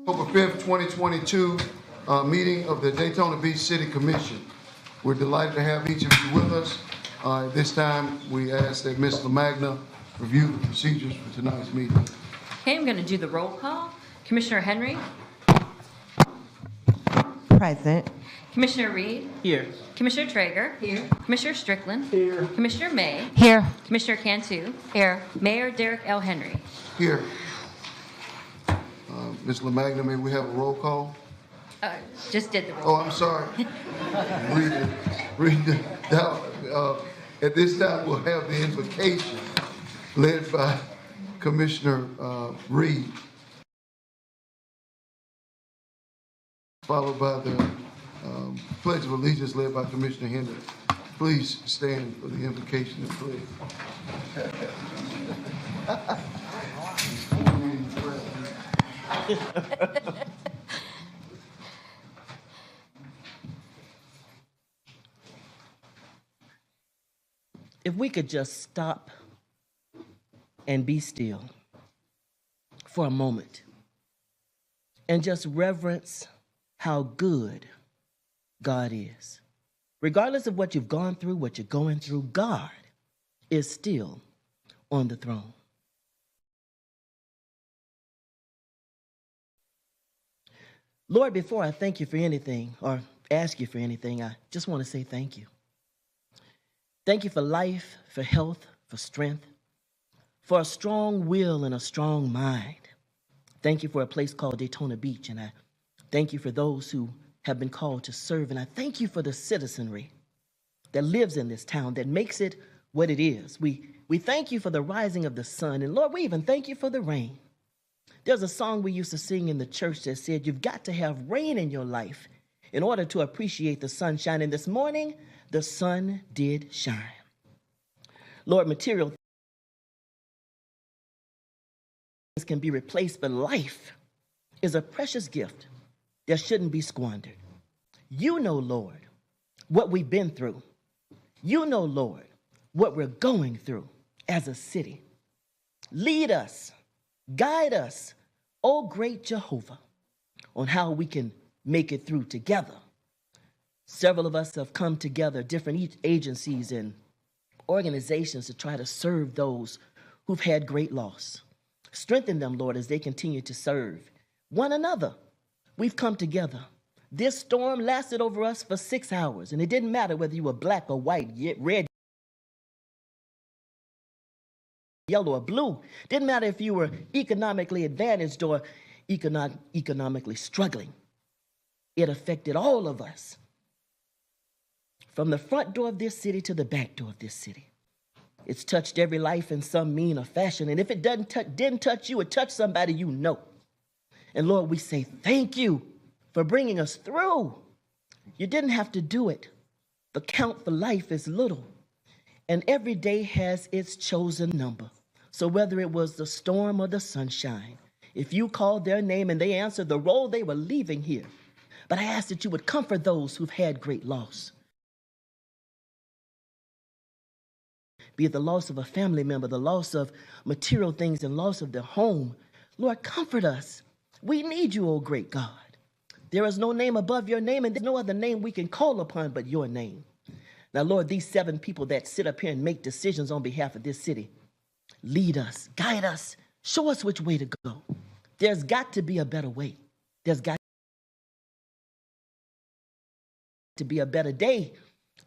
October 5th, 2022 meeting of the Daytona Beach City Commission. We're delighted to have each of you with us. At this time, we ask that Ms. LaMagna review the procedures for tonight's meeting. Okay, I'm going to do the roll call. Commissioner Henry. Present. Commissioner Reed. Here. Commissioner Traeger. Here. Commissioner Strickland. Here. Commissioner May. Here. Commissioner Cantu. Here. Mayor Derek L. Henry. Here. Ms. LaMagna, may we have a roll call? Just did the roll. Oh, I'm sorry. Read it down. At this time, we'll have the invocation led by Commissioner Reed, followed by the Pledge of Allegiance led by Commissioner Henry. Please stand for the invocation and pledge. If we could just stop and be still for a moment and just reverence how good God is. Regardless of what you've gone through, what you're going through, God is still on the throne. Lord, before I thank you for anything or ask you for anything, I just want to say thank you. Thank you for life, for health, for strength, for a strong will and a strong mind. Thank you for a place called Daytona Beach, and I thank you for those who have been called to serve, and I thank you for the citizenry that lives in this town that makes it what it is. We thank you for the rising of the sun, and Lord, we even thank you for the rain. There's a song we used to sing in the church that said, you've got to have rain in your life in order to appreciate the sunshine, and this morning, the sun did shine. Lord, material things can be replaced, but life is a precious gift that shouldn't be squandered. You know, Lord, what we've been through. You know, Lord, what we're going through as a city. Lead us, guide us, oh great Jehovah, on how we can make it through together. Several of us have come together, different agencies and organizations, to try to serve those who've had great loss. Strengthen them, Lord, as they continue to serve one another. We've come together. This storm lasted over us for 6 hours, and it didn't matter whether you were black or white, red, yellow, or blue. Didn't matter if you were economically advantaged or economically struggling. It affected all of us, from the front door of this city to the back door of this city. It's touched every life in some mean or fashion. And if it didn't touch you, it touched somebody you know. And Lord, we say thank you for bringing us through. You didn't have to do it. The count for life is little. And every day has its chosen number. So whether it was the storm or the sunshine, if you called their name and they answered the role, they were leaving here. But I ask that you would comfort those who've had great loss. Be it the loss of a family member, the loss of material things, and loss of their home. Lord, comfort us. We need you, O great God. There is no name above your name, and there's no other name we can call upon but your name. Now, Lord, these 7 people that sit up here and make decisions on behalf of this city, lead us, guide us, show us which way to go. There's got to be a better way. There's got to be a better day.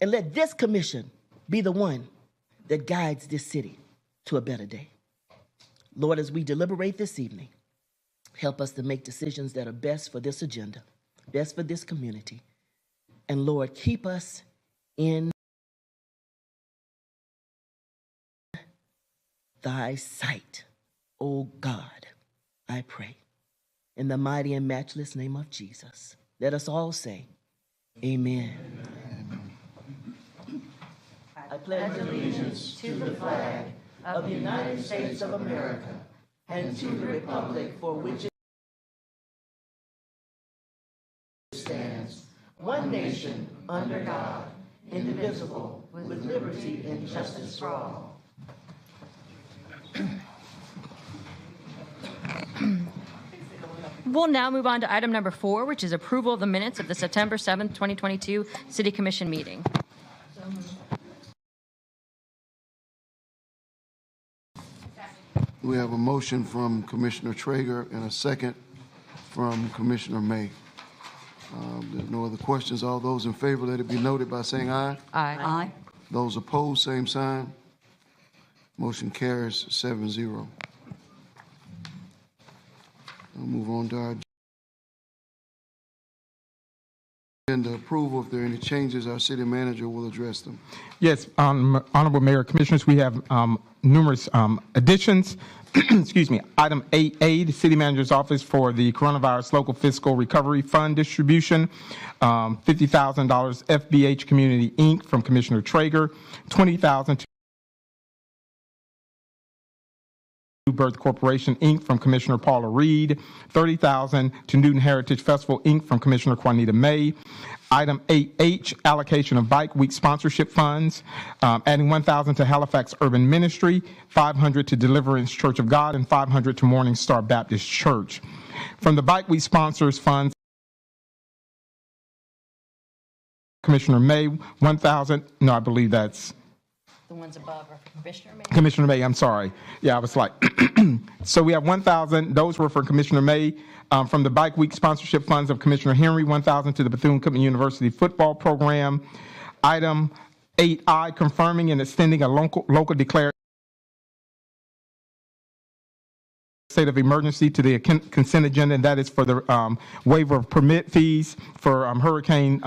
And let this commission be the one that guides this city to a better day. Lord, as we deliberate this evening, help us to make decisions that are best for this agenda, best for this community. And Lord, keep us in thy sight, O God, I pray. In the mighty and matchless name of Jesus, let us all say, amen. I pledge allegiance to the flag of the United States of America and to the republic for which it stands, one nation, under God, indivisible, with liberty and justice for all. We'll now move on to item number 4, which is approval of the minutes of the September 7th, 2022 City Commission meeting. We have a motion from Commissioner Traeger and a second from Commissioner May. There's no other questions. All those in favor, let it be noted by saying aye. Aye. Those opposed, same sign. Motion carries 7-0. We'll move on to our agenda approval. If there are any changes, our city manager will address them. Yes, Honorable Mayor, Commissioners, we have numerous additions. Excuse me. Item 8A, the City Manager's Office for the Coronavirus Local Fiscal Recovery Fund distribution, $50,000 FBH Community Inc. from Commissioner Traeger, $20,000 to New Birth Corporation Inc. from Commissioner Paula Reed, $30,000 to Newton Heritage Festival Inc. from Commissioner Juanita May. Item 8H, allocation of Bike Week sponsorship funds, adding $1,000 to Halifax Urban Ministry, $500 to Deliverance Church of God, and $500 to Morning Star Baptist Church. From the Bike Week sponsors funds, Commissioner May, $1,000. No, I believe that's The ones above are for Commissioner May. Commissioner May, I'm sorry. Yeah, I was like, so we have 1,000. Those were for Commissioner May. From the Bike Week sponsorship funds of Commissioner Henry, 1,000 to the Bethune-Cookman University football program. Item 8I, confirming and extending a local declared state of emergency to the consent agenda, and that is for the waiver of permit fees for hurricane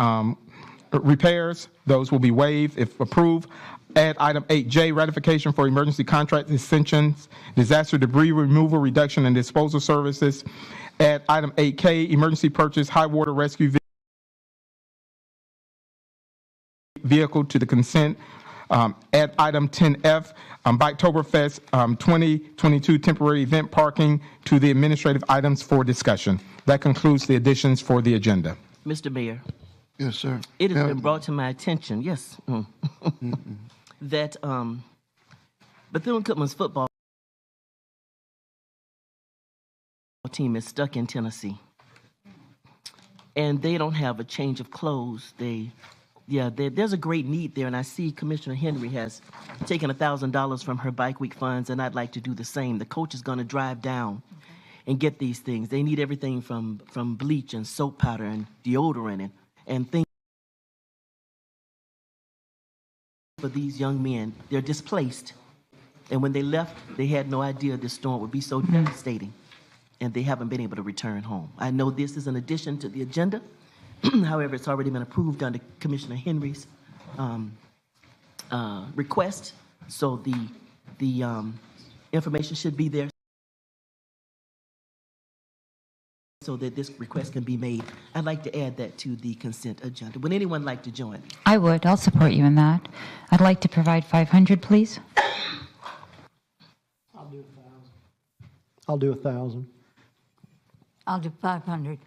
repairs. Those will be waived if approved. Add item 8J, ratification for emergency contract extensions, disaster debris removal, reduction, and disposal services. Add item 8K, emergency purchase, high water rescue vehicle to the consent. Add item 10F, Biketoberfest 2022 temporary event parking to the administrative items for discussion. That concludes the additions for the agenda. Mr. Mayor, Yes, sir. it has been brought to my attention, yes, that Bethune-Cookman's football team is stuck in Tennessee, and they don't have a change of clothes. There's a great need there, and I see Commissioner Henry has taken $1,000 from her Bike Week funds, and I'd like to do the same. The coach is going to drive down and get these things. They need everything from bleach and soap powder and deodorant and things for these young men. They're displaced, and when they left, they had no idea this storm would be so devastating, and they haven't been able to return home. I know this is an addition to the agenda. However, it's already been approved under Commissioner Henry's request, so the information should be there so that this request can be made. I'd like to add that to the consent agenda. Would anyone like to join? I would. I'll support you in that. I'd like to provide 500, please. I'll do 1,000. I'll do 500.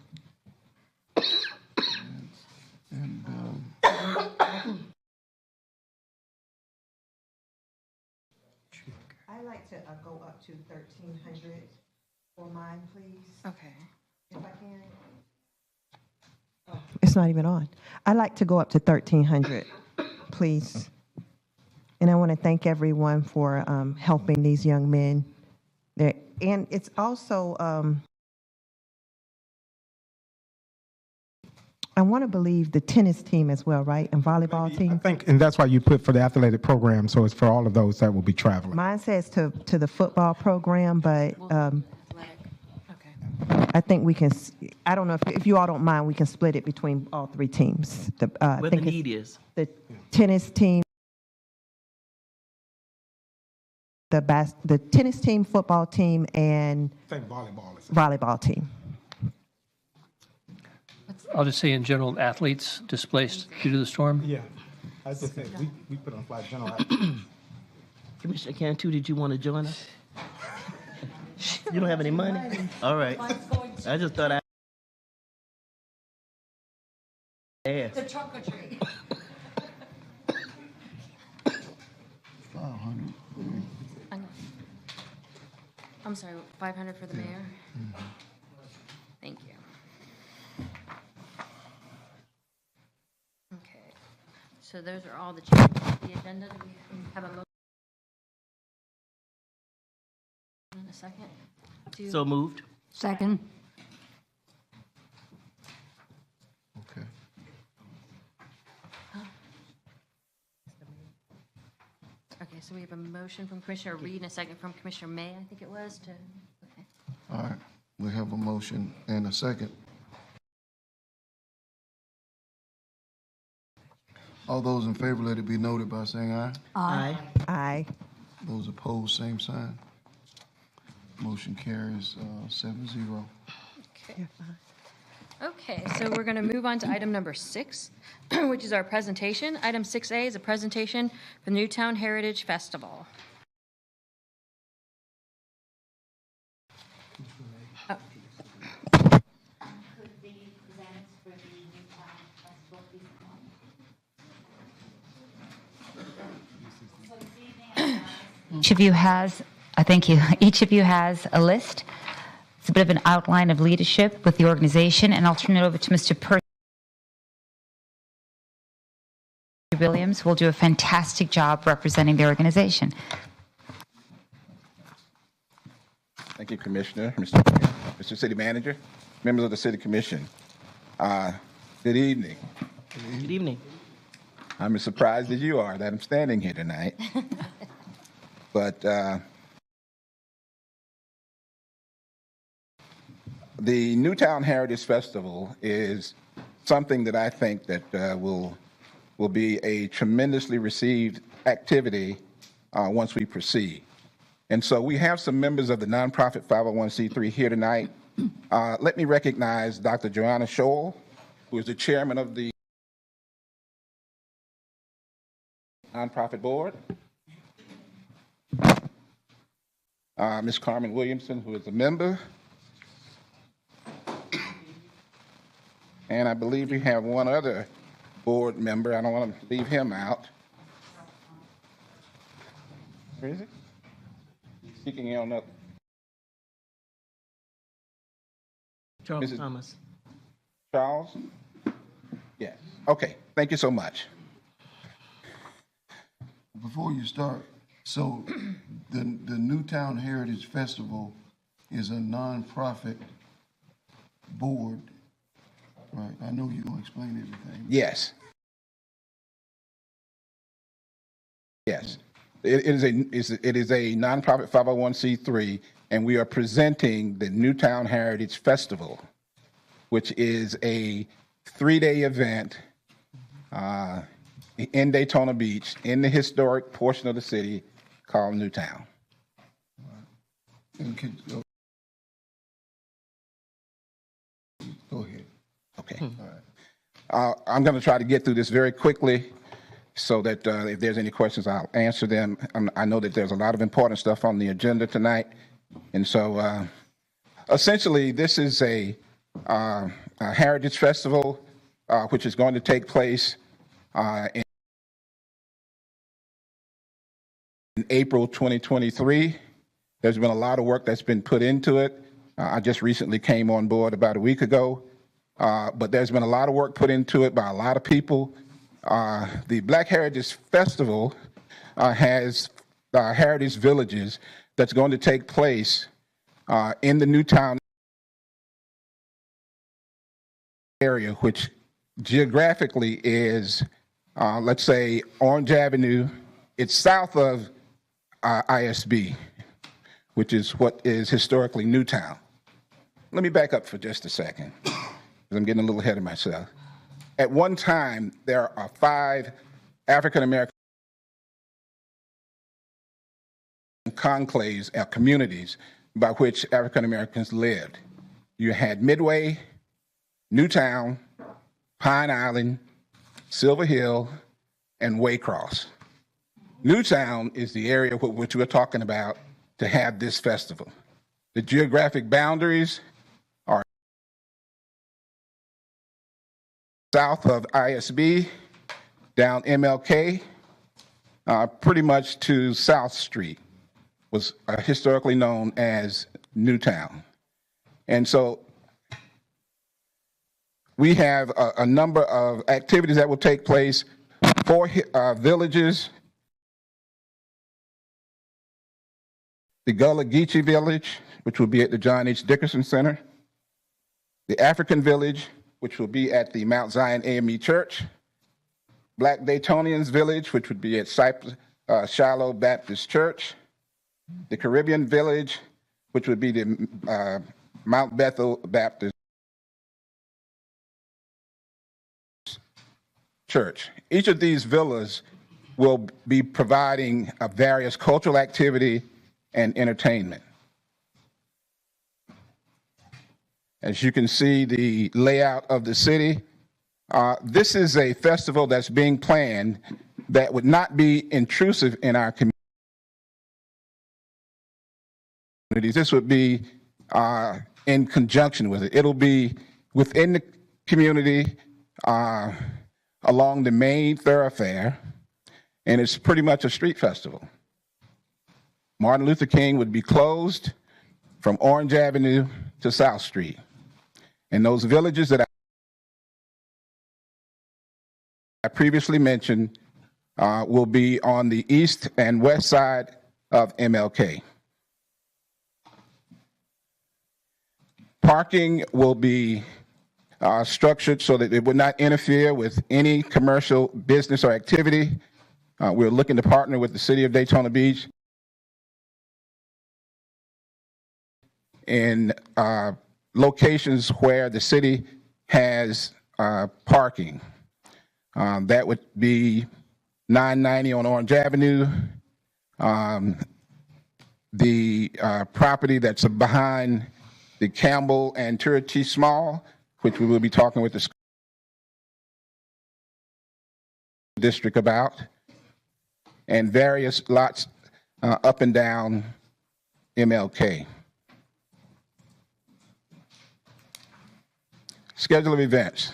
I like to go up to 1,300 for mine, please, Okay. if I can. Oh, it's not even on. I like to go up to 1,300, please. And I want to thank everyone for helping these young men. And it's also, I want to believe the tennis team as well, right? And volleyball I team? think, and that's why you put for the athletic program, so it's for all of those that will be traveling. Mine says to the football program, but Okay. I think we can, I don't know if you all don't mind, we can split it between all three teams. I Where the think it's need is. the tennis team, the tennis team, football team, and I think volleyball is. volleyball team. I'll just say in general, athletes displaced due to the storm. Yeah. I just said, we put on flight general. Commissioner Cantu, did you want to join us? You don't have any money? All right. I just thought I asked. The trunk or treat. 500. I'm sorry, 500 for the mayor? so those are all the changes to the agenda. Do we have a motion in a second? So moved. Second. Okay. Okay, so we have a motion from Commissioner Reed and a second from Commissioner May, I think it was, to, okay. All right, we have a motion and a second. All those in favor, let it be noted by saying aye. Aye. Aye. Those opposed, same sign. Motion carries 7-0. Okay, so we're going to move on to item number 6, which is our presentation. Item 6A is a presentation for the Newtown Heritage Festival. Each of you has, thank you, each of you has a list. It's a bit of an outline of leadership with the organization, and I'll turn it over to Mr. Percy Williams, who will do a fantastic job representing the organization. Thank you, Commissioner, Mr. City Manager, members of the City Commission. Good evening. Good evening. I'm as surprised as you are that I'm standing here tonight. But the Newtown Heritage Festival is something that I think that will be a tremendously received activity once we proceed. And so we have some members of the nonprofit 501c3 here tonight. Let me recognize Dr. Joanna Scholl, who is the chairman of the nonprofit board. Ms. Carmen Williamson, who is a member. And I believe we have one other board member. I don't want to leave him out. Where is he? Speaking on up. Charles Mrs. Thomas. Charles? Yes. Okay. Thank you so much. Before you start, so the Newtown Heritage Festival is a nonprofit board, right? I know you're gonna explain everything. Yes. Yes. It is a nonprofit 501c3, and we are presenting the Newtown Heritage Festival, which is a 3-day event in Daytona Beach, in the historic portion of the city called Newtown. And go ahead. Okay. All right. I'm going to try to get through this very quickly so that if there's any questions, I'll answer them. I know that there's a lot of important stuff on the agenda tonight. And so essentially, this is a Heritage Festival, which is going to take place in April 2023. There's been a lot of work that's been put into it. I just recently came on board about a week ago, but there's been a lot of work put into it by a lot of people. The Black Heritage Festival has heritage villages that's going to take place in the Newtown area, which geographically is, let's say, Orange Avenue. It's south of ISB, which is what is historically Newtown. Let me back up for just a second, because I'm getting a little ahead of myself. At one time, there are 5 African-American conclaves, communities, by which African-Americans lived. You had Midway, Newtown, Pine Island, Silver Hill, and Waycross. Newtown is the area which we're talking about to have this festival. The geographic boundaries are south of ISB, down MLK, pretty much to South Street, was historically known as Newtown. And so we have a number of activities that will take place 4 villages: the Gullah Geechee Village, which will be at the John H. Dickerson Center; the African Village, which will be at the Mount Zion AME Church; Black Daytonians Village, which would be at Shiloh Baptist Church; the Caribbean Village, which would be the Mount Bethel Baptist Church. Each of these villas will be providing various cultural activity and entertainment. As you can see the layout of the city, this is a festival that's being planned that would not be intrusive in our community. This would be in conjunction with it. It'll be within the community along the main thoroughfare, and it's pretty much a street festival. Martin Luther King would be closed from Orange Avenue to South Street. And those villages that I previously mentioned will be on the east and west side of MLK. Parking will be structured so that it would not interfere with any commercial business or activity. We're looking to partner with the city of Daytona Beach in locations where the city has parking. That would be 990 on Orange Avenue, the property that's behind the Campbell and Turreties Mall, which we will be talking with the school district about, and various lots up and down MLK. Schedule of events,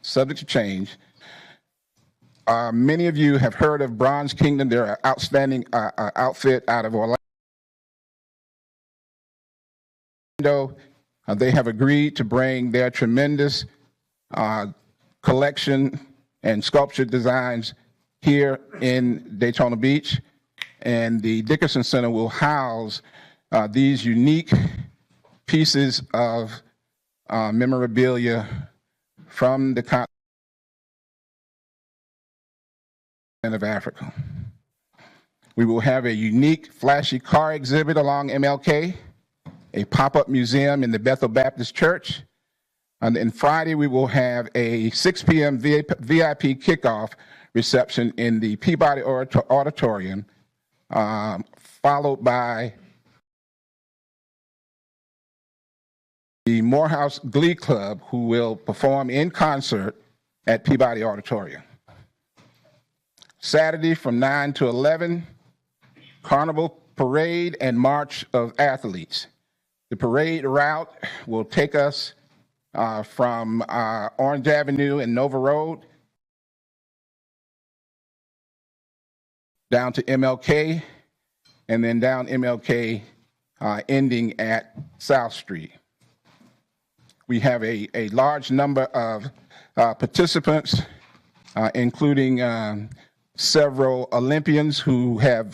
subject to change. Many of you have heard of Bronze Kingdom. They're an outstanding outfit out of Orlando. They have agreed to bring their tremendous collection and sculpture designs here in Daytona Beach, and the Dickerson Center will house these unique pieces of memorabilia from the continent of Africa. We will have a unique, flashy car exhibit along MLK, a pop-up museum in the Bethel Baptist Church, and then Friday we will have a 6 p.m. VIP kickoff reception in the Peabody Auditorium, followed by the Morehouse Glee Club, who will perform in concert at Peabody Auditorium. Saturday from 9 to 11, Carnival Parade and March of Athletes. The parade route will take us from Orange Avenue and Nova Road down to MLK, and then down MLK, ending at South Street. We have a large number of participants, including several Olympians who have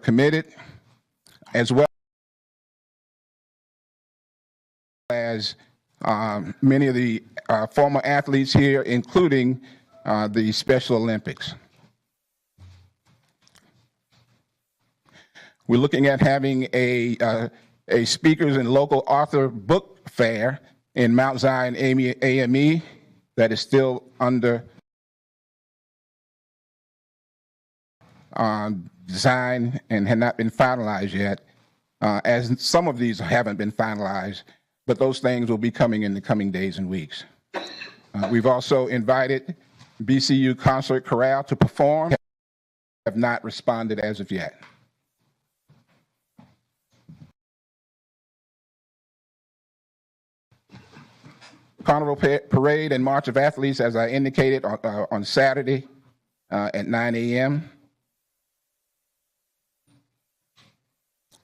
committed, as well as many of the former athletes here, including the Special Olympics. We're looking at having a speakers and local author book fair in Mount Zion AME that is still under design and had not been finalized yet, as some of these haven't been finalized, but those things will be coming in the coming days and weeks. We've also invited BCU Concert Chorale to perform, have not responded as of yet. Carnival Parade and March of Athletes, as I indicated, on Saturday at 9 a.m.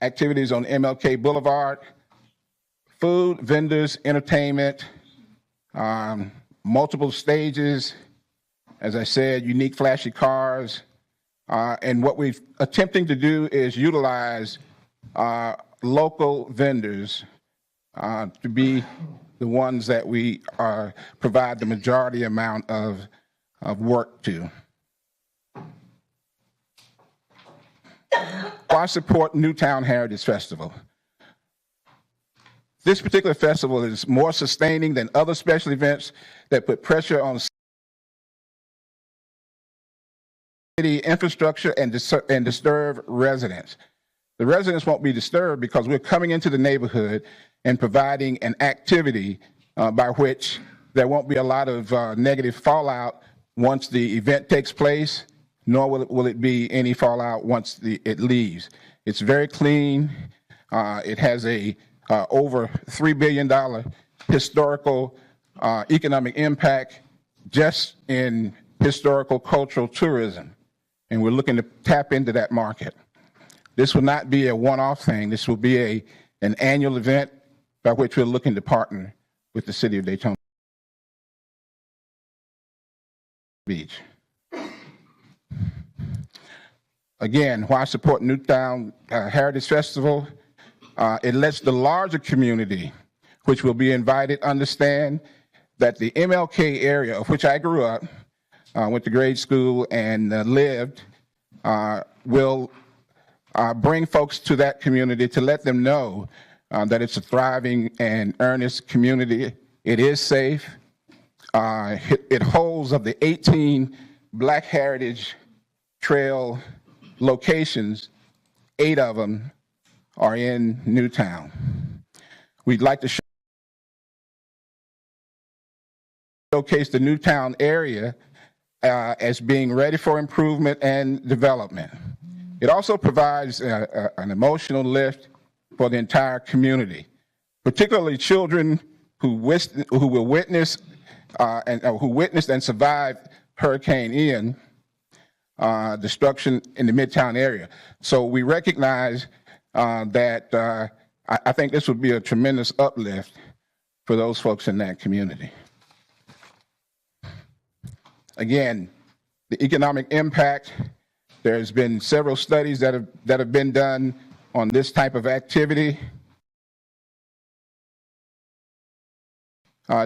Activities on MLK Boulevard, food, vendors, entertainment, multiple stages, As I said, unique flashy cars. And what we're attempting to do is utilize local vendors to be the ones that we provide the majority amount of work to. Why support Newtown Heritage Festival? This particular festival is more sustaining than other special events that put pressure on city infrastructure and disturb residents. The residents won't be disturbed because we're coming into the neighborhood and providing an activity by which there won't be a lot of negative fallout once the event takes place, nor will it be any fallout once it leaves. It's very clean. It has a over $3 billion historical economic impact just in historical cultural tourism. And we're looking to tap into that market. This will not be a one-off thing. This will be an annual event by which we're looking to partner with the city of Daytona Beach. Again, why support Newtown Heritage Festival? It lets the larger community, which will be invited, understand that the MLK area, of which I grew up, went to grade school and lived, will bring folks to that community to let them know that it's a thriving and earnest community. It is safe. It holds of the 18 Black Heritage Trail locations, 8 of them are in Newtown. We'd like to showcase the Newtown area as being ready for improvement and development. It also provides an emotional lift for the entire community, particularly children who will witness who witnessed and survived Hurricane Ian destruction in the Midtown area. So we recognize that I think this would be a tremendous uplift for those folks in that community. Again, the economic impact, there's been several studies that have been done on this type of activity.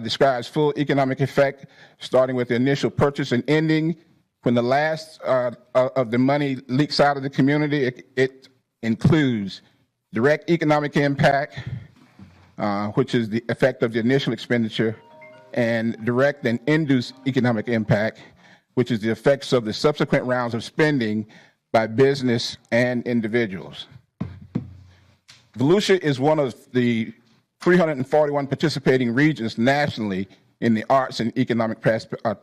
Describes full economic effect, starting with the initial purchase and ending. When the last of the money leaks out of the community, it includes direct economic impact, which is the effect of the initial expenditure, and direct and induced economic impact, which is the effects of the subsequent rounds of spending by business and individuals. Volusia is one of the 341 participating regions nationally in the arts and economic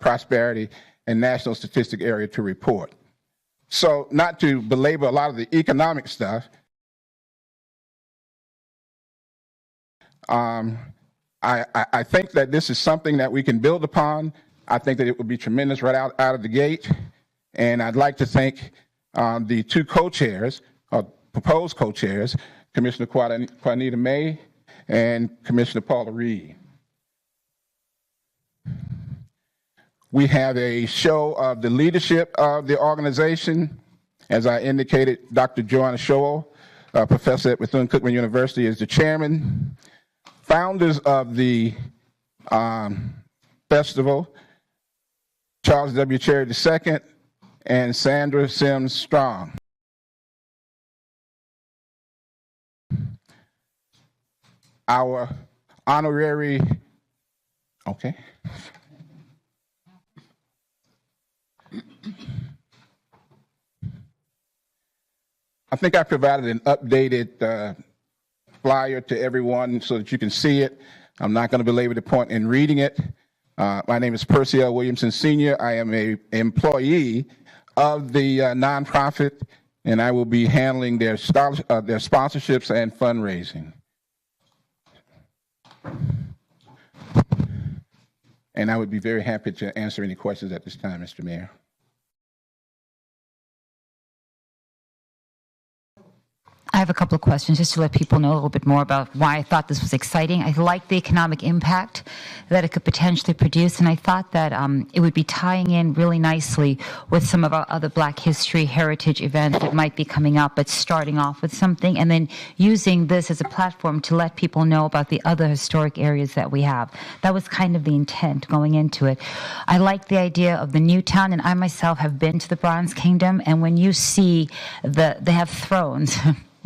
prosperity and national statistic area to report. So not to belabor a lot of the economic stuff, I think that this is something that we can build upon. I think that it would be tremendous right out of the gate. And I'd like to thank the 2 co-chairs, proposed co-chairs, Commissioner Juanita May and Commissioner Paula Reed. We have a show of the leadership of the organization. As I indicated, Dr. Joanna Showell, professor at Bethune-Cookman University, is the chairman. Founders of the festival, Charles W. Cherry II and Sandra Sims Strong. Our honorary, okay. I think I provided an updated flyer to everyone so that you can see it. I'm not going to belabor the point in reading it. My name is Percy L. Williamson Sr. I am an employee of the nonprofit, and I will be handling their sponsorships and fundraising. And I would be very happy to answer any questions at this time, Mr. Mayor. I have a couple of questions just to let people know a little bit more about why I thought this was exciting. I like the economic impact that it could potentially produce, and I thought that it would be tying in really nicely with some of our other Black history heritage events that might be coming up, but starting off with something and then using this as a platform to let people know about the other historic areas that we have. That was kind of the intent going into it. I like the idea of the new town, and I myself have been to the Bronze Kingdom, and when you see they have thrones,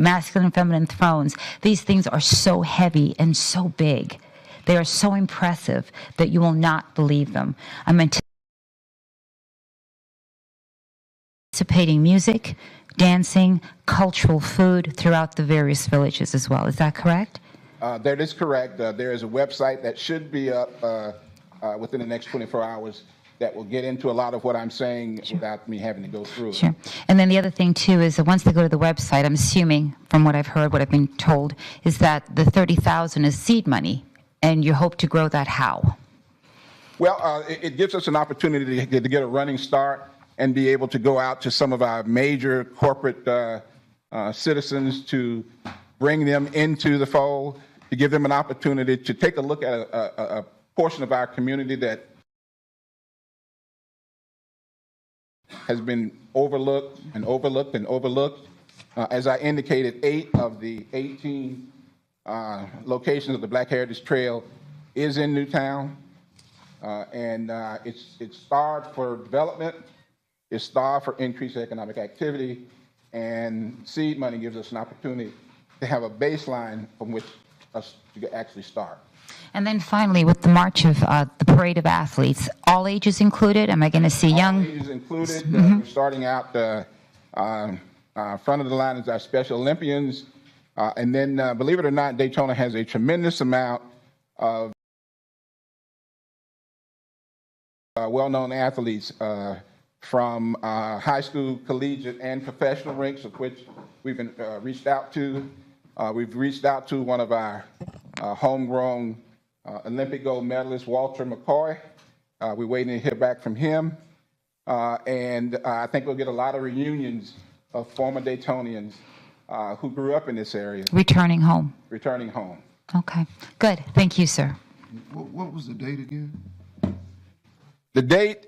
masculine and feminine thrones. These things are so heavy and so big. They are so impressive that you will not believe them. I'm anticipating music, dancing, cultural food throughout the various villages as well. Is that correct? That is correct. There is a website that should be up within the next 24 hours that will get into a lot of what I'm saying without me having to go through it. Sure. And then the other thing, too, is that once they go to the website, I'm assuming, from what I've heard, what I've been told, is that the $30,000 is seed money, and you hope to grow that how? Well, it gives us an opportunity to get a running start and be able to go out to some of our major corporate citizens to bring them into the fold, to give them an opportunity to take a look at a portion of our community that has been overlooked and overlooked and overlooked. As I indicated, 8 of the 18 locations of the Black Heritage Trail is in Newtown, and it's starved for development, it's starved for increased economic activity, and seed money gives us an opportunity to have a baseline from which us to actually start. And then finally, with the march of the parade of athletes, all ages included? Am I going to see young? All ages included. We're starting out front of the line is our Special Olympians. And then, believe it or not, Daytona has a tremendous amount of well-known athletes from high school, collegiate, and professional ranks, of which we've been, reached out to. We've reached out to one of our homegrown Olympic gold medalist, Walter McCoy. We're waiting to hear back from him. And I think we'll get a lot of reunions of former Daytonians who grew up in this area. Returning home. Returning home. Okay, good. Thank you, sir. What was the date again? The date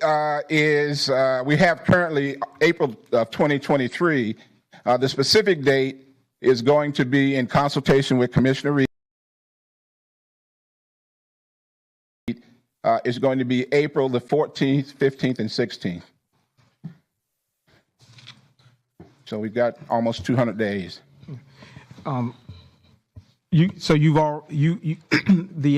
is, we have currently April of 2023. The specific date is going to be in consultation with Commissioner Reed. Is going to be April the 14th, 15th, and 16th. So we've got almost 200 days. The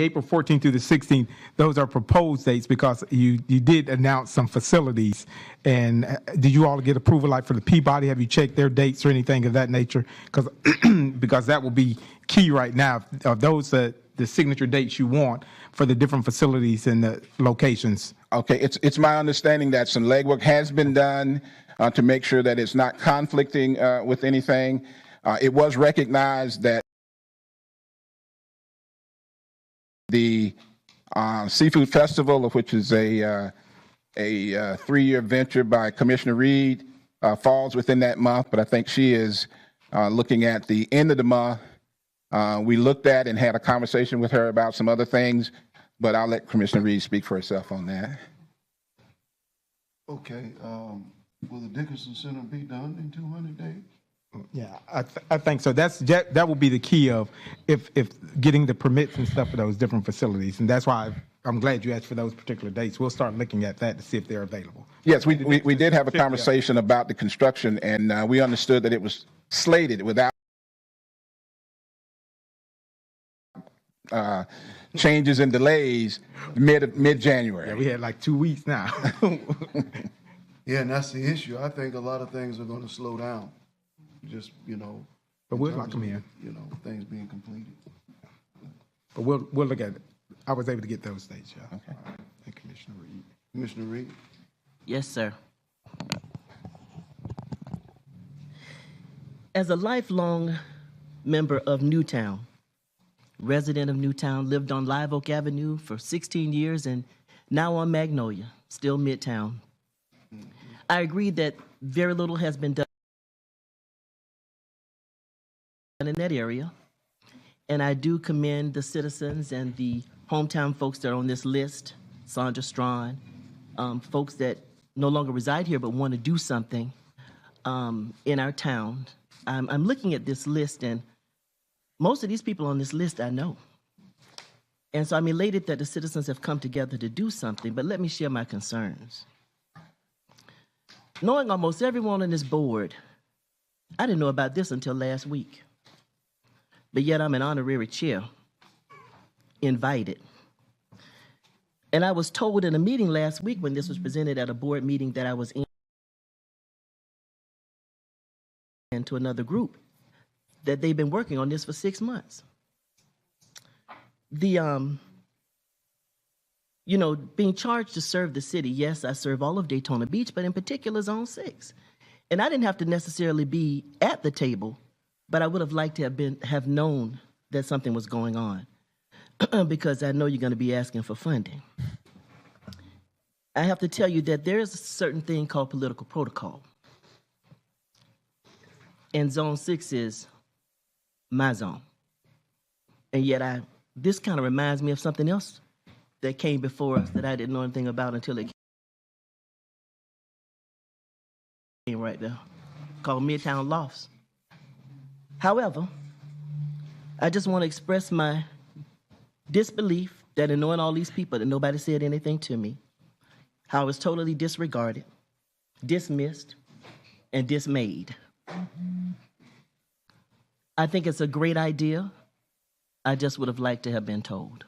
April 14th through the 16th, those are proposed dates because you did announce some facilities. And did you all get approval, like for the Peabody? Have you checked their dates or anything of that nature? Because that will be key right now. Of those the signature dates you want for the different facilities and the locations. Okay, it's my understanding that some legwork has been done to make sure that it's not conflicting with anything. It was recognized that the Seafood Festival, of which is a 3-year venture by Commissioner Reed, falls within that month, but I think she is looking at the end of the month. We looked at and had a conversation with her about some other things, but I'll let Commissioner Reed speak for herself on that. Okay, will the Dickinson Center be done in 200 days? Yeah, I think so. That will be the key of if getting the permits and stuff for those different facilities, and that's why I'm glad you asked for those particular dates. We'll start looking at that to see if they're available. Yes, we did have a conversation about the construction, and we understood that it was slated without changes and delays mid-January. Yeah, we had like 2 weeks now. Yeah, and that's the issue. I think a lot of things are going to slow down. Just, but we'll lock them in. Things being completed. But we'll look at it. I was able to get those dates, yeah. Okay. And Commissioner Reed. Commissioner Reed? Yes, sir. As a lifelong member of Newtown, resident of Newtown, lived on Live Oak Avenue for 16 years and now on Magnolia, still Midtown. I agree that very little has been done in that area. And I do commend the citizens and the hometown folks that are on this list, Sandra Strawn, folks that no longer reside here but want to do something in our town. I'm looking at this list, and most of these people on this list I know. And so I'm elated that the citizens have come together to do something, but let me share my concerns. Knowing almost everyone on this board, I didn't know about this until last week. But yet I'm an honorary chair, invited. And I was told in a meeting last week when this was presented at a board meeting that I was in to another group, that they've been working on this for 6 months. Being charged to serve the city, yes, I serve all of Daytona Beach, but in particular Zone 6. And I didn't have to necessarily be at the table, but I would have liked to have known that something was going on because I know you're going to be asking for funding. I have to tell you that there is a certain thing called political protocol. And Zone 6 is my zone. And yet this kind of reminds me of something else that came before us that I didn't know anything about until it came right there, called Midtown Lofts. However, I just want to express my disbelief that in knowing all these people that nobody said anything to me, how I was totally disregarded, dismissed, and dismayed. I think it's a great idea. I just would have liked to have been told.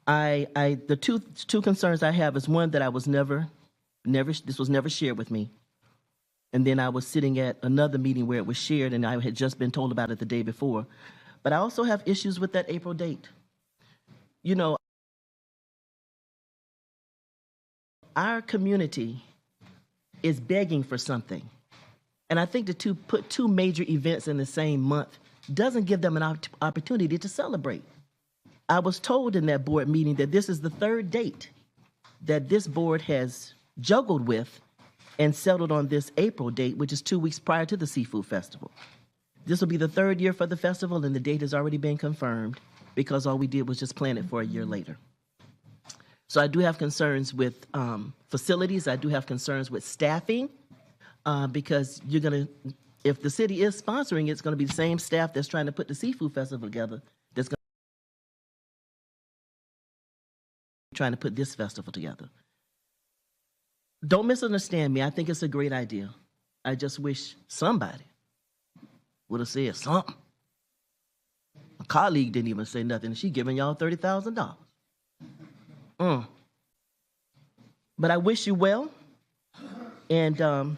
The two concerns I have is one that I was this was never shared with me. And then I was sitting at another meeting where it was shared and I had just been told about it the day before. But I also have issues with that April date. You know, our community is begging for something. And I think to put two major events in the same month doesn't give them an opportunity to celebrate. I was told in that board meeting that this is the third date that this board has juggled with and settled on this April date, which is 2 weeks prior to the Seafood Festival. This will be the third year for the festival, and the date has already been confirmed because all we did was just plan it for a year later. So I do have concerns with facilities. I do have concerns with staffing because if the city is sponsoring, it's going to be the same staff that's trying to put the Seafood Festival together that's going to trying to put this festival together. Don't misunderstand me. I think it's a great idea. I just wish somebody would have said something. My colleague didn't even say nothing. She giving y'all $30,000. But I wish you well. And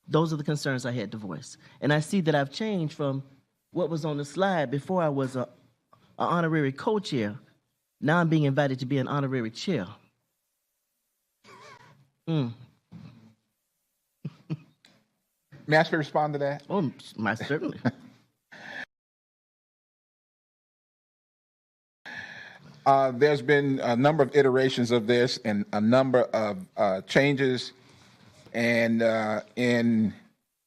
those are the concerns I had to voice. And I see that I've changed from what was on the slide before I was an honorary co-chair. Now I'm being invited to be an honorary chair. May I ask you to respond to that? Oh, certainly. There's been a number of iterations of this and a number of changes. And in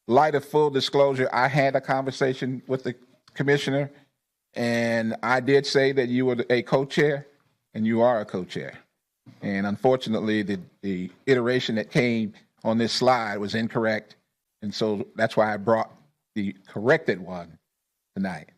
light of full disclosure, I had a conversation with the commissioner, and I did say that you were a co-chair, and you are a co-chair. And unfortunately, the iteration that came on this slide was incorrect. And so that's why I brought the corrected one tonight.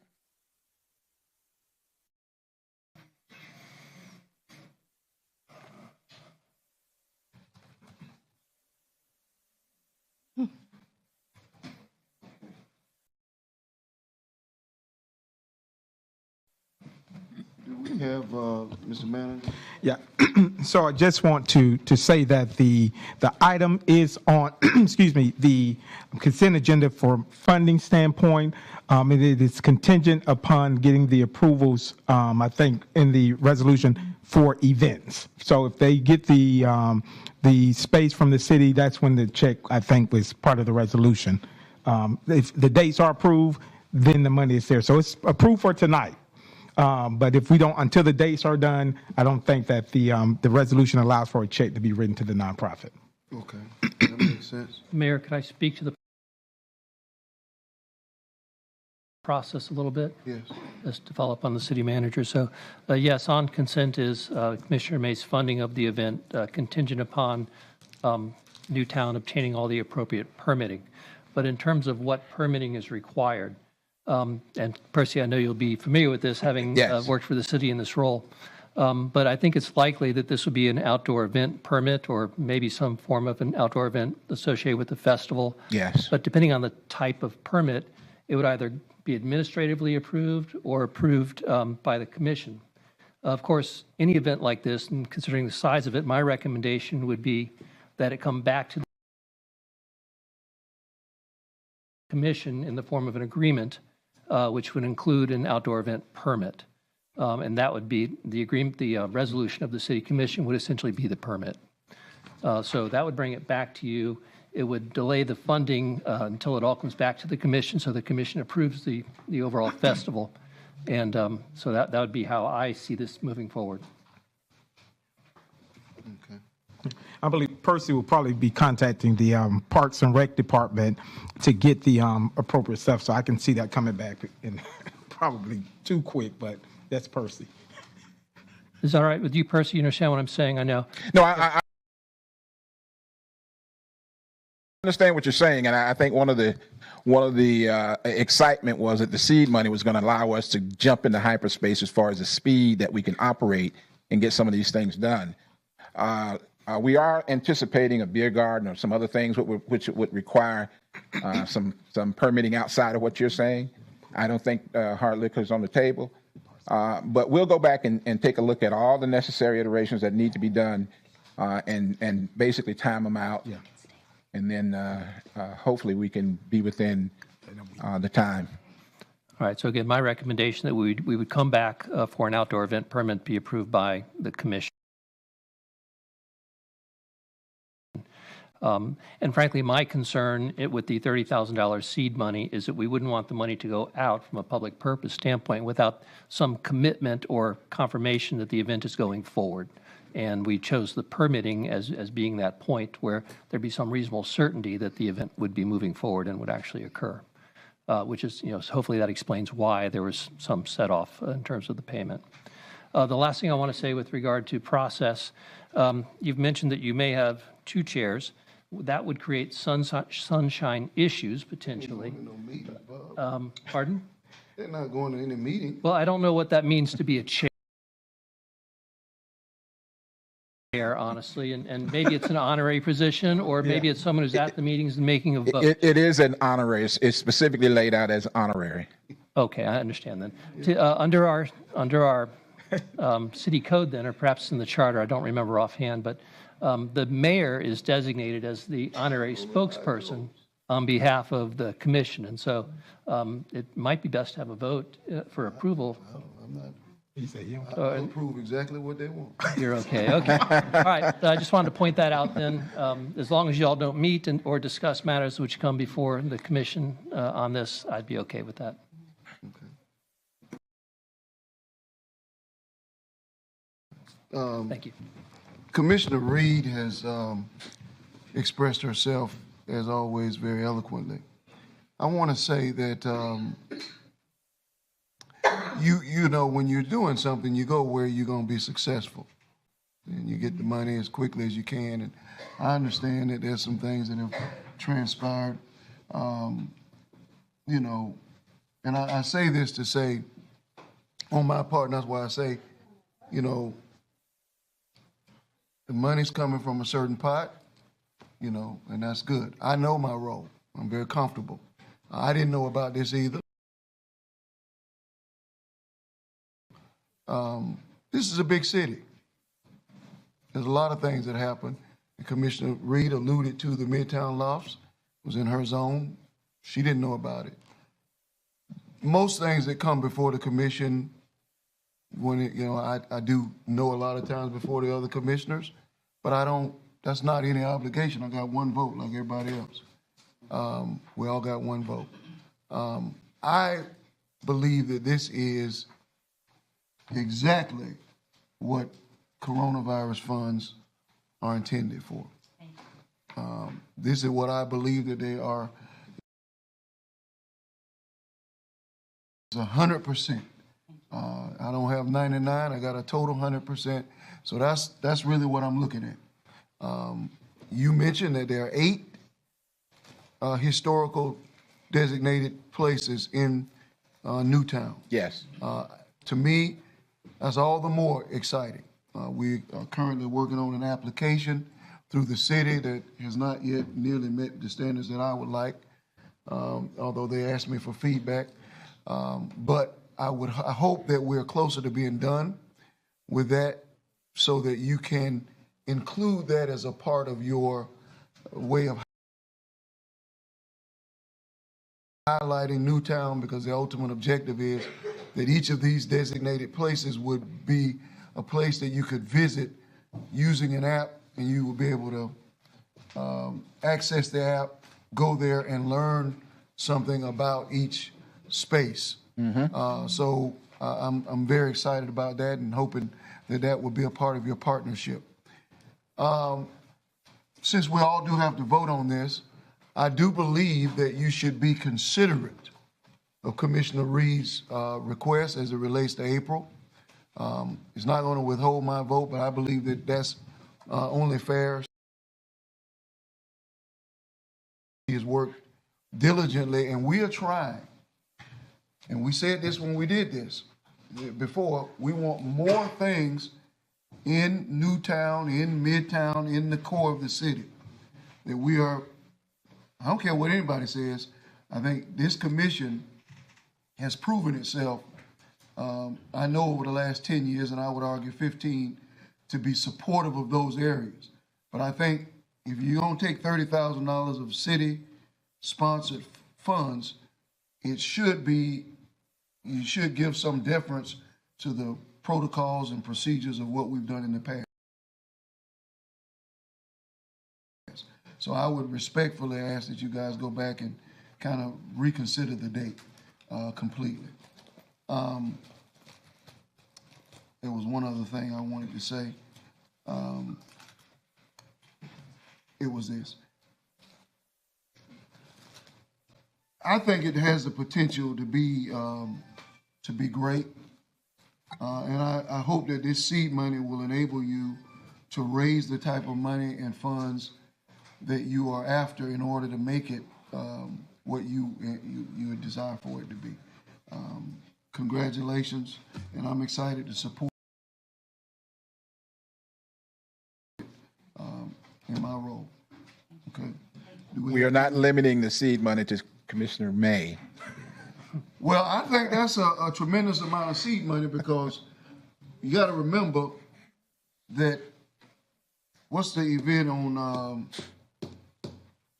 We have Mr. Manager. Yeah. So I just want to say that the item is on, excuse me, the consent agenda for funding standpoint. It is contingent upon getting the approvals, I think, in the resolution for events. So if they get the space from the city, that's when the check, I think, was part of the resolution. If the dates are approved, then the money is there. So it's approved for tonight. But if we don't, until the dates are done, I don't think that the resolution allows for a check to be written to the nonprofit. Okay, that makes sense. Mayor, could I speak to the process a little bit. Yes. Just to follow up on the city manager. So, yes, on consent is Commissioner May's funding of the event contingent upon Newtown obtaining all the appropriate permitting. But in terms of what permitting is required, and Percy, I know you'll be familiar with this, having Yes. worked for the city in this role. But I think it's likely that this would be an outdoor event permit or maybe some form of an outdoor event associated with the festival. Yes. But depending on the type of permit, it would either be administratively approved or approved by the commission. Of course, any event like this, and considering the size of it, my recommendation would be that it come back to the commission in the form of an agreement, which would include an outdoor event permit. And that would be the agreement, the resolution of the city commission would essentially be the permit. So that would bring it back to you. It would delay the funding until it all comes back to the commission, so the commission approves the overall festival. And so that would be how I see this moving forward. I believe Percy will probably be contacting the Parks and Rec Department to get the appropriate stuff, so I can see that coming back in probably too quick, but that's Percy. Is that all right with you, Percy? You understand what I'm saying? I know. No, I understand what you're saying, and I think one of the excitement was that the seed money was going to allow us to jump into hyperspace as far as the speed that we can operate and get some of these things done. We are anticipating a beer garden or some other things which would require some permitting outside of what you're saying. I don't think hard liquor is on the table, but we'll go back and take a look at all the necessary iterations that need to be done and basically time them out. Yeah. And then hopefully we can be within the time. All right. So again, my recommendation that we would come back for an outdoor event permit be approved by the commission. And frankly, my concern with the $30,000 seed money is that we wouldn't want the money to go out from a public purpose standpoint without some commitment or confirmation that the event is going forward. And we chose the permitting as being that point where there'd be some reasonable certainty that the event would be moving forward and would actually occur, which is, so hopefully that explains why there was some set off in terms of the payment. The last thing I want to say with regard to process, you've mentioned that you may have 2 chairs. That would create sunshine issues potentially. No meeting, Bob. Pardon? They're not going to any meeting. Well, I don't know what that means to be a chair, honestly, and maybe it's an honorary position, or maybe it's someone who's at the meetings and making a vote. It is an honorary. It's specifically laid out as honorary. Okay, I understand then. Under our city code then, or perhaps in the charter, I don't remember offhand, but the mayor is designated as the honorary spokesperson on behalf of the commission. And so it might be best to have a vote for approval. I'm not. Uh, I approve exactly what they want. You're okay. Okay. All right. I just wanted to point that out then. As long as you all don't meet or discuss matters which come before the commission on this, I'd be okay with that. Thank you. Commissioner Reed has expressed herself, as always, very eloquently. I want to say that you know, when you're doing something, you go where you're going to be successful, and you get the money as quickly as you can. And I understand that there's some things that have transpired, you know, and I say this to say, on my part, and that's why I say, you know, the money's coming from a certain pot, you know, and that's good. I know my role. I'm very comfortable. I didn't know about this either. This is a big city. There's a lot of things that happen. And Commissioner Reed alluded to the Midtown Lofts. It was in her zone. She didn't know about it. Most things that come before the commission, when it, you know, I do know a lot of times before the other commissioners, but I don't, that's not any obligation. I got one vote like everybody else. We all got one vote. I believe that this is exactly what coronavirus funds are intended for. This is what I believe that they are 100%. I don't have 99, I got a total 100%. So that's really what I'm looking at. You mentioned that there are 8 historical designated places in Newtown. Yes. To me, that's all the more exciting. We are currently working on an application through the city that has not yet nearly met the standards that I would like, although they asked me for feedback. But I hope that we're closer to being done with that so that you can include that as a part of your way of highlighting Newtown, because the ultimate objective is that each of these designated places would be a place that you could visit using an app, and you will be able to access the app, go there and learn something about each space. So I'm very excited about that and hoping that that will be a part of your partnership. Since we all do have to vote on this, I do believe that you should be considerate of Commissioner Reed's request as it relates to April. It's not going to withhold my vote, but I believe that that's only fair. He has worked diligently, and we are trying. And we said this when we did this before. We want more things in Newtown, in Midtown, in the core of the city. That we are, I don't care what anybody says, I think this commission has proven itself, I know over the last 10 years, and I would argue 15, to be supportive of those areas. But I think if you don't take $30,000 of city-sponsored funds, it should be, you should give some deference to the protocols and procedures of what we've done in the past. So I would respectfully ask that you guys go back and kind of reconsider the date completely. There was one other thing I wanted to say. It was this. I think it has the potential to be great. And I hope that this seed money will enable you to raise the type of money and funds that you are after in order to make it what you desire for it to be. Congratulations, and I'm excited to support in my role. Okay. We are not limiting the seed money to Commissioner May. Well, I think that's a tremendous amount of seed money, because you got to remember that what's the event on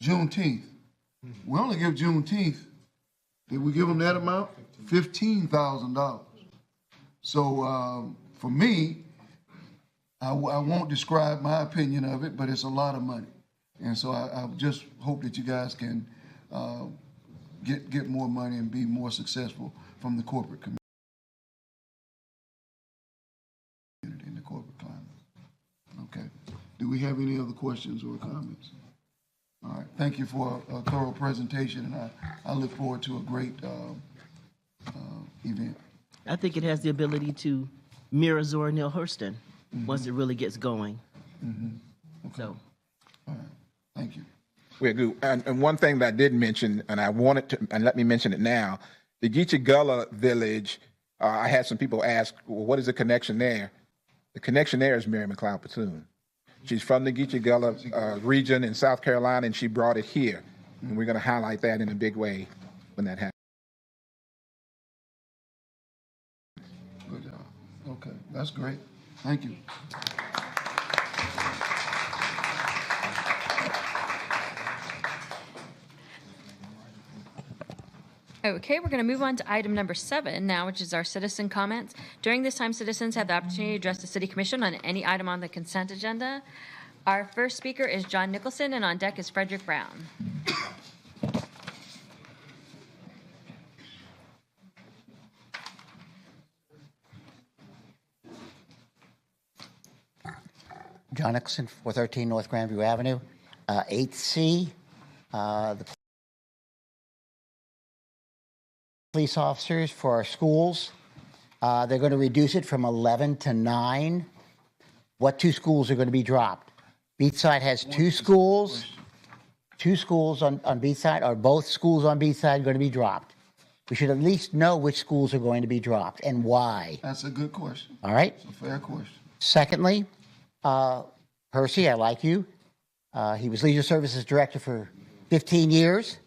Juneteenth? We only give Juneteenth, did we give them that amount? $15,000. So for me, I won't describe my opinion of it, but it's a lot of money. And so I just hope that you guys can get more money and be more successful from the corporate community, in the corporate climate. Okay. Do we have any other questions or comments? All right. Thank you for a thorough presentation, and I look forward to a great event. I think it has the ability to mirror Zora Neale Hurston once it really gets going. Okay. So, all right. Thank you. We do. And one thing that I did mention, and I wanted to, and let me mention it now, the Geechee Gullah Village, I had some people ask, well, what is the connection there? The connection there is Mary McLeod Bethune. She's from the Geechee Gullah region in South Carolina, and she brought it here. And we're going to highlight that in a big way when that happens. Good job. Okay, that's great. Thank you. Okay, we're going to move on to item number 7 now, which is our citizen comments. During this time, citizens have the opportunity to address the City Commission on any item on the consent agenda. Our first speaker is John Nicholson, and on deck is Frederick Brown. John Nicholson, 413 North Grandview Avenue, 8C. The police officers for our schools. They're going to reduce it from 11 to 9. What 2 schools are going to be dropped? Beachside has 2 schools. 2 schools on Beachside, or both schools on Beachside going to be dropped? We should at least know which schools are going to be dropped and why. That's a good question. All right? It's a fair question. Secondly, Percy, I like you. He was Leisure Services Director for 15 years.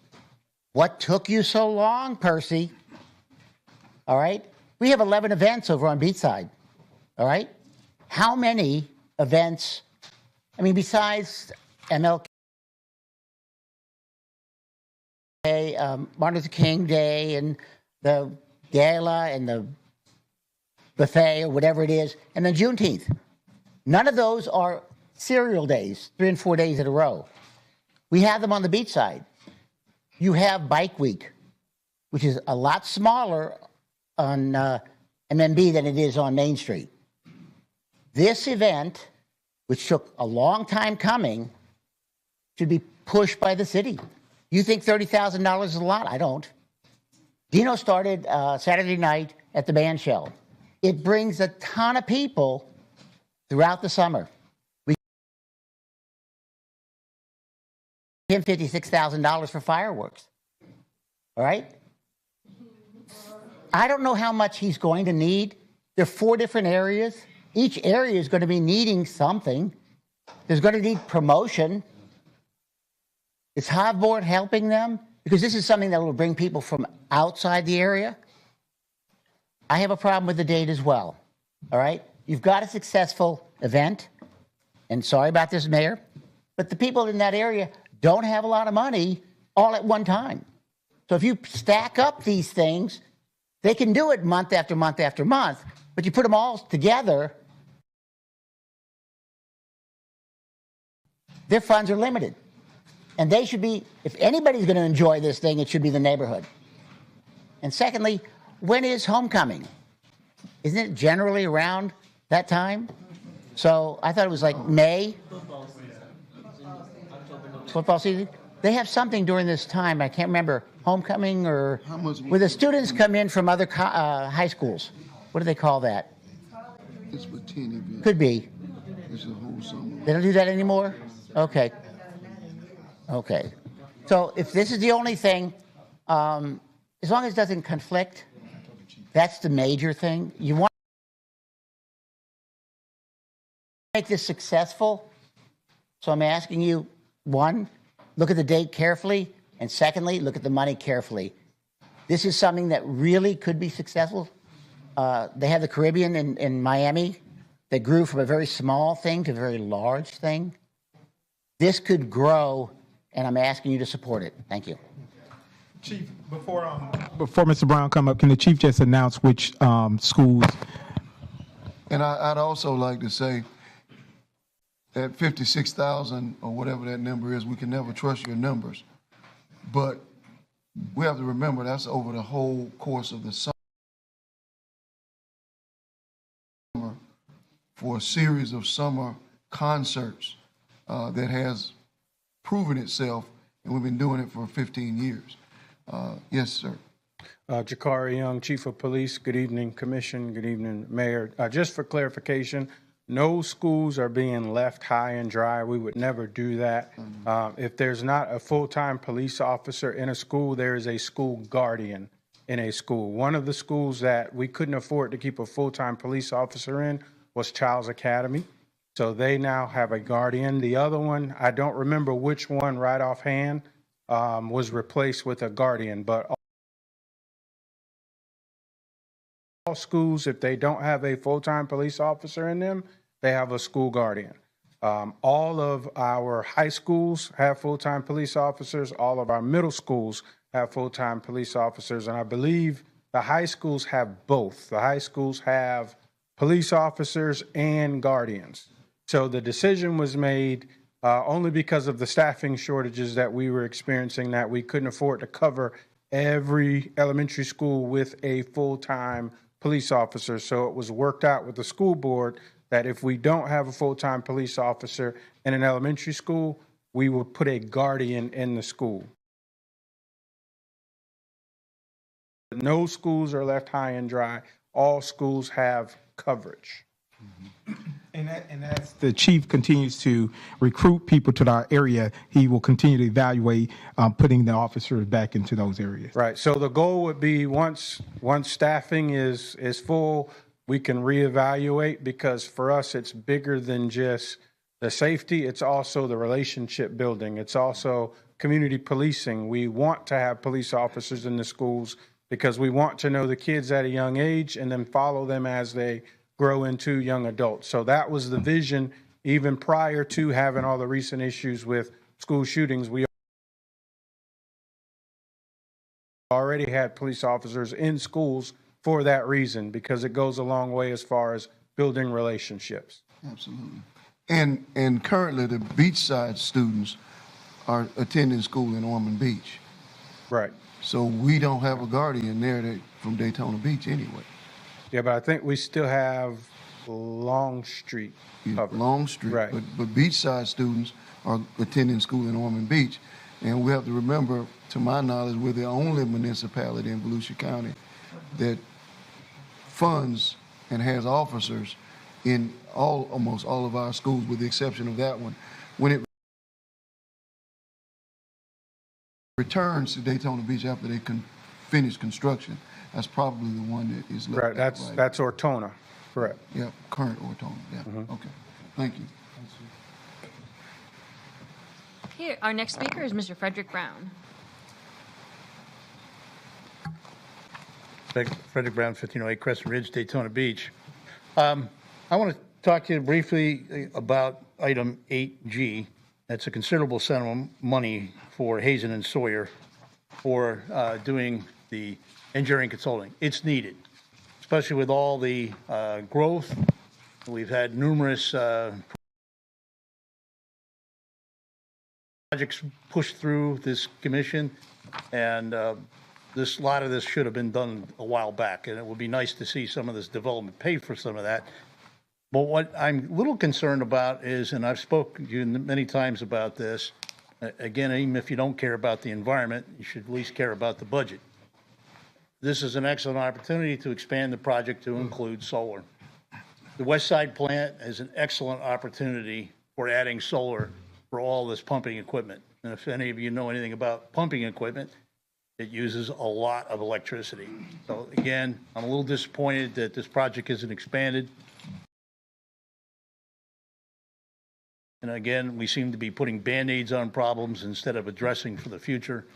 What took you so long, Percy? All right? We have 11 events over on Beachside. All right? How many events, I mean, besides MLK, Martin Luther King Day and the gala and the buffet or whatever it is, and then Juneteenth. None of those are serial days, 3 and 4 days in a row. We have them on the Beachside. You have Bike Week, which is a lot smaller on MMB than it is on Main Street. This event, which took a long time coming, should be pushed by the city. You think $30,000 is a lot? I don't. Dino started Saturday night at the band shell. It brings a ton of people throughout the summer. We give him $56,000 for fireworks. All right? I don't know how much he's going to need. There are 4 different areas. Each area is going to be needing something. There's going to need promotion. Is Hive Board helping them? Because this is something that will bring people from outside the area. I have a problem with the date as well. All right? You've got a successful event, and sorry about this, Mayor, but the people in that area don't have a lot of money all at one time. So if you stack up these things, they can do it month after month after month, but you put them all together, their funds are limited. And they should be, if anybody's going to enjoy this thing, it should be the neighborhood. And secondly, when is homecoming? Isn't it generally around that time? So I thought it was like May. Football season? They have something during this time. I can't remember, homecoming or where the students come in from other high schools. What do they call that? It's with 10 events. Could be. It's a whole summer. They don't do that anymore? Okay. Okay. So if this is the only thing, as long as it doesn't conflict, that's the major thing. You want to make this successful. So I'm asking you, 1, look at the date carefully, and secondly, look at the money carefully. This is something that really could be successful. They have the Caribbean in Miami that grew from a very small thing to a very large thing. This could grow, and I'm asking you to support it. Thank you. Chief, before Mr. Brown come up, can the chief just announce which schools? And I'd also like to say that 56,000 or whatever that number is, we can never trust your numbers. But we have to remember that's over the whole course of the summer for a series of summer concerts that has proven itself, and we've been doing it for 15 years. Yes, sir. Jakari Young, Chief of Police. Good evening, Commission. Good evening, Mayor. Just for clarification, no schools are being left high and dry. We would never do that. If there's not a full-time police officer in a school, there is a school guardian in a school. One of the schools that we couldn't afford to keep a full-time police officer in was Childs Academy. So they now have a guardian. The other one, I don't remember which one right offhand, was replaced with a guardian, but all schools, if they don't have a full-time police officer in them, they have a school guardian. All of our high schools have full-time police officers. All of our middle schools have full-time police officers. And I believe the high schools have both. The high schools have police officers and guardians. So the decision was made only because of the staffing shortages that we were experiencing, that we couldn't afford to cover every elementary school with a full-time police officer. So it was worked out with the school board that if we don't have a full-time police officer in an elementary school, we would put a guardian in the school. no schools are left high and dry. All schools have coverage. And as the chief continues to recruit people to our area, he will continue to evaluate putting the officers back into those areas. Right. So the goal would be once staffing is full, we can reevaluate, because for us it's bigger than just the safety. It's also the relationship building. It's also community policing. We want to have police officers in the schools because we want to know the kids at a young age and then follow them as they grow into young adults. So that was the vision even prior to having all the recent issues with school shootings. We already had police officers in schools for that reason, because it goes a long way as far as building relationships. Absolutely. And currently, the beachside students are attending school in Ormond Beach. Right. So we don't have a guardian there from Daytona Beach anyway. Yeah, but I think we still have Long Street covered. Long Street. Right. But beachside students are attending school in Ormond Beach. And we have to remember, to my knowledge, we're the only municipality in Volusia County that funds and has officers in almost all of our schools, with the exception of that one. When it returns to Daytona Beach after they finish construction, that's probably the one that is left. Right, that's Ortona, correct. Yeah, current Ortona, yeah, Okay, thank you. Here, our next speaker is Mr. Frederick Brown. Frederick Brown, 1508 Crescent Ridge, Daytona Beach. I want to talk to you briefly about item 8G. That's a considerable sum of money for Hazen and Sawyer for doing the engineering consulting. It's needed, especially with all the growth. We've had numerous projects pushed through this commission, and a lot of this should have been done a while back, and it would be nice to see some of this development pay for some of that. But what I'm a little concerned about is, and I've spoken to you many times about this, again, even if you don't care about the environment, you should at least care about the budget. This is an excellent opportunity to expand the project to include solar. The West Side plant is an excellent opportunity for adding solar for all this pumping equipment. And if any of you know anything about pumping equipment, it uses a lot of electricity. So again, I'm a little disappointed that this project isn't expanded. And again, we seem to be putting Band-Aids on problems instead of addressing for the future.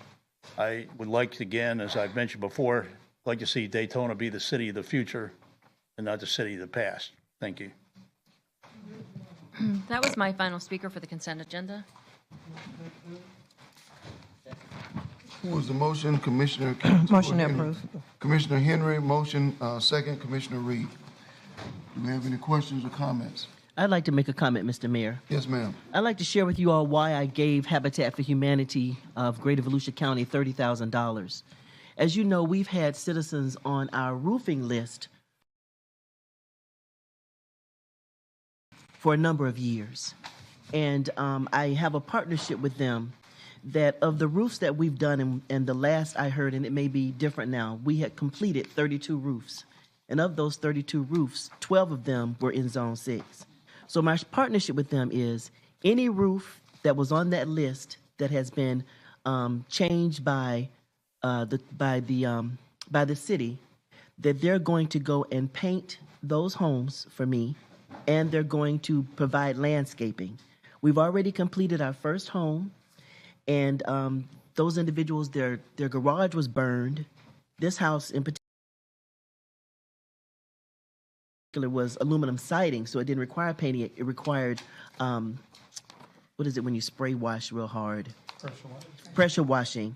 I would like to, again, as I've mentioned before, like to see Daytona be the city of the future and not the city of the past. Thank you. That was my final speaker for the consent agenda. Who was the motion? Commissioner? Motion to approve. Commissioner Henry, motion, second, Commissioner Reed. Do we have any questions or comments? I'd like to make a comment, Mr. Mayor. Yes, ma'am. I'd like to share with you all why I gave Habitat for Humanity of Greater Volusia County $30,000. As you know, we've had citizens on our roofing list for a number of years. And I have a partnership with them that of the roofs that we've done, and the last I heard, and it may be different now, we had completed 32 roofs. And of those 32 roofs, 12 of them were in Zone 6. So my partnership with them is any roof that was on that list that has been changed by the city, that they're going to go and paint those homes for me, and they're going to provide landscaping. We've already completed our first home, and those individuals, their garage was burned. This house in particular was aluminum siding, so it didn't require painting. It required, what is it when you spray wash real hard? Pressure washing.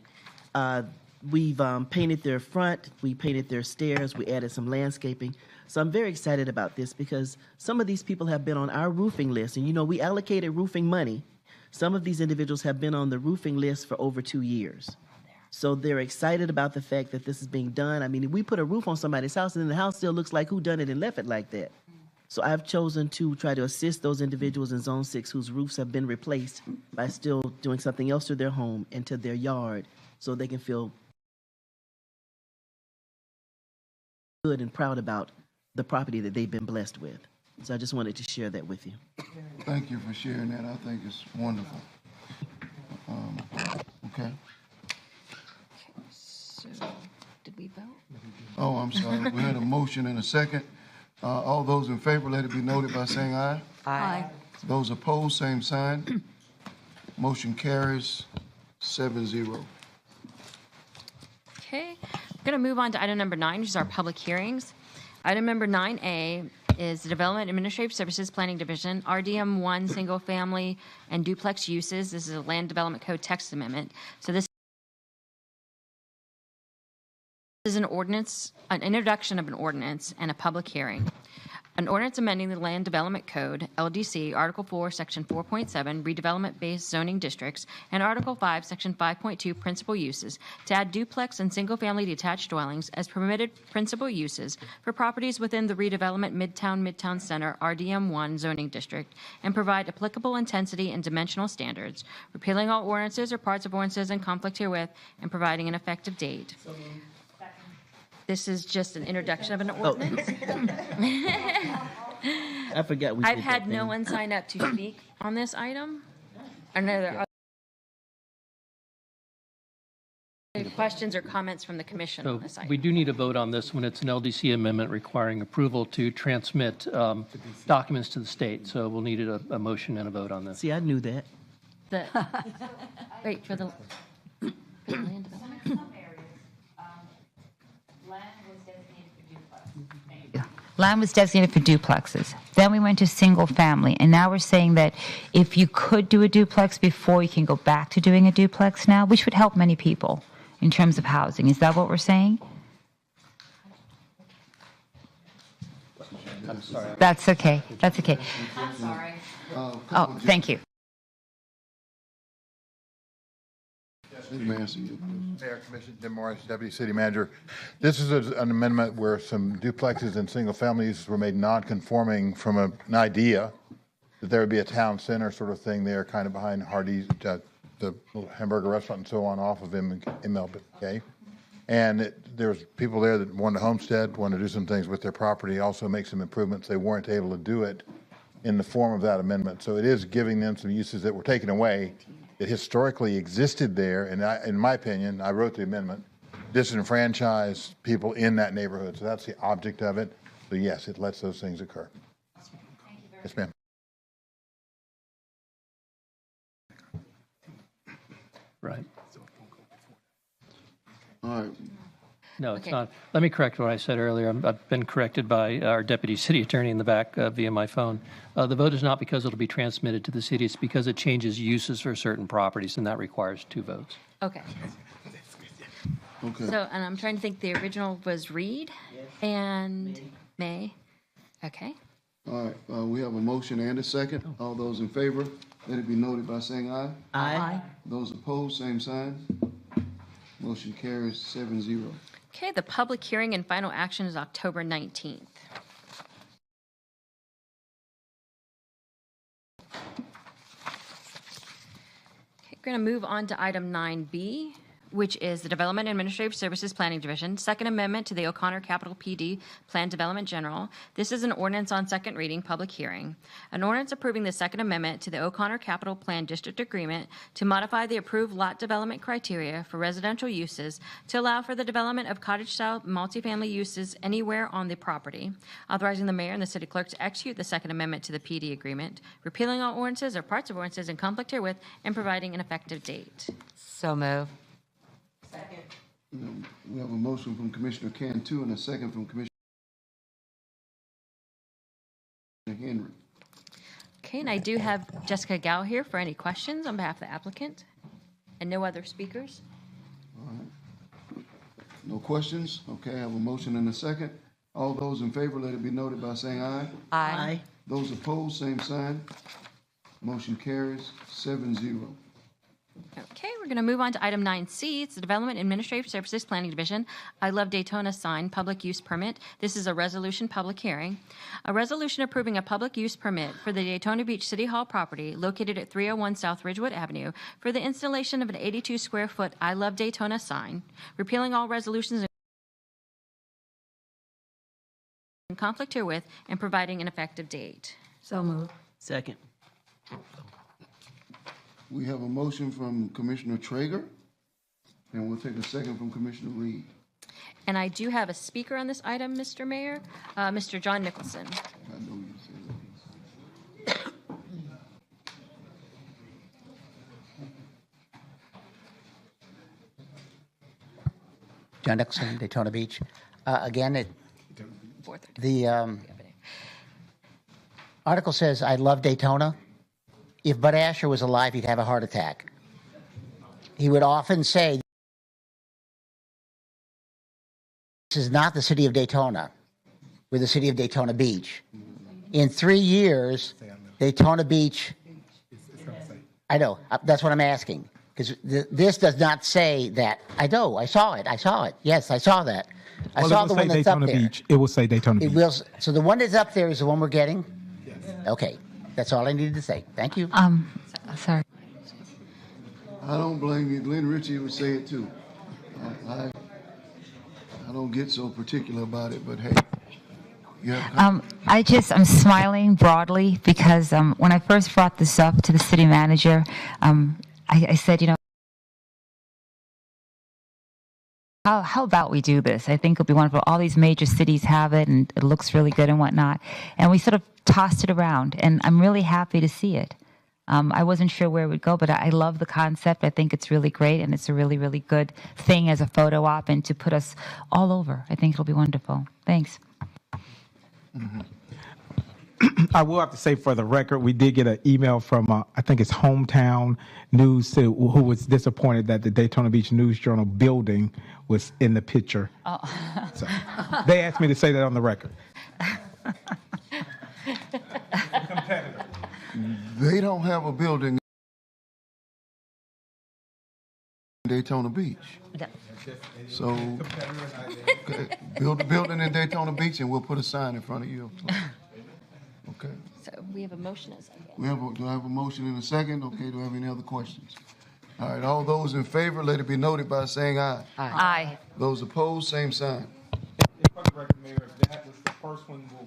We've painted their front, we painted their stairs, we added some landscaping. So I'm very excited about this because some of these people have been on our roofing list, and you know, we allocated roofing money. Some of these individuals have been on the roofing list for over 2 years. So they're excited about the fact that this is being done. I mean, if we put a roof on somebody's house and then the house still looks like who done it and left it like that. So I've chosen to try to assist those individuals in Zone 6 whose roofs have been replaced by still doing something else to their home and to their yard so they can feel good and proud about the property that they've been blessed with. So I just wanted to share that with you. Thank you for sharing that. I think it's wonderful. Okay. So, did we vote? Oh, I'm sorry. We had a motion and a second. All those in favor, let it be noted by saying aye. Aye. Those opposed, same sign. Motion carries 7-0. Okay, we're going to move on to item number 9, which is our public hearings. Item number 9A is the Development Administrative Services Planning Division, RDM1 Single Family and Duplex Uses. This is a Land Development Code text amendment. So this is an ordinance, an introduction of an ordinance and a public hearing. An ordinance amending the Land Development Code, LDC, Article 4, Section 4.7, redevelopment-based zoning districts, and Article 5, Section 5.2, principal uses, to add duplex and single-family detached dwellings as permitted principal uses for properties within the redevelopment Midtown Center, RDM1 zoning district, and provide applicable intensity and dimensional standards, repealing all ordinances or parts of ordinances in conflict herewith, and providing an effective date. This is just an introduction of an ordinance. I forgot we I've did had that no thing. one sign up to speak on this item. Are there other questions or comments from the commission So on this we item? do need a vote on this when it's an LDC amendment requiring approval to transmit documents to the state. So we'll need a motion and a vote on this. See, I knew that. Wait, for the land development? Land was designated for duplexes. Then we went to single family, and now we're saying that if you could do a duplex before, you can go back to doing a duplex now, which would help many people in terms of housing. Is that what we're saying? I'm sorry. That's okay. That's okay. I'm sorry. Oh, thank you. Mayor, Commission, Jim Morris, Deputy City Manager. This is an amendment where some duplexes and single families were made non-conforming from an idea that there would be a town center sort of thing there, kind of behind Hardee's, the little hamburger restaurant and so on, off of MLK. And there's people there that wanted to homestead, wanted to do some things with their property, also make some improvements. They weren't able to do it in the form of that amendment. So it is giving them some uses that were taken away that historically existed there, and in my opinion, I wrote the amendment, disenfranchise people in that neighborhood. So that's the object of it. So yes, it lets those things occur. Yes, ma'am. Right. All right. No, it's Okay. not. Let me correct what I said earlier. I've been corrected by our deputy city attorney in the back via my phone. The vote is not because it'll be transmitted to the city. It's because it changes uses for certain properties, and that requires 2 votes. Okay. Okay. So, and I'm trying to think, the original was Reed and May. Okay. All right. We have a motion and a second. All those in favor, let it be noted by saying aye. Aye. Those opposed, same sign. Motion carries 7-0. Okay, the public hearing and final action is October 19th. Okay, we're going to move on to item 9B, which is the Development Administrative Services Planning Division, Second Amendment to the O'Connor Capital PD Plan Development General. This is an ordinance on second reading, public hearing. An ordinance approving the Second Amendment to the O'Connor Capital Plan District Agreement to modify the approved lot development criteria for residential uses to allow for the development of cottage-style multifamily uses anywhere on the property, authorizing the mayor and the city clerk to execute the Second Amendment to the PD agreement, repealing all ordinances or parts of ordinances in conflict herewith, and providing an effective date. So move. We have a motion from Commissioner Cantu and a second from Commissioner Henry. Okay, and I do have Jessica Gow here for any questions on behalf of the applicant, and no other speakers. No questions? Okay, I have a motion and a second. All those in favor, let it be noted by saying aye. Aye. Those opposed, same sign. Motion carries 7-0. Okay, we're going to move on to item 9C. It's the Development Administrative Services Planning Division. I Love Daytona sign public use permit. This is a resolution public hearing. A resolution approving a public use permit for the Daytona Beach City Hall property located at 301 South Ridgewood Avenue for the installation of an 82 square foot I Love Daytona sign, repealing all resolutions in conflict herewith and providing an effective date. So moved. Second. We have a motion from Commissioner Traeger, and we'll take a second from Commissioner Reed. And I do have a speaker on this item, Mr. Mayor, Mr. John Nicholson. I know you said that. John Nicholson, Daytona Beach. Again, 4:30. the article says, I love Daytona. If Bud Asher was alive, he'd have a heart attack. He would often say, this is not the city of Daytona. We're the city of Daytona Beach. In 3 years, Daytona Beach, I know, that's what I'm asking. Because this does not say that. I know, I saw it. Yes, I saw that. I saw the one that's up there. Beach. It will say Daytona It Beach. will. So the one that's up there is the one we're getting? Yes. Okay, that's all I needed to say. Thank you. Sorry. I don't blame you. Glenn Ritchie would say it too. I don't get so particular about it, but hey. You have I'm smiling broadly because when I first brought this up to the city manager, I said, how about we do this? I think it'll be wonderful. All these major cities have it, and it looks really good and whatnot. And we sort of tossed it around, and I'm really happy to see it. I wasn't sure where it would go, but I love the concept. I think it's really great, and it's a really, really good thing as a photo op and to put us all over. I think it'll be wonderful. Thanks. Mm-hmm. I will have to say for the record, we did get an email from, I think it's Hometown News, who was disappointed that the Daytona Beach News Journal building was in the picture. Oh. So they asked me to say that on the record. They don't have a building in Daytona Beach. So build a building in Daytona Beach and we'll put a sign in front of you. Okay. So we have a motion and a second. Do I have a motion in a second? Okay, do I have any other questions? All right, all those in favor, let it be noted by saying aye. Aye. Those opposed, same sign.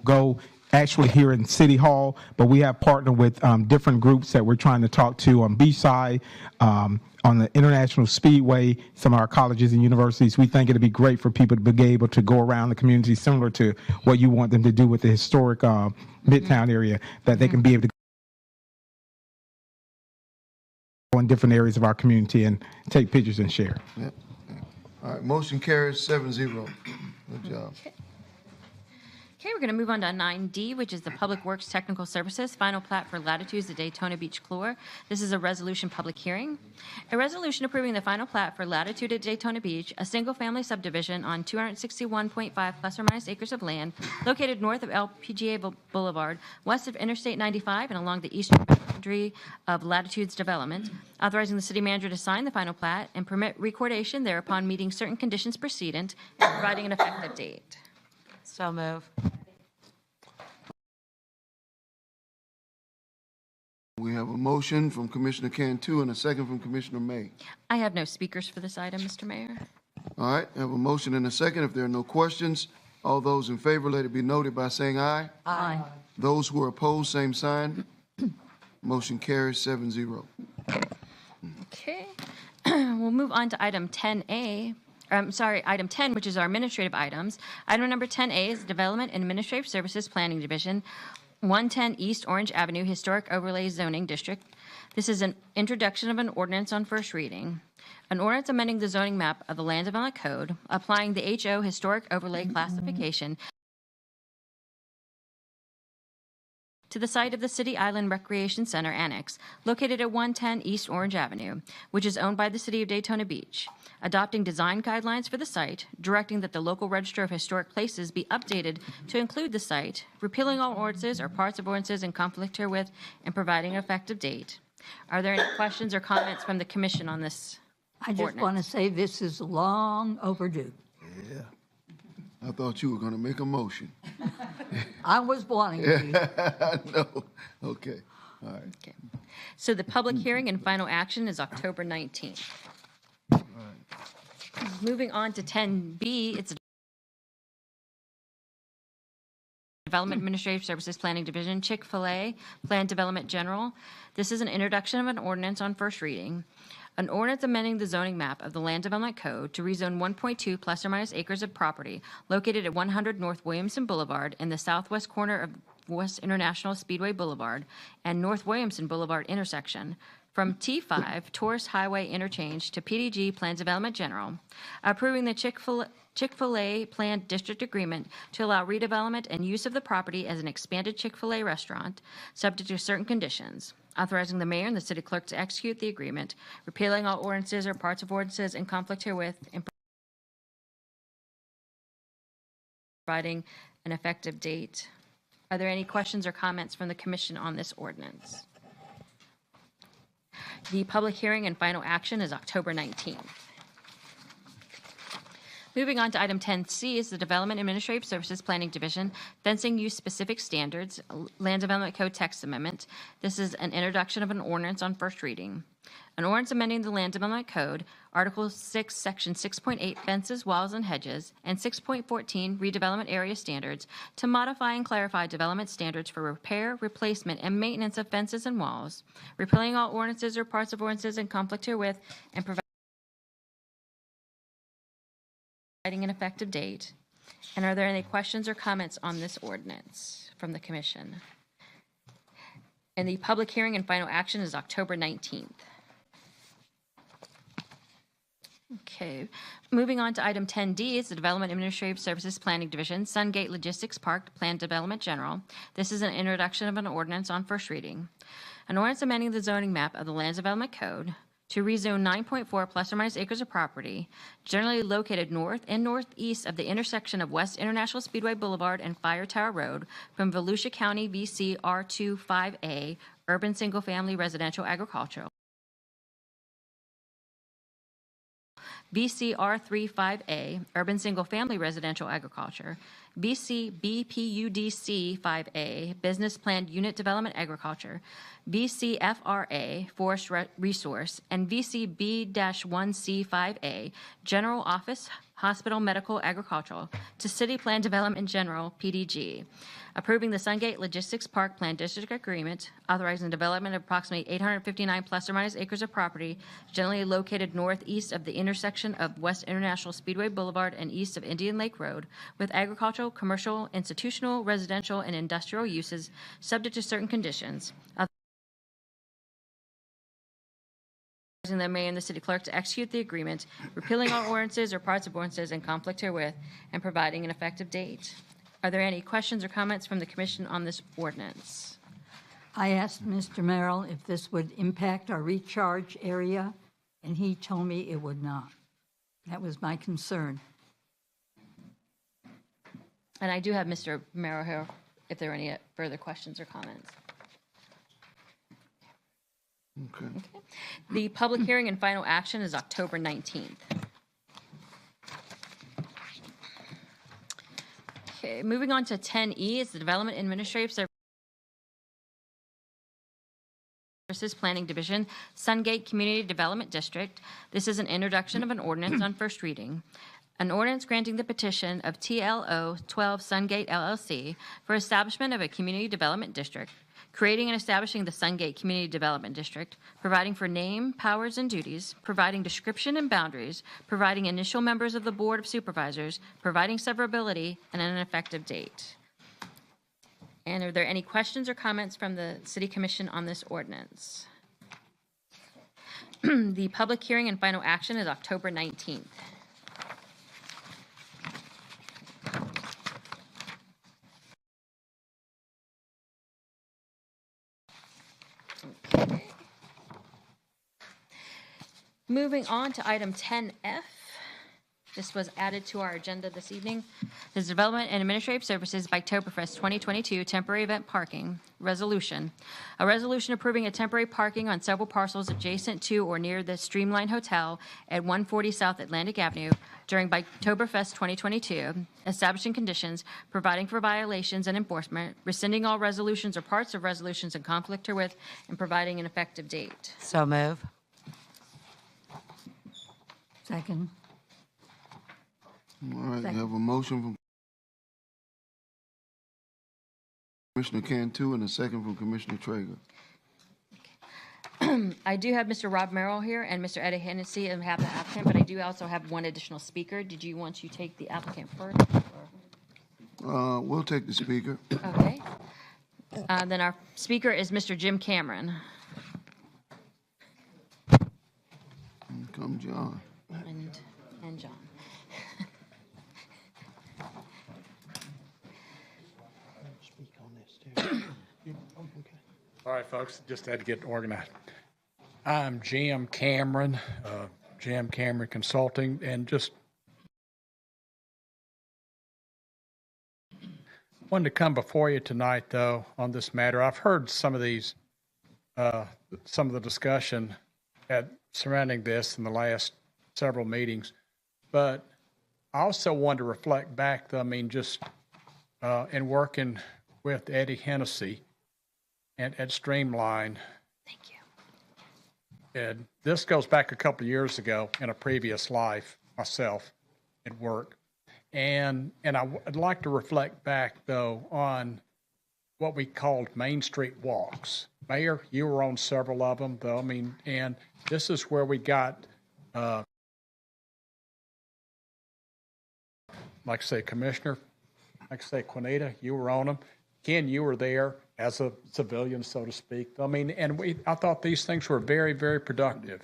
Go actually here in City Hall, but we have partnered with different groups that we're trying to talk to on Beachside, on the International Speedway, some of our colleges and universities. We think it'd be great for people to be able to go around the community, similar to what you want them to do with the historic Midtown area, that they can be able to go in different areas of our community and take pictures and share. Yep. All right, motion carries 7-0. Good job. Okay, we're going to move on to 9D, which is the Public Works Technical Services Final Plat for Latitudes at Daytona Beach Chlor. This is a resolution public hearing. A resolution approving the final plat for Latitude at Daytona Beach, a single-family subdivision on 261.5 plus or minus acres of land located north of LPGA Boulevard, west of Interstate 95, and along the eastern boundary of Latitude's development, authorizing the city manager to sign the final plat and permit recordation thereupon meeting certain conditions precedent and providing an effective date. So move. We have a motion from Commissioner Cantu and a second from Commissioner May. I have no speakers for this item, Mr. Mayor. All right, I have a motion and a second. If there are no questions, all those in favor, let it be noted by saying aye. Aye. Those who are opposed, same sign. Motion carries 7-0. Okay. We'll move on to item 10A. Item 10, which is our administrative items. Item number 10A is Development and Administrative Services Planning Division, 110 East Orange Avenue Historic Overlay Zoning District. This is an introduction of an ordinance on first reading. An ordinance amending the zoning map of the Land Development Code, applying the HO Historic Overlay classification to the site of the City Island Recreation Center Annex, located at 110 East Orange Avenue, which is owned by the City of Daytona Beach, adopting design guidelines for the site, directing that the local register of historic places be updated to include the site, repealing all ordinances or parts of ordinances in conflict herewith, and providing an effective date. Are there any questions or comments from the commission on this I just ordinance? want to say this is long overdue. Yeah. I thought you were going to make a motion. I was wanting to. No. Okay. All right. Okay. So the public hearing and final action is October 19th. Moving on to 10B, it's Development Administrative Services Planning Division, Chick-fil-A, Plan Development General. This is an introduction of an ordinance on first reading. An ordinance amending the zoning map of the Land Development Code to rezone 1.2 plus or minus acres of property located at 100 North Williamson Boulevard in the southwest corner of West International Speedway Boulevard and North Williamson Boulevard intersection from T5 Tourist Highway Interchange to PDG Plan Development General, approving the Chick-fil-A Planned District Agreement to allow redevelopment and use of the property as an expanded Chick-fil-A restaurant, subject to certain conditions, authorizing the mayor and the city clerk to execute the agreement, repealing all ordinances or parts of ordinances in conflict herewith, and providing an effective date. Are there any questions or comments from the commission on this ordinance? The public hearing and final action is October 19th. Moving on to item 10C is the Development Administrative Services Planning Division, Fencing Use Specific Standards, Land Development Code Text Amendment. This is an introduction of an ordinance on first reading. An ordinance amending the Land Development Code, Article 6, Section 6.8, Fences, Walls, and Hedges, and 6.14, Redevelopment Area Standards, to modify and clarify development standards for repair, replacement, and maintenance of fences and walls, repealing all ordinances or parts of ordinances in conflict herewith, and providing an effective date. And are there any questions or comments on this ordinance from the commission? And the public hearing and final action is October 19th. Okay, moving on to item 10D is the Development Administrative Services Planning Division, Sungate Logistics Park, Plan Development General. This is an introduction of an ordinance on first reading. An ordinance amending the zoning map of the Land Development Code to rezone 9.4 plus or minus acres of property generally located north and northeast of the intersection of West International Speedway Boulevard and Fire Tower Road from Volusia County VC R25A, Urban Single Family Residential Agricultural, BC R35A, Urban Single Family Residential Agriculture, BC BPUDC 5A, Business Planned Unit Development Agriculture, BCFRA, Forest Resource, and VCB-1C 5A, General Office, Hospital, Medical, Agricultural, to City Plan Development General, PDG, approving the Sungate Logistics Park Plan District Agreement, authorizing the development of approximately 859 plus or minus acres of property generally located northeast of the intersection of West International Speedway Boulevard and east of Indian Lake Road, with agricultural, commercial, institutional, residential, and industrial uses subject to certain conditions, authorizing the mayor and the city clerk to execute the agreement, repealing all ordinances or parts of ordinances in conflict herewith, and providing an effective date. Are there any questions or comments from the commission on this ordinance? I asked Mr. Merrill if this would impact our recharge area, and he told me it would not. That was my concern. And I do have Mr. Merrill here if there are any further questions or comments. Okay. The public hearing and final action is October 19th. Okay, moving on to 10E is the Development Administrative Services Planning Division, Sungate Community Development District. This is an introduction of an ordinance on first reading. An ordinance granting the petition of TLO 12 Sungate LLC for establishment of a community development district, creating and establishing the Sungate Community Development District, providing for name, powers, and duties, providing description and boundaries, providing initial members of the Board of Supervisors, providing severability, and an effective date. And are there any questions or comments from the City Commission on this ordinance? The public hearing and final action is October 19th. Okay. Moving on to item 10F. This was added to our agenda this evening. This is Development and Administrative Services Biketoberfest 2022 Temporary Event Parking Resolution. A resolution approving a temporary parking on several parcels adjacent to or near the Streamline Hotel at 140 South Atlantic Avenue during Biketoberfest 2022, establishing conditions, providing for violations and enforcement, rescinding all resolutions or parts of resolutions in conflict herewith, and providing an effective date. So move. Second. All right, we have a motion from Commissioner Cantu and a second from Commissioner Traeger. I do have Mr. Rob Merrill here and Mr. Eddie Hennessy on behalf of the applicant, but I do also have one additional speaker. Did you want to take the applicant first? We'll take the speaker. Okay. Then our speaker is Mr. Jim Cameron. Here come John. And John. All right, folks, just had to get organized. I'm Jim Cameron, Jim Cameron Consulting, and just wanted to come before you tonight, though, on this matter. I've heard some of these, some of the discussion surrounding this in the last several meetings, but I also want to reflect back, though, I mean, just in working with Eddie Hennessy at Streamline. Thank you. And this goes back a couple of years ago in a previous life myself at work. And I'd like to reflect back, though, on what we called Main Street walks. Mayor, you were on several of them, though. I mean, and this is where we got, like I say, Commissioner, like I say, Quinita, you were on them. Ken, you were there as a civilian, so to speak. I mean, and I thought these things were very, very productive.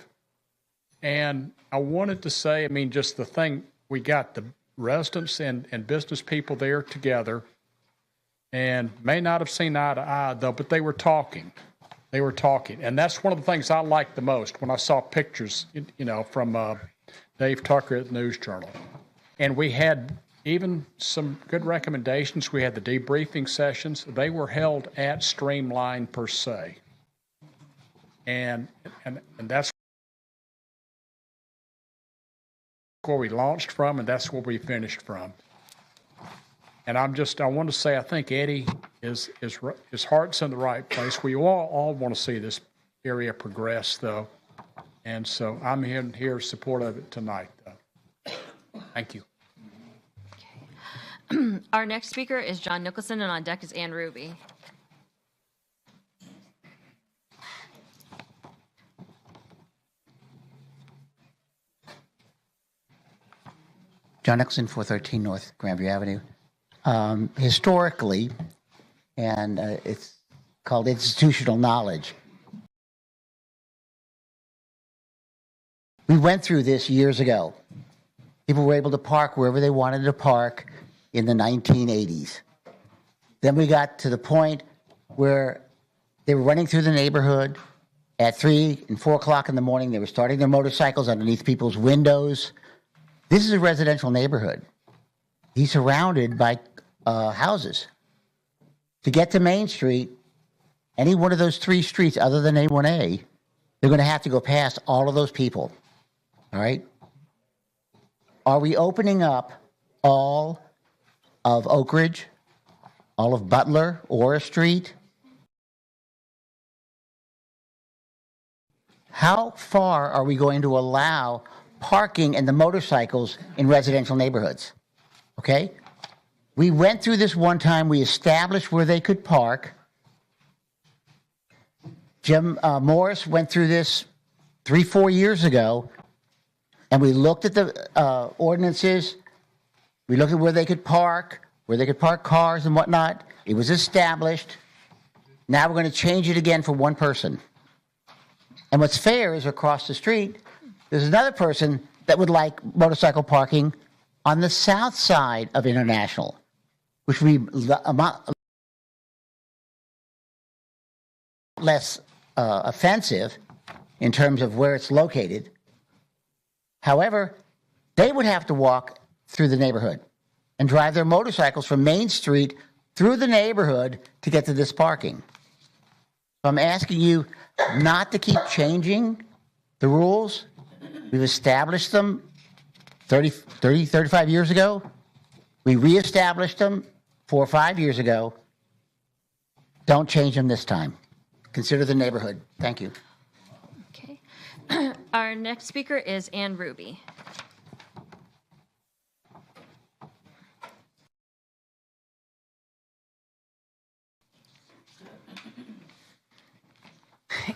And I wanted to say, I mean, just the thing, we got the residents and business people there together and may not have seen eye to eye, though, but they were talking. They were talking. And that's one of the things I liked the most when I saw pictures, you know, from Dave Tucker at the News Journal. And we had even some good recommendations. We had the debriefing sessions. They were held at Streamline per se. And that's where we launched from, and that's where we finished from. And I want to say, I think Eddie his heart's in the right place. We all want to see this area progress, though. And so I'm here in support of it tonight, though. Thank you. Our next speaker is John Nicholson, and on deck is Ann Ruby. John Nicholson, 413 North Grandview Avenue. Historically, and it's called institutional knowledge. We went through this years ago. People were able to park wherever they wanted to park in the 1980s. Then we got to the point where they were running through the neighborhood at 3 and 4 o'clock in the morning. They were starting their motorcycles underneath people's windows. This is a residential neighborhood. He's surrounded by houses. To get to Main Street, any one of those 3 streets other than A1A, they're going to have to go past all of those people. All right? Are we opening up all of Oak Ridge, all of Butler, Ora Street? How far are we going to allow parking and the motorcycles in residential neighborhoods? Okay? We went through this one time. We established where they could park. Jim Morris went through this 3-4 years ago, and we looked at the ordinances. We looked at where they could park cars and whatnot. It was established. Now we're going to change it again for one person. And what's fair is across the street, there's another person that would like motorcycle parking on the south side of International, which would be less offensive in terms of where it's located. However, they would have to walk through the neighborhood and drive their motorcycles from Main Street through the neighborhood to get to this parking. So I'm asking you not to keep changing the rules. We've established them 35 years ago. We reestablished them 4 or 5 years ago. Don't change them this time. Consider the neighborhood. Thank you. Okay. Our next speaker is Ann Ruby.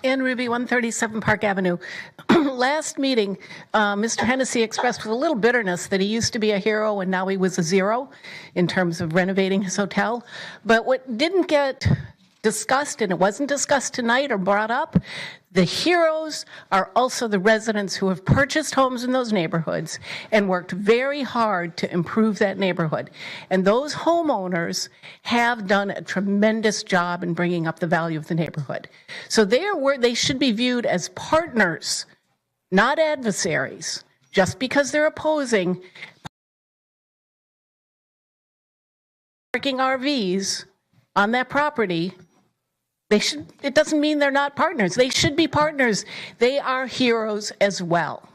Ann Ruby, 137 Park Avenue. Last meeting, Mr. Hennessy expressed with a little bitterness that he used to be a hero and now he was a zero in terms of renovating his hotel. But what didn't get discussed, and it wasn't discussed tonight or brought up, the heroes are also the residents who have purchased homes in those neighborhoods and worked very hard to improve that neighborhood. And those homeowners have done a tremendous job in bringing up the value of the neighborhood. So they should be viewed as partners, not adversaries. Just because they're opposing parking RVs on that property, it doesn't mean they're not partners. They should be partners. They are heroes as well.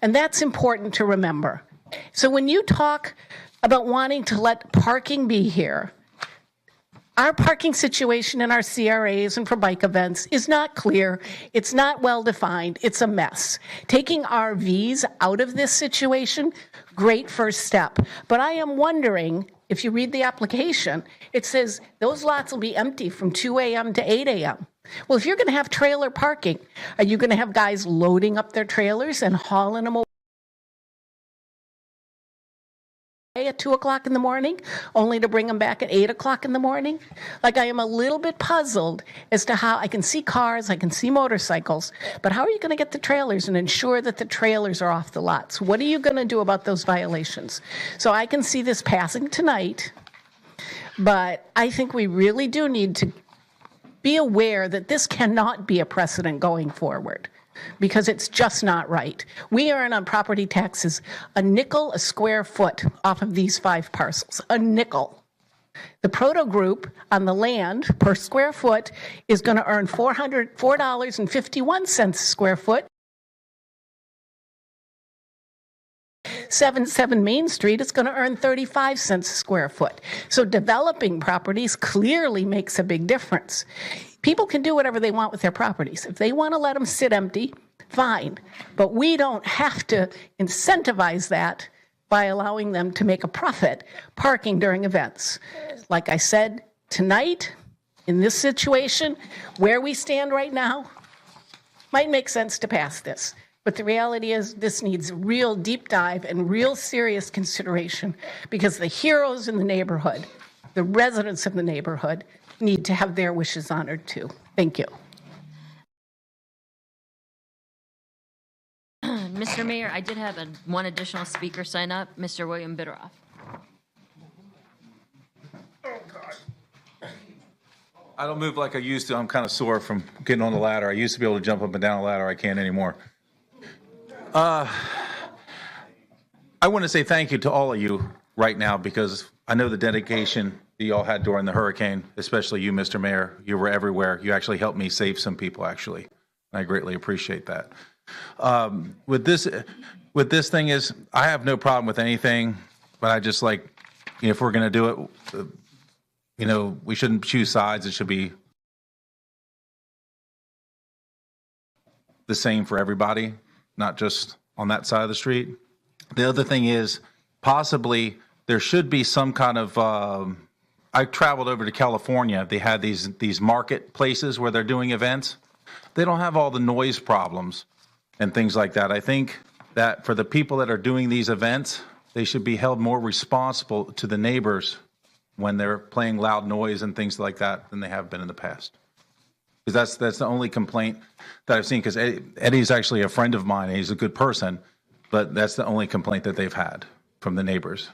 And that's important to remember. So when you talk about wanting to let parking be here, our parking situation in our CRAs and for bike events is not clear. It's not well defined. It's a mess. Taking RVs out of this situation, great first step. But I am wondering, if you read the application, it says those lots will be empty from 2 a.m. to 8 a.m. Well, if you're going to have trailer parking, are you going to have guys loading up their trailers and hauling them away at 2 o'clock in the morning, only to bring them back at 8 o'clock in the morning? Like, I am a little bit puzzled as to how I can see cars, I can see motorcycles, but how are you going to get the trailers and ensure that the trailers are off the lots? What are you going to do about those violations? So I can see this passing tonight, but I think we really do need to be aware that this cannot be a precedent going forward, because it's just not right. We earn on property taxes a nickel a square foot off of these 5 parcels, a nickel. The Proto Group on the land per square foot is going to earn $4.51 a square foot. 77 Main Street is going to earn 35 cents a square foot. So developing properties clearly makes a big difference. People can do whatever they want with their properties. If they want to let them sit empty, fine. But we don't have to incentivize that by allowing them to make a profit parking during events. Like I said, tonight, in this situation, where we stand right now, might make sense to pass this. But the reality is this needs real deep dive and real serious consideration, because the heroes in the neighborhood, the residents of the neighborhood, need to have their wishes honored too. Thank you. Mr. Mayor, I did have one additional speaker sign up, Mr. William Bitteroff. I don't move like I used to. I'm kind of sore from getting on the ladder. I used to be able to jump up and down a ladder. I can't anymore. I want to say thank you to all of you right now, because I know the dedication that you all had during the hurricane, especially you, Mr. Mayor. You were everywhere. You actually helped me save some people, actually. I greatly appreciate that. With this thing is, I have no problem with anything, but I just like, if we're going to do it, we shouldn't choose sides. It should be the same for everybody, not just on that side of the street. The other thing is, possibly there should be some kind of, I traveled over to California. They had these marketplaces where they're doing events. They don't have all the noise problems and things like that. I think that for the people that are doing these events, they should be held more responsible to the neighbors when they're playing loud noise and things like that than they have been in the past. Because that's the only complaint that I've seen, because Eddie's actually a friend of mine and he's a good person, but that's the only complaint that they've had from the neighbors.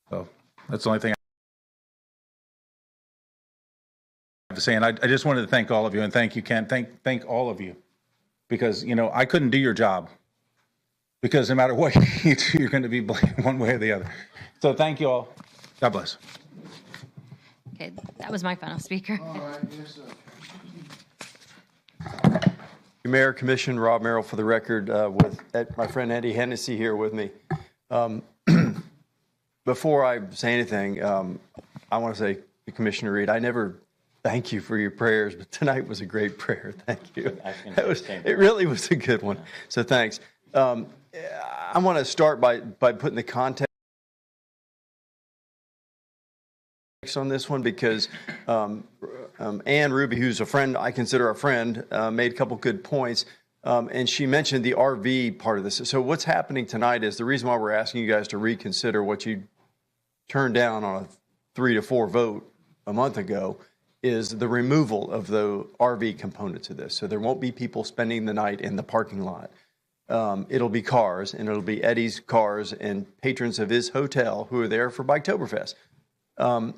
So that's the only thing I have to say. And I just wanted to thank all of you, and thank you, Ken. Thank all of you, because I couldn't do your job, because no matter what you do, you're going to be blamed one way or the other. So thank you all. God bless. Okay, that was my final speaker. All right, yes, sir. Mayor, Commission, Rob Merrill for the record, with my friend Eddie Hennessy here with me. Before I say anything, I want to say to Commissioner Reed, I never thank you for your prayers, but tonight was a great prayer. Thank you. It really was a good one. So thanks. I want to start by putting the context on this one, because Ann Ruby, who's a friend, I consider a friend, made a couple good points. And she mentioned the RV part of this. So what's happening tonight is the reason why we're asking you guys to reconsider what you turned down on a 3-4 vote a month ago is the removal of the RV component to this. So there won't be people spending the night in the parking lot. It'll be cars, and it'll be Eddie's cars and patrons of his hotel who are there for Biketoberfest. I'm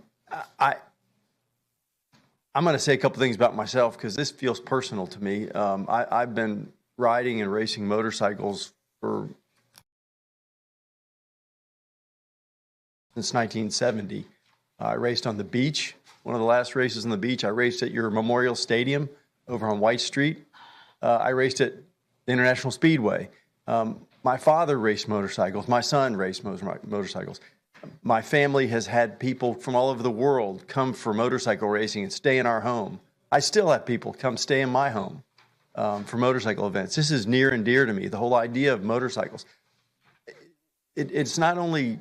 going to say a couple things about myself because this feels personal to me. I've been riding and racing motorcycles since 1970. I raced on the beach. One of the last races on the beach, I raced at your Memorial Stadium over on White Street. I raced at the International Speedway. My father raced motorcycles. My son raced motorcycles. My family has had people from all over the world come for motorcycle racing and stay in our home. I still have people come stay in my home for motorcycle events. This is near and dear to me, the whole idea of motorcycles. It's not only,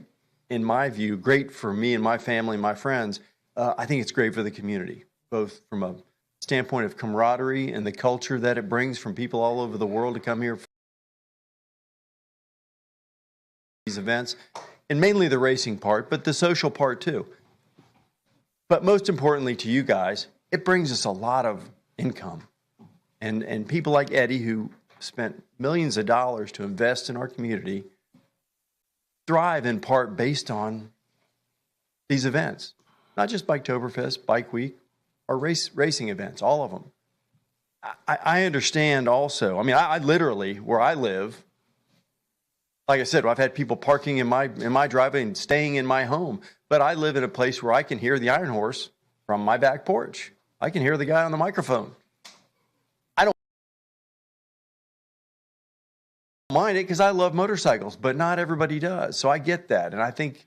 in my view, great for me and my family and my friends, I think it's great for the community, both from a standpoint of camaraderie and the culture that it brings from people all over the world to come here for these events. And mainly the racing part, but the social part too. But most importantly to you guys, it brings us a lot of income. And people like Eddie, who spent millions of dollars to invest in our community, thrive in part based on these events. Not just Biketoberfest, Bike Week, or racing events, all of them. I understand also, I mean, I literally, where I live, like I said, I've had people parking in my driveway and staying in my home, but I live in a place where I can hear the Iron Horse from my back porch. I can hear the guy on the microphone. I don't mind it because I love motorcycles, but not everybody does. So I get that. And I think,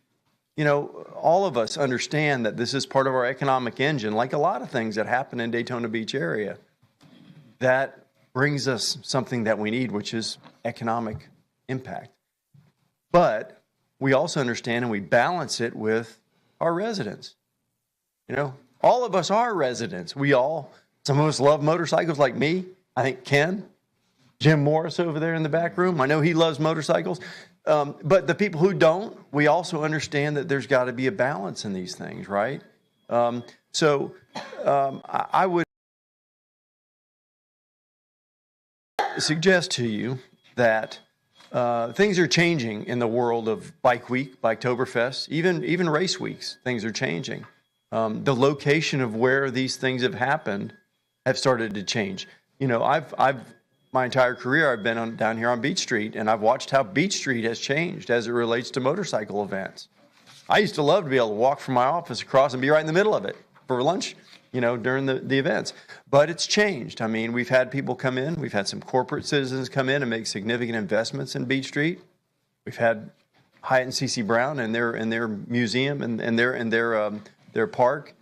you know, all of us understand that this is part of our economic engine, like a lot of things that happen in Daytona Beach area. That brings us something that we need, which is economic impact. But we also understand and we balance it with our residents. You know, all of us are residents. Some of us love motorcycles like me. I think Ken, Jim Morris over there in the back room, I know he loves motorcycles. But the people who don't, we also understand that there's got to be a balance in these things, right? I would suggest to you that things are changing in the world of Bike Week, Biketoberfest, even race weeks. Things are changing. The location of where these things have happened have started to change. You know, my entire career I've been down here on Beach Street, and I've watched how Beach Street has changed as it relates to motorcycle events. I used to love to be able to walk from my office across and be right in the middle of it for lunch, you know, during the events. But it's changed. I mean, we've had people come in. We've had some corporate citizens come in and make significant investments in Beach Street. We've had Hyatt and CC Brown and their museum and their park,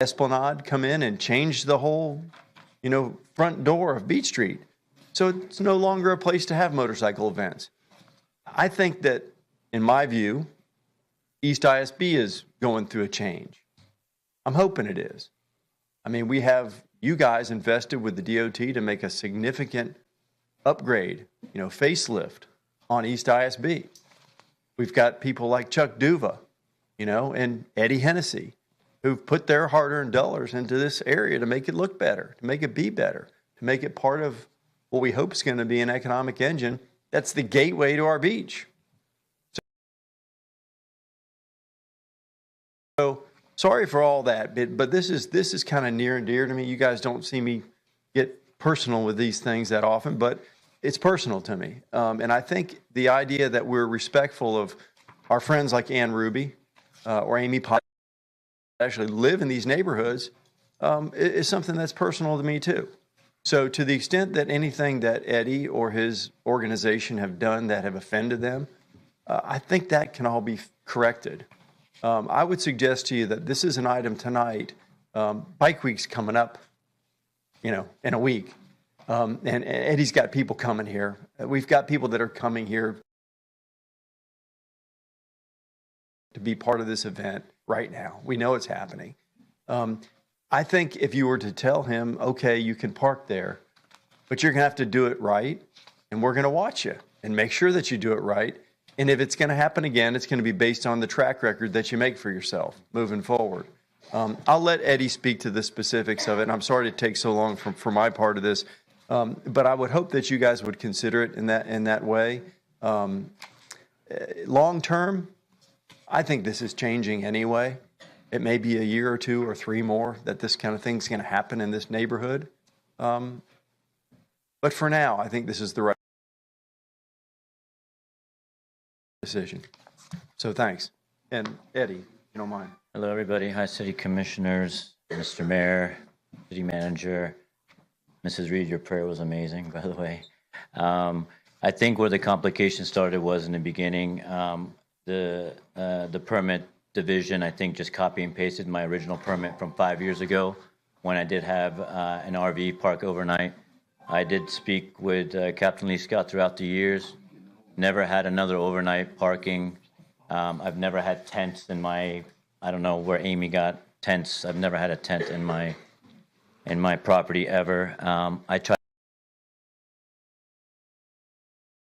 Esplanade, come in and change the whole, you know, front door of Beach Street. So it's no longer a place to have motorcycle events. I think that, in my view, East ISB is going through a change. I'm hoping it is. I mean, we have you guys invested with the DOT to make a significant upgrade, you know, facelift on East ISB. We've got people like Chuck Duva, you know, and Eddie Hennessy, who've put their hard-earned dollars into this area to make it look better, to make it be better, to make it part of what we hope is going to be an economic engine that's the gateway to our beach. So sorry for all that, but this is kind of near and dear to me. You guys don't see me get personal with these things that often, but it's personal to me. And I think the idea that we're respectful of our friends like Ann Ruby or Amy Potts actually live in these neighborhoods is something that's personal to me too. So to the extent that anything that Eddie or his organization have done that have offended them, I think that can all be corrected. I would suggest to you that this is an item tonight. Bike Week's coming up, you know, in a week. And Eddie's got people coming here. We've got people that are coming here to be part of this event right now. We know it's happening. I think if you were to tell him, okay, you can park there, but you're going to have to do it right, and we're going to watch you and make sure that you do it right. And if it's going to happen again, it's going to be based on the track record that you make for yourself moving forward. I'll let Eddie speak to the specifics of it, and I'm sorry to take so long for my part of this, but I would hope that you guys would consider it in that way. Long term, I think this is changing anyway. It may be a year or 2 or 3 more that this kind of thing's going to happen in this neighborhood. But for now, I think this is the right decision. So thanks. And Eddie, if you don't mind. Hello, everybody. Hi, City Commissioners, Mr. Mayor, City Manager. Mrs. Reed, your prayer was amazing, by the way. I think where the complication started was in the beginning. The permit division, I think, just copy and pasted my original permit from 5 years ago when I did have an RV park overnight. I did speak with Captain Lee Scott throughout the years. Never had another overnight parking. I've never had tents in my, I don't know where Amy got tents. I've never had a tent in my property ever. I try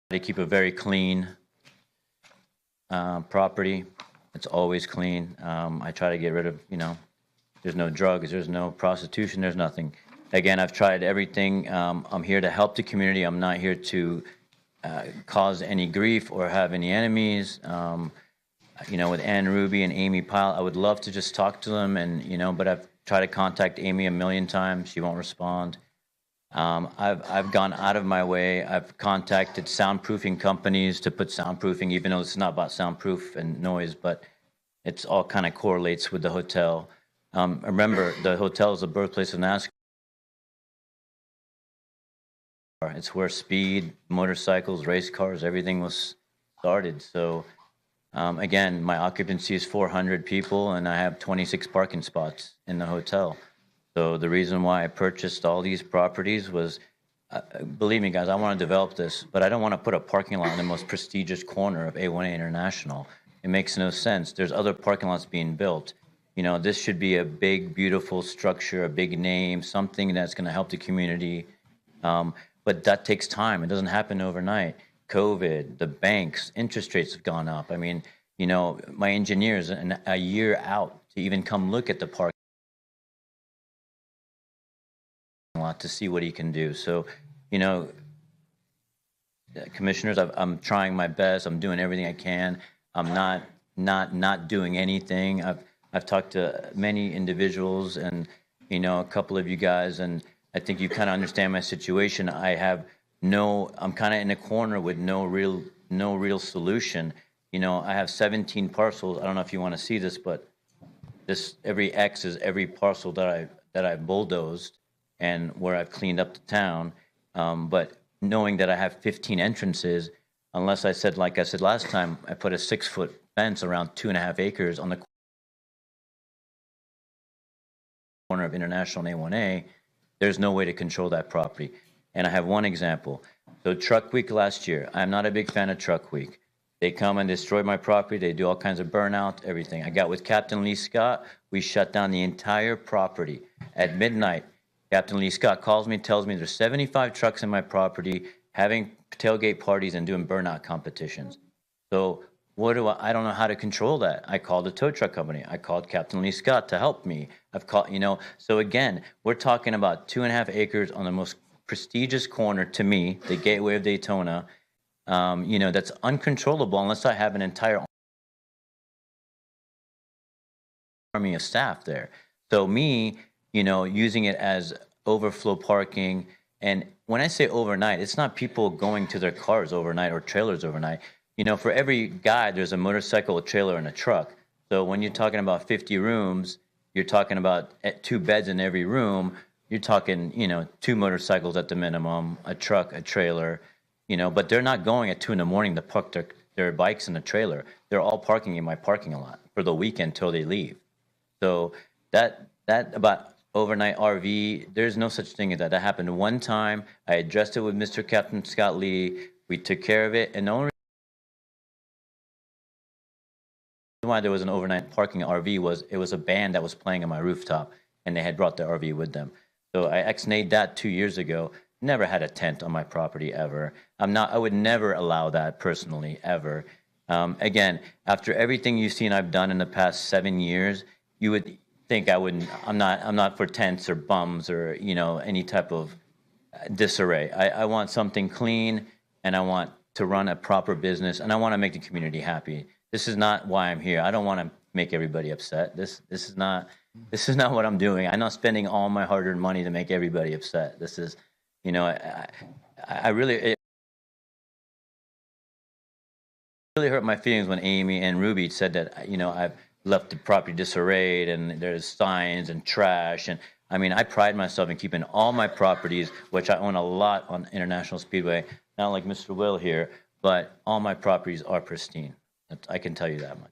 to keep a very clean property. It's always clean. I try to get rid of, there's no drugs, there's no prostitution, there's nothing. Again, I've tried everything. I'm here to help the community. I'm not here to cause any grief or have any enemies. With Ann Ruby and Amy Pyle, I would love to just talk to them, but I've tried to contact Amy a million times. She won't respond. I've gone out of my way. I've contacted soundproofing companies to put soundproofing, even though it's not about soundproof and noise, but it's all kind of correlates with the hotel. Remember, the hotel is the birthplace of NASCAR. It's where speed, motorcycles, race cars, everything was started. So again, my occupancy is 400 people, and I have 26 parking spots in the hotel. So the reason why I purchased all these properties was, believe me, guys, I want to develop this, but I don't want to put a parking lot in the most prestigious corner of A1A International. It makes no sense. There's other parking lots being built. This should be a big, beautiful structure, a big name, something that's going to help the community. But that takes time. It doesn't happen overnight. COVID, the banks, interest rates have gone up. I mean, my engineers a year out to even come look at the parking lot to see what he can do. So, commissioners, I'm trying my best. I'm doing everything I can. I'm not doing anything. I've talked to many individuals and, a couple of you guys, and I think you kind of understand my situation. I'm kind of in a corner with no real solution. I have 17 parcels. I don't know if you want to see this, but every X is every parcel that I've bulldozed and where I've cleaned up the town. But knowing that I have 15 entrances, unless like I said last time, I put a 6-foot fence around 2.5 acres on the corner of International and A1A, there's no way to control that property. And I have one example. So Truck Week last year, I'm not a big fan of Truck Week. They come and destroy my property. They do all kinds of burnout, everything. I got with Captain Lee Scott. We shut down the entire property. At midnight, Captain Lee Scott calls me, tells me there's 75 trucks in my property having tailgate parties and doing burnout competitions. So I don't know how to control that. I called the tow truck company. I called Captain Lee Scott to help me. I've called, so again, we're talking about 2.5 acres on the most prestigious corner to me, the gateway of Daytona, that's uncontrollable unless I have an entire army of staff there. So me, using it as overflow parking, and when I say overnight, it's not people going to their cars overnight or trailers overnight. For every guy, there's a motorcycle, a trailer, and a truck. So when you're talking about 50 rooms, you're talking about 2 beds in every room. You're talking, 2 motorcycles at the minimum, a truck, a trailer, but they're not going at 2 a.m. to park their bikes in a trailer. They're all parking in my parking lot for the weekend till they leave. So that about overnight RV, there's no such thing as that. That happened one time. I addressed it with Mr. Captain Scott Lee. We took care of it. And the only why there was an overnight parking RV was it was a band that was playing on my rooftop, and they had brought the RV with them. So I ex-nayed that 2 years ago. Never had a tent on my property ever. I would never allow that personally, ever. Again, after everything you've seen I've done in the past 7 years, you would think I wouldn't. I'm not for tents or bums or any type of disarray. I want something clean, and I want to run a proper business, and I want to make the community happy. This is not why I'm here. I don't want to make everybody upset. This is not what I'm doing. I'm not spending all my hard-earned money to make everybody upset. This is, I really. It really hurt my feelings when Amy and Ruby said that I've left the property disarrayed and there's signs and trash. And I mean, I pride myself in keeping all my properties, which I own a lot on International Speedway, not like Mr. Will here, but all my properties are pristine. I can tell you that much.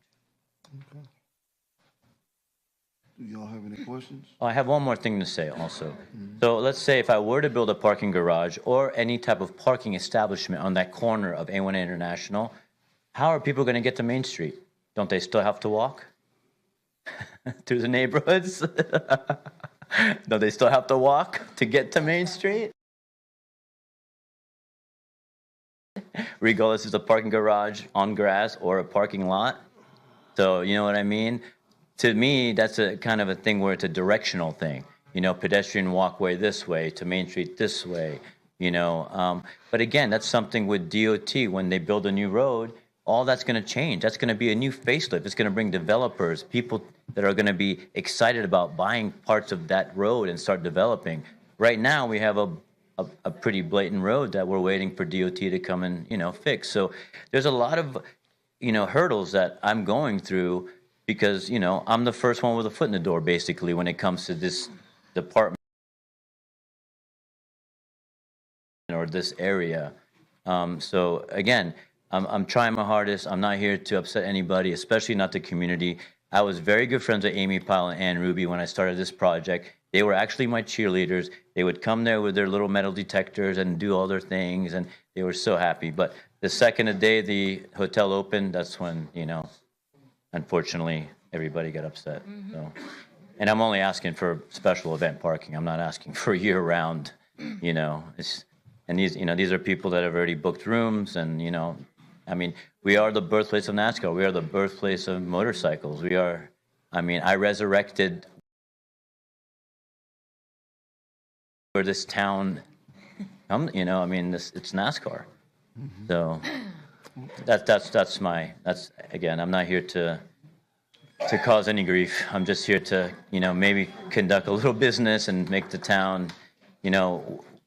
Okay. Do y'all have any questions? Oh, I have one more thing to say also. So let's say if I were to build a parking garage or any type of parking establishment on that corner of A1 International, how are people going to get to Main Street? Don't they still have to walk through the neighborhoods? Don't they still have to walk to get to Main Street? Regardless if it's a parking garage on grass or a parking lot. So you know what I mean? To me, that's a kind of a thing where it's a directional thing. Pedestrian walkway this way to Main Street this way. But again, that's something with DOT when they build a new road. All that's going to change. That's going to be a new facelift. It's going to bring developers, people that are going to be excited about buying parts of that road and start developing. Right now, we have a pretty blatant road that we're waiting for DOT to come and fix. So there's a lot of hurdles that I'm going through because I'm the first one with a foot in the door basically when it comes to this department or this area. So again, I'm trying my hardest. I'm not here to upset anybody, especially not the community. I was very good friends with Amy Powell and Ann Ruby when I started this project. They were actually my cheerleaders. They would come there with their little metal detectors and do all their things, and they were so happy. But the second a day the hotel opened, that's when, unfortunately, everybody got upset. So, and I'm only asking for special event parking. I'm not asking for year-round, and these are people that have already booked rooms and, we are the birthplace of NASCAR. We are the birthplace of motorcycles. I resurrected where this town, it's NASCAR. So that's again, I'm not here to cause any grief. I'm just here to, maybe conduct a little business and make the town,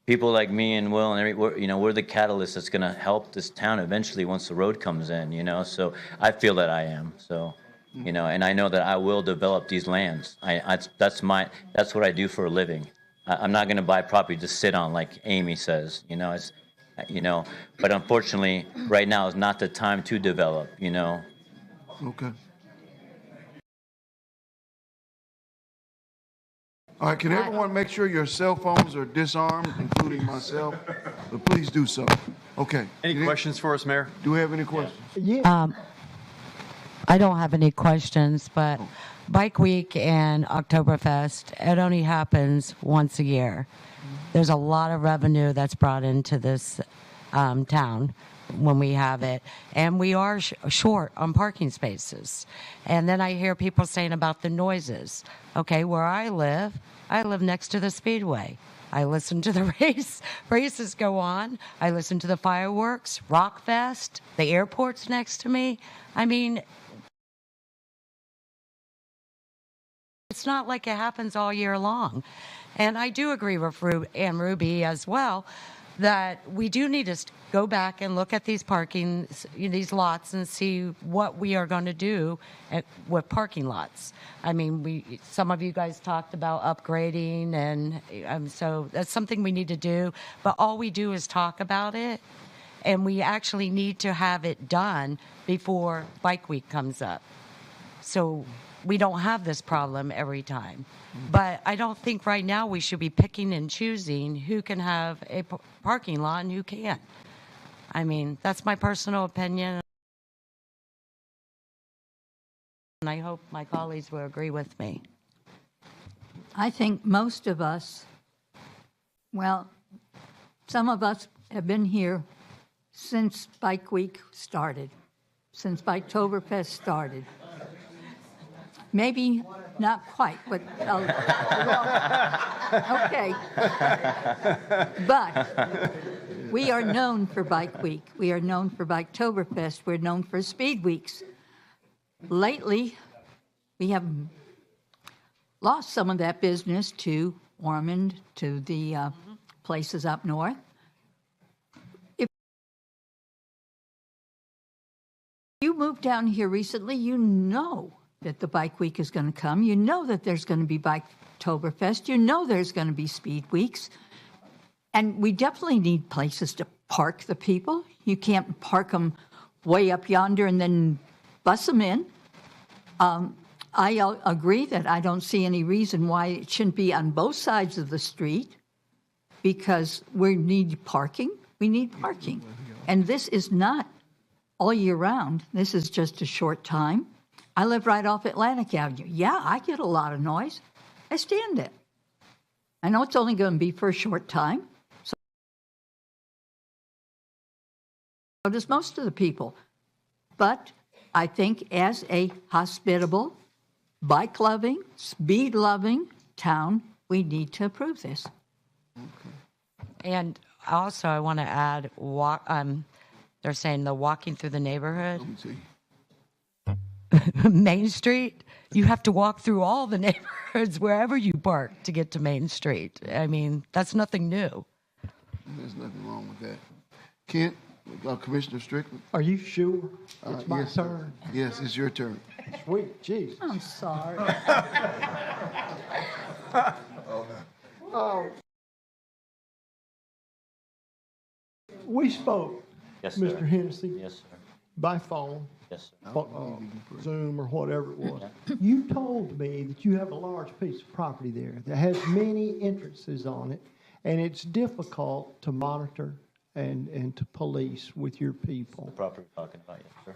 people like me and Will and we're the catalyst that's going to help this town eventually once the road comes in, so I feel that I am. So, and I know that I will develop these lands. That's what I do for a living. I'm not going to buy property to sit on like Amy says, but unfortunately right now is not the time to develop, Okay. All right, can everyone make sure your cell phones are disarmed, including myself? But please do so. Okay. Any questions for us, Mayor? Do we have any questions? I don't have any questions, but Bike Week and Oktoberfest, it only happens once a year. There's a lot of revenue that's brought into this town when we have it, and we are short on parking spaces. And then I hear people saying about the noises. Okay, where I live next to the Speedway. I listen to the races go on. I listen to the fireworks, Rockfest, the airport's next to me. It's not like it happens all year long. And I do agree with Ann Ruby as well that we do need to go back and look at these these lots and see what we are going to do with parking lots. Some of you guys talked about upgrading, and so that's something we need to do. But all we do is talk about it, and we actually need to have it done before Bike Week comes up. So we don't have this problem every time. But I don't think right now we should be picking and choosing who can have a parking lot and who can't. That's my personal opinion. and I hope my colleagues will agree with me. I think most of us, well, some of us have been here since Bike Week started, since Biketoberfest started. Maybe not quite, but okay. But we are known for Bike Week. We are known for Biketoberfest. We're known for Speed Weeks. Lately, we have lost some of that business to Ormond, to the places up north. If you moved down here recently, you know that the Bike Week is going to come. You know that there's going to be Biketoberfest. You know there's going to be Speed Weeks. And we definitely need places to park the people. You can't park them way up yonder and then bus them in. I agree that I don't see any reason why it shouldn't be on both sides of the street, because we need parking. We need parking. And this is not all year round. This is just a short time. I live right off Atlantic Avenue. Yeah, I get a lot of noise. I stand it. I know it's only going to be for a short time. So does most of the people. But I think as a hospitable, bike-loving, speed-loving town, we need to approve this. And also, I want to add, they're saying the walking through the neighborhood. Main Street, you have to walk through all the neighborhoods wherever you park to get to Main Street. I mean, that's nothing new. There's nothing wrong with that. Kent, Commissioner Strickland? Are you sure it's my yes, turn? Yes, it's your turn. Sweet Jesus. I'm sorry. We spoke, Yes, sir. Mr. Hennessy, Yes, sir. by phone, Yes, sir. Zoom or whatever it was. You told me that you have a large piece of property there that has many entrances on it, and it's difficult to monitor and to police with your people. The property we're talking about, yes, sir.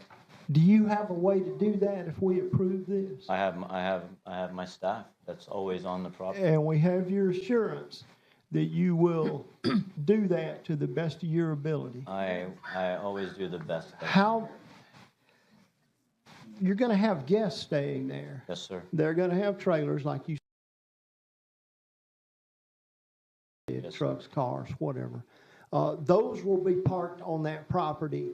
Do you have a way to do that if we approve this? I have my staff that's always on the property. And we have your assurance that you will do that to the best of your ability. I always do the best. How, you're going to have guests staying there. Yes, sir. They're going to have trailers like you said, Yes, trucks, cars, whatever. Those will be parked on that property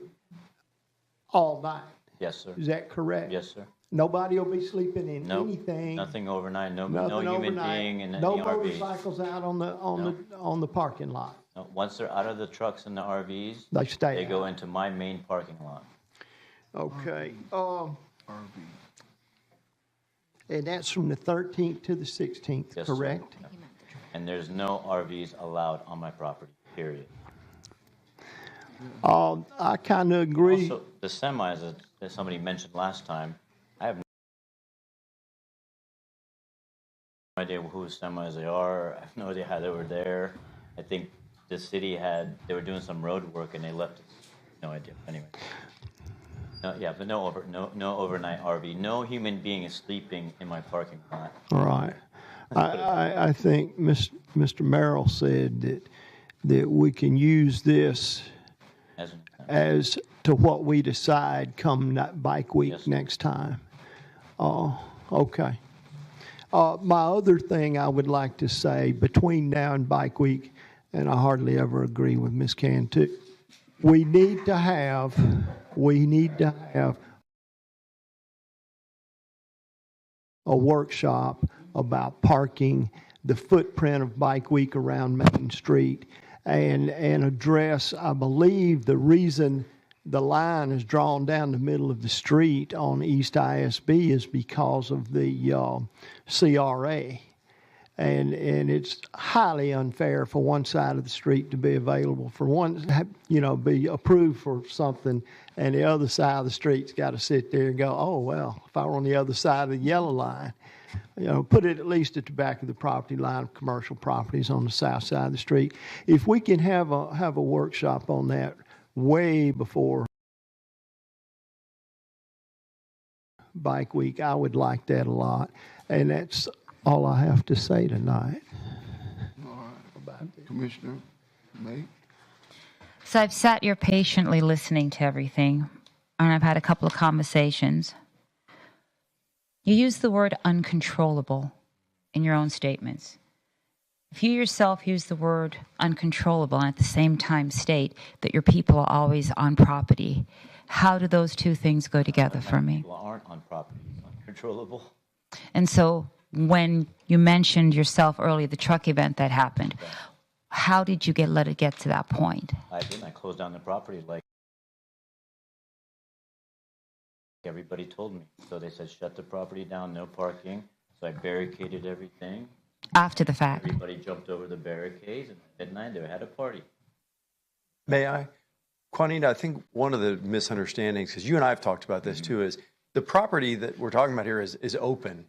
all night. Yes, sir. Is that correct? Yes, sir. Nobody will be sleeping in Nope. anything. Nothing overnight. No Nothing human overnight. being in No the RVs. motorcycles out on the parking lot. No, once they're out of the trucks and the RVs, They stay They out. go into my main parking lot. Okay. And that's from the 13th to the 16th, Yes, sir. correct? And there's no RVs allowed on my property, period. I kind of agree. Also, the semis that somebody mentioned last time, I have no idea whose semis they are. I have no idea how they were there. I think the city they were doing some road work and they left. No idea. Anyway. No, yeah, but no overnight RV. No human being is sleeping in my parking lot. All right. I think Mr. Merrill said that we can use this as to what we decide come that bike week next time. Okay. My other thing I would like to say between now and bike week, and I hardly ever agree with Ms. Cantu, we need to have a workshop about parking, the footprint of Bike Week around Main Street, and address, I believe, the reason the line is drawn down the middle of the street on East ISB is because of the CRA. And it's highly unfair for one side of the street to be available for one, be approved for something, and the other side of the street's got to sit there and go, oh, well, if I were on the other side of the yellow line, put it at least at the back of the property line of commercial properties on the south side of the street. If we can have a workshop on that way before Bike Week. I would like that a lot. And that's all I have to say tonight. Commissioner May? So I've sat here patiently listening to everything, and I've had a couple of conversations. You use the word uncontrollable in your own statements. If you yourself use the word uncontrollable and at the same time state that your people are always on property, how do those two things go together for me? People aren't on property, uncontrollable. And so when you mentioned yourself earlier, the truck event that happened, how did you let it get to that point? I didn't. I closed down the property like everybody told me. So they said, shut the property down, no parking. So I barricaded everything. After the fact. Everybody jumped over the barricades, and at midnight they had a party. May I? Juanita, I think one of the misunderstandings, because you and I have talked about this too, is the property that we're talking about here is open.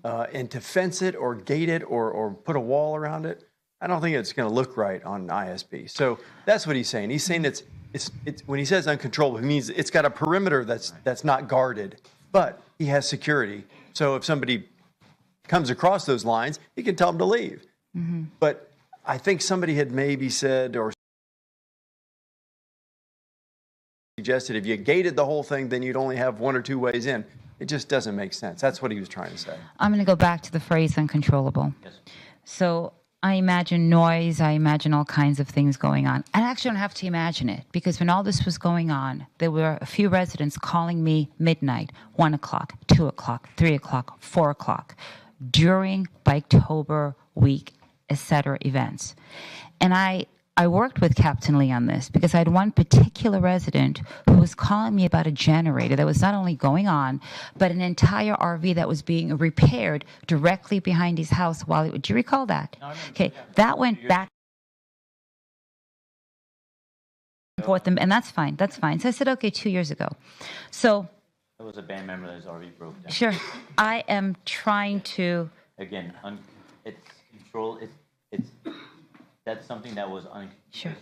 And to fence it or gate it or put a wall around it, I don't think it's going to look right on ISB. So that's what he's saying. He's saying it's when he says uncontrollable, he means it's got a perimeter that's not guarded, but he has security. So if somebody comes across those lines, he can tell them to leave. Mm-hmm. But I think somebody had maybe said or suggested if you gated the whole thing, then you'd only have one or two ways in. It just doesn't make sense. That's what he was trying to say. I'm going to go back to the phrase uncontrollable. Yes. So I imagine noise, I imagine all kinds of things going on. I actually don't have to imagine it, because when all this was going on, there were a few residents calling me midnight, 1 o'clock, 2 o'clock, 3 o'clock, 4 o'clock, during Biketober week, etc. events. And I worked with Captain Lee on this because I had one particular resident who was calling me about a generator that was not only going on, but an entire RV that was being repaired directly behind his house while it, do you recall that? Okay, that went back and forth, and that's fine, that's fine. So I said, okay, 2 years ago. So There was a band member that was already broke down. sure, I am trying to, Again, it's control. It's that's something that was sure.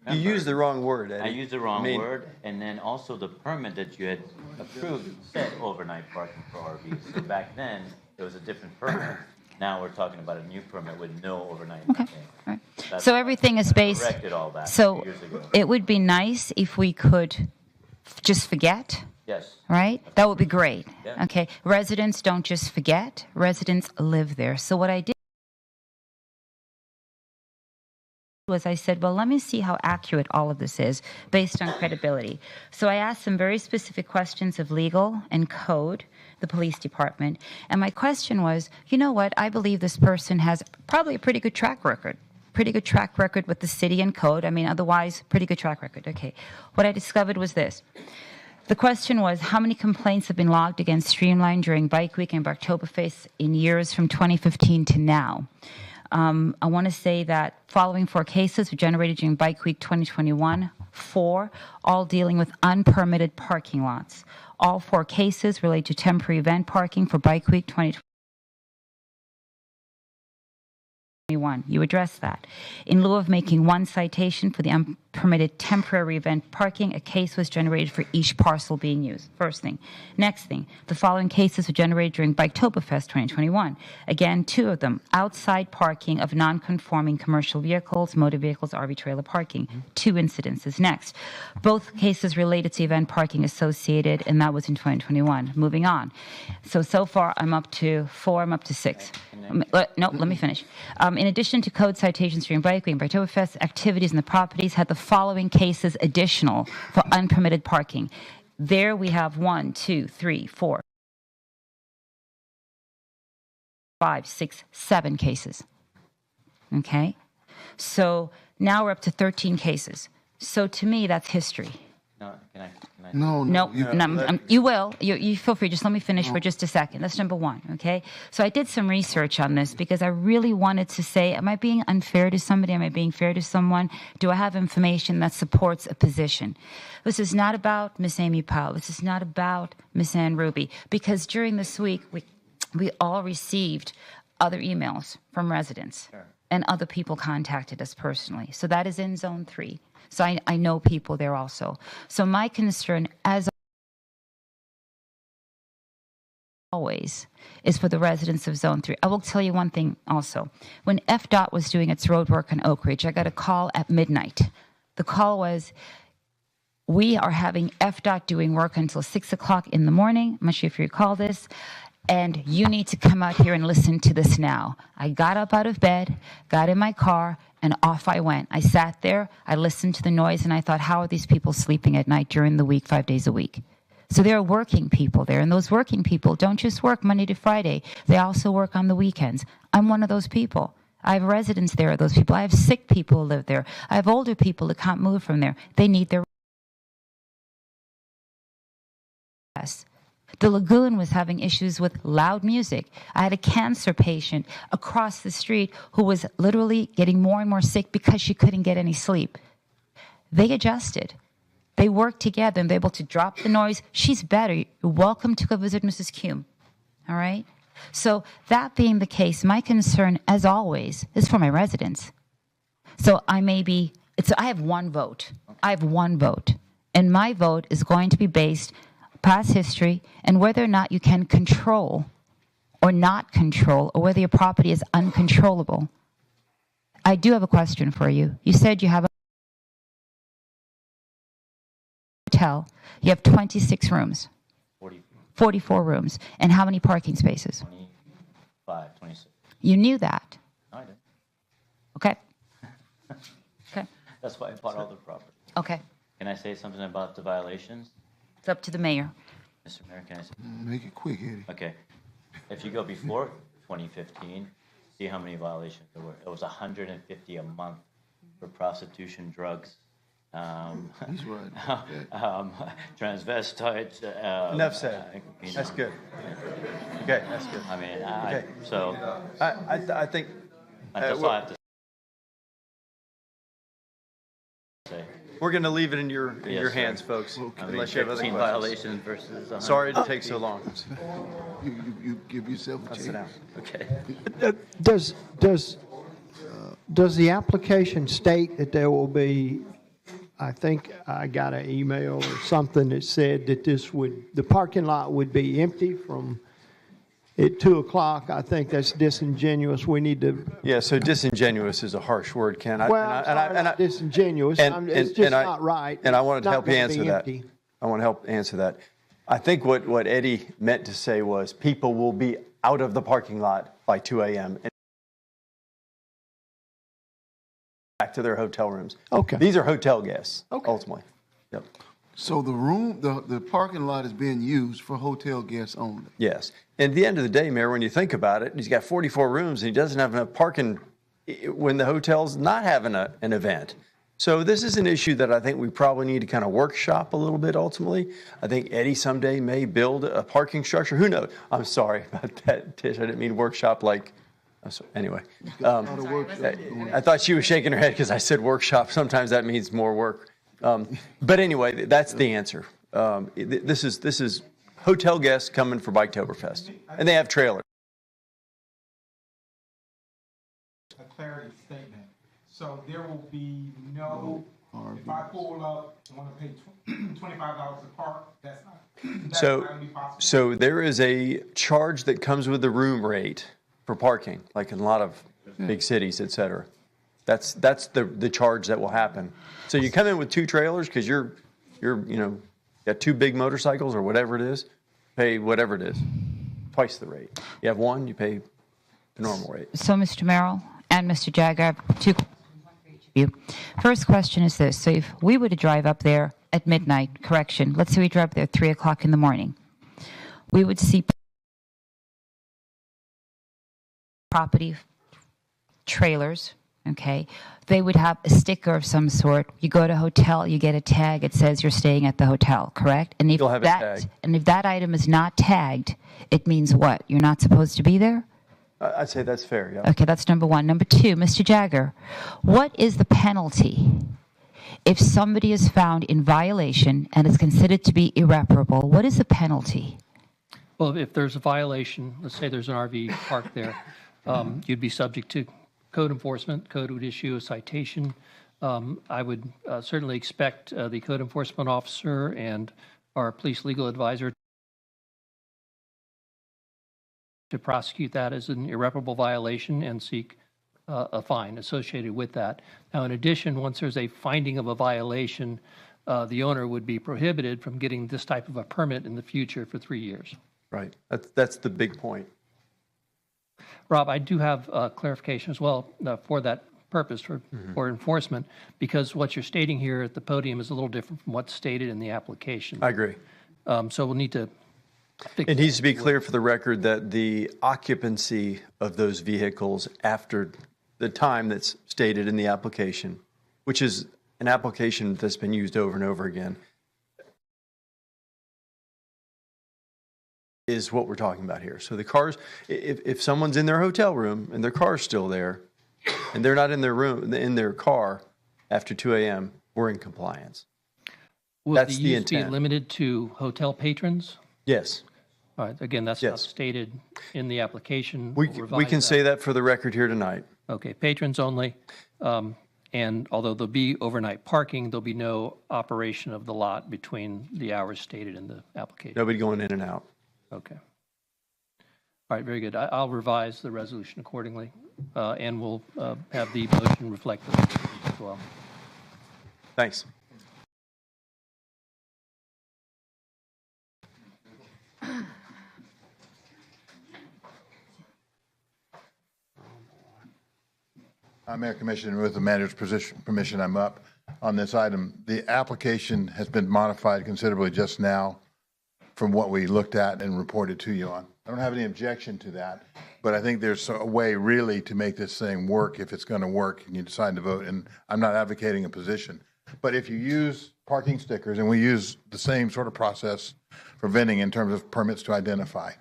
You used the wrong word, Eddie. I used the wrong I mean, word, and then also the permit that you had approved said overnight parking for RVs. So back then, it was a different permit. Now we're talking about a new permit with no overnight Okay. parking. All right. That's So everything is based. corrected all that So 2 years ago. it would be nice if we could just forget. Yes. Right? That would be great. Yeah. Okay. Residents don't just forget. Residents live there. So what I did was I said, well, let me see how accurate all of this is based on credibility. So I asked some very specific questions of legal and code, the police department. And my question was, you know what? I believe this person has probably a pretty good track record. Pretty good track record with the city and code. I mean, otherwise, pretty good track record. Okay. What I discovered was this. The question was, how many complaints have been logged against Streamline during Bike Week and Oktoberfest in years from 2015 to now? I want to say that following 4 cases were generated during Bike Week 2021, 4, all dealing with unpermitted parking lots. All 4 cases relate to temporary event parking for Bike Week 2021. You addressed that. In lieu of making 1 citation for the unpermitted temporary event parking, a case was generated for each parcel being used. First thing. Next thing, the following cases were generated during Biketoberfest 2021. Again, 2 of them, outside parking of non-conforming commercial vehicles, motor vehicles, RV trailer parking. 2 incidences. Next, both cases related to event parking associated, and that was in 2021. Moving on. So far, I'm up to 4, I'm up to 6. No, let me finish. In addition to code citations during Bike Week and Oktoberfest, activities in the properties had the following cases additional for unpermitted parking. There we have 1, 2, 3, 4, 5, 6, 7 cases. Okay? So now we're up to 13 cases. So to me, that's history. No, can I? No, you will. You feel free. Just let me finish for just a second. That's number 1, okay? So I did some research on this because I really wanted to say, am I being unfair to somebody? Am I being fair to someone? Do I have information that supports a position? This is not about Miss Amy Powell. This is not about Miss Ann Ruby. Because during this week, we all received other emails from residents. Sure. And other people contacted us personally. So that is in Zone 3. So I know people there also. So my concern, as always is for the residents of Zone 3. I will tell you one thing also. When FDOT was doing its road work in Oak Ridge, I got a call at midnight. The call was, we are having FDOT doing work until 6 o'clock in the morning. I'm not sure if you recall this. And you need to come out here and listen to this now. I got up out of bed, got in my car, and off I went. I sat there, I listened to the noise, and I thought, how are these people sleeping at night during the week, 5 days a week? So there are working people there, and those working people don't just work Monday to Friday. They also work on the weekends. I'm one of those people. I have residents there, those people. I have sick people who live there. I have older people that can't move from there. They need their rest. The lagoon was having issues with loud music. I had a cancer patient across the street who was literally getting more and more sick because she couldn't get any sleep. They adjusted. They worked together and they're able to drop the noise. She's better. You're welcome to go visit Mrs. Kuhn. All right? So that being the case, my concern, as always, is for my residents. So I have one vote. I have one vote. And my vote is going to be based past history and whether or not you can control or not control, or whether your property is uncontrollable. I do have a question for you. You said you have a hotel. You have 26 rooms. 44 rooms. And how many parking spaces? 26. You knew that. No, I didn't. Okay. Okay. That's why I bought all the property. Okay. Can I say something about the violations? It's up to the mayor. Mr. Mayor, can I say? Make it quick, Eddie. Okay. If you go before 2015, see how many violations there were. It was 150 a month for prostitution, drugs, He's right. transvestites. Enough said. That's good. Okay, that's good. I mean, Okay. so I think that's all I have to say. we're going to leave it in your Yes, sir. hands, folks, I mean, unless you have other 15 questions. violations versus 100. Sorry to take so long. You give yourself a chance. Sit down. Okay. Does the application state that there will be, I think I got an email or something that said that the parking lot would be empty from at 2 o'clock? I think that's disingenuous. We need to. Yeah, so disingenuous is a harsh word, Ken. Not disingenuous. It's just not right. And I wanted to It's help not you gonna answer be that. empty. I want to help answer that. I think what Eddie meant to say was people will be out of the parking lot by 2 a.m. and back to their hotel rooms. Okay. These are hotel guests, ultimately. Yep. So the parking lot is being used for hotel guests only. Yes. And at the end of the day, Mayor, when you think about it, he's got 44 rooms and he doesn't have enough parking when the hotel's not having an event. So this is an issue that I think we probably need to kind of workshop a little bit ultimately. I think Eddie someday may build a parking structure. Who knows? I'm sorry about that, Tish. I didn't mean workshop like, anyway. I thought she was shaking her head because I said workshop. Sometimes that means more work. But anyway, that's the answer. This is hotel guests coming for Biketoberfest, and they have trailers. A clarity statement. So there will be no, if I pull up and want to pay $25 to park, that's not gonna be possible. So there is a charge that comes with the room rate for parking, like in a lot of big cities, et cetera. That's the charge that will happen. So you come in with 2 trailers because you're got 2 big motorcycles or whatever it is, pay whatever it is, twice the rate. You have 1, you pay the normal rate. So, Mr. Merrill and Mr. Jagger, I have 2 questions for each of you. First question is this. So if we were to drive up there at midnight, correction, let's say we drive there at 3 o'clock in the morning, we would see property trailers, okay? They would have a sticker of some sort. You go to a hotel, you get a tag. It says you're staying at the hotel, correct? And if You'll have a tag. And if that item is not tagged, it means what? You're not supposed to be there? I'd say that's fair, yeah. Okay, that's number 1. Number 2, Mr. Jagger, what is the penalty if somebody is found in violation and is considered to be irreparable? What is the penalty? Well, if there's a violation, let's say there's an RV parked there, you'd be subject to code enforcement. Code would issue a citation. I would certainly expect the code enforcement officer and our police legal advisor to prosecute that as an irreparable violation and seek a fine associated with that. Now, in addition, once there's a finding of a violation, the owner would be prohibited from getting this type of a permit in the future for 3 years. Right. That's the big point. Rob, I do have clarification as well for that purpose, for enforcement, because what you're stating here at the podium is a little different from what's stated in the application. I agree. So we'll need to fix It needs to be clear for the record that the occupancy of those vehicles after the time that's stated in the application, which is an application that's been used over and over again, is what we're talking about here. So the cars, if someone's in their hotel room and their car's still there, and they're not in their room, in their car after 2 a.m., we're in compliance. Will That's the the use be intent. limited to hotel patrons? Yes. All right, again, that's not stated in the application. We We'll can revise say that for the record here tonight. Okay, patrons only. And although there'll be overnight parking, there'll be no operation of the lot between the hours stated in the application. Nobody going in and out. Okay. All right, very good. I'll revise the resolution accordingly, and we'll have the motion reflect this as well. Thanks. Mayor Commissioner, with the manager's permission, I'm up on this item. The application has been modified considerably just now from what we looked at and reported to you on. I don't have any objection to that, but I think there's a way really to make this thing work if it's going to work and you decide to vote. And I'm not advocating a position, but if you use parking stickers, and we use the same sort of process for vending in terms of permits to identify.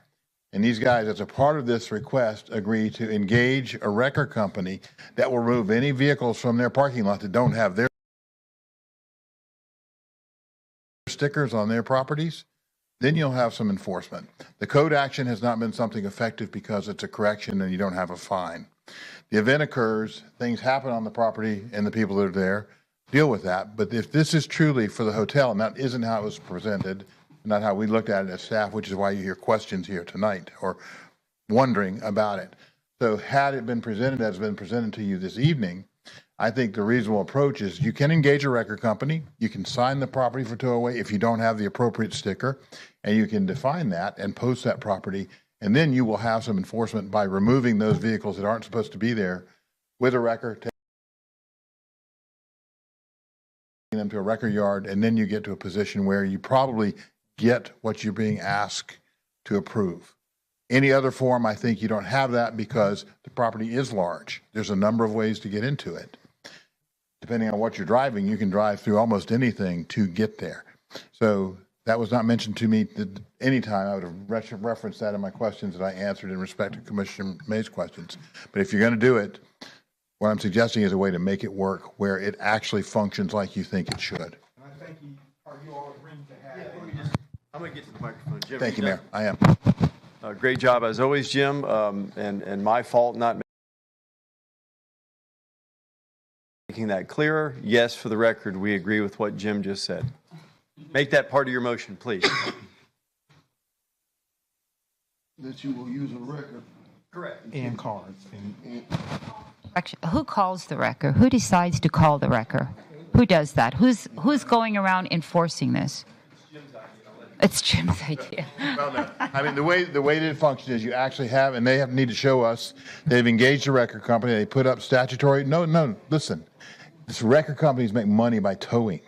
And these guys, as a part of this request, agree to engage a wrecker company that will remove any vehicles from their parking lot that don't have their stickers on their properties. Then you'll have some enforcement. The code action has not been something effective because it's a correction and you don't have a fine. The event occurs, things happen on the property, and the people that are there deal with that. But if this is truly for the hotel, and that isn't how it was presented, not how we looked at it as staff, which is why you hear questions here tonight or wondering about it. So had it been presented as been presented to you this evening, I think the reasonable approach is you can engage a record company, you can sign the property for towaway if you don't have the appropriate sticker, and you can define that and post that property, and then you will have some enforcement by removing those vehicles that aren't supposed to be there with a wrecker, taking them to a wrecker yard, and then you get to a position where you probably get what you're being asked to approve. Any other form, I think you don't have that because the property is large. There's a number of ways to get into it. Depending on what you're driving, you can drive through almost anything to get there. So that was not mentioned to me at any time. I would have referenced that in my questions that I answered in respect to Commissioner May's questions. But if you're going to do it, what I'm suggesting is a way to make it work where it actually functions like you think it should. I'm going to get to the microphone. Jim, Thank you, Mayor. I am. Great job as always, Jim, and my fault not making that clearer. Yes, for the record, we agree with what Jim just said. Make that part of your motion, please. That you will use a record. Correct. And cards. Actually, who calls the wrecker? Who decides to call the wrecker? Who does that? Who's going around enforcing this? It's Jim's idea. Well, no. I mean, the way that it functions is you actually have, and they need to show us, they've engaged a record company, they put up statutory, no, listen. This record companies make money by towing.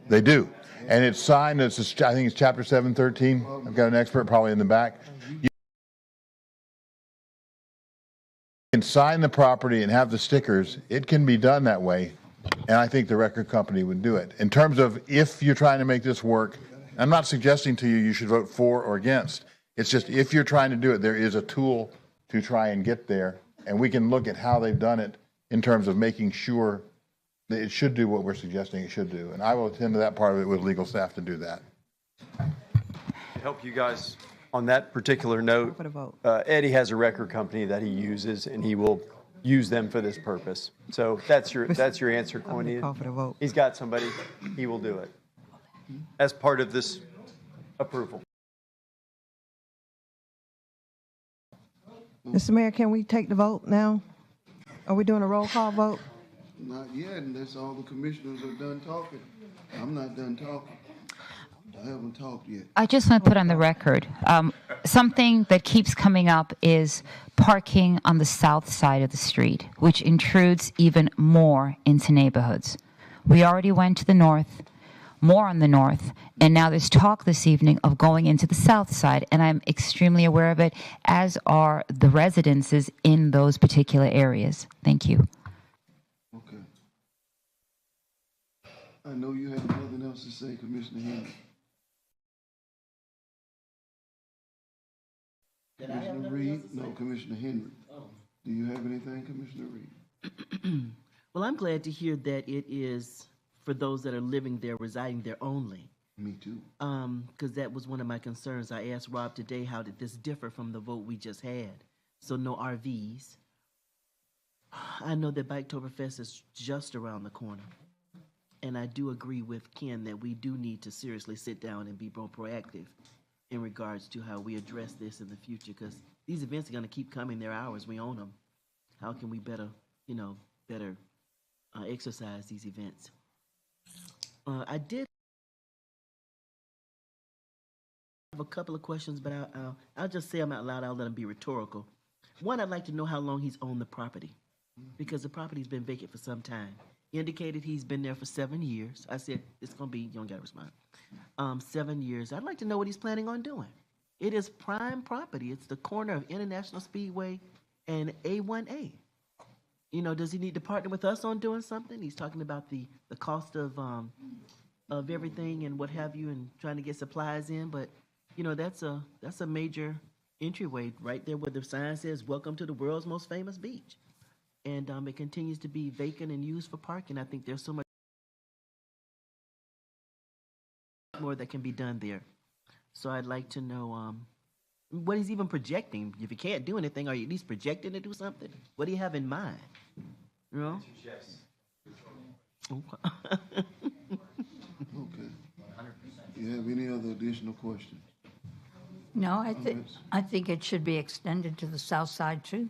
They do. And it's signed, I think it's chapter 713. I've got an expert probably in the back. You can sign the property and have the stickers. It can be done that way. And I think the record company would do it. In terms of if you're trying to make this work, I'm not suggesting to you you should vote for or against. It's just if you're trying to do it, there is a tool to try and get there. And we can look at how they've done it in terms of making sure that it should do what we're suggesting it should do. And I will attend to that part of it with legal staff to do that. To help you guys on that particular note, Eddie has a record company that he uses, and he will use them for this purpose. So that's your answer, Cornelia. He's got somebody, he will do it as part of this approval. Mr. Mayor, can we take the vote now? Are we doing a roll call vote? Not yet, unless all the commissioners are done talking. I'm not done talking. I haven't talked yet. I just want to put on the record, something that keeps coming up is parking on the south side of the street, which intrudes even more into neighborhoods. We already went to the north, more on the north, and now there's talk this evening of going into the south side, and I'm extremely aware of it, as are the residences in those particular areas. Thank you. Okay. I know you have nothing else to say, Commissioner Henry. Commissioner Reed? No, Commissioner Henry. Do you have anything, Commissioner Reed? Well, I'm glad to hear that it is for those that are living there, residing there only. Me too. Because that was one of my concerns. I asked Rob today, how did this differ from the vote we just had? So no RVs. I know that Biketoberfest is just around the corner. And I do agree with Ken that we do need to seriously sit down and be more proactive in regards to how we address this in the future, because these events are going to keep coming. They're ours. We own them. How can we better exercise these events? I did have a couple of questions, but I'll just say them out loud. I'll let them be rhetorical. One, I'd like to know how long he's owned the property, because the property's been vacant for some time. He indicated he's been there for 7 years. I said, it's going to be, you don't got to respond. 7 years. I'd like to know what he's planning on doing. It is prime property. It's the corner of International Speedway and A1A. You know, does he need to partner with us on doing something? He's talking about the cost of everything and what have you, and trying to get supplies in. But you know, that's a major entryway right there where the sign says "Welcome to the world's most famous beach," and it continues to be vacant and used for parking. I think there's so much more that can be done there. So I'd like to know what he's even projecting. If you can't do anything, are you at least projecting to do something? What do you have in mind? You know? Yes. Okay. You have any other additional questions? No, I think it should be extended to the south side too.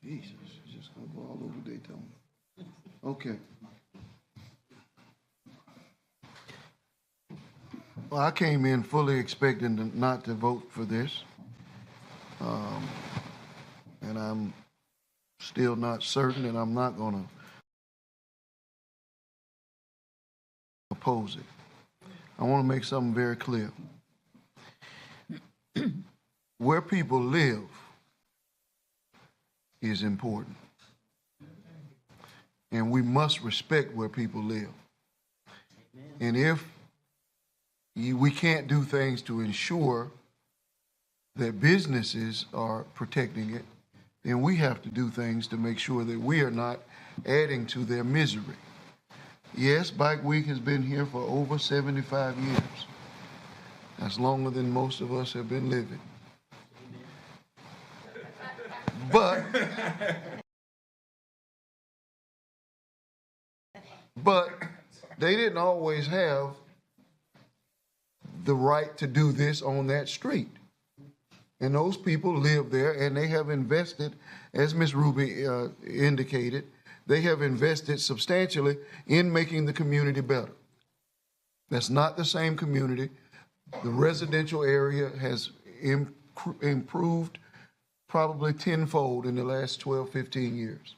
Jesus, it's just gonna go all over Daytona. Okay. Well, I came in fully expecting not to vote for this. And I'm still not certain, and I'm not gonna oppose it. I want to make something very clear. Where people live is important. And we must respect where people live. And if we can't do things to ensure that businesses are protecting it, then we have to do things to make sure that we are not adding to their misery. Yes, Bike Week has been here for over 75 years. That's longer than most of us have been living. But they didn't always have the right to do this on that street. And those people live there, and they have invested, as Ms. Ruby indicated, they have invested substantially in making the community better. That's not the same community. The residential area has improved probably tenfold in the last 12, 15 years.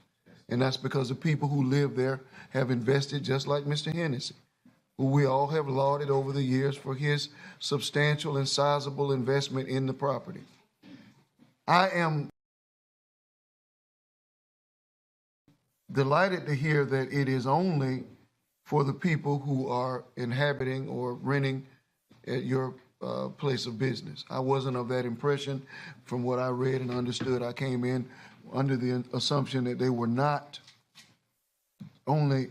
And that's because the people who live there have invested, just like Mr. Hennessy, who we all have lauded over the years for his substantial and sizable investment in the property. I am delighted to hear that it is only for the people who are inhabiting or renting at your place of business. I wasn't of that impression from what I read and understood. I came in under the assumption that they were not only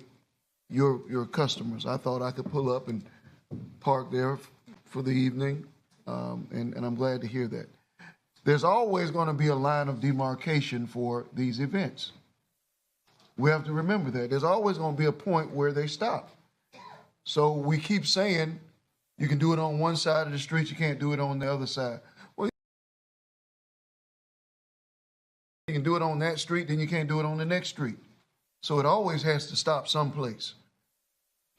your customers. I thought I could pull up and park there for the evening, and I'm glad to hear that. There's always going to be a line of demarcation for these events. We have to remember that. There's always going to be a point where they stop. So we keep saying you can do it on one side of the street, you can't do it on the other side. you can do it on that street, then you can't do it on the next street. So it always has to stop someplace.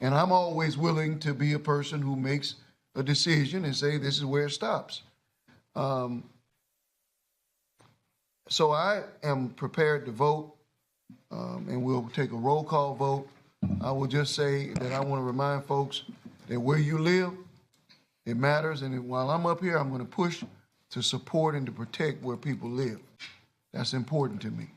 And I'm always willing to be a person who makes a decision and say, this is where it stops. So I am prepared to vote, and we'll take a roll call vote. I will just say that I want to remind folks that where you live, it matters. And while I'm up here, I'm going to push to support and to protect where people live. That's important to me.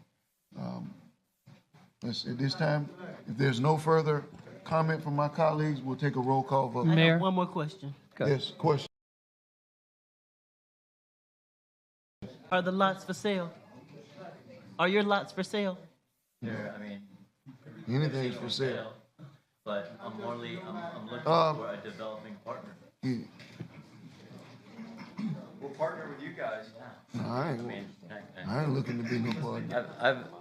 At this time, if there's no further comment from my colleagues, we'll take a roll call vote. Mayor, one more question. Yes, question. Are the lots for sale? Are your lots for sale? I mean, Anything's for sale. but I'm looking for a developing partner. We'll partner with you guys. I ain't looking to be no partner.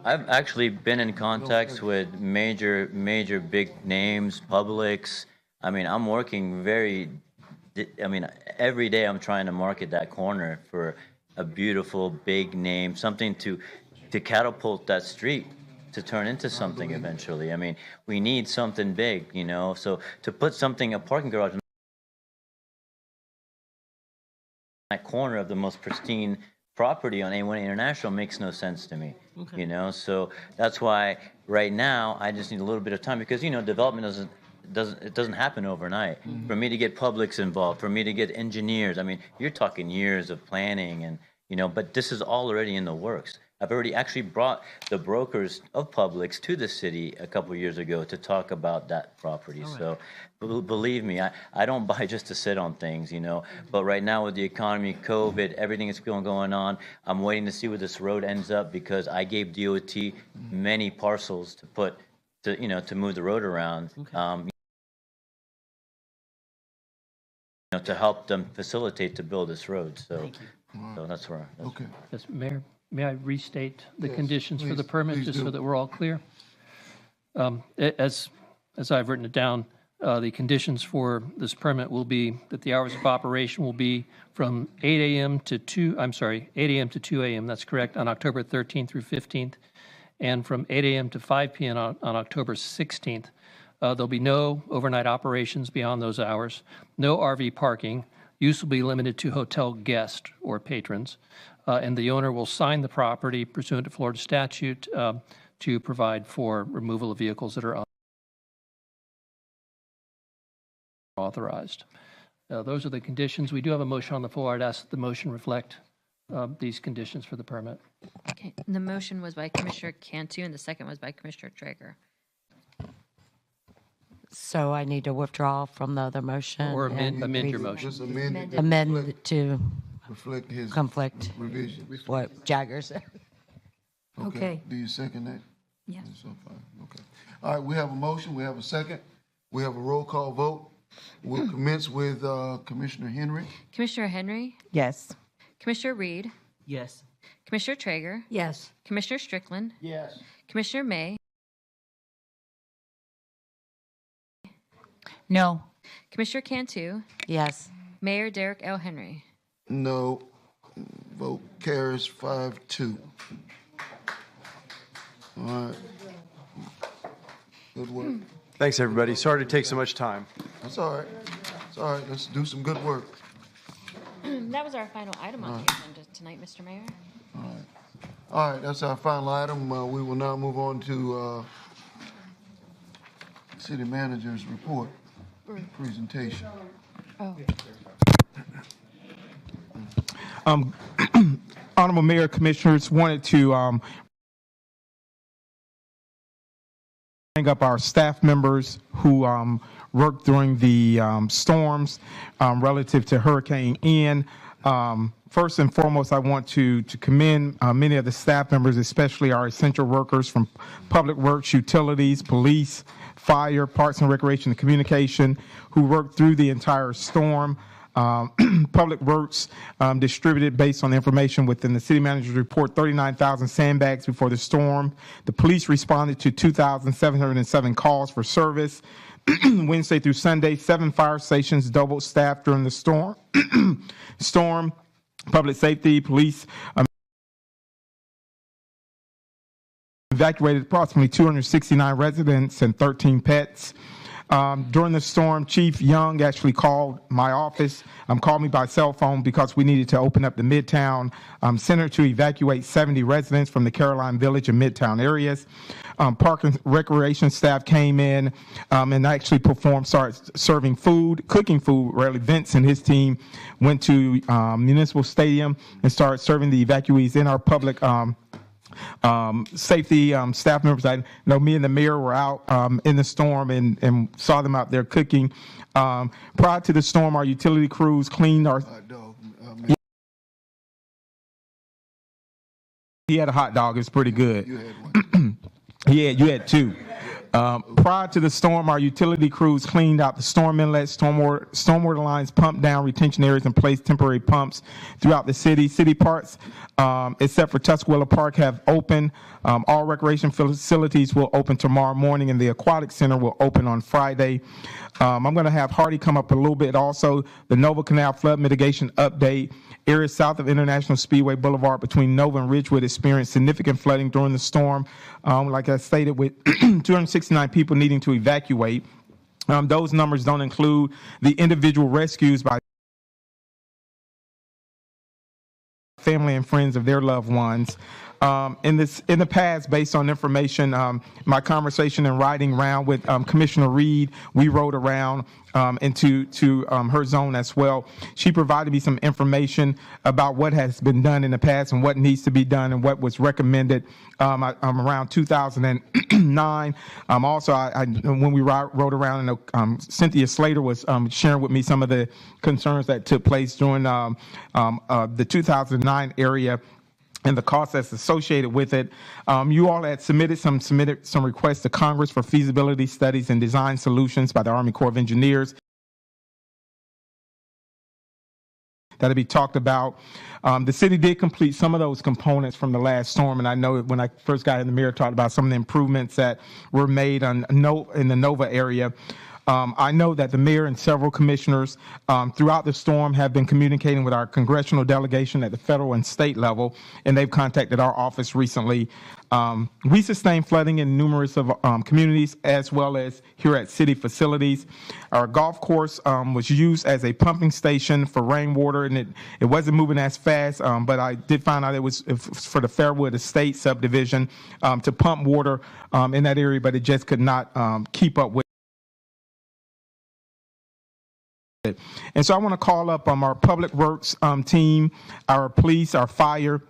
I've actually been in contact with major big names, Publix. I mean, I'm working every day I'm trying to market that corner for a beautiful big name, something to catapult that street to turn into something eventually. I mean, we need something big, you know, so to put a parking garage in that corner of the most pristine property on A1 International makes no sense to me, you know, so that's why right now I just need a little bit of time because, you know, development doesn't happen overnight. For me to get Publix involved, for me to get engineers, I mean, you're talking years of planning and, you know, but this is all already in the works. I've already actually brought the brokers of Publix to the city a couple of years ago to talk about that property. Right. So believe me, I don't buy just to sit on things, you know, but right now with the economy, COVID, everything that's going on, I'm waiting to see where this road ends up because I gave DOT many parcels to move the road around. Okay. To help them facilitate to build this road. So that's where. Okay. Yes, Mayor, may I restate the conditions for the permit just so that we're all clear? As I've written it down, the conditions for this permit will be that the hours of operation will be from 8 a.m. to 2 a.m. That's correct, on October 13th through 15th, and from 8 a.m. to 5 p.m. on October 16th. There'll be no overnight operations beyond those hours, no RV parking. Use will be limited to hotel guests or patrons, and the owner will sign the property pursuant to Florida statute to provide for removal of vehicles that are authorized. Those are the conditions. We do have a motion on the floor. I'd ask that the motion reflect these conditions for the permit. Okay, the motion was by Commissioner Cantu and the second was by Commissioner Traeger. So I need to withdraw from the other motion? Or amend your motion. Just amend it. Amend to reflect his conflict. revision. What Jagger said. Okay. Do you second that? Yes. So fine. Okay. All right, we have a motion, we have a second, we have a roll call vote. We'll commence with Commissioner Henry. Commissioner Henry, Yes. Commissioner Reed, Yes. Commissioner Traeger, Yes. Commissioner Strickland, Yes. Commissioner May, No. Commissioner Cantu, Yes. Mayor Derek L. Henry. No. Vote carries 5-2. All right. Good work. Thanks, everybody. Sorry to take so much time. That's all right. It's all right. Let's do some good work. That was our final item on the agenda tonight, Mr. Mayor. All right, that's our final item. We will now move on to City Manager's report presentation. Oh. Honorable Mayor, Commissioners, wanted to bring up our staff members who worked during the storms relative to Hurricane Ian. First and foremost, I want to commend many of the staff members, especially our essential workers from Public Works, Utilities, Police, Fire, Parks and Recreation, and Communication, who worked through the entire storm. Public Works distributed, based on the information within the City Manager's report, 39,000 sandbags before the storm. The police responded to 2,707 calls for service. Wednesday through Sunday, 7 fire stations doubled staff during the storm. Public safety, police evacuated approximately 269 residents and 13 pets. During the storm, Chief Young actually called my office, called me by cell phone because we needed to open up the Midtown Center to evacuate 70 residents from the Caroline Village and Midtown areas. Park and Recreation staff came in and actually started serving food, cooking food. Really, Vince and his team went to Municipal Stadium and started serving the evacuees in our public safety staff members. I know me and the mayor were out in the storm and saw them out there cooking. Prior to the storm, our utility crews cleaned our. He had a hot dog. It was pretty good. You had one. You had two. Prior to the storm, our utility crews cleaned out the storm inlets, stormwater lines, pumped down retention areas, and placed temporary pumps throughout the city. City parks, except for Tuscarora Park, have opened. All recreation facilities will open tomorrow morning, and the aquatic center will open on Friday. I'm going to have Hardy come up a little bit also. The Nova Canal flood mitigation update. Areas south of International Speedway Boulevard between Nova and Ridgewood experienced significant flooding during the storm. Like I stated, with 269 people needing to evacuate. Those numbers don't include the individual rescues by family and friends of their loved ones. In the past, based on information, my conversation and riding around with Commissioner Reed, we rode around into her zone as well. She provided me some information about what has been done in the past and what needs to be done and what was recommended around 2009. Also, when we rode around, and Cynthia Slater was sharing with me some of the concerns that took place during the 2009 area and the cost that's associated with it. You all had submitted some requests to Congress for feasibility studies and design solutions by the Army Corps of Engineers. That'll be talked about. The city did complete some of those components from the last storm, and I know when I first got in the mayor, talked about some of the improvements that were made in the Nova area. I know that the mayor and several commissioners throughout the storm have been communicating with our congressional delegation at the federal and state level, and they've contacted our office recently. We sustained flooding in numerous of communities as well as here at city facilities. Our golf course was used as a pumping station for rainwater, and it wasn't moving as fast, but I did find out it was for the Fairwood Estate subdivision to pump water in that area, but it just could not keep up with. And so I want to call up our public works team, our police, our fire,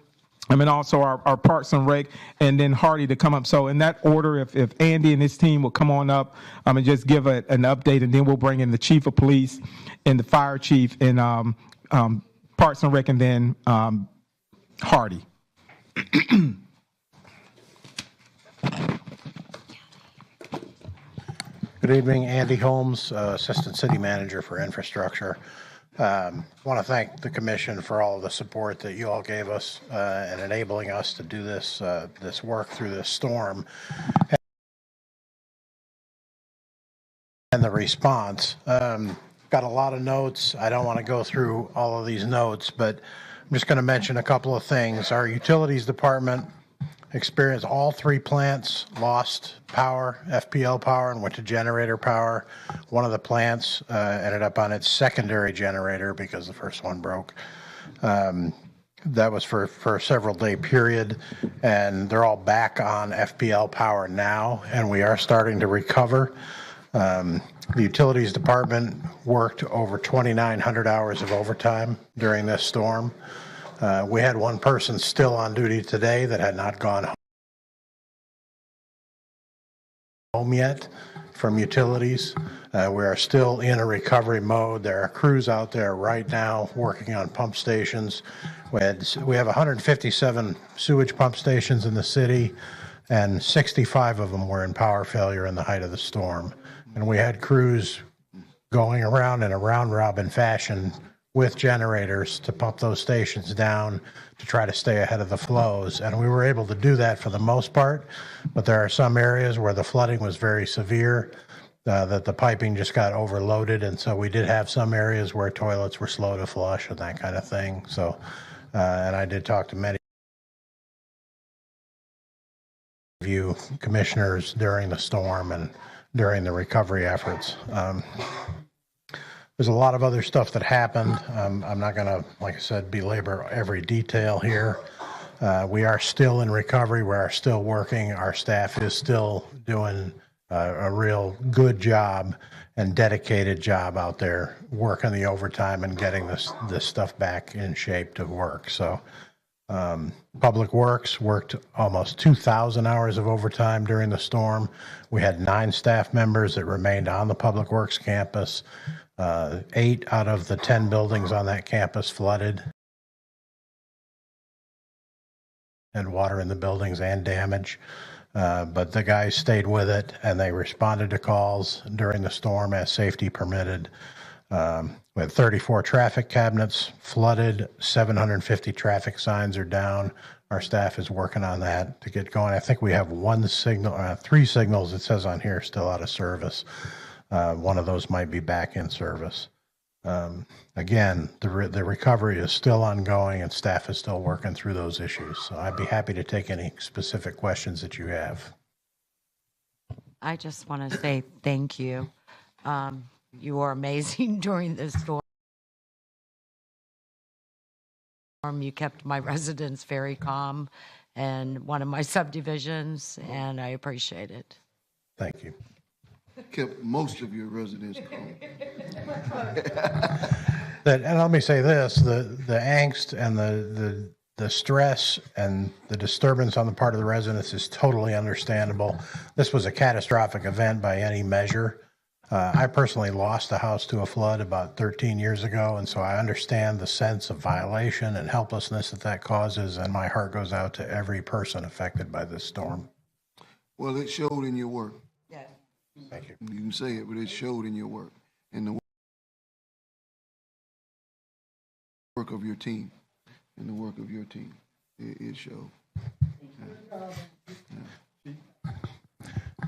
and also our Parks and Rec, and then Hardy to come up. So in that order, if Andy and his team will come on up and just give an update, and then we'll bring in the chief of police and the fire chief and Parks and Rec, and then Hardy. Good evening, Andy Holmes, Assistant City Manager for Infrastructure. I want to thank the Commission for all of the support that you all gave us in enabling us to do this work through this storm and the response. Got a lot of notes. I don't want to go through all of these notes, but I'm just going to mention a couple of things. Our Utilities Department experienced all three plants lost power, FPL power, and went to generator power. One of the plants ended up on its secondary generator because the first one broke. That was for a several day period, and they're all back on FPL power now, and we are starting to recover. The Utilities Department worked over 2,900 hours of overtime during this storm. We had one person still on duty today that had not gone home yet from utilities. We are still in a recovery mode. There are crews out there right now working on pump stations. We have 157 sewage pump stations in the city, and 65 of them were in power failure in the height of the storm. And we had crews going around in a round-robin fashion with generators to pump those stations down to try to stay ahead of the flows. And we were able to do that for the most part, but there are some areas where the flooding was very severe, that the piping just got overloaded. And so we did have some areas where toilets were slow to flush and that kind of thing. So, and I did talk to many you commissioners during the storm and during the recovery efforts. There's a lot of other stuff that happened. I'm not going to, like I said, belabor every detail here. We are still in recovery. We are still working. Our staff is still doing a real good job and dedicated job out there working the overtime and getting this stuff back in shape to work. So Public Works worked almost 2,000 hours of overtime during the storm. We had 9 staff members that remained on the Public Works campus. 8 out of the 10 buildings on that campus flooded, and water in the buildings and damage. But the guys stayed with it, and they responded to calls during the storm as safety permitted. We had 34 traffic cabinets flooded, 750 traffic signs are down. Our staff is working on that to get going. I think we have 3 signals, it says on here, still out of service. One of those might be back in service. Again, the recovery is still ongoing and staff is still working through those issues. So I'd be happy to take any specific questions that you have. I just want to say thank you. You were amazing during this storm. You kept my residents very calm and one of my subdivisions, and I appreciate it. Thank you. Kept most of your residents calm. And let me say this, the angst and the stress and the disturbance on the part of the residents is totally understandable. This was a catastrophic event by any measure. I personally lost a house to a flood about 13 years ago, and so I understand the sense of violation and helplessness that causes, and my heart goes out to every person affected by this storm. Well, it showed in your work. Thank you. You can say it, but it showed in your work and the work of your team. And the work of your team. It showed.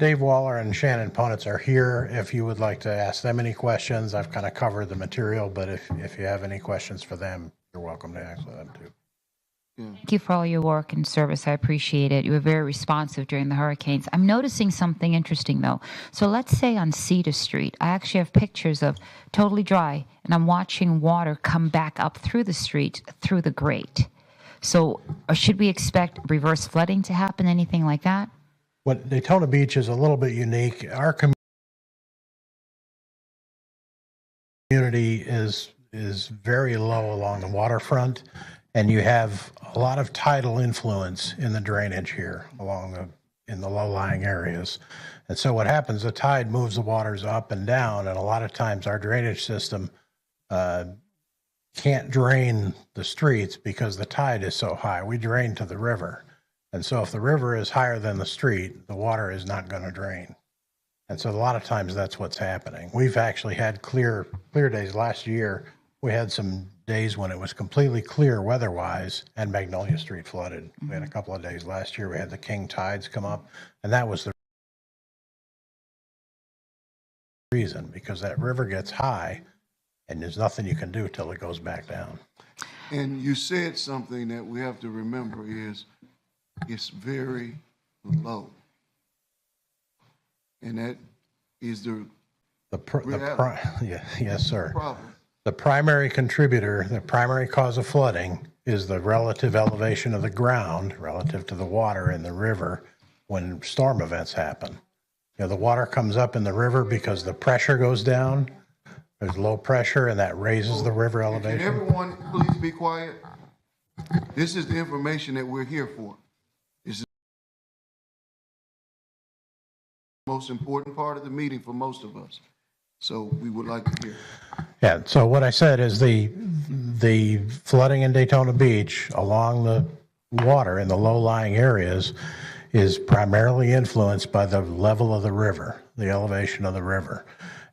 Dave Waller and Shannon Ponitz are here. If you would like to ask them any questions, I've kind of covered the material, but if you have any questions for them, you're welcome to ask them too. Thank you for all your work and service. I appreciate it. You were very responsive during the hurricanes. I'm noticing something interesting, though. So let's say on Cedar Street, I actually have pictures of totally dry, and I'm watching water come back up through the street, through the grate. So should we expect reverse flooding to happen, anything like that? What Daytona Beach is a little bit unique. Our community is very low along the waterfront, and you have a lot of tidal influence in the drainage here in the low-lying areas. And so what happens, the tide moves the waters up and down, and a lot of times our drainage system can't drain the streets because the tide is so high. We drain to the river. And so if the river is higher than the street, the water is not going to drain. And so a lot of times that's what's happening. We've actually had clear days last year. We had some days when it was completely clear weather-wise and Magnolia Street flooded. We had a couple of days last year. We had the king tides come up, and that was the reason, because that river gets high and there's nothing you can do till it goes back down. And you said something that we have to remember is it's very low. And that is yes, sir. Problem. The primary contributor, the primary cause of flooding is the relative elevation of the ground relative to the water in the river when storm events happen. You know, the water comes up in the river because the pressure goes down. There's low pressure, and that raises the river elevation. Can everyone please be quiet? This is the information that we're here for. This is the most important part of the meeting for most of us. So we would like to hear. Yeah, so what I said is the flooding in Daytona Beach along the water in the low-lying areas is primarily influenced by the level of the river, the elevation of the river.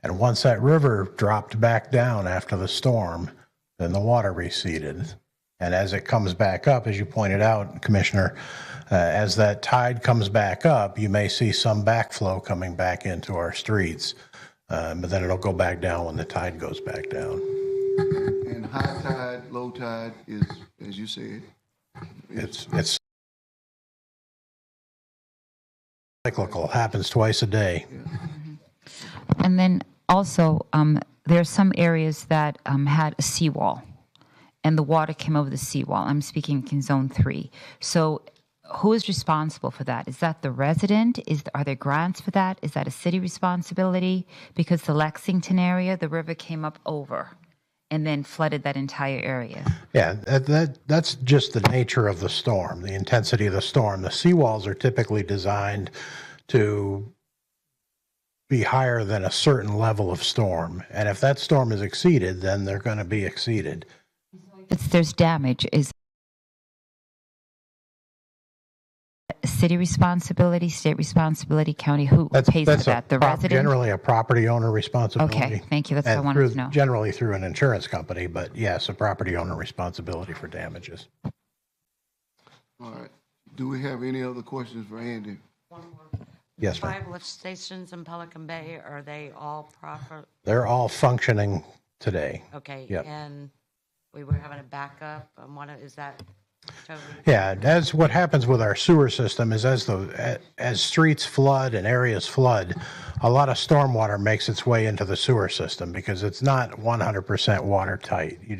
And once that river dropped back down after the storm, then the water receded. And as it comes back up, as you pointed out, Commissioner, as that tide comes back up, you may see some backflow coming back into our streets. But then it'll go back down when the tide goes back down. And high tide, low tide is, as you said, it's cyclical, happens twice a day. And then also, there are some areas that had a seawall, and the water came over the seawall. I'm speaking in Zone 3. So who is responsible for that? Is that the resident? Are there grants for that? Is that a city responsibility? Because the Lexington area, the river came up over and then flooded that entire area. Yeah, that's just the nature of the storm, the intensity of the storm. The seawalls are typically designed to be higher than a certain level of storm. And if that storm is exceeded, then they're going to be exceeded. There's damage. Is city responsibility, state responsibility, county? Who pays for that? The resident? Generally a property owner responsibility. Okay, thank you. That's what I wanted to know. Generally through an insurance company, but yes, a property owner responsibility for damages. All right. Do we have any other questions for Andy? One more. Yes, ma'am. 5 lift stations in Pelican Bay, are they all proper? They're all functioning today. Okay, Yep. and we were having a backup, is that totally? Yeah, as what happens with our sewer system is as streets flood and areas flood, a lot of stormwater makes its way into the sewer system because it's not 100% watertight. You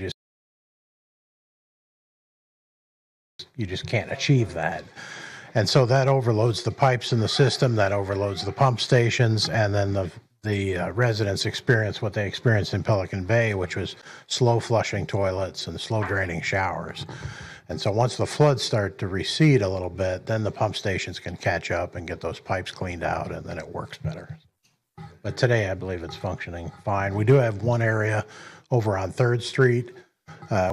just can't achieve that. And so that overloads the pipes in the system, that overloads the pump stations, and then the residents experience what they experienced in Pelican Bay, which was slow flushing toilets and slow draining showers. And so once the floods start to recede a little bit, then the pump stations can catch up and get those pipes cleaned out, and then it works better. But today, I believe it's functioning fine. We do have one area over on 3rd Street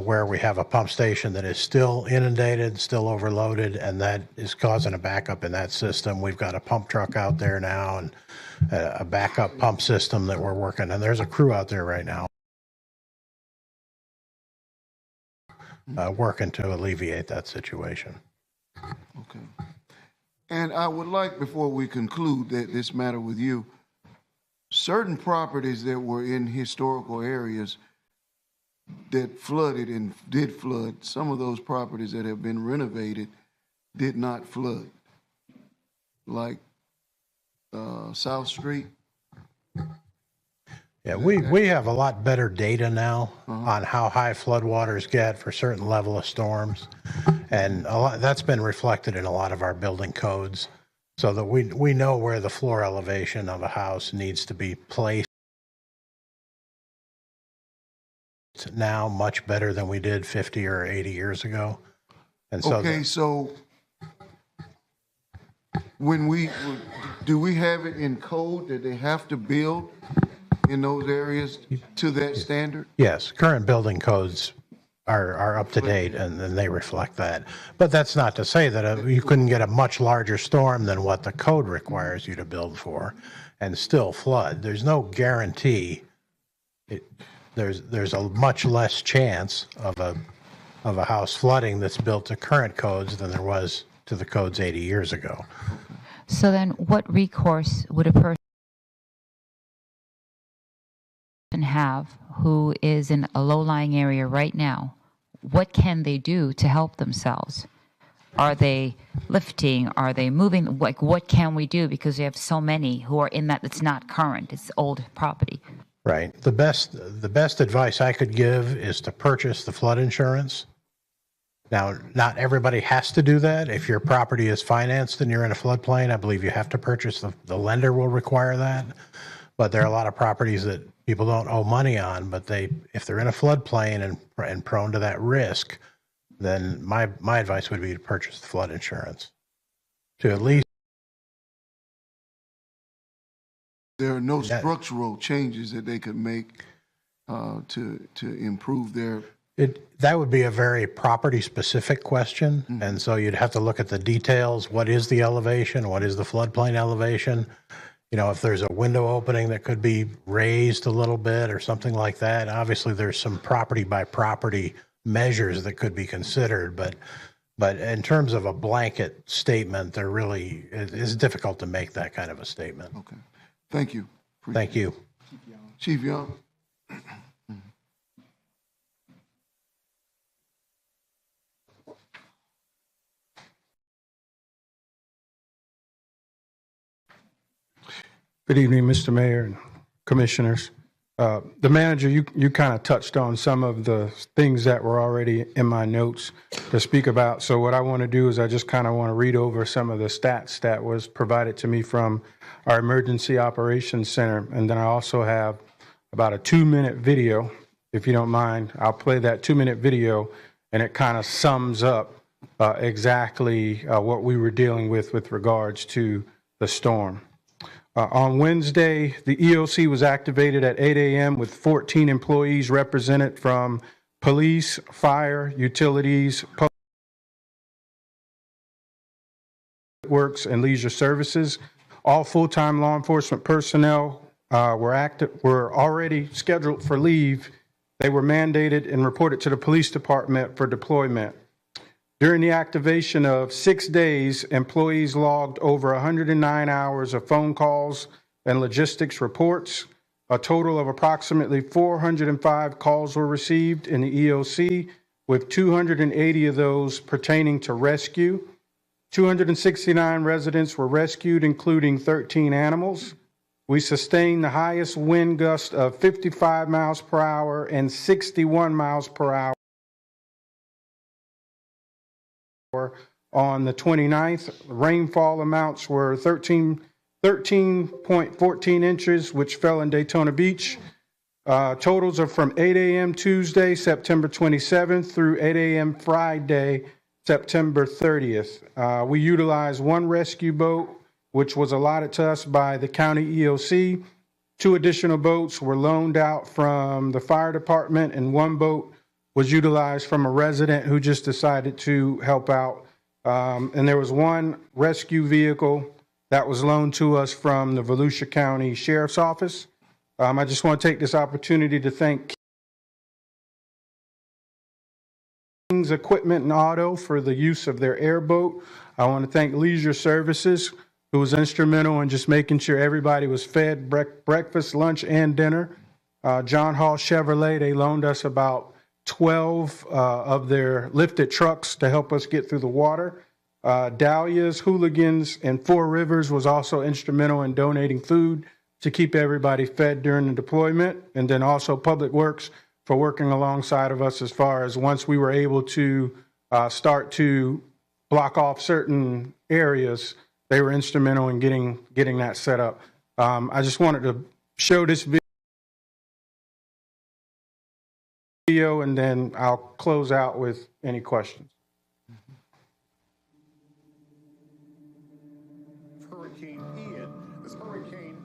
where we have a pump station that is still inundated, still overloaded, and that is causing a backup in that system. We've got a pump truck out there now and a backup pump system that we're working, and there's a crew out there right now working to alleviate that situation. Okay. And I would like, before we conclude this matter with you, certain properties that were in historical areas that flooded and did flood, some of those properties that have been renovated did not flood, like South Street. Yeah, we have a lot better data now on how high floodwaters get for certain level of storms, and that's been reflected in a lot of our building codes, so that we know where the floor elevation of a house needs to be placed now much better than we did 50 or 80 years ago. And so okay, so do we have it in code that they have to build in those areas to that standard? Yes, current building codes are up to date and they reflect that. But that's not to say that you couldn't get a much larger storm than what the code requires you to build for and still flood. There's no guarantee. There's a much less chance of a house flooding that's built to current codes than there was to the codes 80 years ago. So then what recourse would a person have who is in a low-lying area right now? What can they do to help themselves? Are they lifting? Are they moving? Like, what can we do? Because we have so many who are in that it's not current, it's old property. Right. The best advice I could give is to purchase the flood insurance. Now, not everybody has to do that. If your property is financed and you're in a floodplain, I believe you have to purchase, the lender will require that. But there are a lot of properties that people don't owe money on, but if they're in a floodplain and prone to that risk, then my advice would be to purchase the flood insurance. To at least there are no structural changes that they could make to improve their. That would be a very property-specific question, and so you'd have to look at the details. What is the elevation? What is the floodplain elevation? You know, if there's a window opening that could be raised a little bit or something like that. Obviously, there's some property-by-property measures that could be considered, but in terms of a blanket statement, it's difficult to make that kind of a statement. Okay. Thank you. Thank you. Chief Young. Good evening, Mr. Mayor and Commissioners. The manager, you kind of touched on some of the things that were already in my notes to speak about. So what I want to do is I just kind of want to read over some of the stats that was provided to me from our Emergency Operations Center. And then I also have about a 2-minute video. If you don't mind, I'll play that 2-minute video, and it kind of sums up exactly what we were dealing with regards to the storm. On Wednesday, the EOC was activated at 8 a.m. with 14 employees represented from police, fire, utilities, public works, and leisure services. All full-time law enforcement personnel were already scheduled for leave. They were mandated and reported to the police department for deployment. During the activation of 6 days, employees logged over 109 hours of phone calls and logistics reports. A total of approximately 405 calls were received in the EOC, with 280 of those pertaining to rescue. 269 residents were rescued, including 13 animals. We sustained the highest wind gust of 55 miles per hour and 61 miles per hour on the 29th. Rainfall amounts were 13.14 inches, which fell in Daytona Beach. Totals are from 8 a.m. Tuesday, September 27th through 8 a.m. Friday, September 30th. We utilized one rescue boat, which was allotted to us by the county EOC. 2 additional boats were loaned out from the fire department, and 1 boat was utilized from a resident who just decided to help out. And there was 1 rescue vehicle that was loaned to us from the Volusia County Sheriff's Office. I just want to take this opportunity to thank King's Equipment and Auto for the use of their airboat. I want to thank Leisure Services, who was instrumental in just making sure everybody was fed breakfast, lunch, and dinner. John Hall Chevrolet, they loaned us about 12 of their lifted trucks to help us get through the water. Dahlia's, Hooligans, and Four Rivers was also instrumental in donating food to keep everybody fed during the deployment. And then also Public Works for working alongside of us as far as once we were able to start to block off certain areas, they were instrumental in getting that set up. I just wanted to show this video, and then I'll close out with any questions. Hurricane Ian. This Hurricane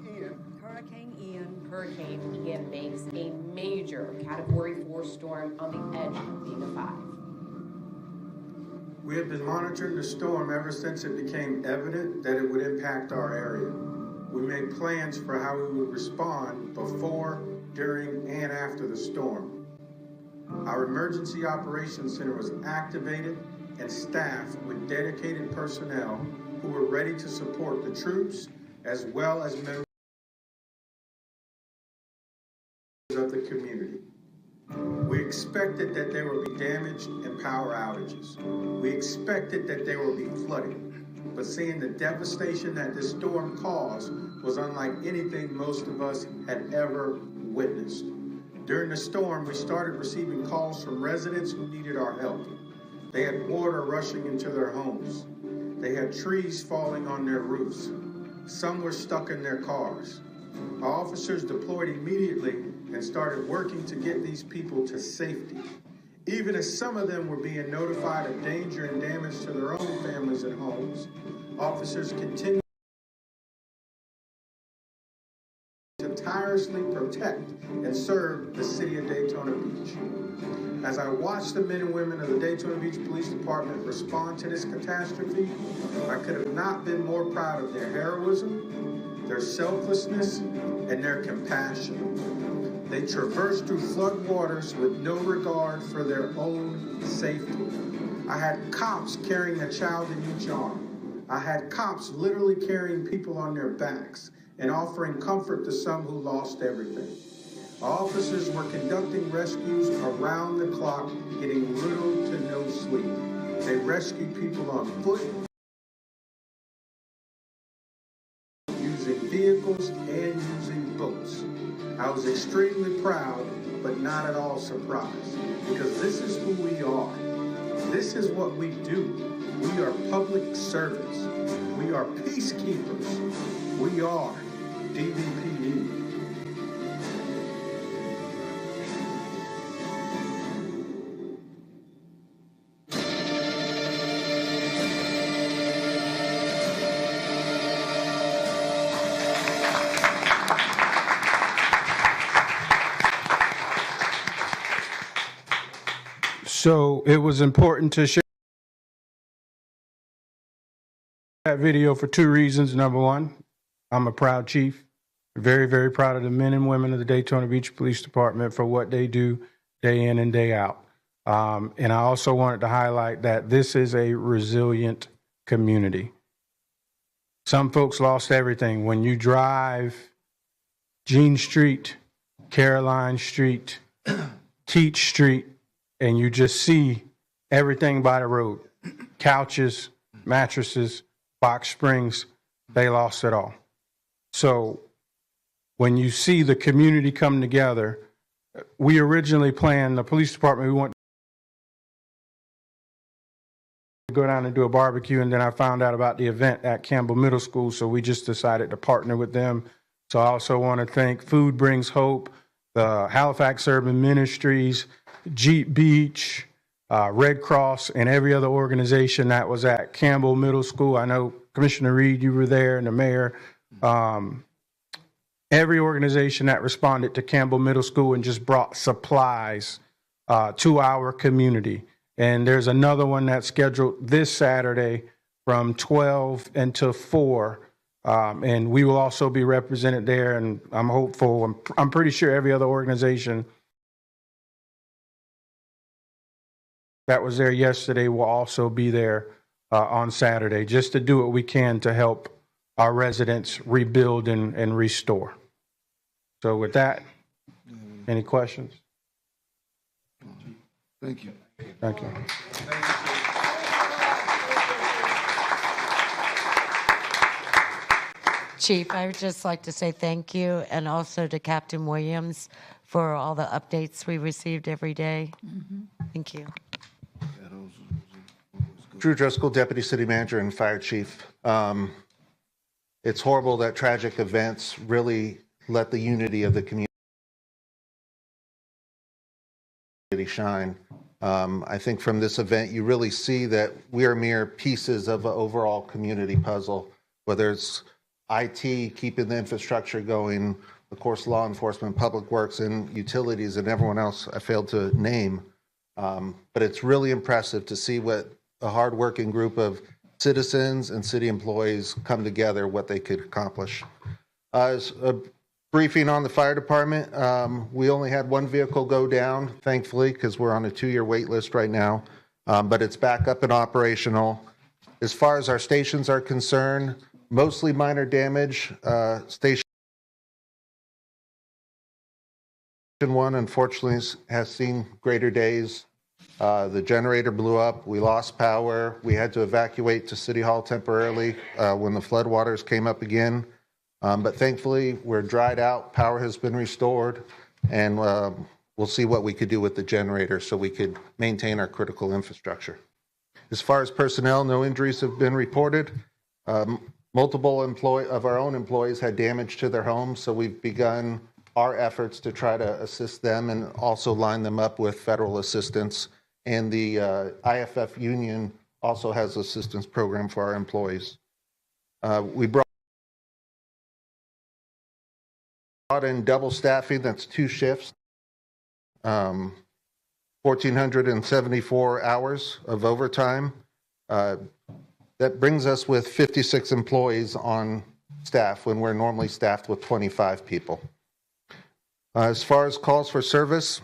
Ian makes a major Category 4 storm on the edge of being a 5. We have been monitoring the storm ever since it became evident that it would impact our area. We made plans for how we would respond before, during, and after the storm. Our Emergency Operations Center was activated and staffed with dedicated personnel who were ready to support the troops as well as members of the community. We expected that there would be damage and power outages. We expected that there would be flooding. But seeing the devastation that this storm caused was unlike anything most of us had ever witnessed. During the storm, we started receiving calls from residents who needed our help. They had water rushing into their homes. They had trees falling on their roofs. Some were stuck in their cars. Our officers deployed immediately and started working to get these people to safety. Even as some of them were being notified of danger and damage to their own families and homes, officers continued to tirelessly protect and serve the city of Daytona Beach. As I watched the men and women of the Daytona Beach Police Department respond to this catastrophe, I could have not been more proud of their heroism, their selflessness, and their compassion. They traversed through flood waters with no regard for their own safety. I had cops carrying a child in each arm. I had cops literally carrying people on their backs and offering comfort to some who lost everything. Our officers were conducting rescues around the clock, getting little to no sleep. They rescued people on foot, using vehicles, vehicles and using boats. I was extremely proud, but not at all surprised, because this is who we are. This is what we do. We are public servants. We are peacekeepers. We are DVPE. So it was important to share that video for two reasons. Number one, I'm a proud chief. Very, very proud of the men and women of the Daytona Beach Police Department for what they do day in and day out. And I also wanted to highlight that this is a resilient community. Some folks lost everything. When you drive Jean Street, Caroline Street, Teach Street, and you just see everything by the road, couches, mattresses, box springs, they lost it all. So when you see the community come together, we originally planned, the police department, we want to go down and do a barbecue, and then I found out about the event at Campbell Middle School, so we just decided to partner with them. So I also want to thank Food Brings Hope, the Halifax Urban Ministries, Jeep Beach, Red Cross, and every other organization that was at Campbell Middle School. I know Commissioner Reed, you were there, and the mayor. Every organization that responded to Campbell Middle School and just brought supplies to our community. And there's another one that's scheduled this Saturday from 12 until 4. And we will also be represented there, and I'm hopeful. I'm pretty sure every other organization that was there yesterday will also be there on Saturday, just to do what we can to help our residents rebuild and restore. So with that, any questions? Thank you. Thank you. Chief, I would just like to say thank you, and also to Captain Williams for all the updates we received every day. Thank you. Drew Driscoll, Deputy City Manager and Fire Chief. It's horrible that tragic events really let the unity of the community shine. I think from this event, you really see that we are mere pieces of an overall community puzzle, whether it's IT, keeping the infrastructure going, of course, law enforcement, public works, and utilities, and everyone else I failed to name. But it's really impressive to see what a hardworking group of citizens and city employees come together, what they could accomplish. As a briefing on the fire department, we only had one vehicle go down, thankfully, because we're on a 2-year wait list right now, but it's back up and operational. As far as our stations are concerned, mostly minor damage. Station 1, unfortunately, has seen greater days. The generator blew up. We lost power. We had to evacuate to City Hall temporarily when the floodwaters came up again. But thankfully, we're dried out. Power has been restored, and we'll see what we could do with the generator so we could maintain our critical infrastructure. As far as personnel, no injuries have been reported. Multiple of our own employees had damage to their homes, so we've begun our efforts to try to assist them and also line them up with federal assistance. And the IFF union also has assistance program for our employees. We brought in double staffing, that's 2 shifts, 1,474 hours of overtime. That brings us with 56 employees on staff when we're normally staffed with 25 people. As far as calls for service,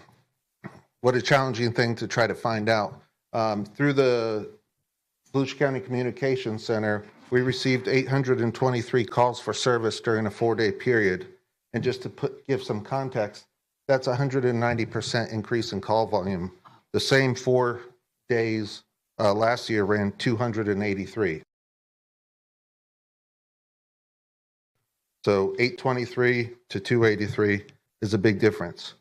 what a challenging thing to try to find out. Through the Volusia County Communications Center, we received 823 calls for service during a 4-day period. And just to give some context, that's a 190% increase in call volume. The same 4 days last year ran 283. So 823 to 283 is a big difference.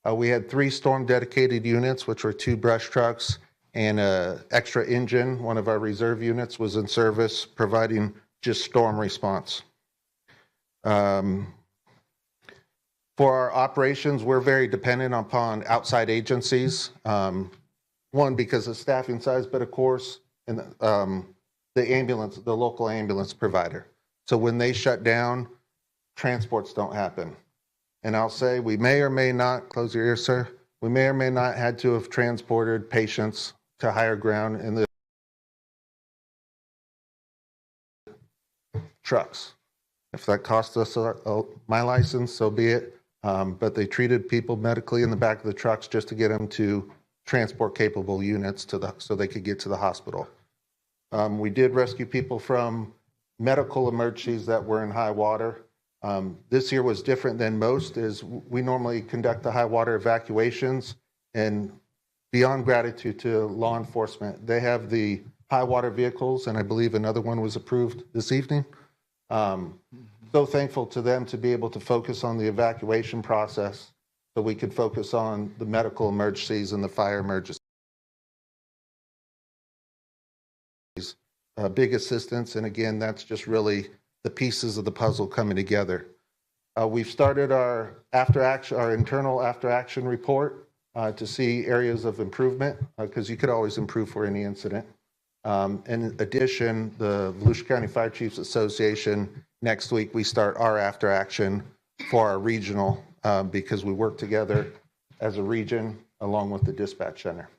We had 3 storm dedicated units, which were 2 brush trucks and an extra engine. One of our reserve units was in service, providing just storm response. For our operations, we're very dependent upon outside agencies. One, because of staffing size, but of course, and the local ambulance provider. So when they shut down, transports don't happen. And I'll say we may or may not, close your ears, sir, we may or may not had to have transported patients to higher ground in the trucks. If that cost us my license, so be it. But they treated people medically in the back of the trucks just to get them to transport capable units so they could get to the hospital. We did rescue people from medical emergencies that were in high water. This year was different than most, is we normally conduct the high water evacuations, and beyond gratitude to law enforcement, they have the high water vehicles, and I believe another one was approved this evening. So thankful to them to be able to focus on the evacuation process so we could focus on the medical emergencies and the fire emergencies. Big assistance, and again, that's just really the pieces of the puzzle coming together. We've started our internal after action report to see areas of improvement, because you could always improve for any incident. In addition, the Volusia County Fire Chiefs Association, next week we start our after action for our regional, because we work together as a region along with the dispatch center.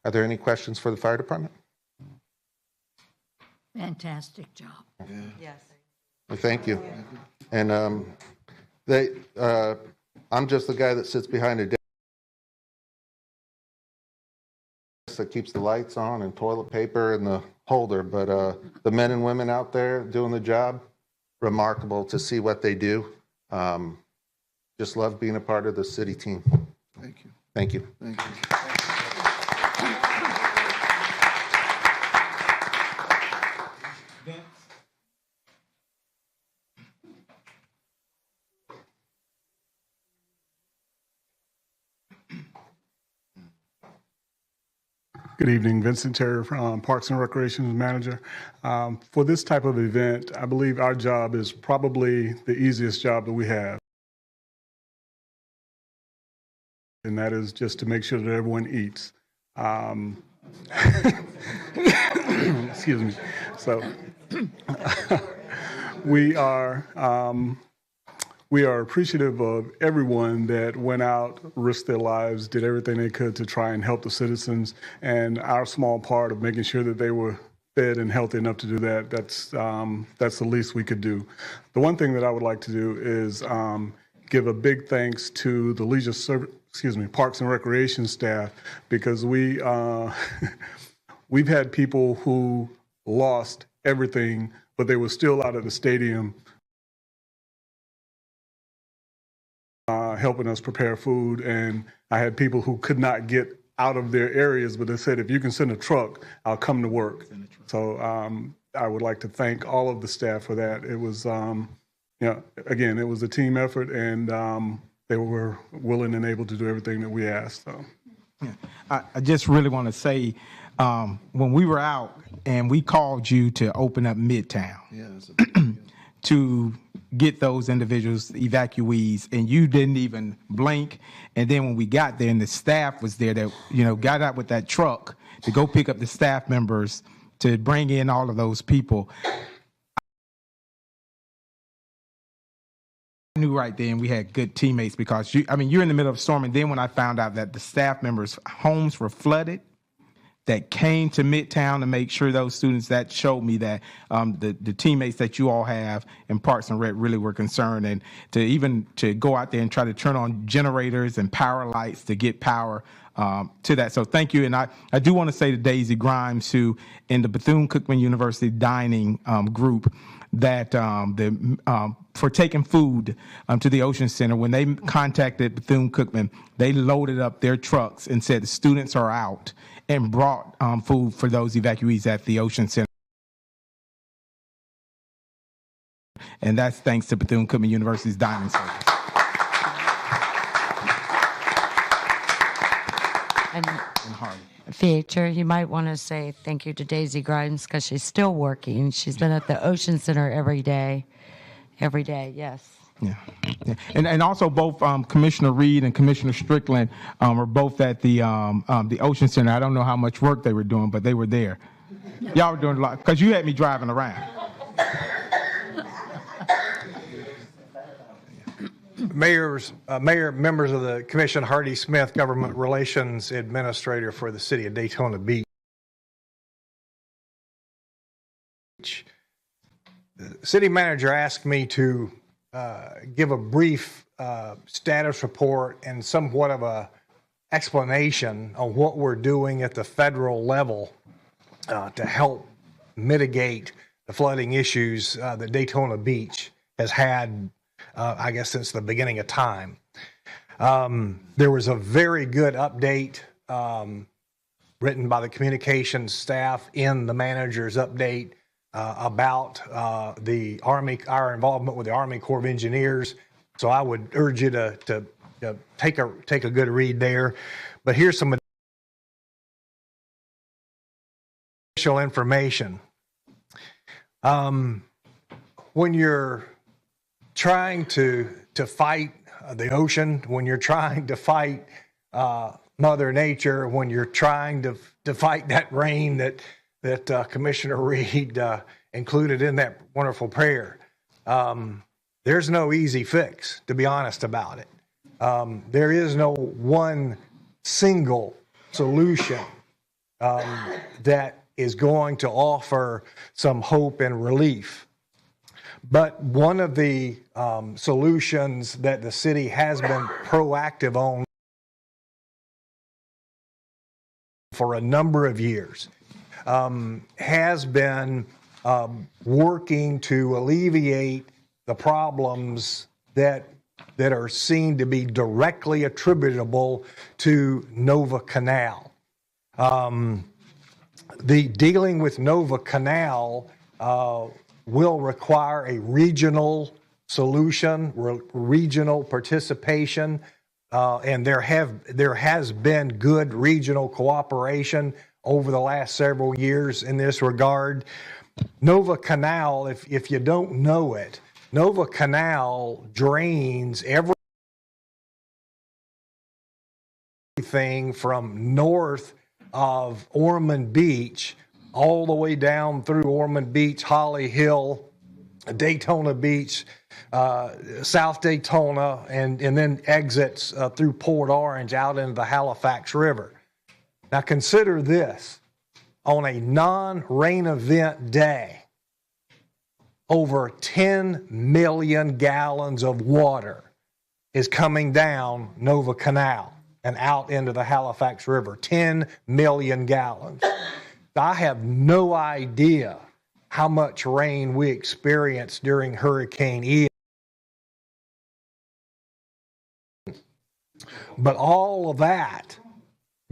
Are there any questions for the fire department? Fantastic job. Yes. Well, thank you. And I'm just the guy that sits behind a desk that keeps the lights on and toilet paper and the holder, but the men and women out there doing the job, remarkable to see what they do. Just love being a part of the city team. Thank you. Thank you. Thank you. Good evening, Vincent Terry from Parks and Recreation Manager. For this type of event, I believe our job is probably the easiest job that we have. And that is just to make sure that everyone eats. Excuse me. So we are appreciative of everyone that went out, risked their lives, did everything they could to try and help the citizens, and our small part of making sure that they were fed and healthy enough to do that, that's the least we could do. The one thing that I would like to do is give a big thanks to the Parks and Recreation staff, because we've had people who lost everything, but they were still out at the stadium helping us prepare food. And I had people who could not get out of their areas, but they said, if you can send a truck, I'll come to work. So I would like to thank all of the staff for that. It was, again, it was a team effort, and they were willing and able to do everything that we asked. So. Yeah. I just really want to say, when we were out and we called you to open up Midtown to get those individuals, evacuees, and you didn't even blink. And then when we got there and the staff was there that, got out with that truck to go pick up the staff members to bring in all of those people, I knew right then we had good teammates, because you're in the middle of a storm. And then when I found out that the staff members' homes were flooded, that came to Midtown to make sure those students, that showed me that the teammates that you all have in Parks and Rec really were concerned, and to go out there and try to turn on generators and power lights to get power to that. So thank you. And I do want to say to Daisy Grimes, who in the Bethune-Cookman University dining group, that for taking food to the Ocean Center, when they contacted Bethune-Cookman, they loaded up their trucks and said the students are out, and brought food for those evacuees at the Ocean Center. and that's thanks to Bethune-Cookman University's dining service. And Theater, you might want to say thank you to Daisy Grimes because she's still working. She's been at the Ocean Center every day, yes. Yeah. And also both Commissioner Reed and Commissioner Strickland were both at the Ocean Center. I don't know how much work they were doing, but they were there. Y'all were doing a lot because you had me driving around. Mayor, members of the commission, Hardy Smith, Government Relations Administrator for the City of Daytona Beach. The city manager asked me to give a brief status report and somewhat of a explanation on what we're doing at the federal level to help mitigate the flooding issues that Daytona Beach has had, I guess, since the beginning of time. There was a very good update written by the communications staff in the manager's update about our involvement with the Army Corps of Engineers. So I would urge you to take a good read there. But here's some additional information. When you're trying to fight the ocean, when you're trying to fight Mother Nature, when you're trying to fight that rain that Commissioner Reed included in that wonderful prayer, there's no easy fix, to be honest about it. There is no one single solution that is going to offer some hope and relief. But one of the solutions that the city has been proactive on for a number of years has been working to alleviate the problems that are seen to be directly attributable to Nova Canal. The dealing with Nova Canal will require a regional solution, regional participation, and there has been good regional cooperation over the last several years in this regard. Nova Canal, if you don't know it, Nova Canal drains everything from north of Ormond Beach all the way down through Ormond Beach, Holly Hill, Daytona Beach, South Daytona, and then exits through Port Orange out into the Halifax River. Now consider this, on a non-rain event day, over 10 million gallons of water is coming down Nova Canal and out into the Halifax River, 10 million gallons. I have no idea how much rain we experienced during Hurricane Ian. But all of that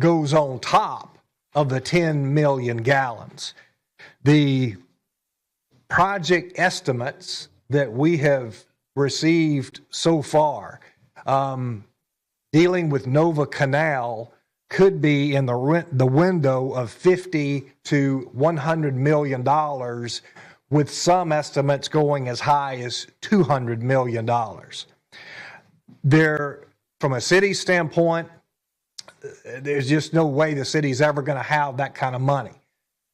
goes on top of the 10 million gallons. The project estimates that we have received so far dealing with Nova Canal could be in the window of $50 to $100 million, with some estimates going as high as $200 million. From a city standpoint, there's just no way the city's ever going to have that kind of money.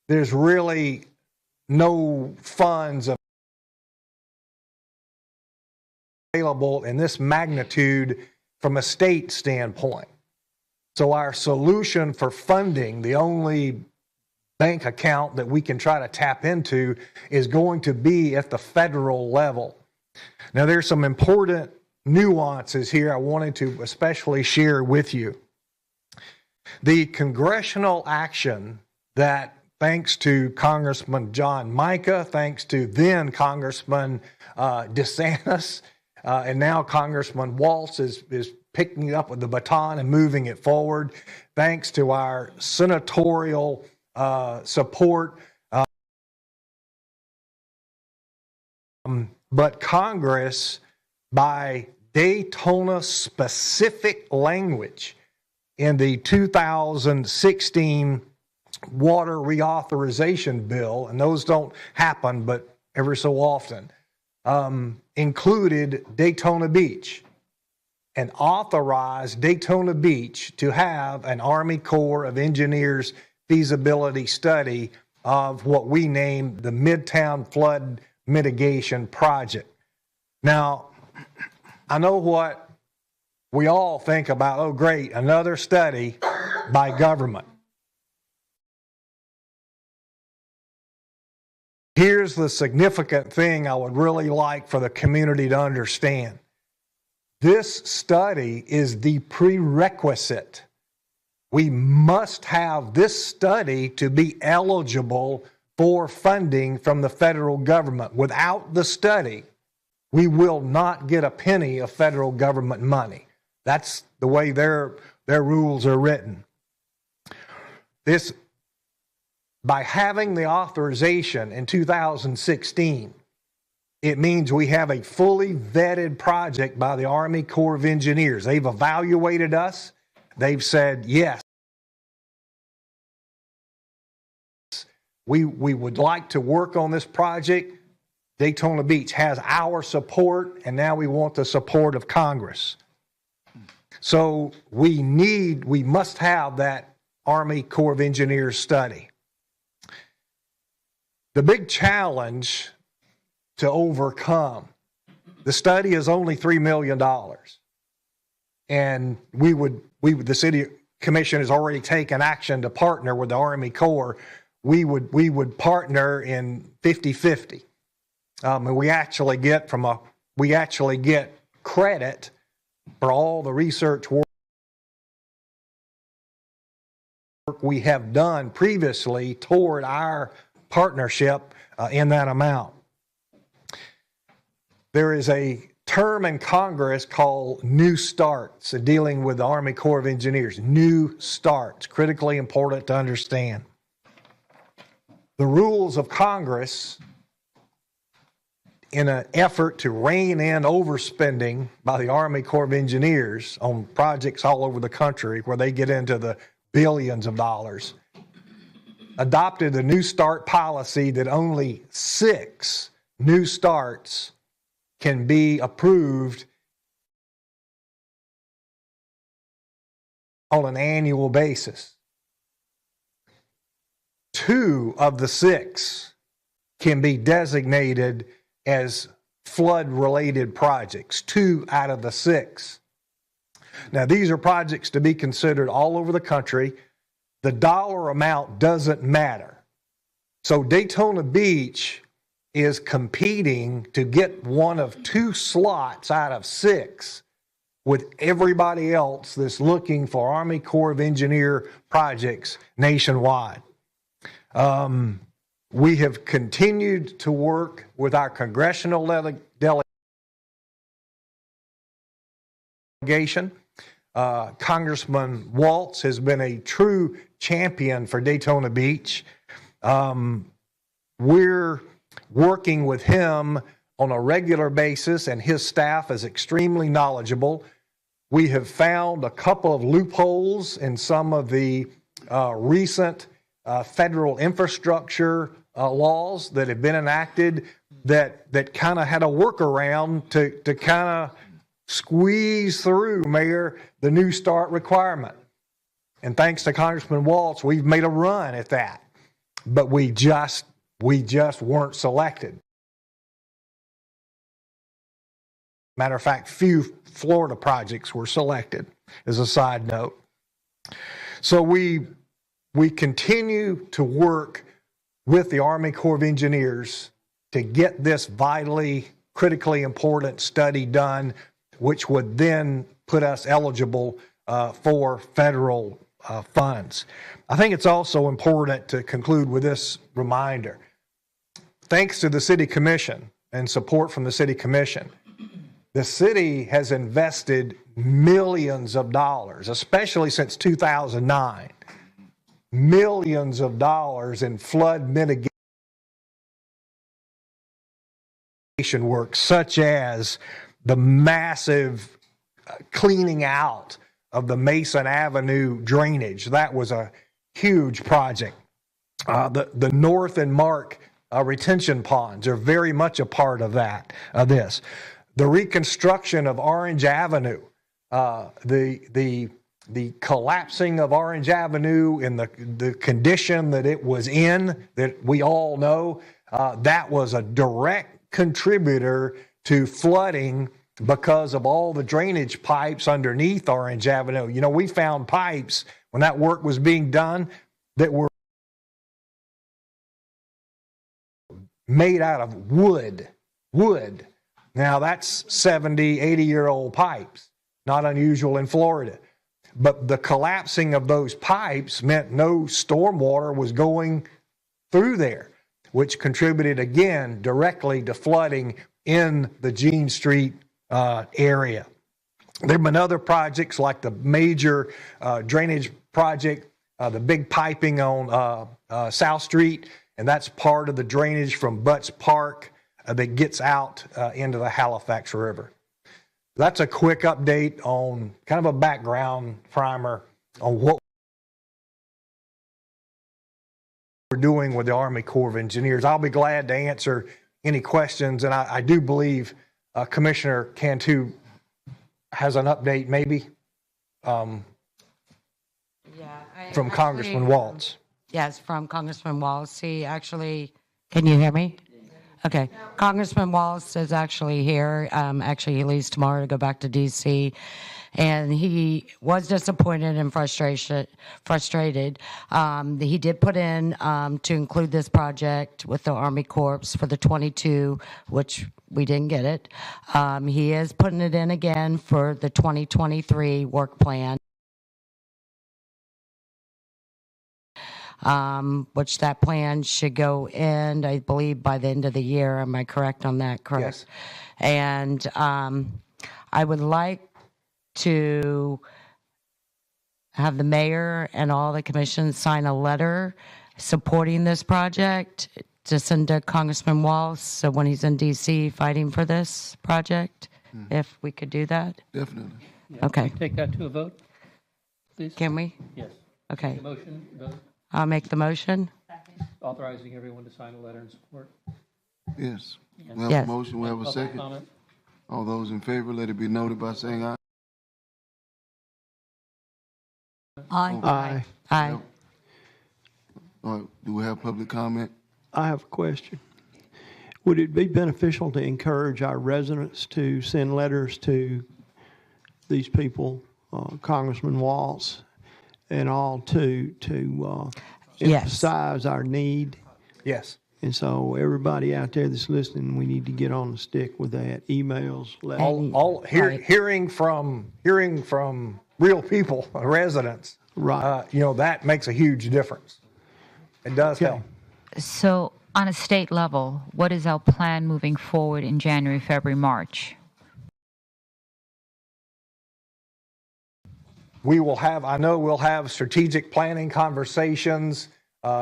There's really no funds available in this magnitude from a state standpoint. So our solution for funding, the only bank account that we can try to tap into, is going to be at the federal level. Now, there's some important nuances here I wanted to especially share with you. The congressional action that, thanks to Congressman John Mica, thanks to then Congressman DeSantis, and now Congressman Waltz is picking up with the baton and moving it forward, thanks to our senatorial but Congress, by Daytona specific language in the 2016 water reauthorization bill, and those don't happen but every so often, included Daytona Beach and authorized Daytona Beach to have an Army Corps of Engineers feasibility study of what we named the Midtown Flood Mitigation Project. Now, I know what we all think about, oh great, another study by government. Here's the significant thing I would really like for the community to understand. This study is the prerequisite. We must have this study to be eligible for funding from the federal government. Without the study, we will not get a penny of federal government money. That's the way their rules are written. By having the authorization in 2016, it means we have a fully vetted project by the Army Corps of Engineers. They've evaluated us. They've said, yes, we would like to work on this project. Daytona Beach has our support, and now we want the support of Congress. So we must have that Army Corps of Engineers study. The big challenge to overcome, the study is only $3 million. And the City Commission has already taken action to partner with the Army Corps. We would partner in 50-50. And we actually get credit for all the research work we have done previously toward our partnership in that amount. There is a term in Congress called New Starts, dealing with the Army Corps of Engineers. New Starts, critically important to understand. The rules of Congress, in an effort to rein in overspending by the Army Corps of Engineers on projects all over the country where they get into the billions of dollars, adopted a New Start policy that only 6 new starts can be approved on an annual basis. 2 of the 6 can be designated as flood-related projects, 2 out of the 6. Now, these are projects to be considered all over the country. The dollar amount doesn't matter. So Daytona Beach is competing to get one of 2 slots out of 6 with everybody else that's looking for Army Corps of Engineer projects nationwide. We have continued to work with our congressional delegation. Congressman Waltz has been a true champion for Daytona Beach. We're working with him on a regular basis, and his staff is extremely knowledgeable. We have found a couple of loopholes in some of the recent federal infrastructure laws that have been enacted that kind of had a workaround to kind of squeeze through, Mayor, the New Start requirement. And thanks to Congressman Waltz, we've made a run at that. But we just weren't selected. Matter of fact, few Florida projects were selected, as a side note. So we continue to work with the Army Corps of Engineers to get this vitally, critically important study done, which would then put us eligible for federal funds. I think it's also important to conclude with this reminder. Thanks to the City Commission and support from the City Commission, the city has invested millions of dollars, especially since 2009, millions of dollars in flood mitigation work, such as the massive cleaning out of the Mason Avenue drainage. That was a huge project. The North and Mark retention ponds are very much a part of this. The reconstruction of Orange Avenue, the collapsing of Orange Avenue in the condition that it was in, that we all know, that was a direct contributor to flooding because of all the drainage pipes underneath Orange Avenue. You know, we found pipes when that work was being done that were made out of wood. Now that's 70, 80-year-old pipes, not unusual in Florida. But the collapsing of those pipes meant no stormwater was going through there, which contributed again directly to flooding in the Jean Street area. There have been other projects like the major drainage project, the big piping on South Street, and that's part of the drainage from Butts Park that gets out into the Halifax River. That's a quick update on kind of a background primer on what we're doing with the Army Corps of Engineers. I'll be glad to answer any questions, and I do believe Commissioner Cantu has an update maybe from Congressman Waltz. Yes, from Congressman Waltz. He actually, can you hear me? Okay. Congressman Waltz is actually here. Actually, he leaves tomorrow to go back to D.C., and he was disappointed and frustrated. He did put in to include this project with the Army Corps for the 22, which we didn't get it. He is putting it in again for the 2023 work plan, which that plan should go in, I believe, by the end of the year. Am I correct on that? Correct. Yes. And I would like to have the mayor and all the commissions sign a letter supporting this project to send to Congressman Waltz, so when he's in D.C. fighting for this project, if we could do that. Definitely. Yeah, Okay. can we take that to a vote, please? Can we? Yes. Okay. Motion, vote, I'll make the motion. authorizing everyone to sign a letter in support. Yes. And- We have Yes. a motion, we have a Public second. comment? All those in favor, let it be noted by saying aye. Aye. Aye. All right, do we have public comment? I have a question. Would it be beneficial to encourage our residents to send letters to these people, Congressman Waltz and all, to Yes. emphasize our need? Yes. And so everybody out there that's listening, we need to get on the stick with that. Emails, letters. Hearing from real people, residents, right? That makes a huge difference. It does help. So on a state level, what is our plan moving forward in January, February, March? I know we'll have strategic planning conversations.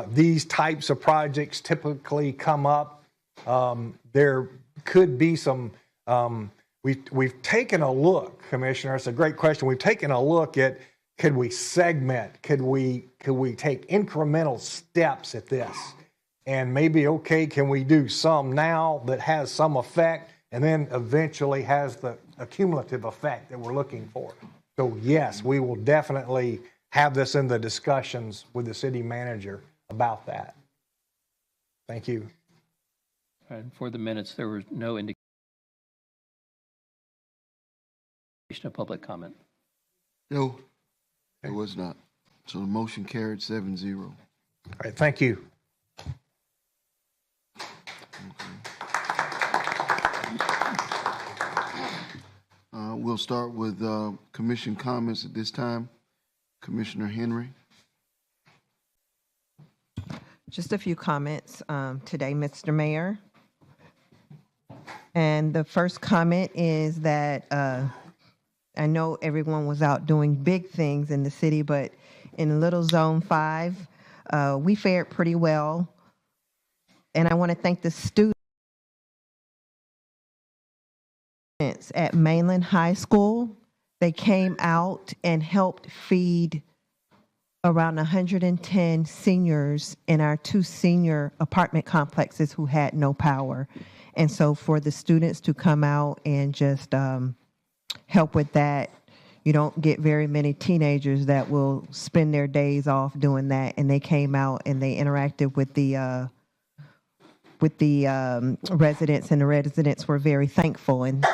These types of projects typically come up. There could be some, we've taken a look, Commissioner, it's a great question. We've taken a look at, could we segment? Could we take incremental steps at this? And maybe, okay, can we do some now that has some effect and then eventually has the accumulative effect that we're looking for? So yes, we will definitely have this in the discussions with the city manager about that. Thank you. And for the minutes, there was no indication of public comment. No, it was not. So the motion carried 7-0. All right, thank you. We'll start with commission comments at this time. Commissioner Henry. Just a few comments today, Mr. Mayor. And the first comment is that I know everyone was out doing big things in the city, but in Little Zone 5, we fared pretty well. And I want to thank the students at Mainland High School. They came out and helped feed around 110 seniors in our 2 senior apartment complexes who had no power. And so for the students to come out and just help with that, you don't get very many teenagers that will spend their days off doing that. And they came out and they interacted with the residents, and the residents were very thankful. And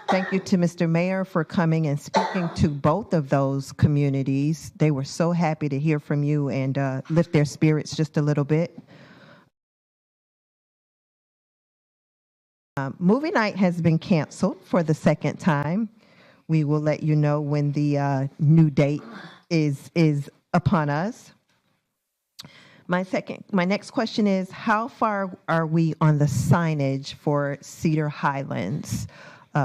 thank you to Mr. Mayor for coming and speaking to both of those communities. They were so happy to hear from you and lift their spirits just a little bit. Movie night has been canceled for the second time. We will let you know when the new date is upon us. My next question is, how far are we on the signage for Cedar Highlands?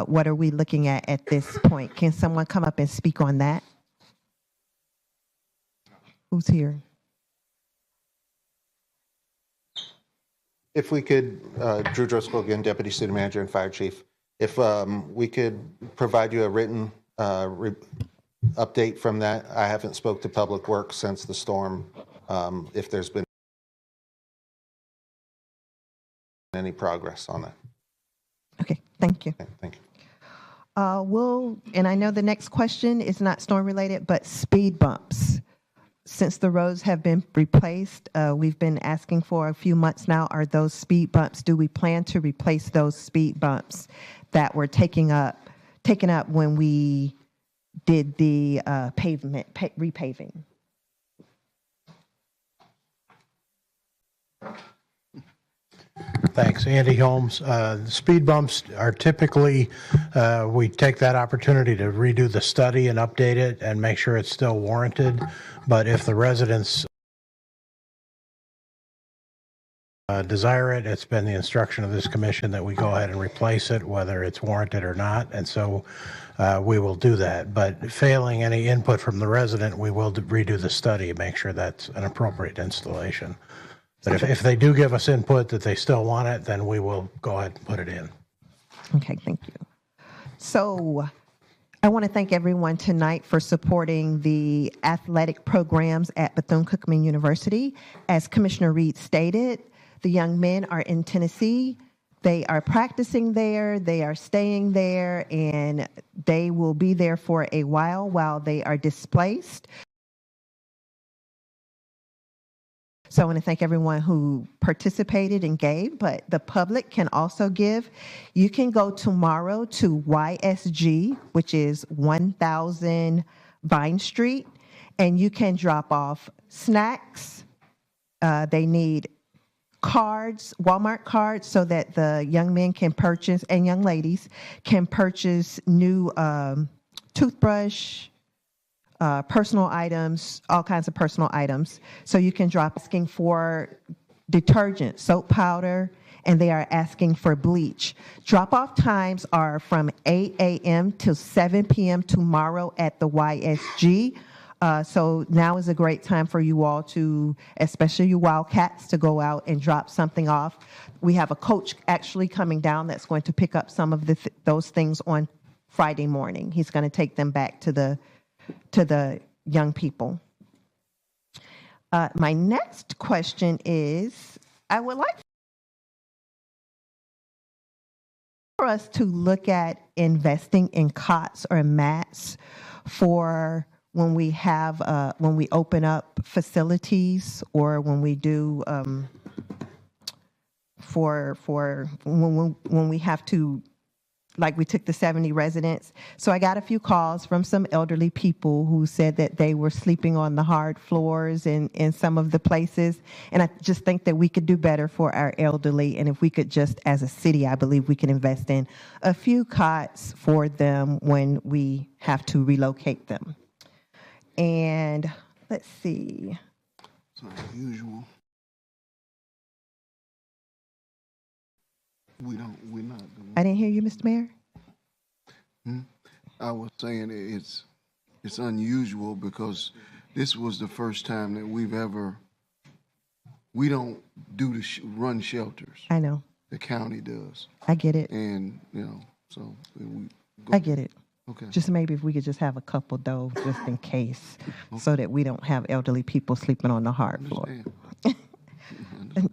What are we looking at this point? Can someone come up and speak on that? Who's here? If we could, Drew Driscoll again, Deputy City Manager and Fire Chief. If we could provide you a written update from that. I haven't spoke to Public Works since the storm. If there's been any progress on that. Okay, thank you. Okay, thank you. And I know the next question is not storm related, but speed bumps. Since the roads have been replaced, we've been asking for a few months now, are those speed bumps, do we plan to replace those speed bumps that were taken up when we did the repaving? Thanks. Andy Holmes. The speed bumps are typically, we take that opportunity to redo the study and update it and make sure it's still warranted. But if the residents desire it, it's been the instruction of this commission that we go ahead and replace it, whether it's warranted or not. And so we will do that. But failing any input from the resident, we will redo the study and make sure that's an appropriate installation. But if they do give us input that they still want it, then we will go ahead and put it in. Okay, thank you. So I want to thank everyone tonight for supporting the athletic programs at Bethune-Cookman University. As Commissioner Reed stated, the young men are in Tennessee. They are practicing there, they are staying there, and they will be there for a while they are displaced. So I want to thank everyone who participated and gave, but the public can also give. You can go tomorrow to YSG, which is 1000 Vine Street, and you can drop off snacks. They need cards, Walmart cards, so that the young men can purchase, and young ladies can purchase new toothbrush, personal items, all kinds of personal items. So you can drop asking for detergent, soap powder, and they are asking for bleach. Drop-off times are from 8 a.m. till 7 p.m. tomorrow at the YSG. So now is a great time for you all to, especially you Wildcats, to go out and drop something off. We have a coach actually coming down that's going to pick up some of those things on Friday morning. He's going to take them back to the young people. My next question is, I would like for us to look at investing in cots or mats for when we have, when we open up facilities, or when we do, when we have to, like we took the 70 residents. So I got a few calls from some elderly people who said that they were sleeping on the hard floors in some of the places. And I just think that we could do better for our elderly. And if we could just, as a city, I believe we can invest in a few cots for them when we have to relocate them. And let's see. It's unusual. We're not doing. I didn't hear you, Mr. Mayor. I was saying it's unusual because this was the first time that we don't do the run shelters. I know. The county does. I get it. And, so I get it. Okay. Just maybe if we could just have a couple though, just in case, so that we don't have elderly people sleeping on the hard floor.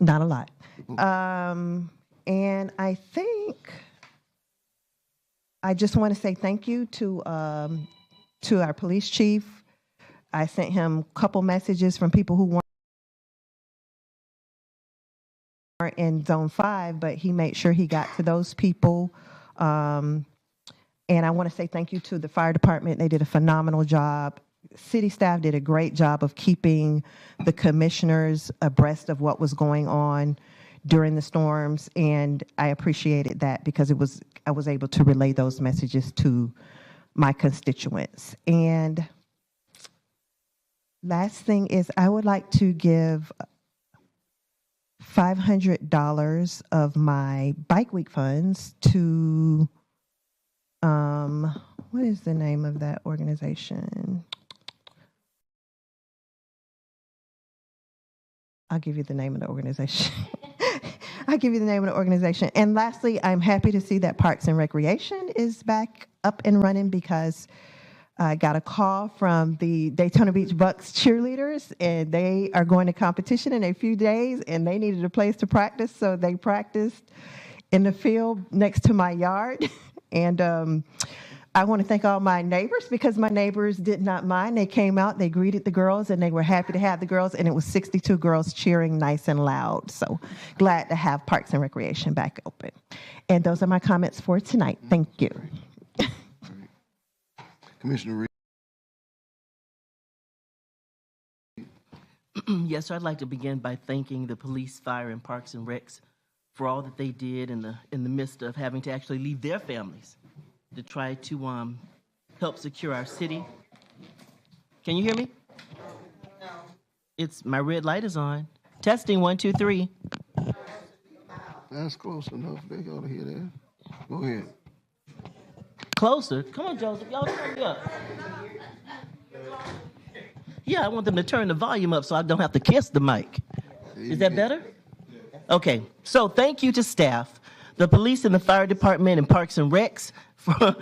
Not a lot. And I think I just want to say thank you to our police chief. I sent him a couple messages from people who weren't in Zone 5, but he made sure he got to those people. And I want to say thank you to the fire department. They did a phenomenal job. City staff did a great job of keeping the commissioners abreast of what was going on during the storms, and I appreciated that because I was able to relay those messages to my constituents. And last thing is I would like to give $500 of my Bike Week funds to what is the name of that organization? I'll give you the name of the organization. I'll give you the name of the organization. And lastly, I'm happy to see that Parks and Recreation is back up and running because I got a call from the Daytona Beach Bucks cheerleaders, and they are going to competition in a few days, and they needed a place to practice, so they practiced in the field next to my yard. And I want to thank all my neighbors because my neighbors did not mind. They came out, they greeted the girls, and they were happy to have the girls, and it was 62 girls cheering nice and loud. So glad to have Parks and Recreation back open. And those are my comments for tonight. Thank you. Commissioner Reed. Yes, sir. I'd like to begin by thanking the police, fire, and Parks and Recs for all that they did in the midst of having to actually leave their families to try to help secure our city. Can you hear me? It's my red light is on. Testing 1, 2, 3. That's close enough. They ought to hear that. Go ahead. Closer. Come on, Joseph. Y'all turn me up. Yeah, I want them to turn the volume up so I don't have to kiss the mic. Is that better? Okay. So thank you to staff, the police and the fire department and Parks and Recs for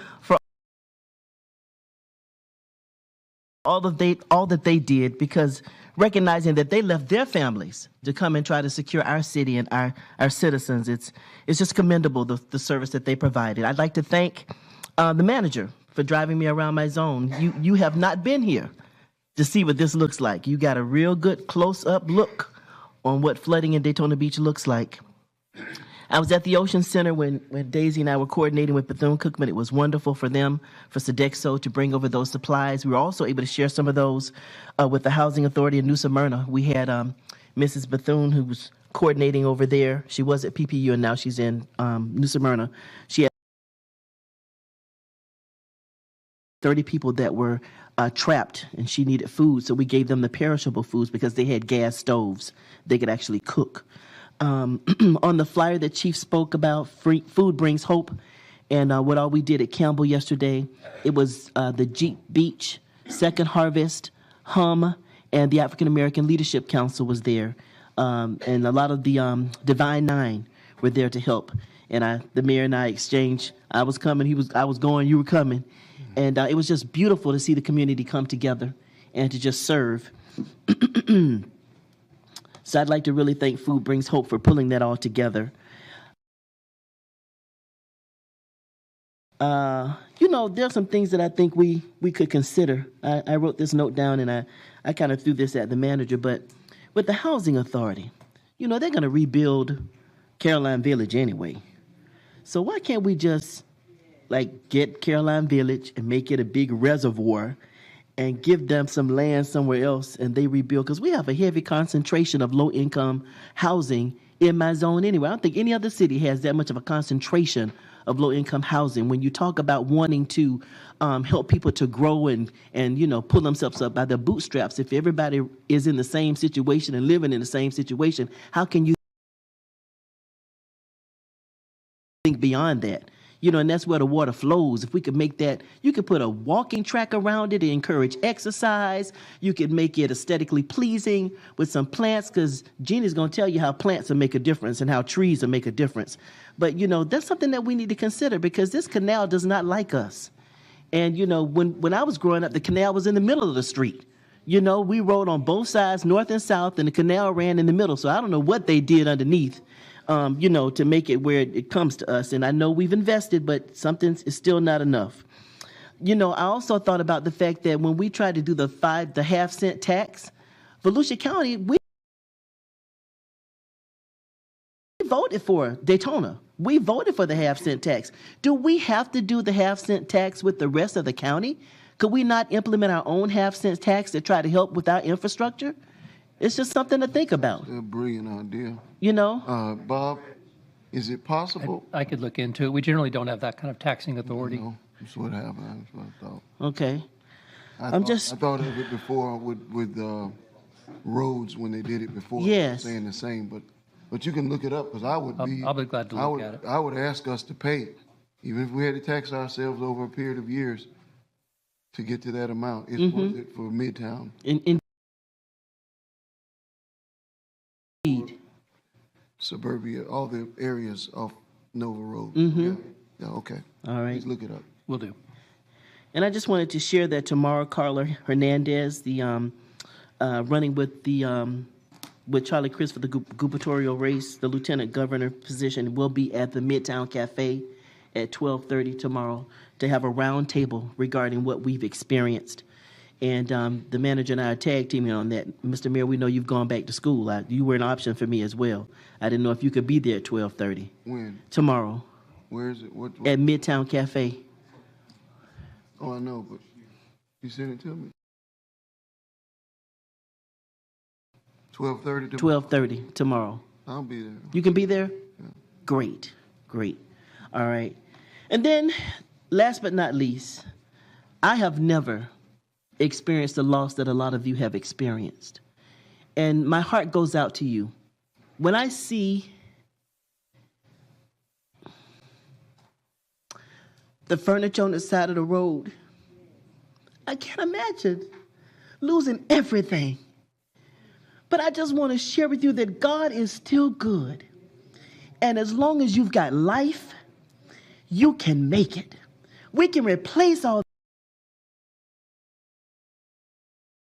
all that they did, because recognizing that they left their families to come and try to secure our city and our citizens, it's just commendable, the service that they provided. I'd like to thank the manager for driving me around my zone. You have not been here to see what this looks like. You got a real good close-up look on what flooding in Daytona Beach looks like. I was at the Ocean Center when Daisy and I were coordinating with Bethune-Cookman. It was wonderful for them, for Sodexo, to bring over those supplies. We were also able to share some of those with the Housing Authority in New Smyrna. We had Mrs. Bethune, who was coordinating over there. She was at PPU, and now she's in New Smyrna. She had 30 people that were trapped, and she needed food, so we gave them the perishable foods because they had gas stoves. They could actually cook. On the flyer that Chief spoke about, Food Brings Hope, and what all we did at Campbell yesterday, it was the Jeep Beach, Second Harvest, HUM, and the African American Leadership Council was there, and a lot of the Divine Nine were there to help. And the mayor and I exchanged. I was coming, I was going, you were coming, and it was just beautiful to see the community come together and to just serve. So I'd like to really thank Food Brings Hope for pulling that all together. There's some things that I think we could consider. I wrote this note down, and I kind of threw this at the manager, but with the Housing Authority, they're going to rebuild Caroline Village anyway. So why can't we just get Caroline Village and make it a big reservoir and give them some land somewhere else and they rebuild? Because we have a heavy concentration of low-income housing in my zone anyway. I don't think any other city has that much of a concentration of low-income housing. When you talk about wanting to help people to grow and pull themselves up by their bootstraps, if everybody is in the same situation and living in the same situation, how can you think beyond that? You know, and that's where the water flows. If we could make that, you could put a walking track around it to encourage exercise. You could make it aesthetically pleasing with some plants, because Jeannie's going to tell you how plants will make a difference and how trees will make a difference. But, you know, that's something that we need to consider, because this canal does not like us. And, you know, when I was growing up, the canal was in the middle of the street. You know, we rode on both sides, north and south, and the canal ran in the middle. So I don't know what they did underneath, you know, to make it where it comes to us. And I know we've invested, but something is still not enough. You know, I also thought about the fact that when we tried to do the half-cent tax, Volusia County, we voted for Daytona. We voted for the half-cent tax. Do we have to do the half-cent tax with the rest of the county? Could we not implement our own half-cent tax to try to help with our infrastructure? It's just something to think about. A brilliant idea. You know? Bob, is it possible? I could look into it. We generally don't have that kind of taxing authority. No, that's what happened. That's what I thought. Okay. I thought of it before with roads when they did it before. Yes. Saying the same, but you can look it up, because I would be. I'll be glad to look at it. I would ask us to pay it, even if we had to tax ourselves over a period of years to get to that amount. It's worth it for Midtown. Indeed. Suburbia, all the areas off Nova Road. Yeah, okay. All right. Please look it up. Will do. And I just wanted to share that tomorrow, Carla Hernandez, the running with Charlie Crist for the gubernatorial race, the lieutenant governor position, will be at the Midtown Cafe at 12:30 tomorrow to have a round table regarding what we've experienced. And the manager and I are tag teaming on that. Mr. Mayor, we know you've gone back to school. You were an option for me as well. I didn't know if you could be there at 12:30. When? Tomorrow. Where is it? What? At Midtown Cafe. Oh, I know, but you sent it to me. 12:30 tomorrow? 12:30 tomorrow. I'll be there. You can be there? Yeah. Great. All right. And then, last but not least, I have never experienced the loss that a lot of you have experienced. And my heart goes out to you. When I see the furniture on the side of the road, I can't imagine losing everything. But I just want to share with you that God is still good. And as long as you've got life, you can make it. We can replace all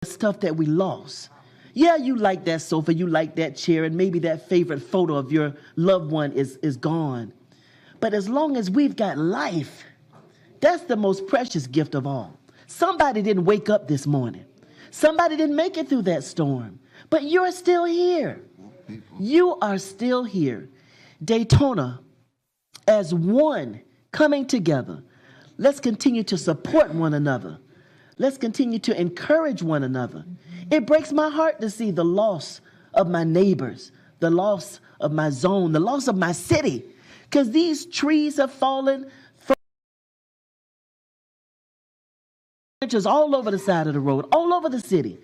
the stuff that we lost. Yeah, you like that sofa, you like that chair, and maybe that favorite photo of your loved one is gone. But as long as we've got life, that's the most precious gift of all. Somebody didn't wake up this morning. Somebody didn't make it through that storm. But you're still here. You are still here. Daytona, as one, coming together. Let's continue to support one another. Let's continue to encourage one another. It breaks my heart to see the loss of my neighbors, the loss of my zone, the loss of my city, because these trees have fallen all over the side of the road, all over the city.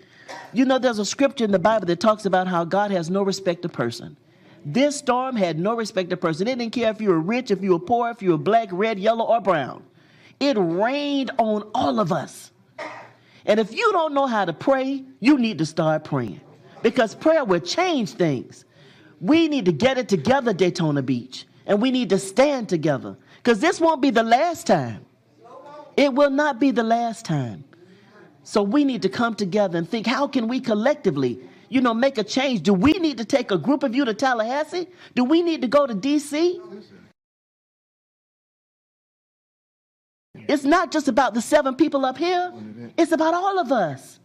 You know, there's a scripture in the Bible that talks about how God has no respect of person. This storm had no respect of person. It didn't care if you were rich, if you were poor, if you were black, red, yellow, or brown. It rained on all of us. And if you don't know how to pray, you need to start praying, because prayer will change things. We need to get it together, Daytona Beach, and we need to stand together, because this won't be the last time. It will not be the last time. So we need to come together and think, how can we collectively, make a change? Do we need to take a group of you to Tallahassee? Do we need to go to D.C.? It's not just about the 7 people up here. It's about all of us.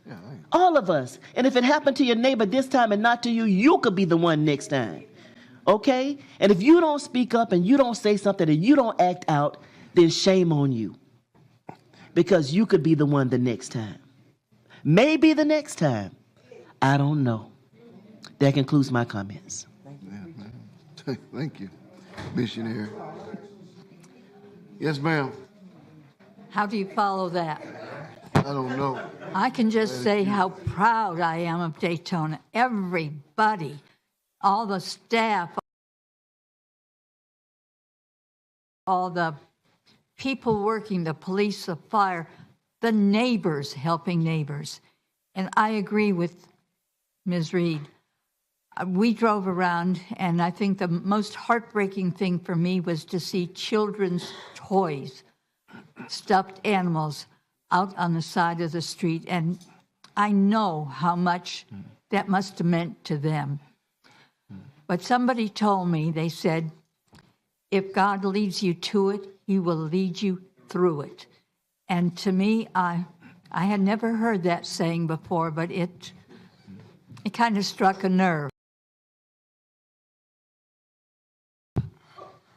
All of us. And if it happened to your neighbor this time and not to you, you could be the one next time. Okay? And if you don't speak up and you don't say something and you don't act out, then shame on you. Because you could be the one the next time. Maybe the next time. I don't know. That concludes my comments. Thank you, missionary. Yes, ma'am. How do you follow that? I don't know. I can just say how proud I am of Daytona. Everybody, all the staff, all the people working, the police, the fire, the neighbors helping neighbors. And I agree with Ms. Reed. We drove around, and I think the most heartbreaking thing for me was to see children's toys, stuffed animals, out on the side of the street. And I know how much that must have meant to them. But somebody told me, they said, if God leads you to it, he will lead you through it. And to me, I had never heard that saying before, but it kind of struck a nerve.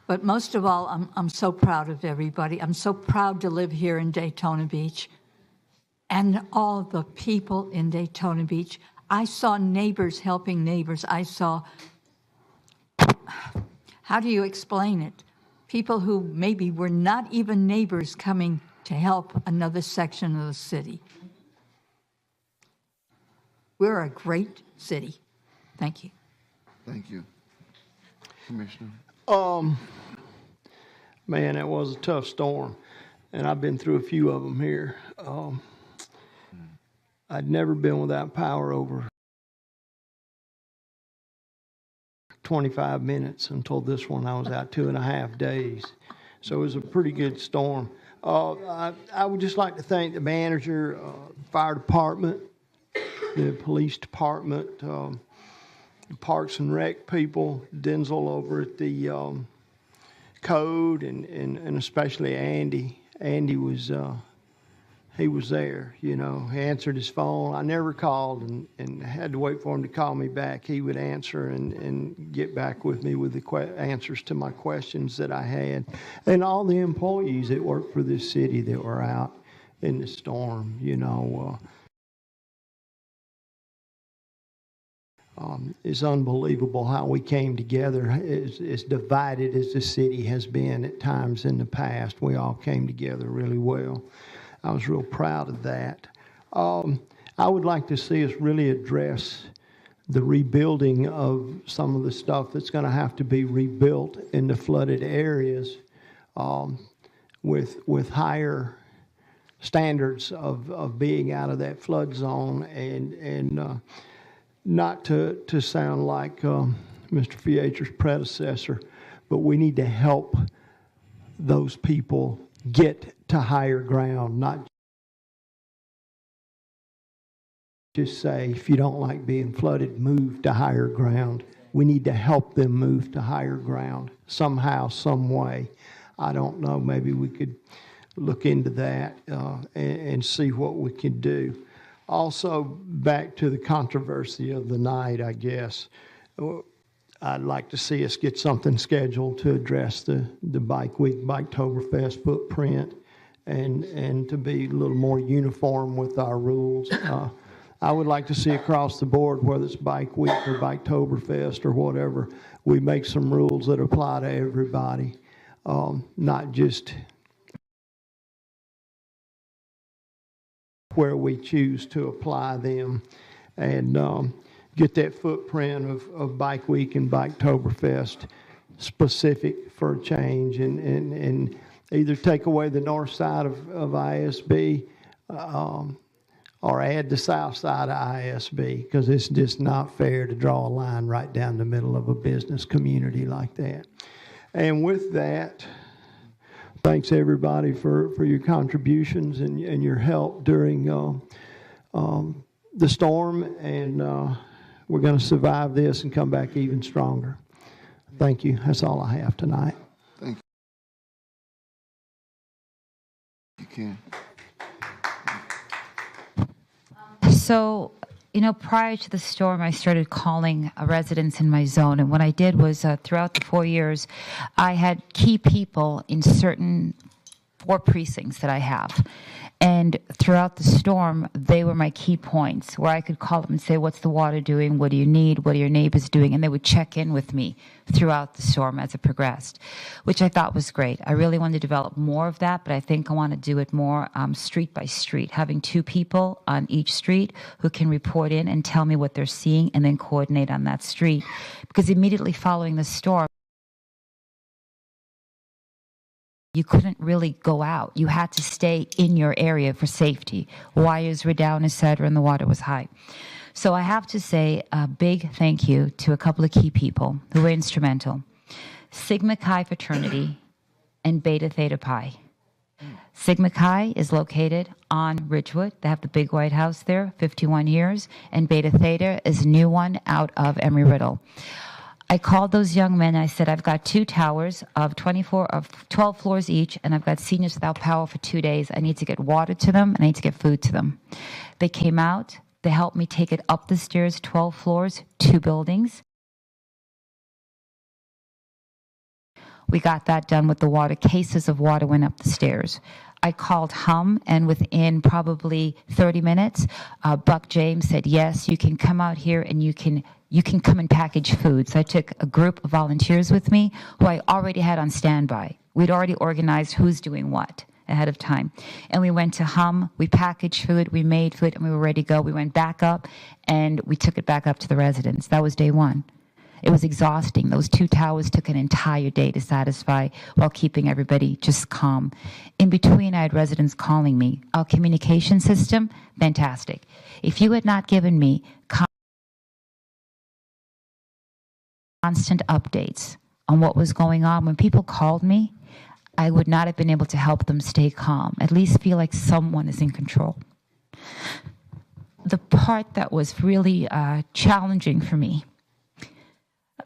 But most of all, I'm so proud of everybody. I'm so proud to live here in Daytona Beach and all the people in Daytona Beach. I saw neighbors helping neighbors. I saw, how do you explain it? People who maybe were not even neighbors coming to help another section of the city. We're a great city. Thank you. Thank you. Commissioner. Man, that was a tough storm, and I've been through a few of them here. I'd never been without power over 25 minutes until this one. I was out 2.5 days, so it was a pretty good storm. I would just like to thank the manager, fire department, the police department, the Parks and Rec people, Denzel over at the code, and especially Andy. Andy was he was there, you know. He answered his phone. I never called and had to wait for him to call me back. He would answer and get back with me with the answers to my questions that I had. And all the employees that work for this city that were out in the storm, you know. It's unbelievable how we came together. As divided as the city has been at times in the past, we all came together really well. I was real proud of that. I would like to see us really address the rebuilding of some of the stuff that's going to have to be rebuilt in the flooded areas with higher standards of being out of that flood zone and not to sound like Mr. Fietra's predecessor, but we need to help those people get to higher ground, not just say, if you don't like being flooded, move to higher ground. We need to help them move to higher ground somehow, some way. I don't know, maybe we could look into that and see what we can do. Also, back to the controversy of the night, I guess. I'd like to see us get something scheduled to address the Bike Week, Biketoberfest footprint, and to be a little more uniform with our rules. I would like to see across the board, whether it's Bike Week or Biketoberfest or whatever, we make some rules that apply to everybody, not just where we choose to apply them, and get that footprint of Bike Week and Biketoberfest specific for a change, and either take away the north side of ISB or add the south side of ISB, because it's just not fair to draw a line right down the middle of a business community like that. And with that, thanks everybody for your contributions and your help during the storm, and we're going to survive this and come back even stronger. Thank you. That's all I have tonight. Thank you. You can. So, you know, prior to the storm, I started calling residents in my zone. And what I did was throughout the 4 years, I had key people in certain 4 precincts that I have. And throughout the storm, they were my key points where I could call them and say, what's the water doing? What do you need? What are your neighbors doing? And they would check in with me throughout the storm as it progressed, which I thought was great. I really wanted to develop more of that, but I think I want to do it more street by street, having 2 people on each street who can report in and tell me what they're seeing and then coordinate on that street. Because immediately following the storm, You couldn't really go out. You had to stay in your area for safety. Wires were down, etc., and the water was high. So I have to say a big thank you to a couple of key people who were instrumental. Sigma Chi fraternity and Beta Theta Pi. Sigma Chi is located on Ridgewood. They have the big White House there, 51 years. And Beta Theta is a new one out of Embry-Riddle. I called those young men. I said, I've got 2 towers of 12 floors each, and I've got seniors without power for 2 days. I need to get water to them, and I need to get food to them. They came out. They helped me take it up the stairs, 12 floors, 2 buildings. We got that done with the water. Cases of water went up the stairs. I called HUM, and within probably 30 minutes, Buck James said, yes, you can come out here and you can come and package food. So I took a group of volunteers with me who I already had on standby. We'd already organized who's doing what ahead of time. And we went to HUM, we packaged food, we made food, and we were ready to go. We went back up, and we took it back up to the residents. That was day 1. It was exhausting. Those 2 towers took an entire day to satisfy while keeping everybody just calm. In between, I had residents calling me. Our communication system, fantastic. If you had not given me constant updates on what was going on, when people called me, I would not have been able to help them stay calm, at least feel like someone is in control. The part that was really challenging for me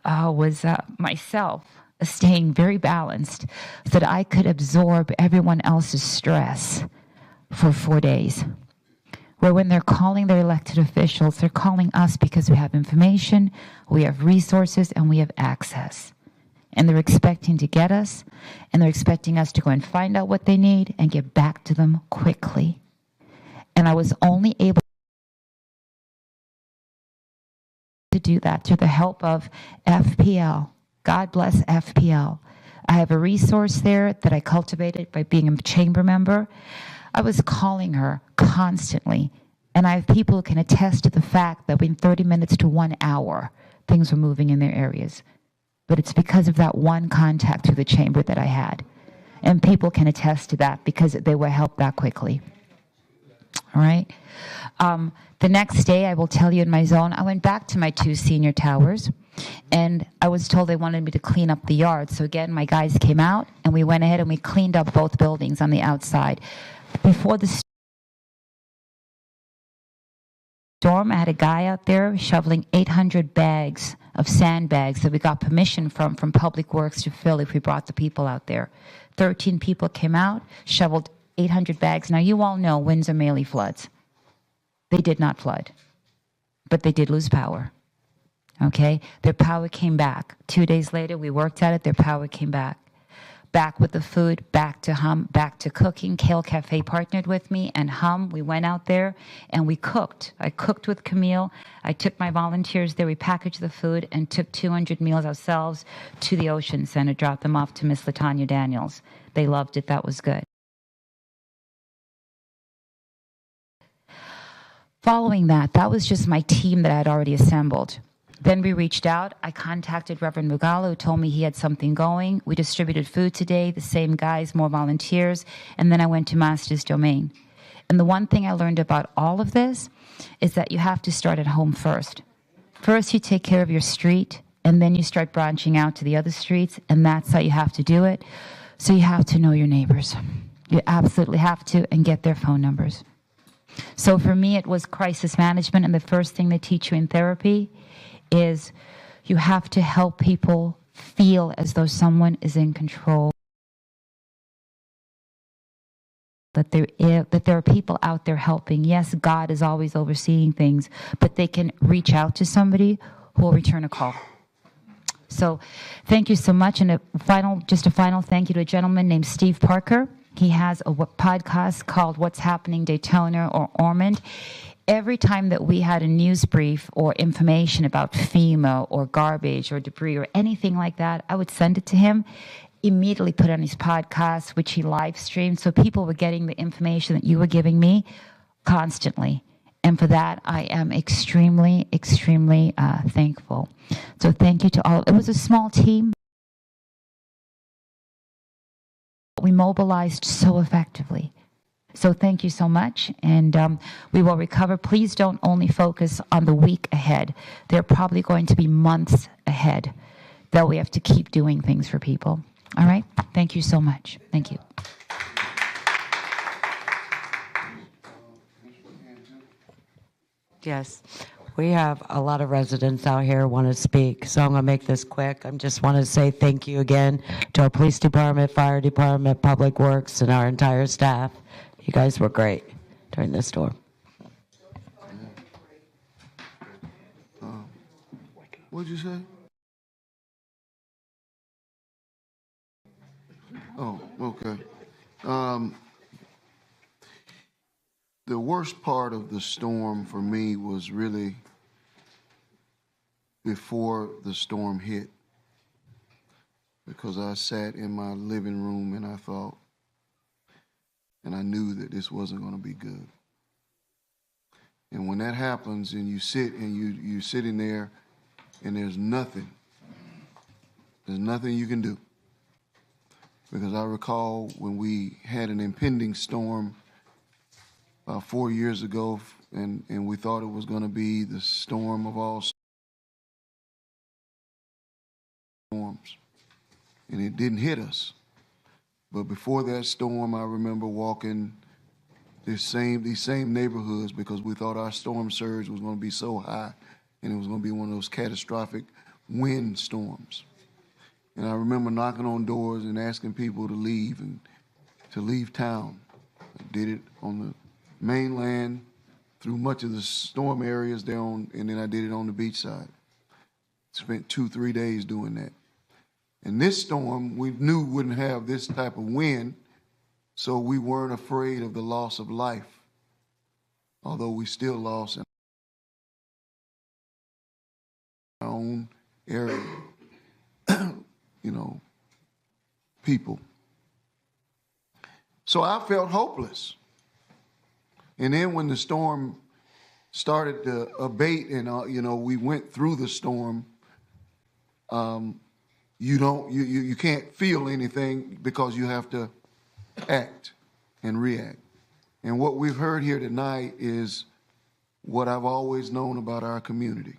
was myself staying very balanced so that I could absorb everyone else's stress for 4 days. Where when they're calling their elected officials, they're calling us because we have information, we have resources, and we have access. And they're expecting to get us, and they're expecting us to go and find out what they need and get back to them quickly. And I was only able to do that through the help of FPL. God bless FPL. I have a resource there that I cultivated by being a chamber member. I was calling her constantly, and I have people who can attest to the fact that within 30 minutes to 1 hour, things were moving in their areas. But it's because of that one contact through the chamber that I had. And people can attest to that because they were helped that quickly. All right? The next day, I will tell you in my zone, I went back to my 2 senior towers, and I was told they wanted me to clean up the yard. So again, my guys came out, and we went ahead and we cleaned up both buildings on the outside. Before the storm, I had a guy out there shoveling 800 bags of sandbags that we got permission from Public Works to fill if we brought the people out there. 13 people came out, shoveled 800 bags. Now, you all know Windsor mainly floods. They did not flood, but they did lose power. Okay? Their power came back. 2 days later, we worked at it. Their power came back. Back with the food, back to HUM, back to cooking. Kale Cafe partnered with me, and HUM, we went out there and we cooked. I cooked with Camille. I took my volunteers there. We packaged the food and took 200 meals ourselves to the Ocean Center, dropped them off to Miss LaTanya Daniels. They loved it. That was good. Following that, that was just my team that I had already assembled. Then we reached out. I contacted Reverend Mugala, who told me he had something going. We distributed food today, the same guys, more volunteers, and then I went to Master's Domain. And the one thing I learned about all of this is that you have to start at home first. First, you take care of your street, and then you start branching out to the other streets, and that's how you have to do it. So you have to know your neighbors. You absolutely have to, and get their phone numbers. So for me, it was crisis management, and the first thing they teach you in therapy is you have to help people feel as though someone is in control, that there are people out there helping. Yes, God is always overseeing things, but they can reach out to somebody who will return a call. So thank you so much. And just a final thank you to a gentleman named Steve Parker. He has a podcast called What's Happening Daytona or Ormond. Every time that we had a news brief or information about FEMA or garbage or debris or anything like that, I would send it to him, immediately put it on his podcast, which he live streamed, so people were getting the information that you were giving me constantly. And for that, I am extremely, extremely thankful. So thank you to all. It was a small team. we mobilized so effectively. So thank you so much, and we will recover. Please don't only focus on the week ahead. There are probably going to be months ahead that we have to keep doing things for people. All right? Thank you so much. Thank you. Yes. We have a lot of residents out here who want to speak, so I'm going to make this quick. I just want to say thank you again to our police department, fire department, public works, and our entire staff. You guys were great during this storm. What'd you say? Oh, okay. The worst part of the storm for me was really before the storm hit, because I sat in my living room and I thought, and I knew that this wasn't going to be good. And when that happens and you sit and you're sitting there and there's nothing you can do. Because I recall when we had an impending storm about 4 years ago, and we thought it was going to be the storm of all storms, and it didn't hit us. But before that storm, I remember walking these same neighborhoods because we thought our storm surge was going to be so high, and it was going to be one of those catastrophic wind storms. And I remember knocking on doors and asking people to leave and to leave town. I did it on the mainland through much of the storm areas down, and then I did it on the beach side. Spent 2-3 days doing that. And this storm, we knew wouldn't have this type of wind, so we weren't afraid of the loss of life, although we still lost in our own area, people. So I felt hopeless. And then when the storm started to abate and, we went through the storm, you can't feel anything because you have to act and react. And what we've heard here tonight is what I've always known about our community.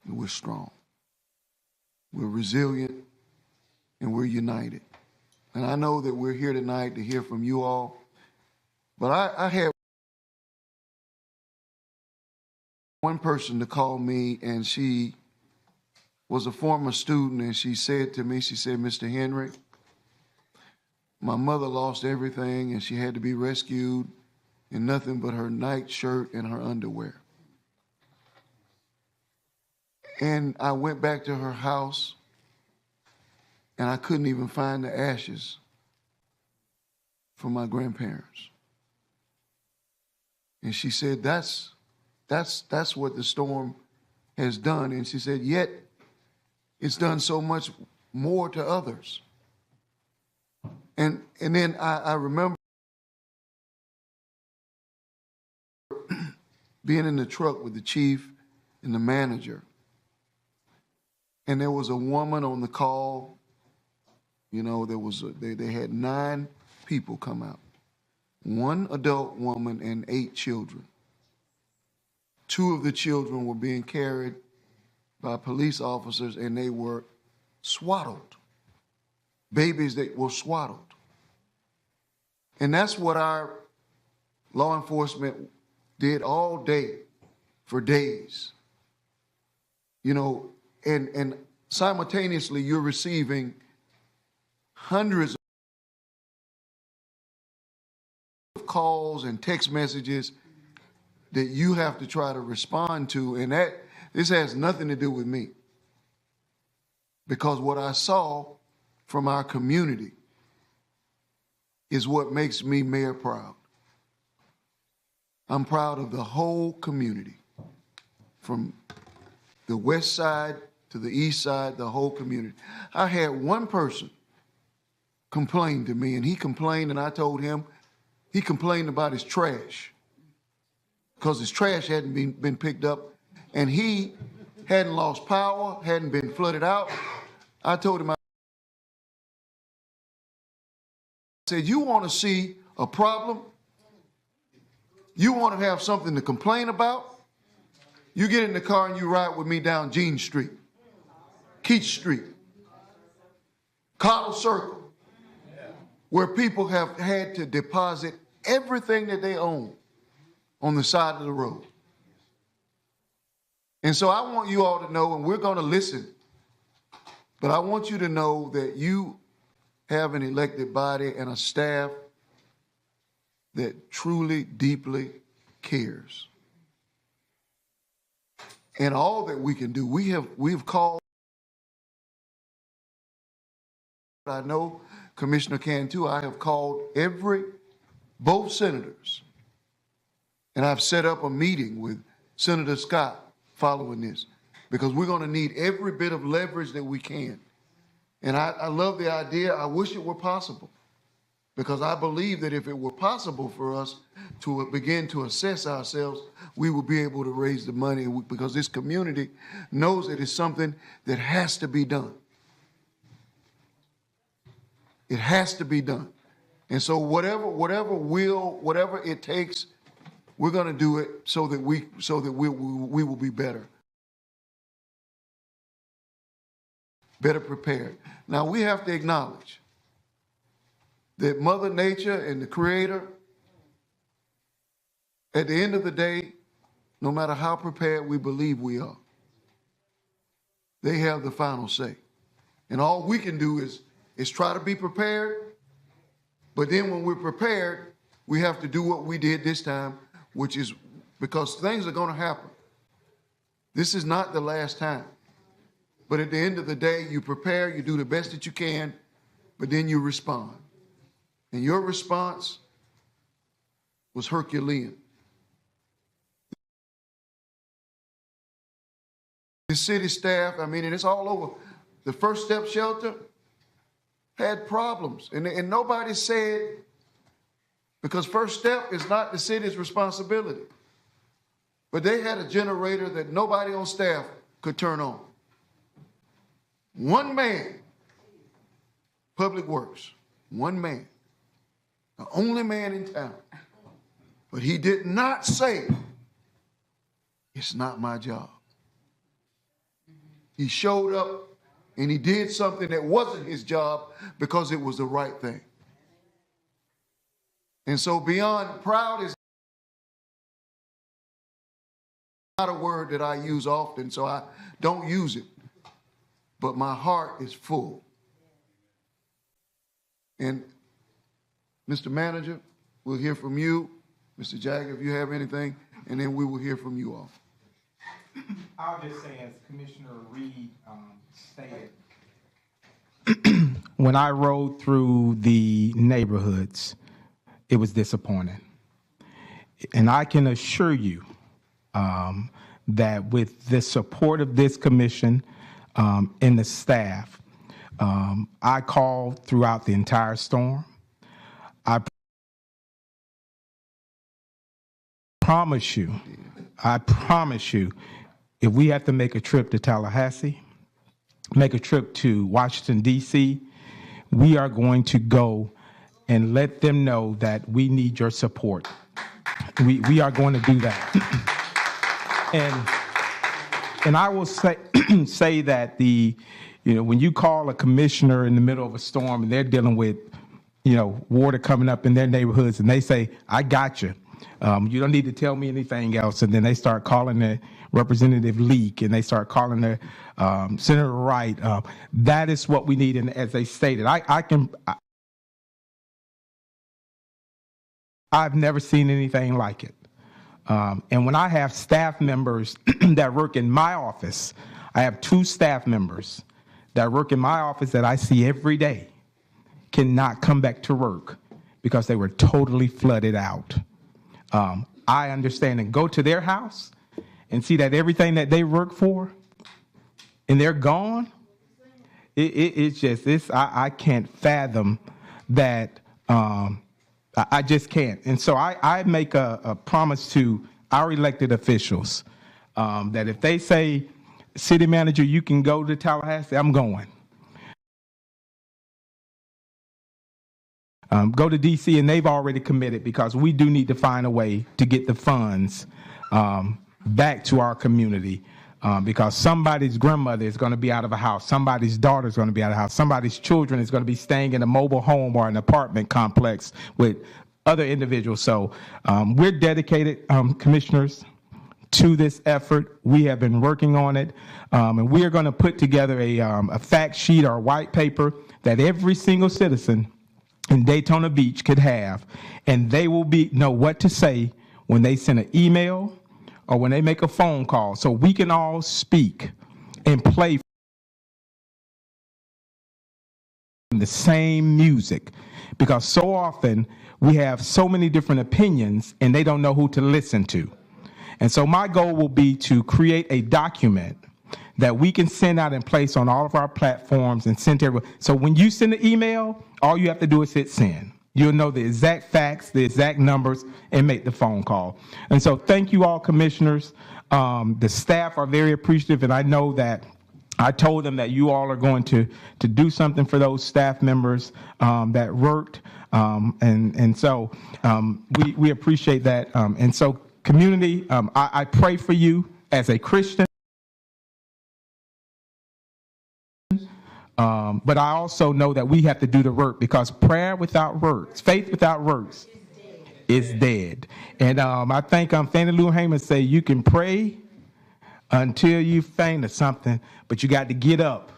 We're strong. We're resilient, and we're united. And I know that we're here tonight to hear from you all, but I had one person to call me, and she was a former student, and she said to me, Mr. Henry, my mother lost everything, and she had to be rescued in nothing but her nightshirt and her underwear. And I went back to her house, and I couldn't even find the ashes for my grandparents. And she said, that's what the storm has done. And she said, yet it's done so much more to others. And then I remember being in the truck with the chief and the manager. And there was a woman on the call. They had 9 people come out. 1 adult woman and 8 children. 2 of the children were being carried by police officers, and they were swaddled. Babies that were swaddled. And that's what our law enforcement did all day for days. And simultaneously you're receiving hundreds of calls and text messages that you have to try to respond to, and this has nothing to do with me. Because what I saw from our community is what makes me mayor proud. I'm proud of the whole community, from the west side to the east side, the whole community. I had one person complain to me, and he complained, and I told him, he complained about his trash, because his trash hadn't been picked up, and he hadn't lost power, hadn't been flooded out. I told him said, you want to see a problem? You want to have something to complain about? You get in the car and you ride with me down Jean Street, Keach Street, Cottle Circle, where people have had to deposit everything that they own on the side of the road. And so I want you all to know, and we're going to listen, but I want you to know that you have an elected body and a staff that truly, deeply cares. And all that we can do, we've called, I know Commissioner can too, I have called both senators, and I've set up a meeting with Senator Scott following this, because we're going to need every bit of leverage that we can. And I love the idea. I wish it were possible, because I believe that if it were possible for us to begin to assess ourselves, we will be able to raise the money, because this community knows that it's something that has to be done. It has to be done. And so whatever it takes, we're going to do it so that we will be better prepared. Now we have to acknowledge that Mother Nature and the Creator, at the end of the day, no matter how prepared we believe we are, they have the final say. And all we can do is try to be prepared, but then when we're prepared, we have to do what we did this time, which is, because things are going to happen. This is not the last time. But at the end of the day, you prepare, you do the best that you can, but then you respond. And your response was Herculean. The city staff, I mean, and it's all over. The First Step Shelter had problems, and nobody said, because First Step is not the city's responsibility. But they had a generator that nobody on staff could turn on. One man, Public Works, one man, the only man in town. But he did not say, it's not my job. He showed up and he did something that wasn't his job because it was the right thing. And so beyond proud is not a word that I use often, so I don't use it. But my heart is full. And Mr. Manager, we'll hear from you. Mr. Jagger, if you have anything, and then we will hear from you all. I'll just say, as Commissioner Reed stated, when I rode through the neighborhoods, it was disappointing. And I can assure you that with the support of this commission and the staff, I called throughout the entire storm. I promise you, if we have to make a trip to Tallahassee, make a trip to Washington, D.C., we are going to go and let them know that we need your support. We are going to do that. And I will say that when you call a commissioner in the middle of a storm and they're dealing with, water coming up in their neighborhoods, and they say, I got you. You don't need to tell me anything else. And then they start calling the Representative Leak, and they start calling the Senator Wright. That is what we need. And as they stated, I've never seen anything like it. And when I have staff members that work in my office, I have 2 staff members that work in my office that I see every day, cannot come back to work because they were totally flooded out. I understand, and go to their house and see that everything that they work for and they're gone. I can't fathom that. I just can't. And so I make a promise to our elected officials that if they say, city manager, you can go to Tallahassee, I'm going. go to DC, and they've already committed, because we do need to find a way to get the funds back to our community, because somebody's grandmother is going to be out of a house, somebody's daughter is going to be out of a house, somebody's children is going to be staying in a mobile home or an apartment complex with other individuals. So we're dedicated, commissioners, to this effort. We have been working on it, and we are going to put together a fact sheet or a white paper that every single citizen in Daytona Beach could have, and they will know what to say when they send an email or when they make a phone call, so we can all speak and play the same music, because so often we have so many different opinions and they don't know who to listen to. And so my goal will be to create a document that we can send out and place on all of our platforms and send to everyone. So when you send an email, all you have to do is hit send. You'll know the exact facts, the exact numbers, and make the phone call. And so thank you all, commissioners. The staff are very appreciative, and I know that I told them that you all are going to do something for those staff members that worked. And so we appreciate that. And so community, I pray for you as a Christian. But I also know that we have to do the work, because prayer without works, faith without works is dead. And I think Fannie Lou Hamer say you can pray until you faint or something, but you got to get up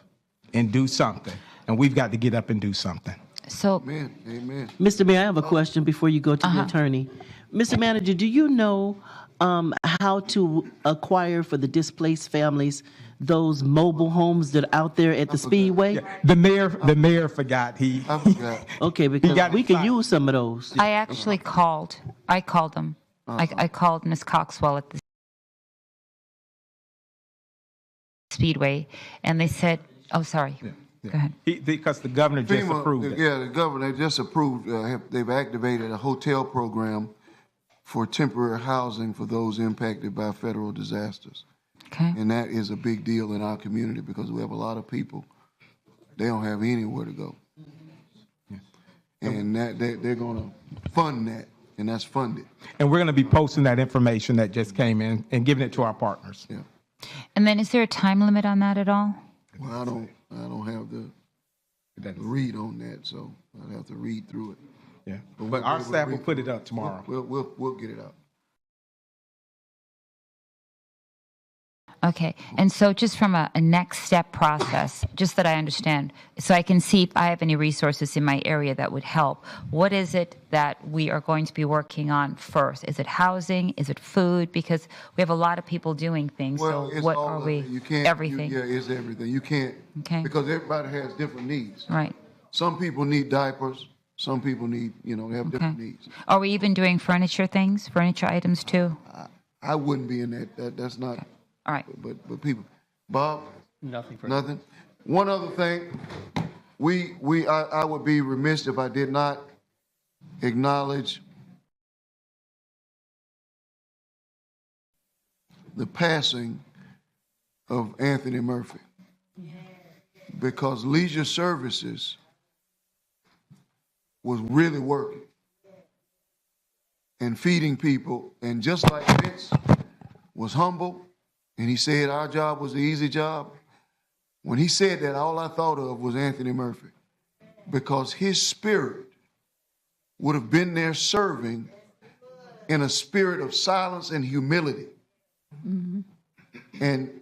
and do something. And we've got to get up and do something. So, Amen. Amen. Mr. Mayor, I have a question before you go to the attorney. Mr. Manager, do you know how to acquire for the displaced families those mobile homes that are out there at the Speedway? Yeah, the mayor forgot. I forgot. Okay, because we can use some of those. I actually called. I called them. I called Ms. Coxwell at the Speedway, and they said, "Oh, sorry." Yeah. Go ahead. Because the governor just FEMA, approved it. Yeah, the governor just approved. They've activated a hotel program for temporary housing for those impacted by federal disasters. Okay. And that is a big deal in our community, because we have a lot of people, they don't have anywhere to go. And that they're going to fund that, and that's funded. And we're going to be posting that information that just came in and giving it to our partners. Yeah. And then, is there a time limit on that at all? Well, I don't have the read on that, so I'd have to read through it. Yeah. But our staff will put it up tomorrow. We'll get it out. Okay, and so just from a next step process, just that I understand, so I can see if I have any resources in my area that would help. What is it that we are going to be working on first? Is it housing? Is it food? Because we have a lot of people doing things. Well, so it's what all are of we? it. You can't, everything. yeah, it's everything. You can't, because everybody has different needs. Right. Some people need diapers. Some people need, they have different needs. Are we even doing furniture things, furniture items too? I wouldn't be in that. That's not. Okay. All right. But people, Bob. Nothing. Nothing. One other thing, I would be remiss if I did not acknowledge the passing of Anthony Murphy, because Leisure Services was really working and feeding people, and just like Vince was humble, and he said our job was the easy job. When he said that, all I thought of was Anthony Murphy, because his spirit would have been there serving in a spirit of silence and humility. Mm-hmm. And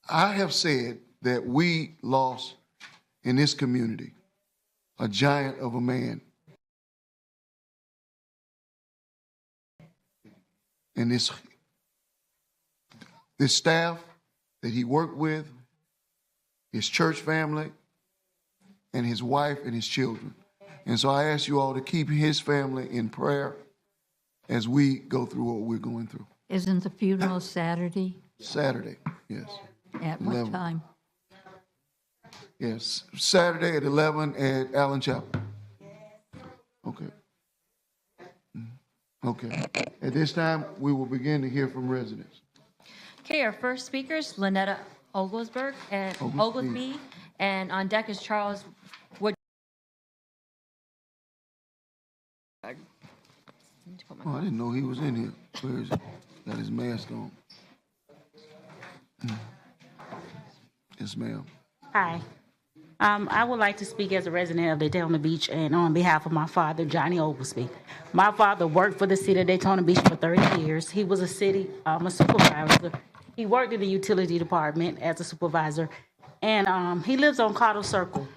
I have said that we lost in this community a giant of a man. And this staff that he worked with, his church family, and his wife and his children. And so I ask you all to keep his family in prayer as we go through what we're going through. Isn't the funeral Saturday? Saturday, yes. At what 11. time? Yes, Saturday at 11 at Allen Chapel. Okay. Okay. At this time, we will begin to hear from residents. Okay, our first speaker is Lynetta Oglesby, and on deck is Charles Oh, I didn't know he was in here. Where is he? Got his mask on. Yes, ma'am. Hi. I would like to speak as a resident of Daytona Beach and on behalf of my father, Johnny Oglesby. My father worked for the city of Daytona Beach for 30 years. He was a supervisor. He worked in the utility department as a supervisor, and he lives on Carter Circle.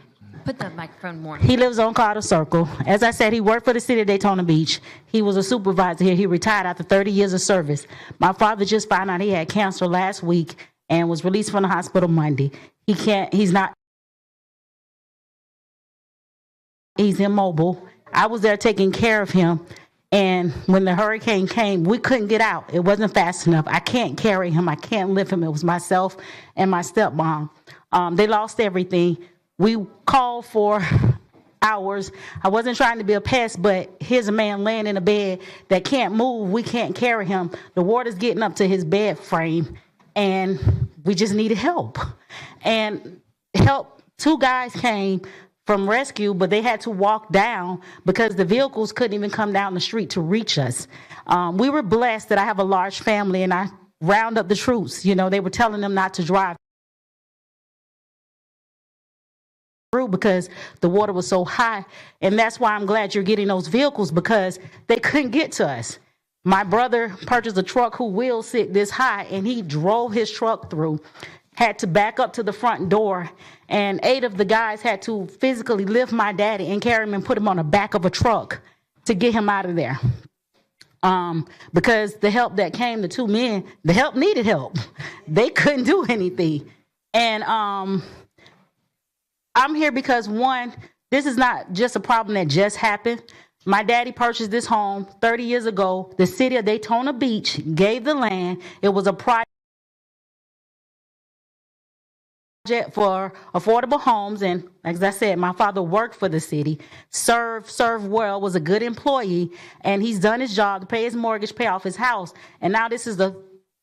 Put the microphone more. He lives on Carter Circle. As I said, he worked for the city of Daytona Beach. He was a supervisor here. He retired after 30 years of service. My father just found out he had cancer last week and was released from the hospital Monday. He's immobile. I was there taking care of him. And when the hurricane came, we couldn't get out. It wasn't fast enough. I can't carry him. I can't lift him. It was myself and my stepmom. They lost everything. We called for hours. I wasn't trying to be a pest, but here's a man laying in a bed that can't move. We can't carry him. The water's getting up to his bed frame, and we just needed help. And help, 2 guys came from rescue, but they had to walk down because the vehicles couldn't even come down the street to reach us. We were blessed that I have a large family, and I round up the troops. You know, they were telling them not to drive through because the water was so high. And that's why I'm glad you're getting those vehicles, because they couldn't get to us. My brother purchased a truck whose wheels sit this high, and he drove his truck through, had to back up to the front door, and 8 of the guys had to physically lift my daddy and carry him and put him on the back of a truck to get him out of there. Because the help that came, the 2 men, the help needed help. They couldn't do anything. And I'm here because, one, this is not just a problem that just happened. My daddy purchased this home 30 years ago. The city of Daytona Beach gave the land. It was a project for affordable homes. And as I said, my father worked for the city, served well, was a good employee, and he's done his job to pay his mortgage, pay off his house. And now this is the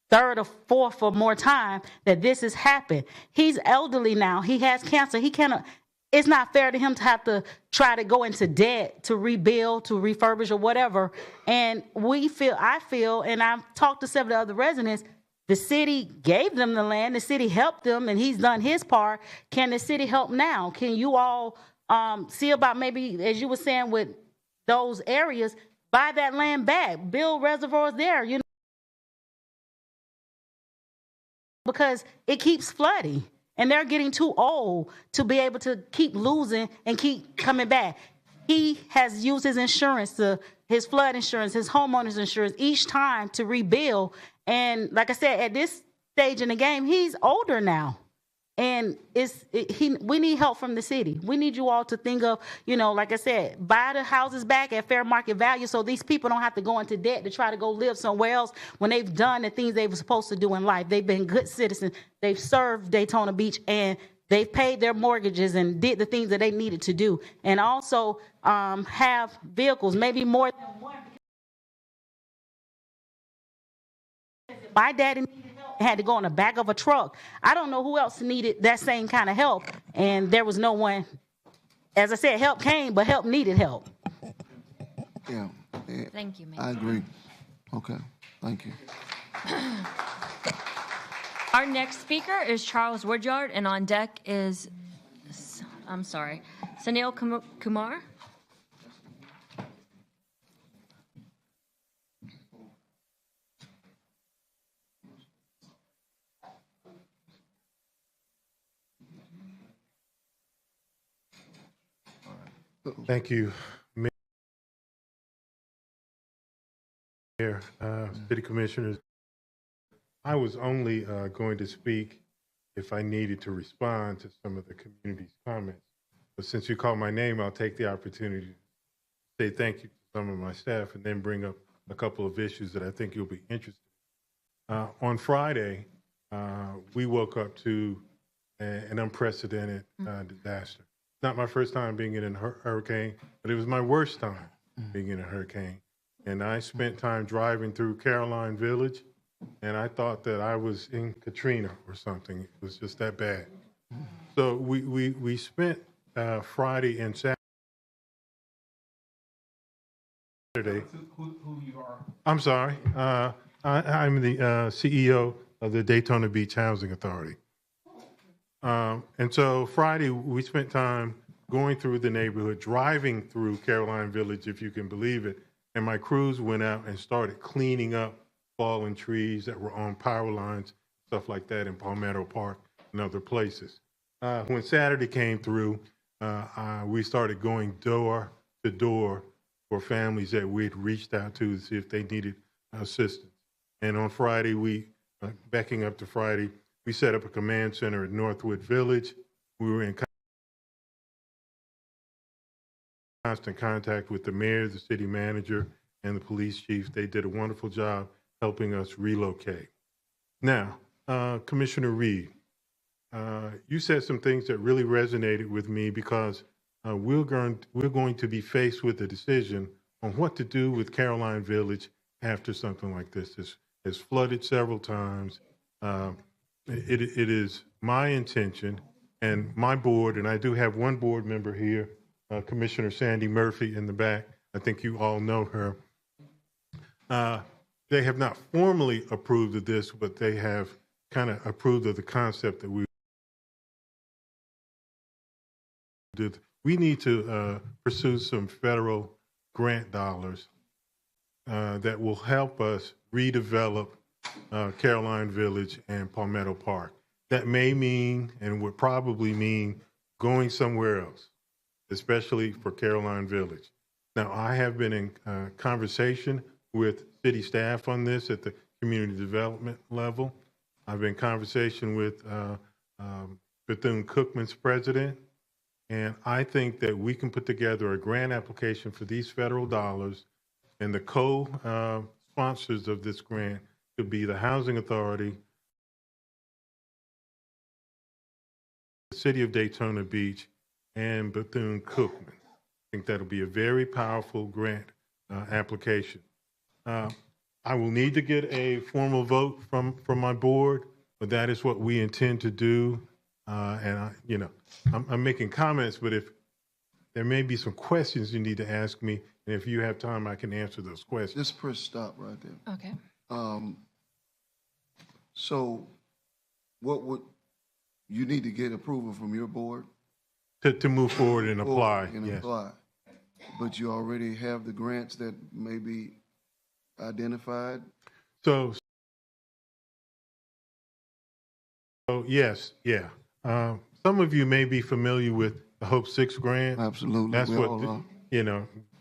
3rd or 4th or more time that this has happened. He's elderly now. He has cancer. He cannot. It's not fair to him to have to try to go into debt to rebuild, to refurbish, or whatever. And I feel, and I've talked to several other residents, the city gave them the land. The city helped them, and he's done his part. Can the city help now? Can you all see about maybe, as you were saying, with those areas, buy that land back, build reservoirs there, you know, because it keeps flooding, and they're getting too old to be able to keep losing and keep coming back. He has used his insurance, his flood insurance, his homeowner's insurance each time to rebuild. And like I said, at this stage in the game, he's older now. And we need help from the city. We need you all to think of, you know, like I said, buy the houses back at fair market value so these people don't have to go into debt to try to go live somewhere else when they've done the things they were supposed to do in life. They've been good citizens. They've served Daytona Beach, and they've paid their mortgages and did the things that they needed to do. And also have vehicles, maybe more than one. My daddy needed help, had to go on the back of a truck. I don't know who else needed that same kind of help, and there was no one. As I said, help came, but help needed help. Yeah. Thank you, ma'am. I agree. Okay. Thank you. Our next speaker is Charles Woodyard, and on deck is, Sunil Kumar. Thank you, Mayor, City Commissioners. I was only going to speak if I needed to respond to some of the community's comments. But since you called my name, I'll take the opportunity to say thank you to some of my staff and then bring up a couple of issues that I think you'll be interested in. On Friday, we woke up to an unprecedented disaster. Not my first time being in a hurricane, but it was my worst time being in a hurricane. And I spent time driving through Caroline Village, and I thought that I was in Katrina or something. It was just that bad. So we spent Friday and Saturday Who you are? I'm sorry. I'm the CEO of the Daytona Beach Housing Authority. And so Friday, we spent time going through the neighborhood, driving through Caroline Village, if you can believe it. And my crews went out and started cleaning up fallen trees that were on power lines, stuff like that in Palmetto Park and other places. When Saturday came through, we started going door to door for families that we'd reached out to see if they needed assistance. And on Friday, backing up to Friday, we set up a command center at Northwood Village. We were in constant contact with the mayor, the city manager, and the police chief. They did a wonderful job helping us relocate. Now, Commissioner Reed, you said some things that really resonated with me because we're going to be faced with a decision on what to do with Caroline Village after something like this. It's flooded several times. It is my intention and my board, and I do have one board member here, Commissioner Sandy Murphy in the back. I think you all know her. They have not formally approved of this, but they have kind of approved of the concept that we did. We need to pursue some federal grant dollars that will help us redevelop Caroline Village and Palmetto Park. That may mean, and would probably mean, going somewhere else, especially for Caroline Village. Now, I have been in conversation with city staff on this at the community development level. I've been in conversation with Bethune-Cookman's president, and I think that we can put together a grant application for these federal dollars, and the co-sponsors of this grant could be the Housing Authority, the City of Daytona Beach, and Bethune-Cookman. I think that'll be a very powerful grant application. I will need to get a formal vote from my board, but that is what we intend to do. And I'm making comments, but if there may be some questions you need to ask me, and if you have time, I can answer those questions. Just press stop right there. Okay. So what would, you need to get approval from your board? To move forward and apply, yes. Apply. But you already have the grants that may be identified? So yes, yeah. Some of you may be familiar with the Hope 6 grant. Absolutely. That's what,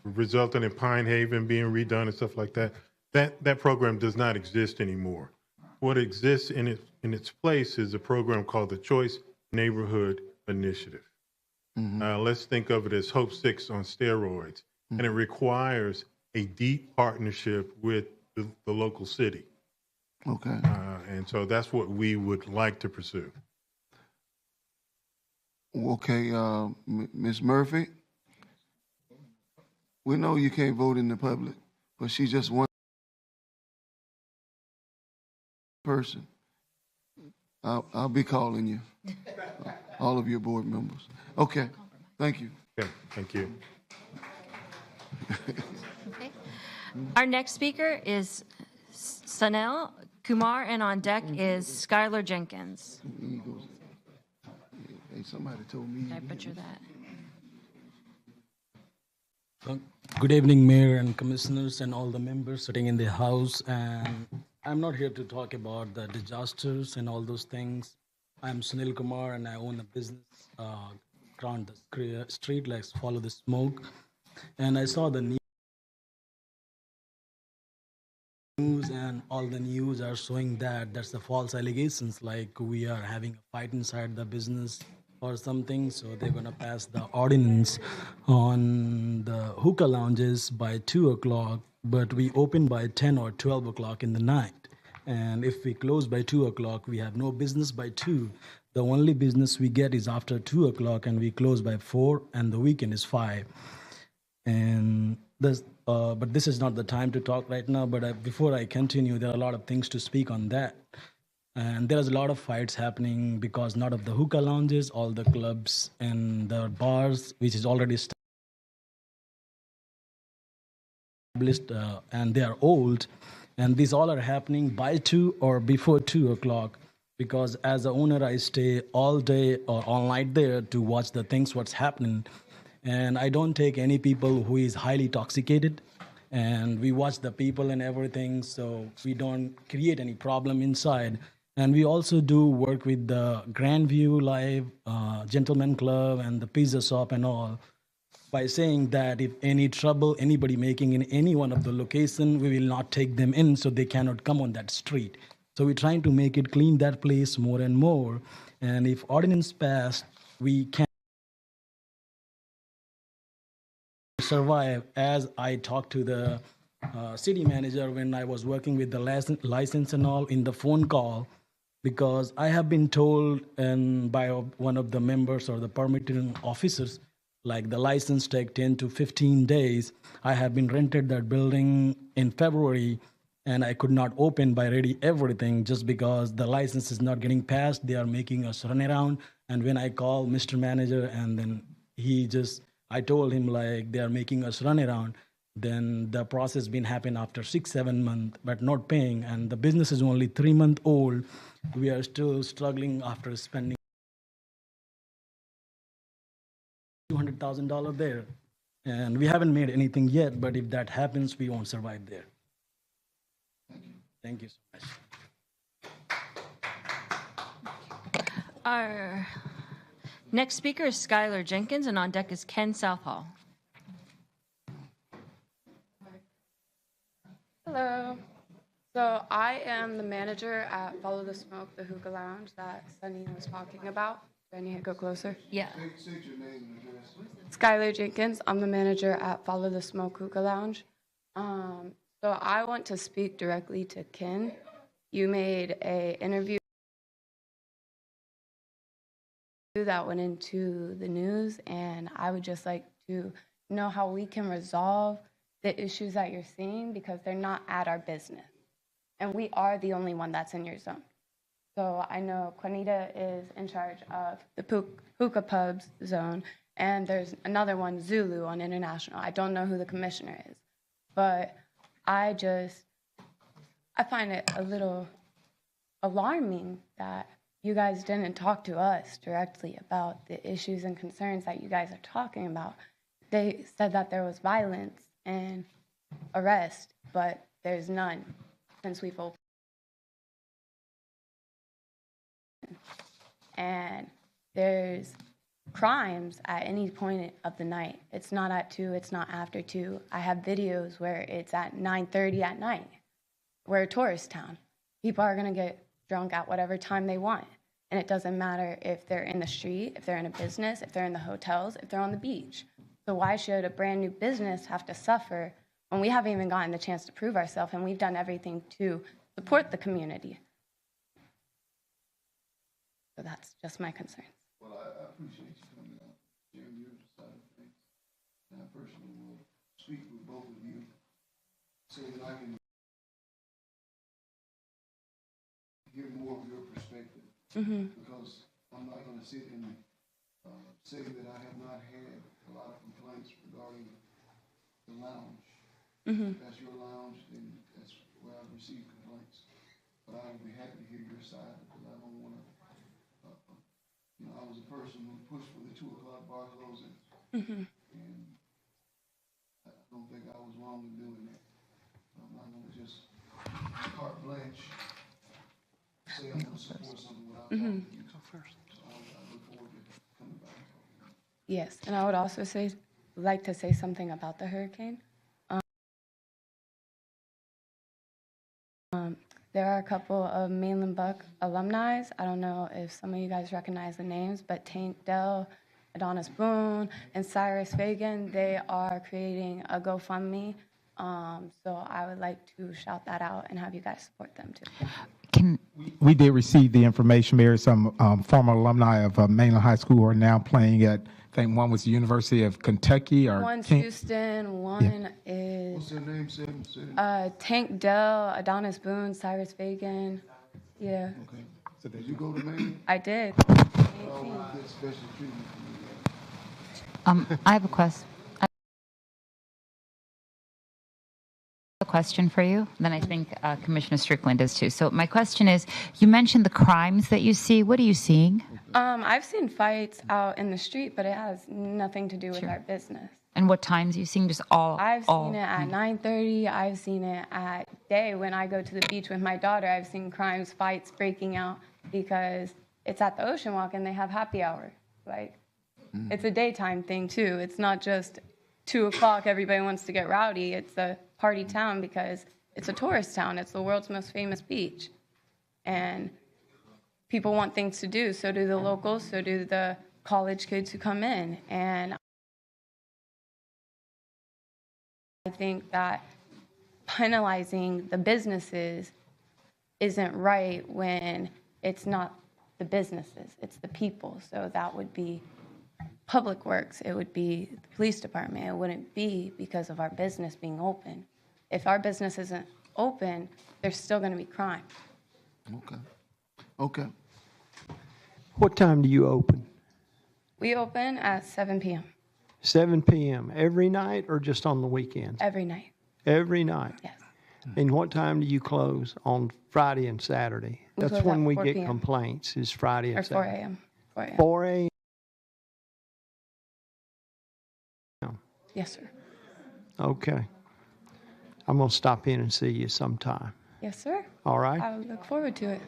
resulted in Pine Haven being redone and stuff like that. That program does not exist anymore. What exists in its place is a program called the Choice Neighborhood Initiative. Mm-hmm. Let's think of it as Hope 6 on steroids. Mm-hmm. And it requires a deep partnership with the local city. Okay. And so that's what we would like to pursue. Okay, Ms. Murphy, we know you can't vote in the public, but she's just one person. I'll be calling you, all of your board members. Okay, thank you. Okay, thank you. Okay. Our next speaker is Sanil Kumar, and on deck is Skylar Jenkins. Hey, somebody told me. Did I butcher that? Good evening, Mayor and Commissioners and all the members sitting in the House. And I'm not here to talk about the disasters and all those things. I'm Sunil Kumar, and I own a business around the street, like Follow the Smoke. And I saw the news, and all the news are showing that that's the false allegations, like we are having a fight inside the business or something. So they're going to pass the ordinance on the hookah lounges by 2 o'clock, but we open by 10 or 12 o'clock in the night. And if we close by 2 o'clock, we have no business by 2. The only business we get is after 2 o'clock, and we close by 4, and the weekend is 5. And this, but this is not the time to talk right now. But before I continue, there are a lot of things to speak on that. And there's a lot of fights happening because not of the hookah lounges, all the clubs and the bars, which is already and they are old, and these all are happening by 2 or before 2 o'clock, because as a owner I stay all day or all night there to watch the things what's happening, and I don't take any people who is highly intoxicated, and we watch the people and everything, so we don't create any problem inside. And we also do work with the Grandview Live, Gentleman Club, and the Pizza Shop and all, by saying that if any trouble anybody making in any one of the location, we will not take them in, so they cannot come on that street. So we're trying to make it clean that place more and more. And if ordinance passed, we can survive. As I talked to the city manager when I was working with the license and all in the phone call, because I have been told and by one of the members or the permitting officers, like the license take 10 to 15 days. I have been rented that building in February, and I could not open by ready everything just because the license is not getting passed. They are making us run around. And when I call Mr. Manager, and then I told him like they are making us run around, then the process been happen after 6-7 months, but not paying. And the business is only 3 months old. We are still struggling after spending $200,000 there. And we haven't made anything yet, but if that happens, we won't survive there. Thank you so much. Our next speaker is Skylar Jenkins, and on deck is Ken Southall. Hello. So I am the manager at Follow the Smoke, the hookah lounge that Sunny was talking about. Do I need to go closer? Yeah. Skylar Jenkins. I'm the manager at Follow the Smoke Hookah Lounge. So I want to speak directly to Ken. You made an interview that went into the news, and I would just like to know how we can resolve the issues that you're seeing, because they're not at our business. And we are the only one that's in your zone. So I know Juanita is in charge of the hookah pubs zone, and there's another one, Zulu, on International. I don't know who the commissioner is, but I find it a little alarming that you guys didn't talk to us directly about the issues and concerns that you guys are talking about. They said that there was violence and arrest, but there's none since we've opened. And there's crimes at any point of the night. It's not at 2, it's not after 2. I have videos where it's at 9:30 at night. We're a tourist town. People are gonna get drunk at whatever time they want. And it doesn't matter if they're in the street, if they're in a business, if they're in the hotels, if they're on the beach. So why should a brand new business have to suffer when we haven't even gotten the chance to prove ourselves, and we've done everything to support the community? So that's just my concern. Well, I appreciate you coming out, sharing your side of things. And I personally will speak with both of you so that I can hear more of your perspective. Because I'm not going to sit and say that I have not had a lot of complaints regarding the lounge. If that's your lounge, then that's where I've received complaints. But I would be happy to hear your side, because I don't want to, I was a person who pushed for the 2 o'clock bar closing. And I don't think I was wrong in doing that. I'm not going to just carte blanche say I'm going to support something without talking to you. So I look forward to coming back. Yes, and I would also like to say something about the hurricane. There are a couple of Mainland Buck alumni. I don't know if some of you guys recognize the names, but Tank Dell, Adonis Boone, and Cyrus Fagan, they are creating a GoFundMe. So I would like to shout that out and have you guys support them too. We did receive the information. There are some former alumni of Mainland High School who are now playing at, I think one was the University of Kentucky. One's Houston, one is... What's their name, Sam? Tank Dell, Adonis Boone, Cyrus Fagan. Yeah. Okay. So did you go to Maine? I did. I have a question. question for you. Then I think Commissioner Strickland does too. So my question is, you mentioned the crimes that you see. What are you seeing? I've seen fights out in the street, but it has nothing to do with our business. And what times are you seeing? Just all? I've seen it at 9:30. I've seen it at day when I go to the beach with my daughter. I've seen crimes, fights breaking out because it's at the Ocean Walk and they have happy hour. Like, it's a daytime thing too. It's not just 2 o'clock, everybody wants to get rowdy. It's a party town because it's a tourist town. It's the world's most famous beach. And people want things to do. So do the locals, so do the college kids who come in. And I think that penalizing the businesses isn't right when it's not the businesses, it's the people. So that would be Public Works, it would be the police department. It wouldn't be because of our business being open. If our business isn't open, there's still going to be crime. Okay. What time do you open? We open at 7 p.m. 7 p.m. every night or just on the weekends? every night. Every night? Yes. And what time do you close on Friday and Saturday? We That's close when at we 4 get p.m. complaints, is Friday and Or 4 Saturday. a.m. 4 a.m. 4 a.m. Yes, sir. Okay. I'm going to stop in and see you sometime. Yes, sir. All right? I look forward to it.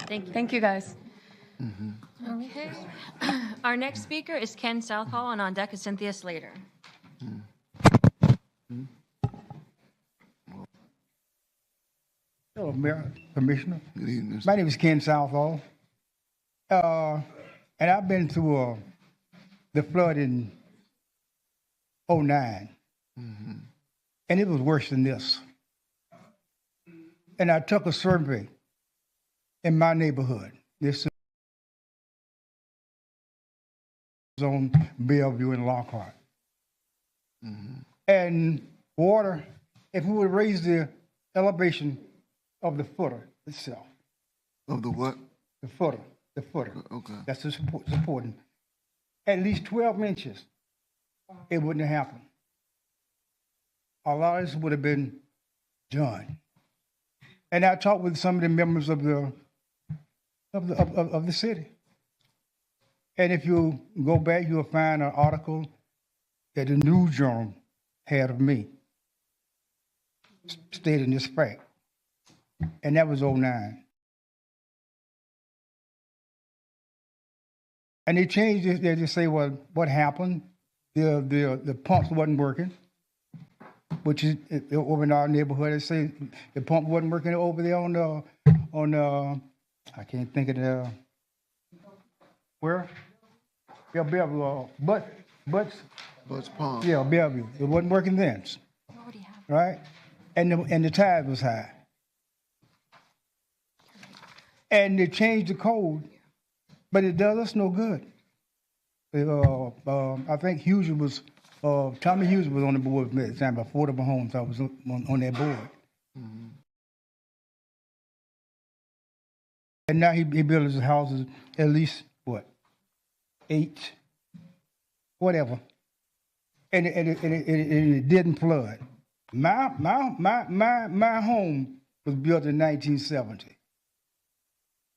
Thank you. Thank you, guys. Okay. Our next speaker is Ken Southall, and on deck is Cynthia Slater. Hello, Mayor, Commissioner. Good evening. My name is Ken Southall. And I've been through the flood in 2009. And it was worse than this. And I took a survey in my neighborhood. This is on Bellevue and Lockhart. And water, if we would raise the elevation of the footer itself. Of the what? The footer. The footer. Okay. That's the supporting. At least 12 inches, it wouldn't have happened. A lot of this would have been done. And I talked with some of the members of the city. And if you go back, you'll find an article that the News Journal had of me stating this fact. And that was 2009. And they changed it. They just say, well, what happened? The pumps wasn't working, which is over in our neighborhood. They say the pump wasn't working over there on I can't think of the, where? Yeah, Bellevue, Butts Pond. Yeah, Bellevue. It wasn't working then, right? And the tide was high. And they changed the code, but it does us no good. I think Hughes was, Tommy Hughes was on the board with me at the time, Affordable Homes. I was on that board. And now he built his houses at least, what, 8, whatever. And it didn't flood. My home was built in 1970.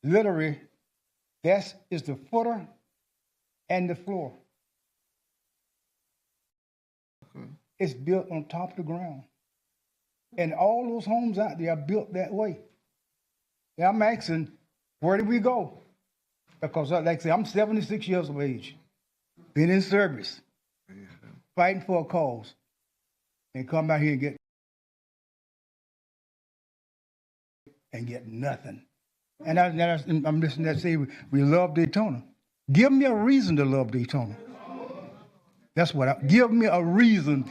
Literally, that is the footer and the floor. It's built on top of the ground. And all those homes out there are built that way. And I'm asking, where do we go? Because like I say, I'm 76 years of age, been in service, fighting for a cause, and come out here and get nothing. And I'm listening to that say, we love Daytona. Give me a reason to love Daytona. That's what give me a reason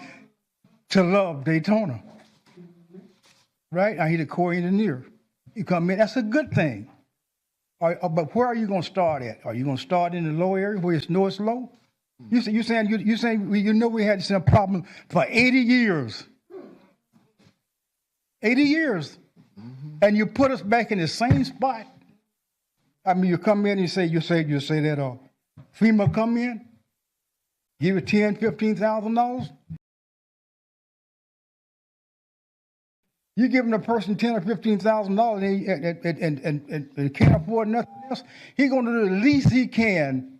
to love Daytona. Right? I hear the Corps engineer. You come in, that's a good thing. But where are you going to start at? Are you going to start in the low area where it's low? You saying we had this problem for 80 years. 80 years. And you put us back in the same spot. I mean, you come in and you say that FEMA come in, give you $10,000, $15,000. You giving a person $10,000 or $15,000 and can't afford nothing else. He's going to do the least he can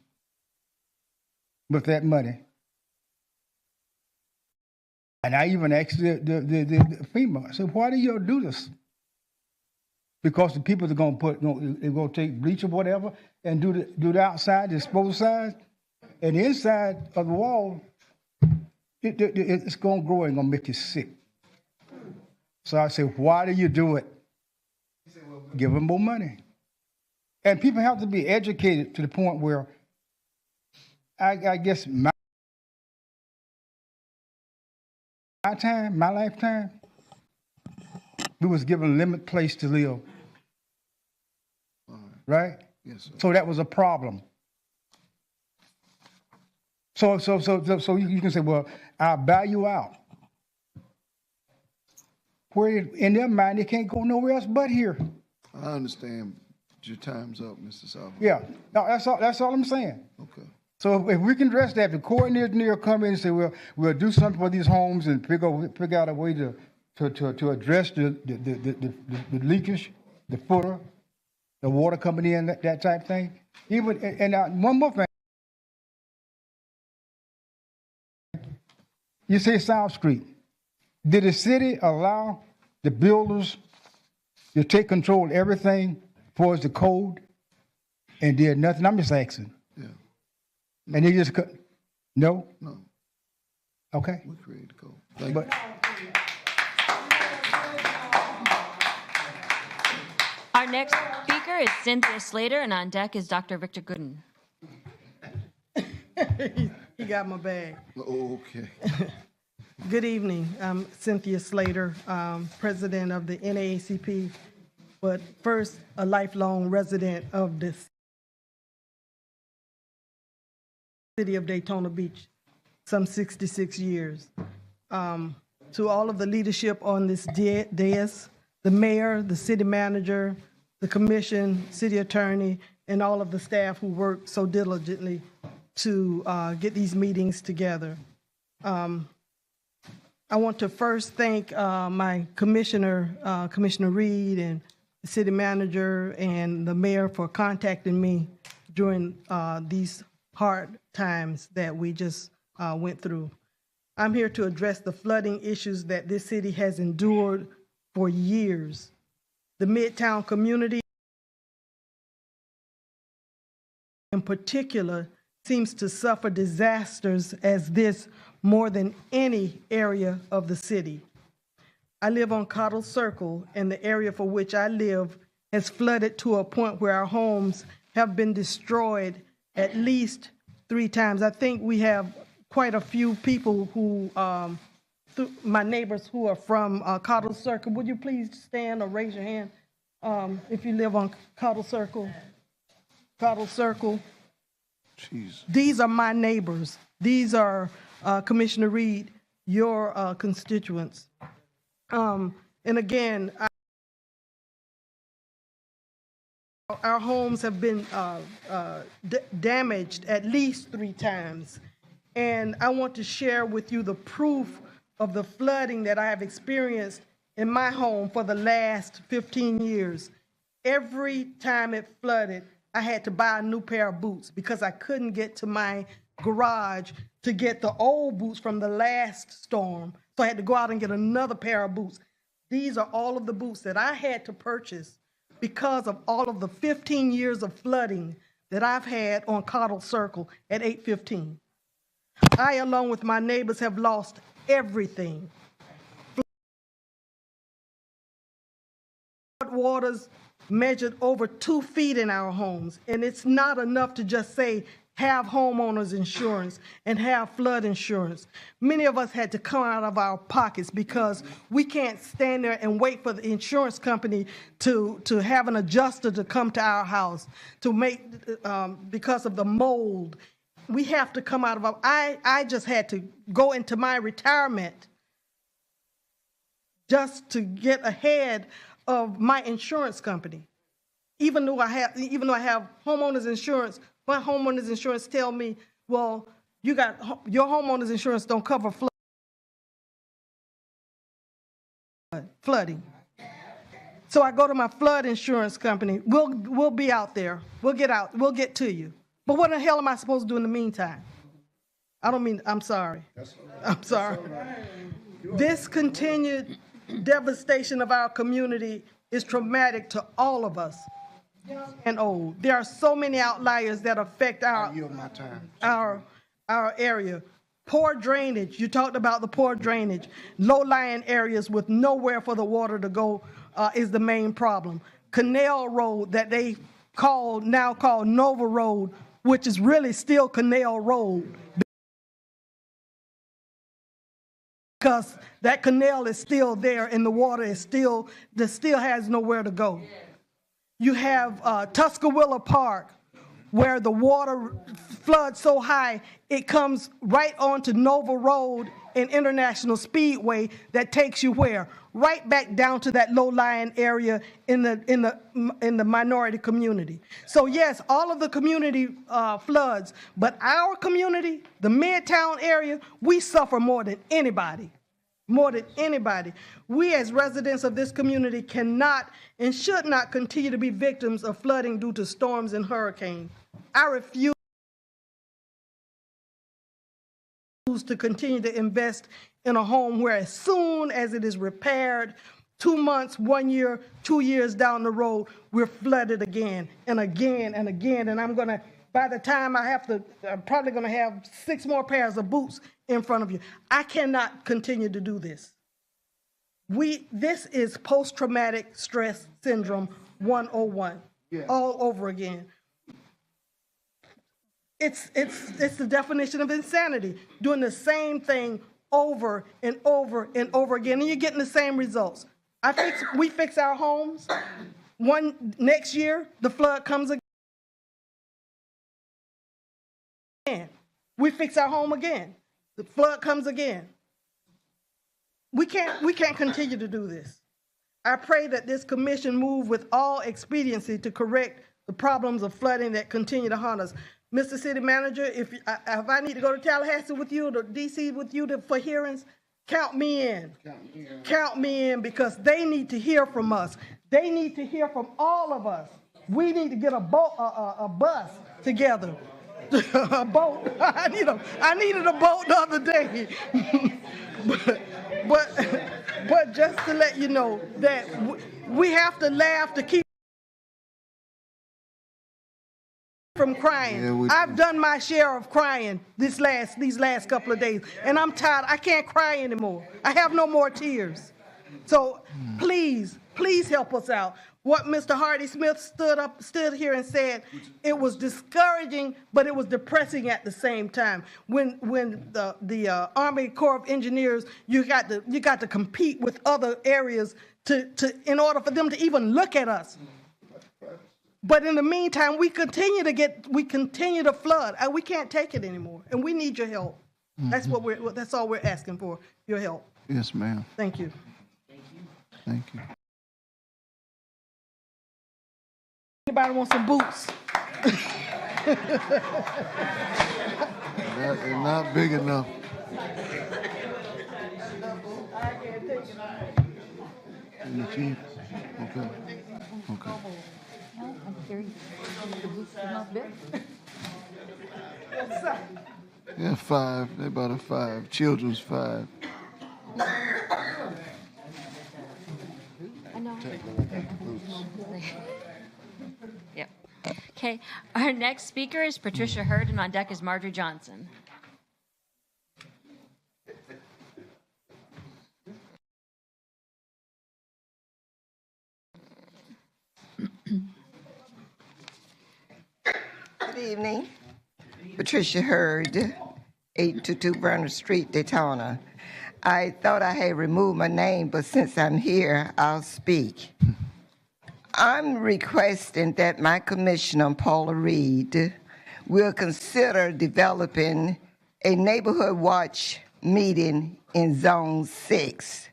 with that money. And I even asked the FEMA. I said, why do you do this? Because the people are going to take bleach or whatever and do the outside, the exposed side, and the inside of the wall. It's going to grow and going to make you sick. So I said, why do you do it? Give them more money. And people have to be educated to the point where I guess my lifetime, we was given a limited place to live. Right? Yes, sir. So that was a problem. So you can say, well, I'll buy you out. Where in their mind, they can't go nowhere else but here. I understand. Your time's up, Mr. Salvo. Yeah, no, that's all I'm saying. Okay. So if we can address that, the coordinator come in and say, well, we'll do something for these homes and figure out a way to address the leakage, the footer, the water coming in, that type of thing. And one more thing. You say South Street. Did the city allow the builders to take control of everything as far as the code and did nothing? I'm just asking. Yeah. And they just no? No. Okay. We created the code. Thank you. Our next speaker is Cynthia Slater, and on deck is Dr. Victor Gooden. He got my bag. Okay. Good evening. I'm Cynthia Slater, president of the NAACP, but first a lifelong resident of the city of Daytona Beach, some 66 years. To all of the leadership on this dais, the mayor, the city manager, the commission, city attorney, and all of the staff who work so diligently to get these meetings together. I want to first thank my commissioner, Commissioner Reed, and the city manager and the mayor for contacting me during these hard times that we just went through. I'm here to address the flooding issues that this city has endured for years. The Midtown community in particular seems to suffer disasters as this more than any area of the city. I live on Cottle Circle, and the area for which I live has flooded to a point where our homes have been destroyed at least 3 times. I think we have quite a few people who, my neighbors who are from Cottle Circle. Would you please stand or raise your hand if you live on Cottle Circle? Cottle Circle. Jeez. These are my neighbors. These are Commissioner Reed, your constituents. And again, our homes have been damaged at least 3 times. And I want to share with you the proof of the flooding that I have experienced in my home for the last 15 years. Every time it flooded, I had to buy a new pair of boots because I couldn't get to my garage to get the old boots from the last storm. So I had to go out and get another pair of boots. These are all of the boots that I had to purchase because of all of the 15 years of flooding that I've had on Cottle Circle at 815. I, along with my neighbors, have lost everything. Flood waters measured over 2 feet in our homes, and it's not enough to just say, have homeowners insurance and have flood insurance. Many of us had to come out of our pockets because we can't stand there and wait for the insurance company to have an adjuster to come to our house to make, because of the mold. We have to come out of our, I just had to go into my retirement just to get ahead of my insurance company. Even though I have homeowners insurance, my homeowners insurance tell me, well, your homeowners insurance don't cover flood. flooding. So I go to my flood insurance company. We'll be out there. We'll get out. We'll get to you. But what the hell am I supposed to do in the meantime? I'm sorry. I'm sorry. This continued devastation of our community is traumatic to all of us, young and old. There are so many outliers that affect our area. Poor drainage. You talked about the poor drainage. Low-lying areas with nowhere for the water to go is the main problem. Canal Road that they now call Nova Road, which is really still Canal Road, because that canal is still there and the water is still has nowhere to go. You have Tuscaloosa Park, where the water floods so high it comes right onto Nova Road and International Speedway that takes you where? Right back down to that low-lying area in the minority community. So yes, all of the community floods, but our community, the Midtown area, we suffer more than anybody. More than anybody. We as residents of this community cannot and should not continue to be victims of flooding due to storms and hurricanes. I refuse to continue to invest in a home where as soon as it is repaired, 2 months, 1 year, 2 years down the road, we're flooded again and again and again. And by the time I'm probably gonna have 6 more pairs of boots in front of you. I cannot continue to do this. This is post-traumatic stress syndrome 101, all over again. It's the definition of insanity, doing the same thing over and over and over again, and you're getting the same results. We fix our homes. Next year, the flood comes again. We fix our home again. The flood comes again. We can't continue to do this. I pray that this commission move with all expediency to correct the problems of flooding that continue to haunt us. Mr. City Manager, if I need to go to Tallahassee with you or to DC with you for hearings, count me in. Count me in, because they need to hear from us. They need to hear from all of us. We need to get a bus together. A boat. I needed a boat the other day. but just to let you know that we have to laugh to keep from crying. Yeah, I've done my share of crying these last couple of days, and I'm tired. I can't cry anymore. I have no more tears. So please help us out. What Mr. Hardy Smith stood here and said, it was discouraging, but it was depressing at the same time. When the Army Corps of Engineers, you got to compete with other areas in order for them to even look at us. But in the meantime, we continue to flood. We can't take it anymore, and we need your help. Mm-hmm. That's all we're asking for, your help. Yes, ma'am. Thank you. Thank you. Anybody want some boots? They're not big enough. And the chief? Okay. Okay. Yeah, 5. They're about a 5. Children's 5. I know. Yep. Okay, our next speaker is Patricia Hurd, and on deck is Marjorie Johnson. Good evening. Patricia Hurd, 822 Bernard Street, Daytona. I thought I had removed my name, but since I'm here, I'll speak. I'm requesting that my commissioner, Paula Reed, will consider developing a neighborhood watch meeting in Zone 6.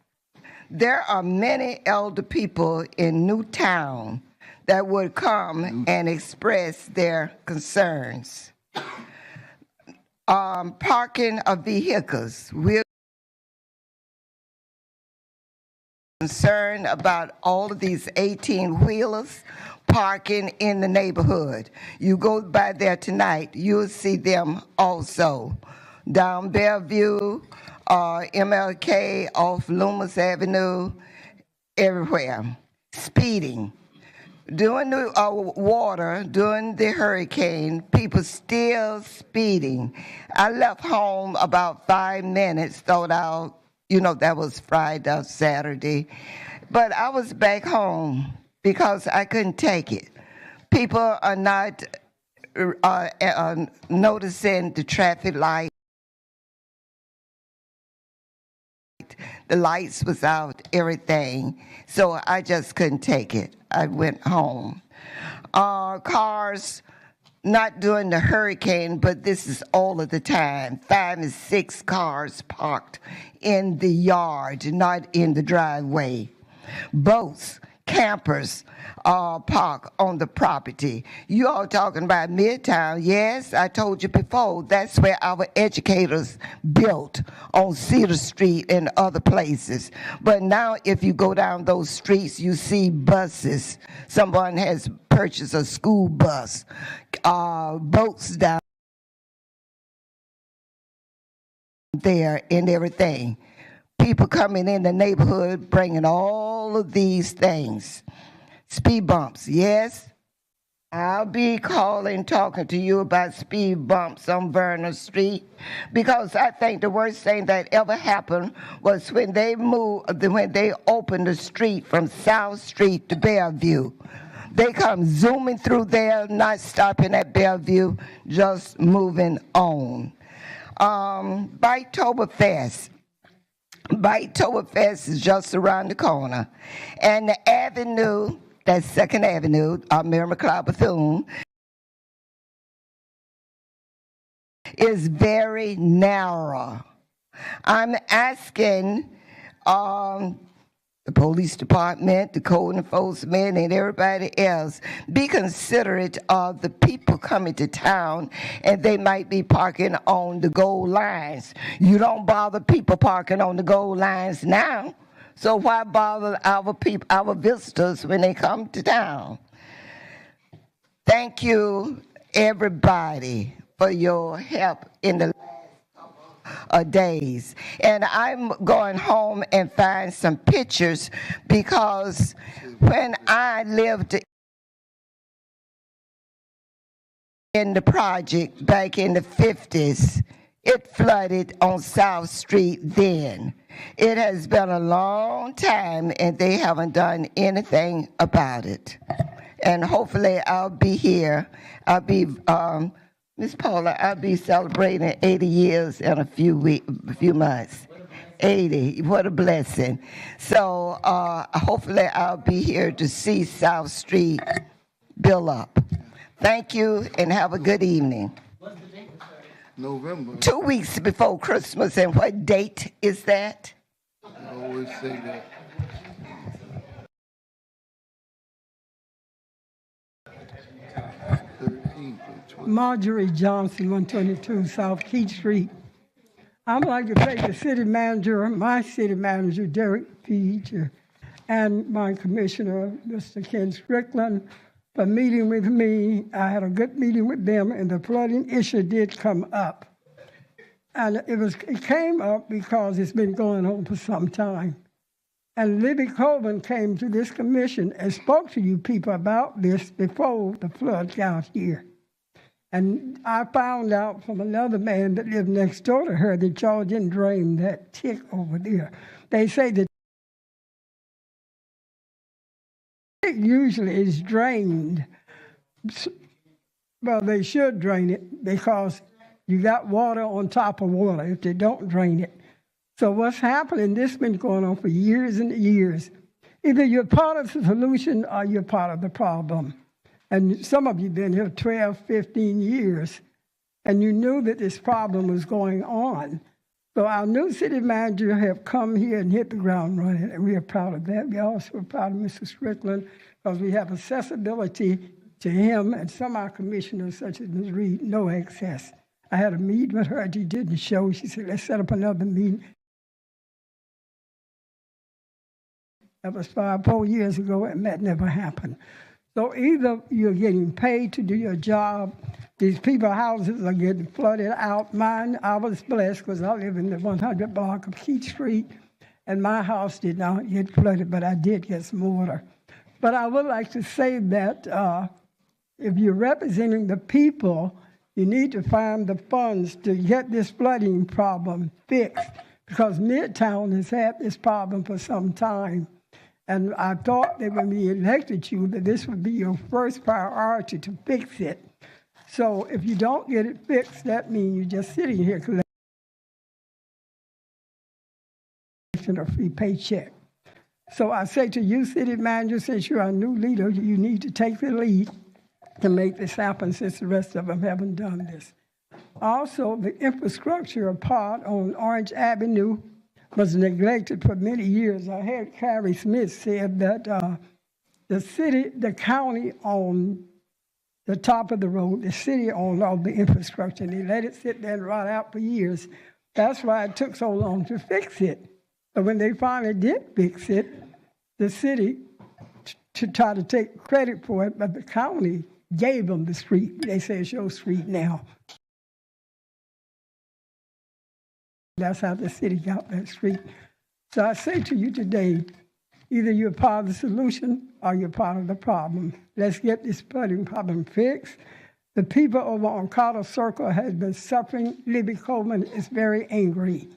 There are many elder people in Newtown that would come and express their concerns. Parking of vehicles. We're concerned about all of these 18-wheelers parking in the neighborhood. You go by there tonight, you'll see them also. Down Bellevue, MLK, off Loomis Avenue, everywhere. Speeding. During the during the hurricane, people still speeding. I left home about 5 minutes, thought out, that was Friday, Saturday. But I was back home because I couldn't take it. People are not noticing the traffic light. The lights was out, everything. So I just couldn't take it. I went home. Cars, not during the hurricane, but this is all of the time. 5 and 6 cars parked in the yard, not in the driveway. Boats, campers park on the property. You all talking about Midtown. Yes, I told you before, that's where our educators built, on Cedar Street and other places. But now if you go down those streets, you see buses. Someone has purchased a school bus, boats down there and everything. People coming in the neighborhood bringing all of these things. Speed bumps, yes. I'll be talking to you about speed bumps on Vernon Street, because I think the worst thing that ever happened was when they opened the street from South Street to Bellevue. They come zooming through there, not stopping at Bellevue, just moving on. Biketoberfest. Biketoberfest is just around the corner. And the avenue, that's 2nd Avenue, Mary McLeod Bethune, is very narrow. I'm asking the police department, the code enforcement, and everybody else, be considerate of the people coming to town, and they might be parking on the goal lines. You don't bother people parking on the goal lines now, so why bother our visitors when they come to town? Thank you, everybody, for your help in the days. And I'm going home and find some pictures, because when I lived in the project back in the 50s, it flooded on South Street then. It has been a long time and they haven't done anything about it. And hopefully I'll be here. I'll be Miss Paula, I'll be celebrating 80 years in a few months. 80, what a blessing. So hopefully I'll be here to see South Street build up. Thank you and have a good evening. November. 2 weeks before Christmas, and what date is that? I always say that. Marjorie Johnson, 122 South Keith Street. I'd like to thank the city manager, my city manager, Derek Peach, and my commissioner, Mr. Ken Strickland, for meeting with me. I had a good meeting with them, and the flooding issue did come up. And it came up because it's been going on for some time. And Libby Colvin came to this commission and spoke to you people about this before the flood got here. And I found out from another man that lived next door to her that y'all didn't drain that tick over there. They say that it usually is drained. Well, they should drain it because you got water on top of water if they don't drain it. So what's happening, this has been going on for years and years. Either you're part of the solution or you're part of the problem. And some of you have been here 12, 15 years, and you knew that this problem was going on. So our new city manager have come here and hit the ground running, and we are proud of that. We also are proud of Mr. Strickland, because we have accessibility to him and some of our commissioners, such as Ms. Reed, no access. I had a meeting with her, she didn't show. She said, let's set up another meeting. That was 4 years ago, and that never happened. So either you're getting paid to do your job, these people's houses are getting flooded out. Mine, I was blessed because I live in the 100 block of Keith Street, and my house did not get flooded, but I did get some water. But I would like to say that if you're representing the people, you need to find the funds to get this flooding problem fixed, because Midtown has had this problem for some time. And I thought that when we elected you, that this would be your first priority to fix it. So if you don't get it fixed, that means you're just sitting here collecting a free paycheck. So I say to you, city manager, since you're a new leader, you need to take the lead to make this happen, since the rest of them haven't done this. Also, the infrastructure part on Orange Avenue was neglected for many years. I heard Carrie Smith said that the county owned the top of the road, the city owned all the infrastructure, and they let it sit there and rot out for years. That's why it took so long to fix it. But when they finally did fix it, the city, to try to take credit for it, but the county gave them the street. They say it's your street now. That's how the city got that street. So I say to you today, either you're part of the solution or you're part of the problem. Let's get this flooding problem fixed. The people over on Carter Circle has been suffering. Libby Coleman is very angry.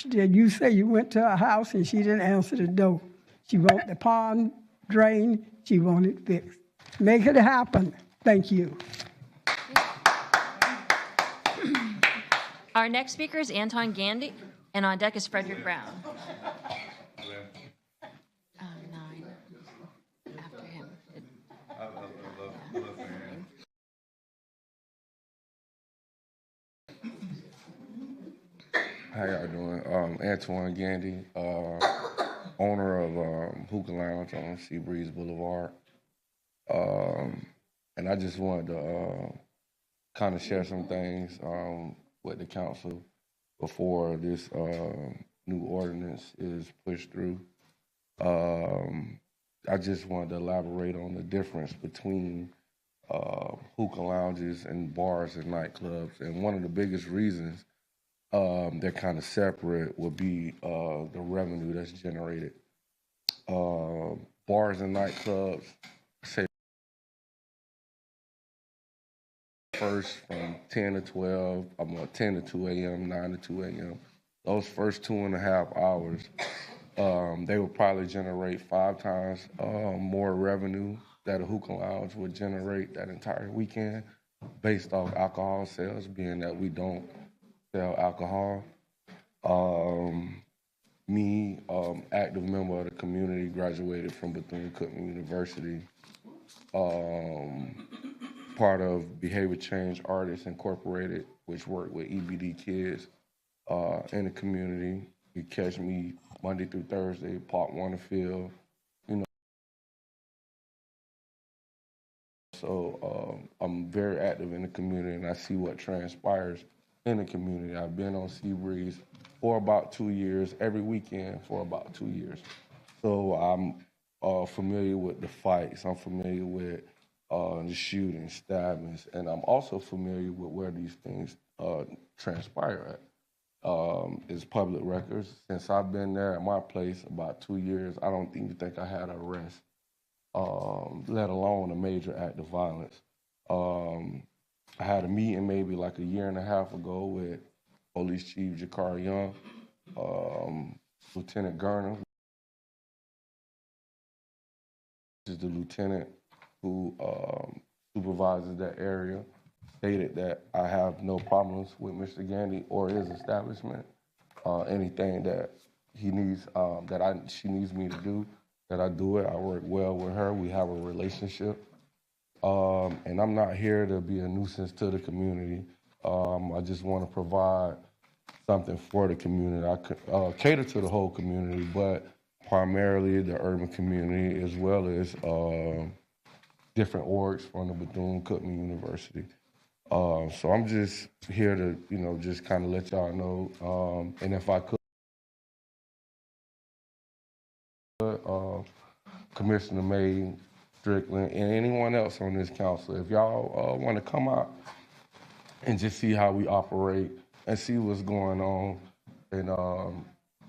You say you went to her house and she didn't answer the door. She want the pond drained. She want it fixed. Make it happen. Thank you. Our next speaker is Anton Gandy, and on deck is Frederick Brown. 9 after him. How y'all doing? Antoine Gandy, owner of Hookah Lounge on Seabreeze Boulevard. And I just wanted to kind of share some things with the council before this new ordinance is pushed through. I just wanted to elaborate on the difference between hookah lounges and bars and nightclubs. And one of the biggest reasons they're kind of separate would be the revenue that's generated. Bars and nightclubs, say first from 10 to 12, 10 to 2 a.m., 9 to 2 a.m. Those first 2.5 hours, they would probably generate 5 times more revenue that a hookah lounge would generate that entire weekend based off alcohol sales, being that we don't sell alcohol. Me, active member of the community, graduated from Bethune-Cookman University. Part of Behavior Change Artists Incorporated, which work with EBD kids in the community. You catch me Monday through Thursday, Park Warner Field, you know. So I'm very active in the community, and I see what transpires in the community. I've been on Seabreeze for about 2 years, every weekend for about 2 years. So I'm familiar with the fights. I'm familiar with the shooting, stabbings, and I'm also familiar with where these things transpire at. It's public records. Since I've been there at my place about 2 years, I don't even think I had an arrest, let alone a major act of violence. I had a meeting maybe like 1.5 years ago with Police Chief Jakar Young, Lieutenant Garner, which is the lieutenant who supervises that area, stated that I have no problems with Mr. Gandy or his establishment. Anything that he needs, she needs me to do, that I do it. I work well with her. We have a relationship. And I'm not here to be a nuisance to the community. I just want to provide something for the community. I cater to the whole community, but primarily the urban community, as well as different orgs from the Bethune-Cookman University. So I'm just here to, just kind of let y'all know. And if I could, Commissioner May, Strickland, and anyone else on this council. If y'all want to come out and just see how we operate and see what's going on, and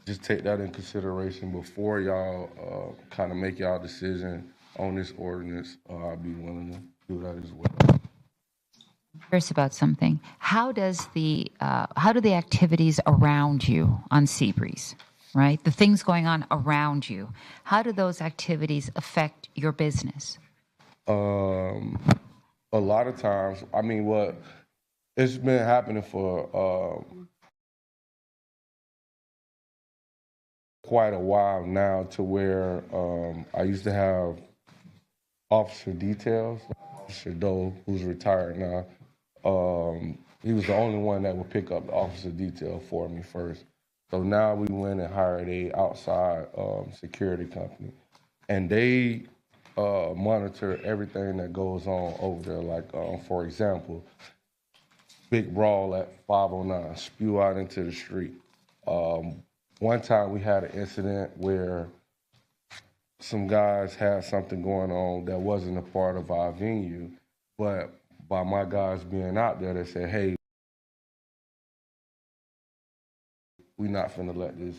just take that in consideration before y'all kind of make y'all decision on this ordinance, I'll be willing to do that as well. Curious about something. How do the activities around you on Seabreeze, right? The things going on around you, how do those activities affect your business? A lot of times, I mean, it's been happening for quite a while now, to where I used to have officer details. Officer Doe, who's retired now, he was the only one that would pick up the officer detail for me first. So now we went and hired a outside security company, and they monitor everything that goes on over there. Like, for example, big brawl at 509, spew out into the street. One time we had an incident where some guys had something going on that wasn't a part of our venue, but by my guys being out there, they said, hey, we're not finna let this,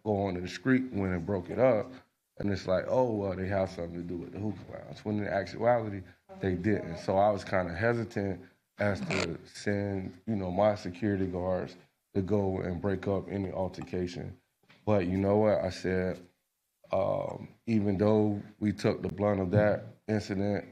go on in the street when it broke it up. And it's like, oh, well, they have something to do with the hookah lounge. When in actuality, they didn't. So I was kind of hesitant as to send, my security guards to go and break up any altercation. But you know what? I said, even though we took the blunt of that incident,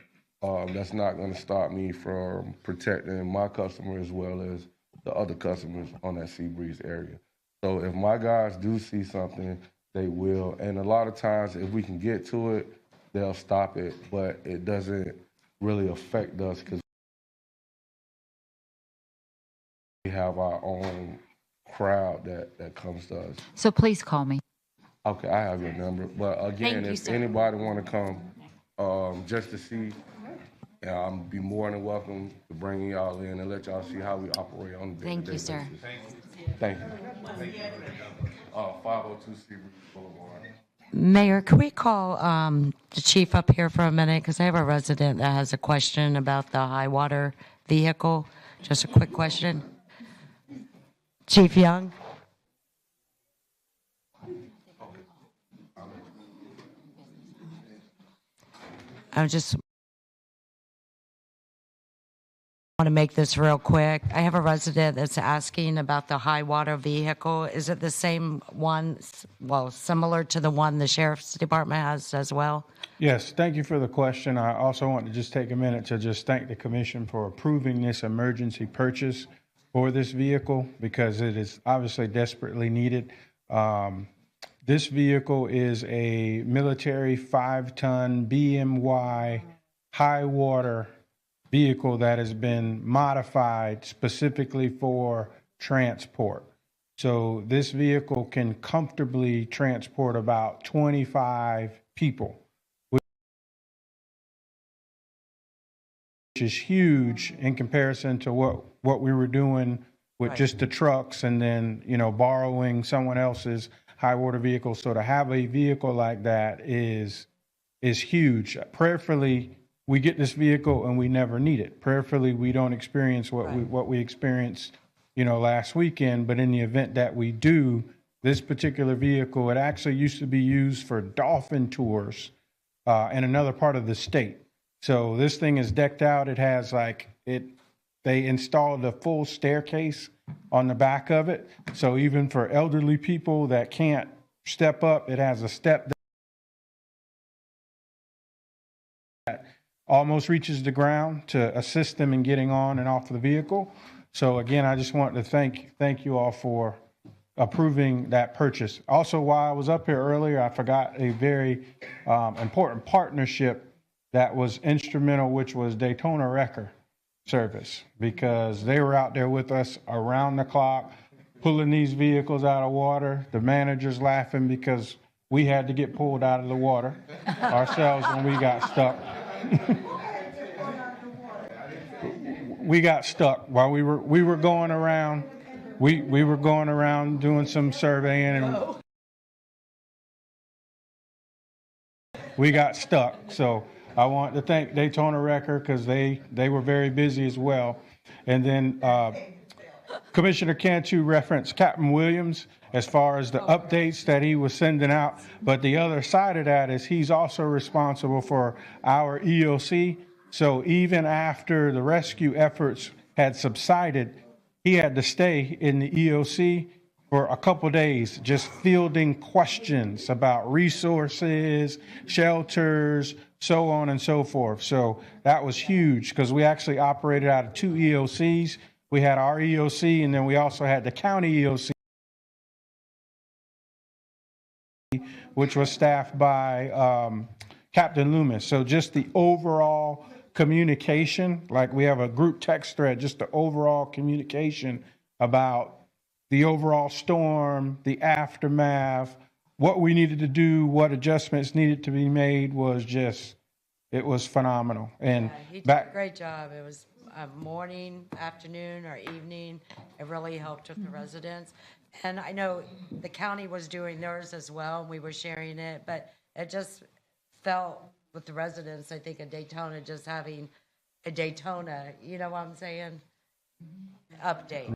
that's not going to stop me from protecting my customer as well as the other customers on that Seabreeze area. So if my guys do see something, they will. And a lot of times, if we can get to it, they'll stop it, but it doesn't really affect us because we have our own crowd that comes to us. So please call me. Okay, I have your number. But again, if anybody want to come just to see, I'll be more than welcome to bring y'all in and let y'all see how we operate on the Thank you, sir. Thank you. 502 Seabreeze Boulevard. Mayor, could we call the chief up here for a minute? Because I have a resident that has a question about the high water vehicle. Just a quick question. Chief Young? I just want to make this real quick. I have a resident that's asking about the high water vehicle. Is it the same one, well, similar to the one the sheriff's department has as well? Yes, thank you for the question. I also want to just take a minute to just thank the commission for approving this emergency purchase for this vehicle because it is obviously desperately needed. This vehicle is a military 5-ton BMY high water vehicle that has been modified specifically for transport. So this vehicle can comfortably transport about 25 people, which is huge in comparison to what we were doing with just the trucks and then, borrowing someone else's high water vehicle. So to have a vehicle like that is huge. Prayerfully, we get this vehicle and we never need it. Prayerfully, we don't experience what we experienced, last weekend. But in the event that we do, this particular vehicle, it actually used to be used for dolphin tours in another part of the state. So this thing is decked out. It has they installed a full staircase on the back of it. So even for elderly people that can't step up, it has a step that almost reaches the ground to assist them in getting on and off the vehicle. So again, I just want to thank you all for approving that purchase. Also, while I was up here earlier, I forgot a very important partnership that was instrumental, which was Daytona Wrecker Service, because they were out there with us around the clock, pulling these vehicles out of water. The manager's laughing because we had to get pulled out of the water ourselves when we got stuck. We got stuck while we were going around. We were going around doing some surveying and we got stuck. So I want to thank Daytona Wrecker because they were very busy as well. And then Commissioner Cantu referenced Captain Williams as far as the updates that he was sending out. But the other side of that is he's also responsible for our EOC. So even after the rescue efforts had subsided, he had to stay in the EOC for a couple days, just fielding questions about resources, shelters, so on and so forth. So that was huge because we actually operated out of 2 EOCs. We had our EOC, and then we also had the county EOC, which was staffed by Captain Loomis. So just the overall communication, like we have a group text thread, just the overall communication about the overall storm, the aftermath, what we needed to do, what adjustments needed to be made was just, it was phenomenal. And He did a great job. It was morning, afternoon, or evening. It really helped with the residents. And I know the county was doing theirs as well, and we were sharing it, but it just felt with the residents, I think, in Daytona, just having a Daytona, you know what I'm saying? Update.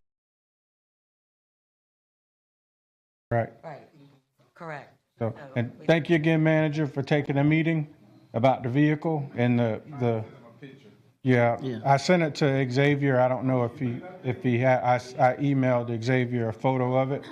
Right. Right. Correct. So, and thank you again, manager, for taking a meeting about the vehicle and the yeah. I sent it to Xavier. I don't know if he had, I emailed Xavier a photo of it.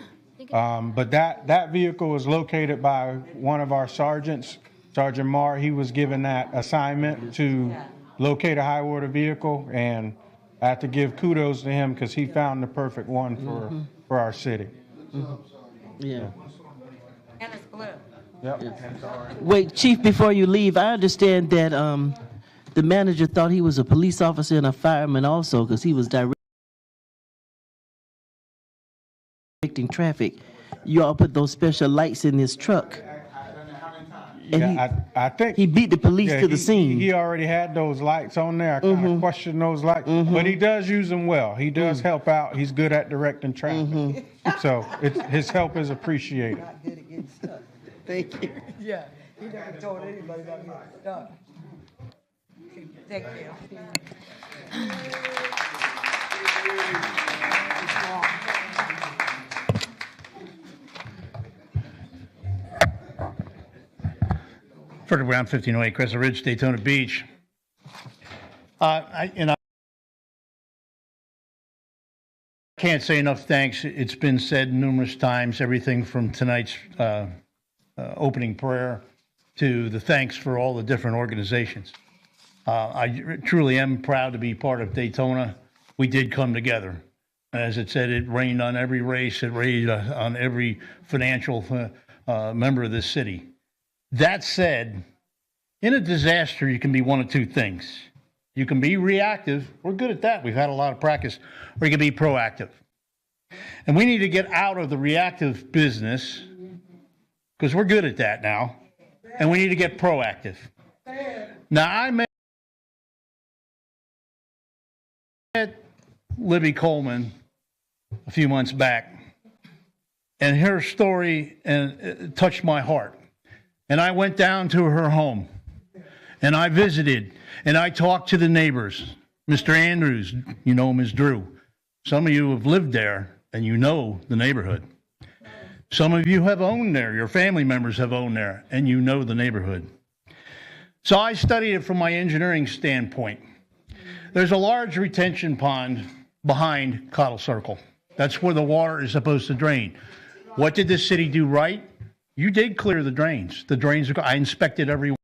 But that vehicle was located by one of our sergeants, Sergeant Marr. He was given that assignment to locate a high water vehicle, and I have to give kudos to him because he found the perfect one for our city. Yeah. And it's blue. Yep. Wait, Chief, before you leave, I understand that the manager thought he was a police officer and a fireman also because he was directing traffic. You all put those special lights in his truck. And I think he beat the police to the scene. He already had those lights on there. I kind of question those lights, but he does use them well. He does help out. He's good at directing traffic, so his help is appreciated. Thank you. Yeah, he never told anybody about me. Done. Thank you. Frederick Brown, 1508 Crescent Ridge, Daytona Beach. I can't say enough thanks. It's been said numerous times, everything from tonight's opening prayer to the thanks for all the different organizations. I truly am proud to be part of Daytona. We did come together. As it said, it rained on every race. It rained on every financial member of this city. That said, in a disaster, you can be one of two things. You can be reactive. We're good at that. We've had a lot of practice. Or you can be proactive. And we need to get out of the reactive business because we're good at that now. And we need to get proactive. Now, I met Libby Coleman a few months back, and her story touched my heart. And I went down to her home, and I visited, and I talked to the neighbors. Mr. Andrews, you know him as Drew. Some of you have lived there, and you know the neighborhood. Some of you have owned there. Your family members have owned there, and you know the neighborhood. So I studied it from my engineering standpoint. There's a large retention pond behind Cottle Circle. That's where the water is supposed to drain. What did this city do right? You did clear the drains. The drains, I inspected every one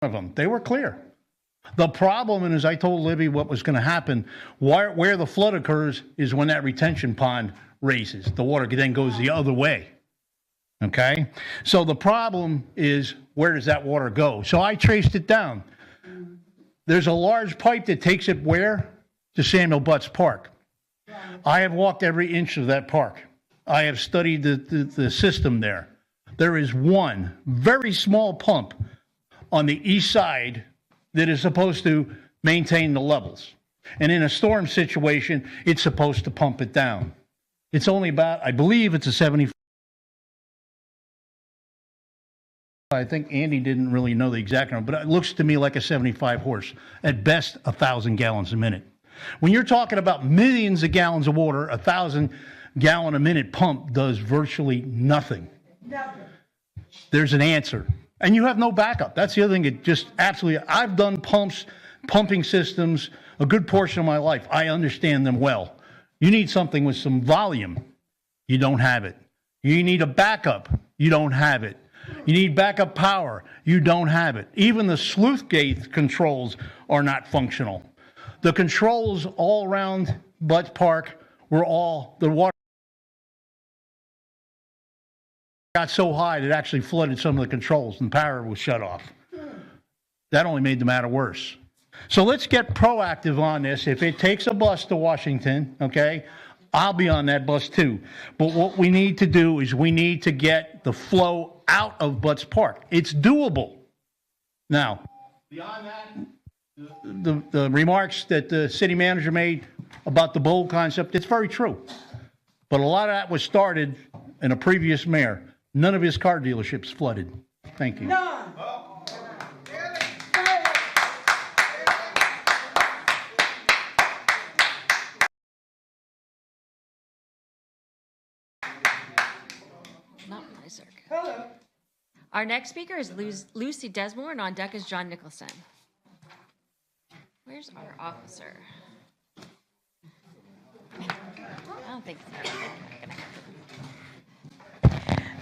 of them. They were clear. The problem, and as I told Libby what was going to happen, where the flood occurs is when that retention pond raises. The water then goes the other way. Okay? So the problem is, where does that water go? So I traced it down. There's a large pipe that takes it where? To Samuel Butts Park. I have walked every inch of that park. I have studied the system there. There is one very small pump on the east side that is supposed to maintain the levels. And in a storm situation, it's supposed to pump it down. It's only about, I believe it's a 75 I think Andy didn't really know the exact number, but it looks to me like a 75 horse. At best, 1,000 gallons a minute. When you're talking about millions of gallons of water, 1,000 gallon a minute pump does virtually nothing. There's an answer. And you have no backup. That's the other thing. It just absolutely, I've done pumping systems a good portion of my life. I understand them well. You need something with some volume. You don't have it. You need a backup. You don't have it. You need backup power. You don't have it. Even the sleuth gate controls are not functional. The controls all around Butts Park were all, the water got so high that it actually flooded some of the controls and power was shut off. That only made the matter worse. So let's get proactive on this. If it takes a bus to Washington, okay, I'll be on that bus too. But what we need to do is we need to get the flow out of Butts Park. It's doable. Now, beyond that, the remarks that the city manager made about the bowl concept, it's very true. But a lot of that was started in a previous mayor. None of his car dealerships flooded. Thank you. None. Not my circuit. Hello. Our next speaker is Lucy Desmore, and on deck is John Nicholson. Where's our officer? I don't think so.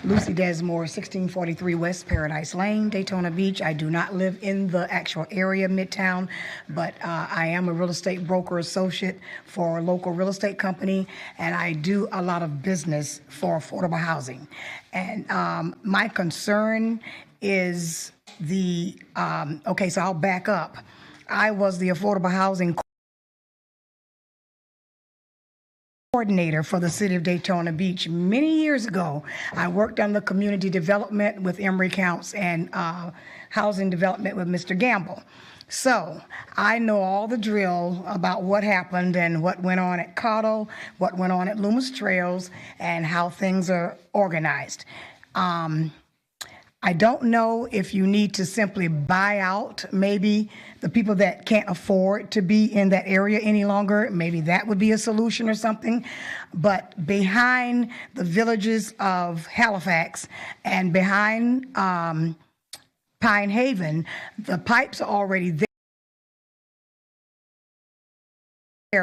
Lucy Desmore, 1643 West Paradise Lane, Daytona Beach. I do not live in the actual area, Midtown, but I am a real estate broker associate for a local real estate company, and I do a lot of business for affordable housing. And my concern is the, okay, so I'll back up. I was the affordable housing coordinator for the city of Daytona Beach many years ago. I worked on the community development with Emory Counts and housing development with Mr. Gamble. So I know all the drill about what happened and what went on at Cottle, what went on at Loomis Trails, and how things are organized. I don't know if you need to simply buy out maybe the people that can't afford to be in that area any longer. Maybe that would be a solution or something. But behind the villages of Halifax and behind Pine Haven, the pipes are already there.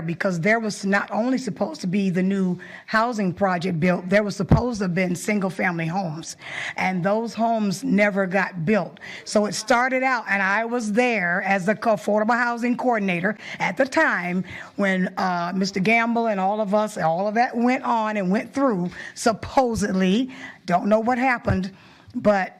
Because there was not only supposed to be the new housing project built, there was supposed to have been single-family homes, and those homes never got built. So it started out, and I was there as the affordable housing coordinator at the time when Mr. Gamble and all of us, all of that went on and went through, supposedly. Don't know what happened, but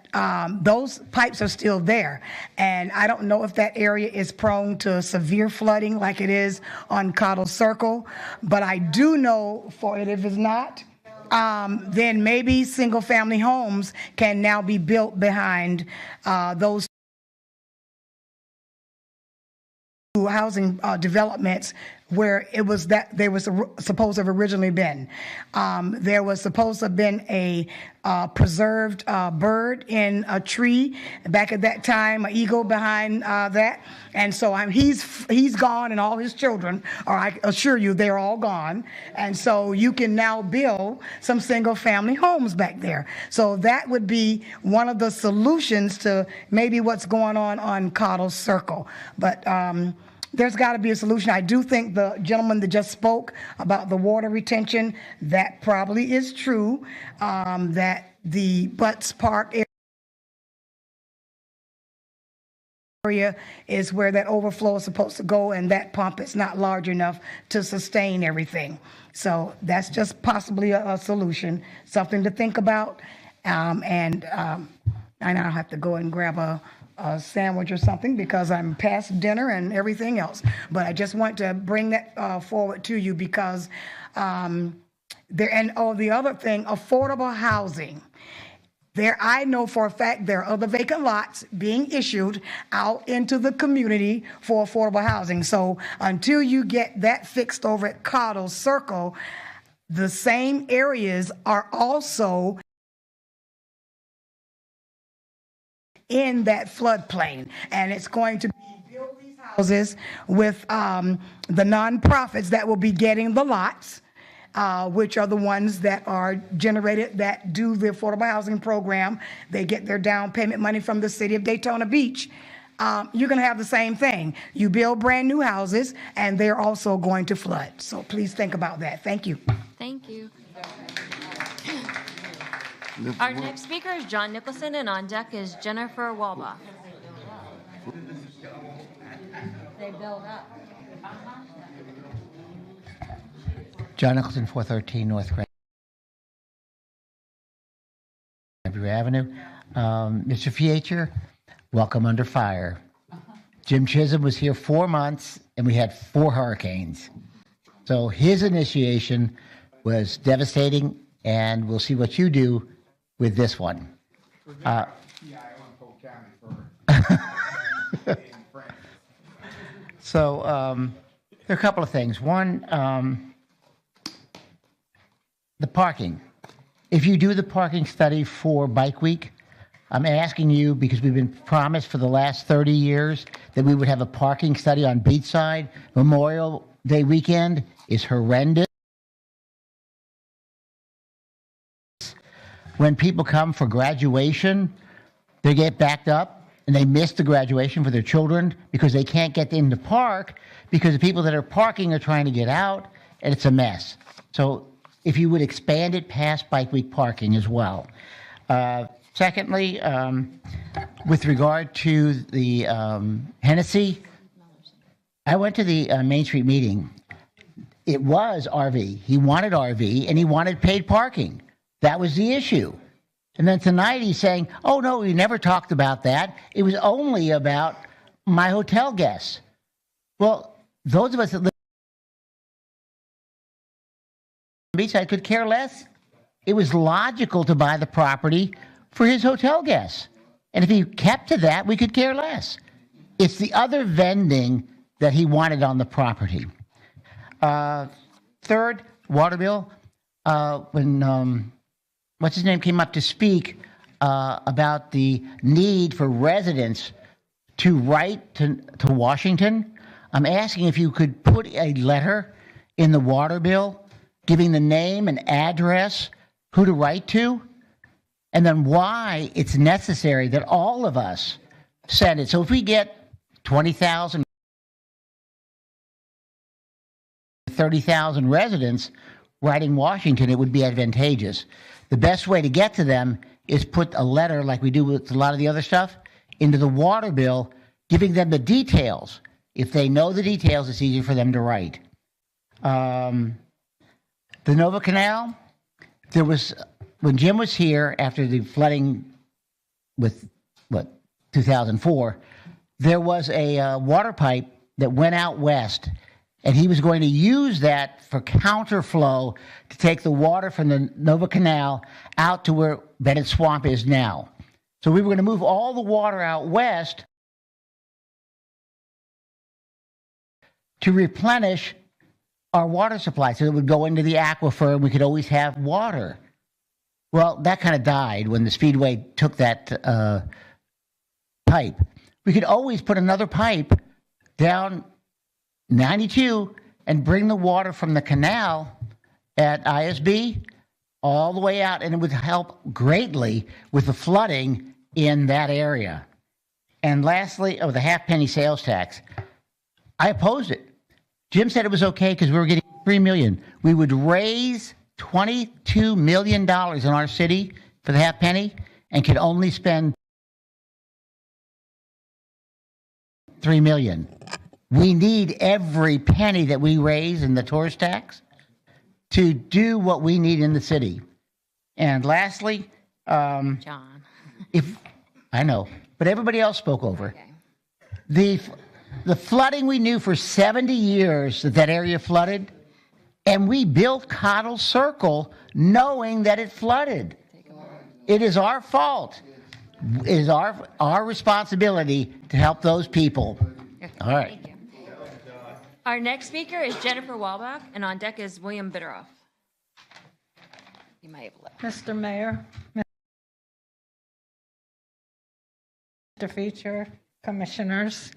those pipes are still there. And I don't know if that area is prone to severe flooding like it is on Cottle Circle, but I do know for it, if it's not, then maybe single family homes can now be built behind those housing developments where it was that they were supposed to have originally been. There was supposed to have been a preserved bird in a tree back at that time, an eagle behind that. And so he's gone, and all his children, or I assure you, they're all gone. And so you can now build some single family homes back there. So that would be one of the solutions to maybe what's going on Cottle Circle. But there's got to be a solution. I do think the gentleman that just spoke about the water retention, that probably is true, that the Butts Park area is where that overflow is supposed to go, and that pump is not large enough to sustain everything. So that's just possibly a solution, something to think about. And I now have to go and grab a sandwich or something because I'm past dinner and everything else. But I just want to bring that forward to you because the other thing, affordable housing. I know for a fact there are other vacant lots being issued out into the community for affordable housing. So until you get that fixed over at Cottle Circle, the same areas are also in that floodplain. And it's going to build these houses with the nonprofits that will be getting the lots, which are the ones that are generated, that do the affordable housing program. They get their down payment money from the city of Daytona Beach. You're going to have the same thing. You build brand new houses, and they're also going to flood. So please think about that. Thank you. Thank you. Our next speaker is John Nicholson, and on deck is Jennifer Walbach. They build up. John Nicholson, 413 North Granbury Avenue. Mr. Fiecher, welcome under fire. Jim Chisholm was here 4 months, and we had 4 hurricanes. So his initiation was devastating, and we'll see what you do with this one. So there are a couple of things. One, the parking. If you do the parking study for Bike Week, I'm asking you, because we've been promised for the last 30 years that we would have a parking study on Beachside. Memorial Day weekend is horrendous. When people come for graduation, they get backed up and they miss the graduation for their children because they can't get in the park because the people that are parking are trying to get out, and it's a mess. So if you would expand it past Bike Week parking as well. Secondly, with regard to the Hennessy, I went to the Main Street meeting. It was RV. He wanted RV, and he wanted paid parking. That was the issue. And then tonight he's saying, oh, no, we never talked about that. It was only about my hotel guests. Well, those of us that live on Beachside could care less. It was logical to buy the property for his hotel guests. And if he kept to that, we could care less. It's the other vending that he wanted on the property. Third, water bill. When what's his name came up to speak about the need for residents to write to Washington, I'm asking if you could put a letter in the water bill giving the name and address, who to write to, and then why it's necessary that all of us send it. So if we get 20,000, 30,000 residents writing Washington, it would be advantageous. The best way to get to them is put a letter, like we do with a lot of the other stuff, into the water bill, giving them the details. If they know the details, it's easier for them to write. The Nova Canal, there was, when Jim was here after the flooding with, 2004, there was a water pipe that went out west, and he was going to use that for counterflow to take the water from the Nova Canal out to where Bennett Swamp is now. So we were going to move all the water out west to replenish our water supply so it would go into the aquifer and we could always have water. Well, that kind of died when the Speedway took that pipe. We could always put another pipe down 92 and bring the water from the canal at ISB all the way out, and it would help greatly with the flooding in that area. And lastly, the half-penny sales tax. I opposed it. Jim said it was okay because we were getting $3 million. We would raise $22 million in our city for the half-penny and could only spend $3 million. We need every penny that we raise in the tourist tax to do what we need in the city. And lastly, John. I know, but everybody else spoke over. Okay. The flooding, we knew for 70 years that area flooded, and we built Cottle Circle knowing that it flooded. It is our fault. It is our responsibility to help those people. All right. Our next speaker is Jennifer Walbach, and on deck is William Bitteroff. You might have left. Mr. Mayor. Mr. Feature, commissioners,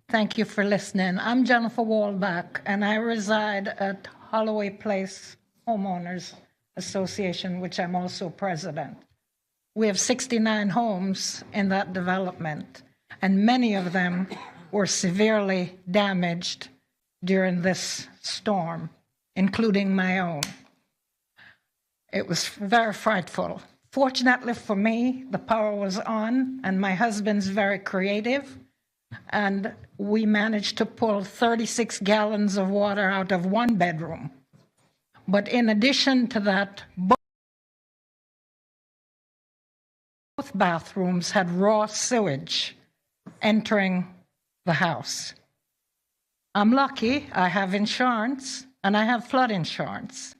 thank you for listening. I'm Jennifer Wallbach, and I reside at Holloway Place Homeowners Association, which I'm also president. We have 69 homes in that development, and many of them were severely damaged during this storm, including my own. It was very frightful. Fortunately for me, the power was on, and my husband's very creative, and we managed to pull 36 gallons of water out of one bedroom. But in addition to that, both bathrooms had raw sewage entering the house. I'm lucky, I have insurance, and I have flood insurance.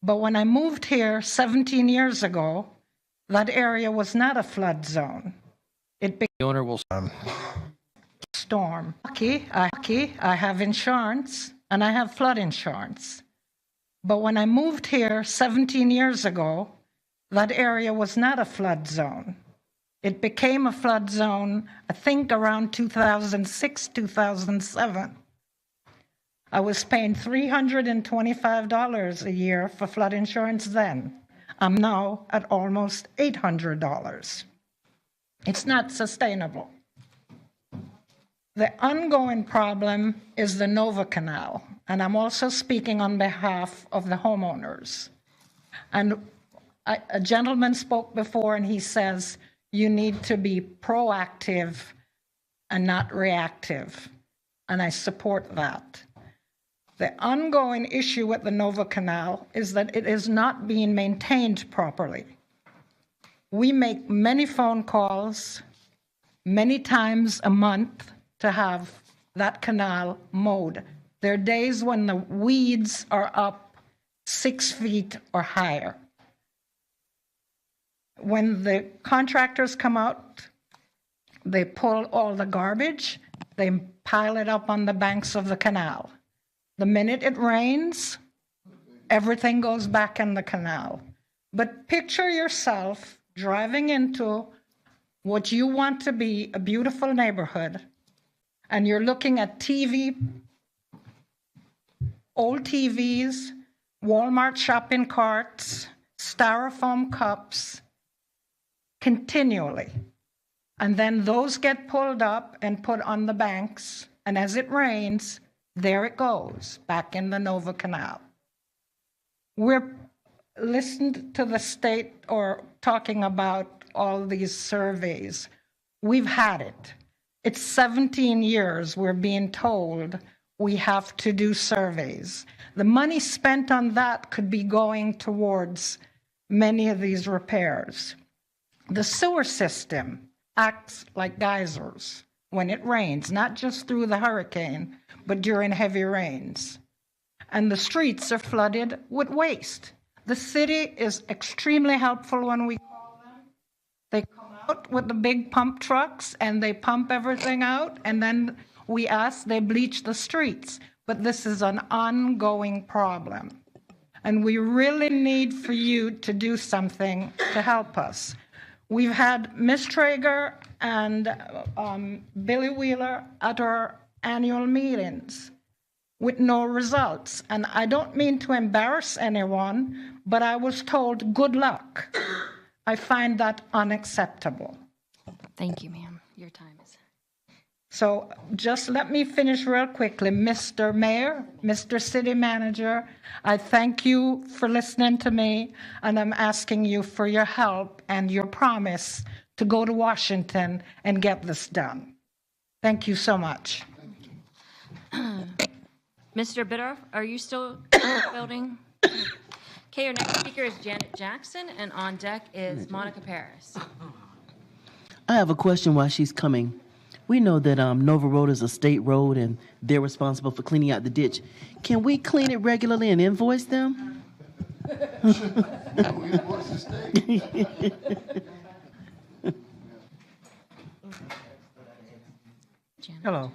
But when I moved here 17 years ago, that area was not a flood zone. It became The owner will. storm. Lucky, I have insurance, and I have flood insurance. But when I moved here 17 years ago, that area was not a flood zone. It became a flood zone, I think, around 2006, 2007. I was paying $325 a year for flood insurance then. I'm now at almost $800. It's not sustainable. The ongoing problem is the Nova Canal, and I'm also speaking on behalf of the homeowners. And a gentleman spoke before, and he says, you need to be proactive and not reactive, and I support that. The ongoing issue with the Nova Canal is that it is not being maintained properly. We make many phone calls, many times a month, to have that canal mowed. There are days when the weeds are up 6 feet or higher. When the contractors come out, they pull all the garbage, they pile it up on the banks of the canal. The minute it rains, everything goes back in the canal. But picture yourself driving into what you want to be a beautiful neighborhood, and you're looking at old TVs, Walmart shopping carts, styrofoam cups, continually. And then those get pulled up and put on the banks, and as it rains, there it goes, back in the Nova Canal. We're listened to the state or talking about all these surveys. We've had it. It's 17 years we're being told we have to do surveys. The money spent on that could be going towards many of these repairs. The sewer system acts like geysers when it rains, not just through the hurricane, but during heavy rains. And the streets are flooded with waste. The city is extremely helpful when we call them. They come out with the big pump trucks and they pump everything out, and then we ask, they bleach the streets. But this is an ongoing problem. And we really need for you to do something to help us. We've had Ms. Traeger and Billy Wheeler at our annual meetings with no results. And I don't mean to embarrass anyone, but I was told, good luck. I find that unacceptable. Thank you, ma'am. Your time is. So just let me finish real quickly. Mr. Mayor, Mr. City Manager, I thank you for listening to me, and I'm asking you for your help and your promise to go to Washington and get this done. Thank you so much. Mr. Biddorf, are you still building? Okay, our next speaker is Janet Jackson, and on deck is Monica Paris. I have a question while she's coming. We know that Nova Road is a state road and they're responsible for cleaning out the ditch. Can we clean it regularly and invoice them? Hello.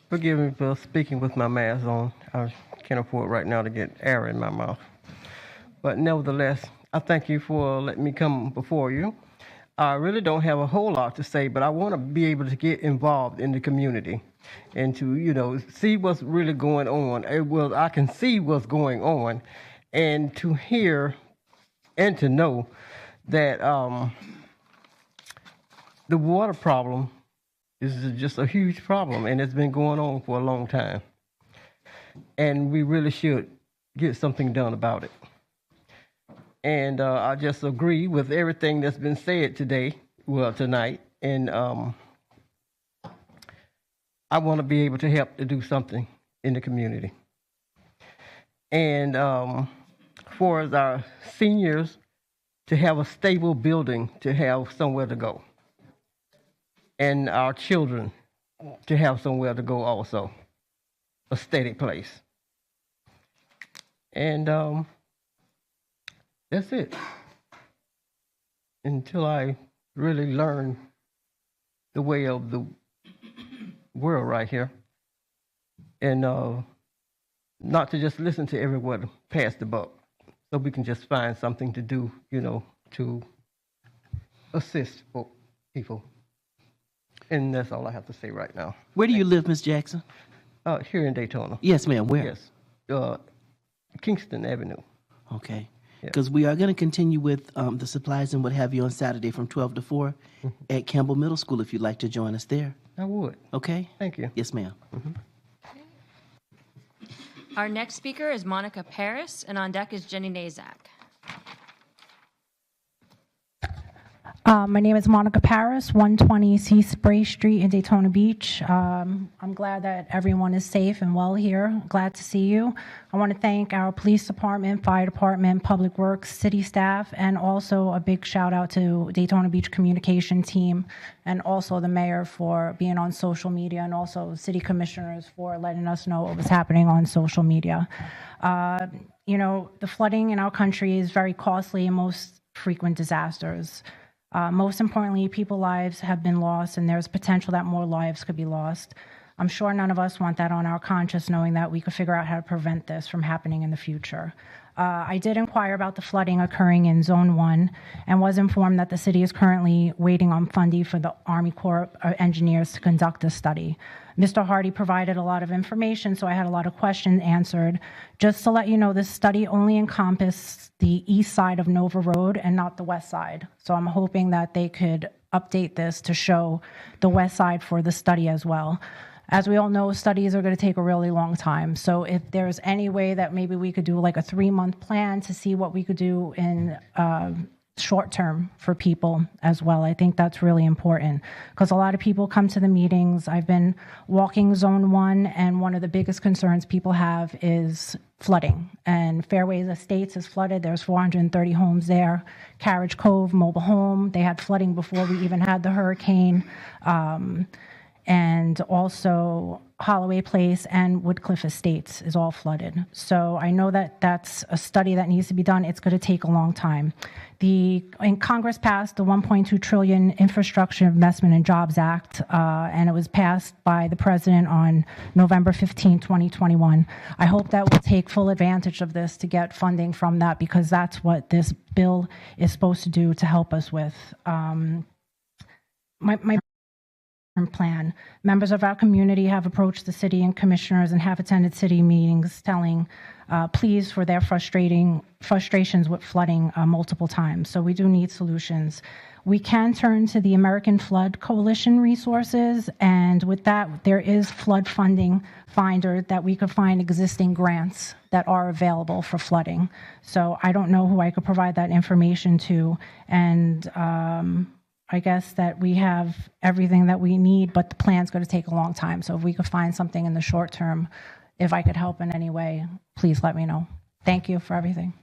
Forgive me for speaking with my mask on. I can't afford right now to get air in my mouth. But nevertheless, I thank you for letting me come before you. I really don't have a whole lot to say, but I want to be able to get involved in the community and to, see what's really going on. Well, I can see what's going on and to hear and to know that the water problem is just a huge problem, and it's been going on for a long time. And we really should get something done about it. And I just agree with everything that's been said tonight. And I want to be able to help to do something in the community. And for our seniors to have a stable building, to have somewhere to go. And our children to have somewhere to go also, a steady place. And that's it. Until I really learn the way of the world right here. And not to just listen to everyone pass the buck. So we can just find something to do, to assist people. And that's all I have to say right now. Where do you live, Ms. Jackson? Here in Daytona. Yes, ma'am. Where? Yes. Kingston Avenue. Okay. Because we are going to continue with the supplies and what have you on Saturday from 12 to 4 at Campbell Middle School if you'd like to join us there. I would. Okay? Thank you. Yes, ma'am. Our next speaker is Monica Paris, and on deck is Jenny Nazak. My name is Monica Paris, 120 C Spray Street in Daytona Beach. I'm glad that everyone is safe and well here. Glad to see you. I want to thank our police department, fire department, public works, city staff, and also a big shout out to Daytona Beach communication team and also the mayor for being on social media and also city commissioners for letting us know what was happening on social media. The flooding in our country is very costly and most frequent disasters. Most importantly, people's lives have been lost, and there's potential that more lives could be lost. I'm sure none of us want that on our conscience, knowing that we could figure out how to prevent this from happening in the future. I did inquire about the flooding occurring in Zone 1 and was informed that the city is currently waiting on funding for the Army Corps of Engineers to conduct a study. Mr. Hardy provided a lot of information, so I had a lot of questions answered. Just to let you know, this study only encompassed the east side of Nova Road and not the west side. So I'm hoping that they could update this to show the west side for the study as well. As we all know, studies are going to take a really long time. So if there's any way that maybe we could do like a 3-month plan to see what we could do in short term for people as well, I think that's really important because a lot of people come to the meetings. I've been walking Zone 1, and one of the biggest concerns people have is flooding. And Fairways Estates is flooded. There's 430 homes there. Carriage Cove, mobile home, they had flooding before we even had the hurricane. And also Holloway Place and Woodcliff Estates is all flooded. So I know that that's a study that needs to be done. It's going to take a long time. Congress passed the $1.2 trillion Infrastructure Investment and Jobs Act, and it was passed by the president on November 15, 2021. I hope that we'll take full advantage of this to get funding from that, because that's what this bill is supposed to do to help us with. My plan. Members of our community have approached the city and commissioners and have attended city meetings telling pleas for their frustrations with flooding multiple times. So we do need solutions. We can turn to the American Flood Coalition resources, and with that, there is flood funding finder that we could find existing grants that are available for flooding. So I don't know who I could provide that information to, and I guess that we have everything that we need, but the plan's going to take a long time. So if we could find something in the short term, if I could help in any way, please let me know. Thank you for everything.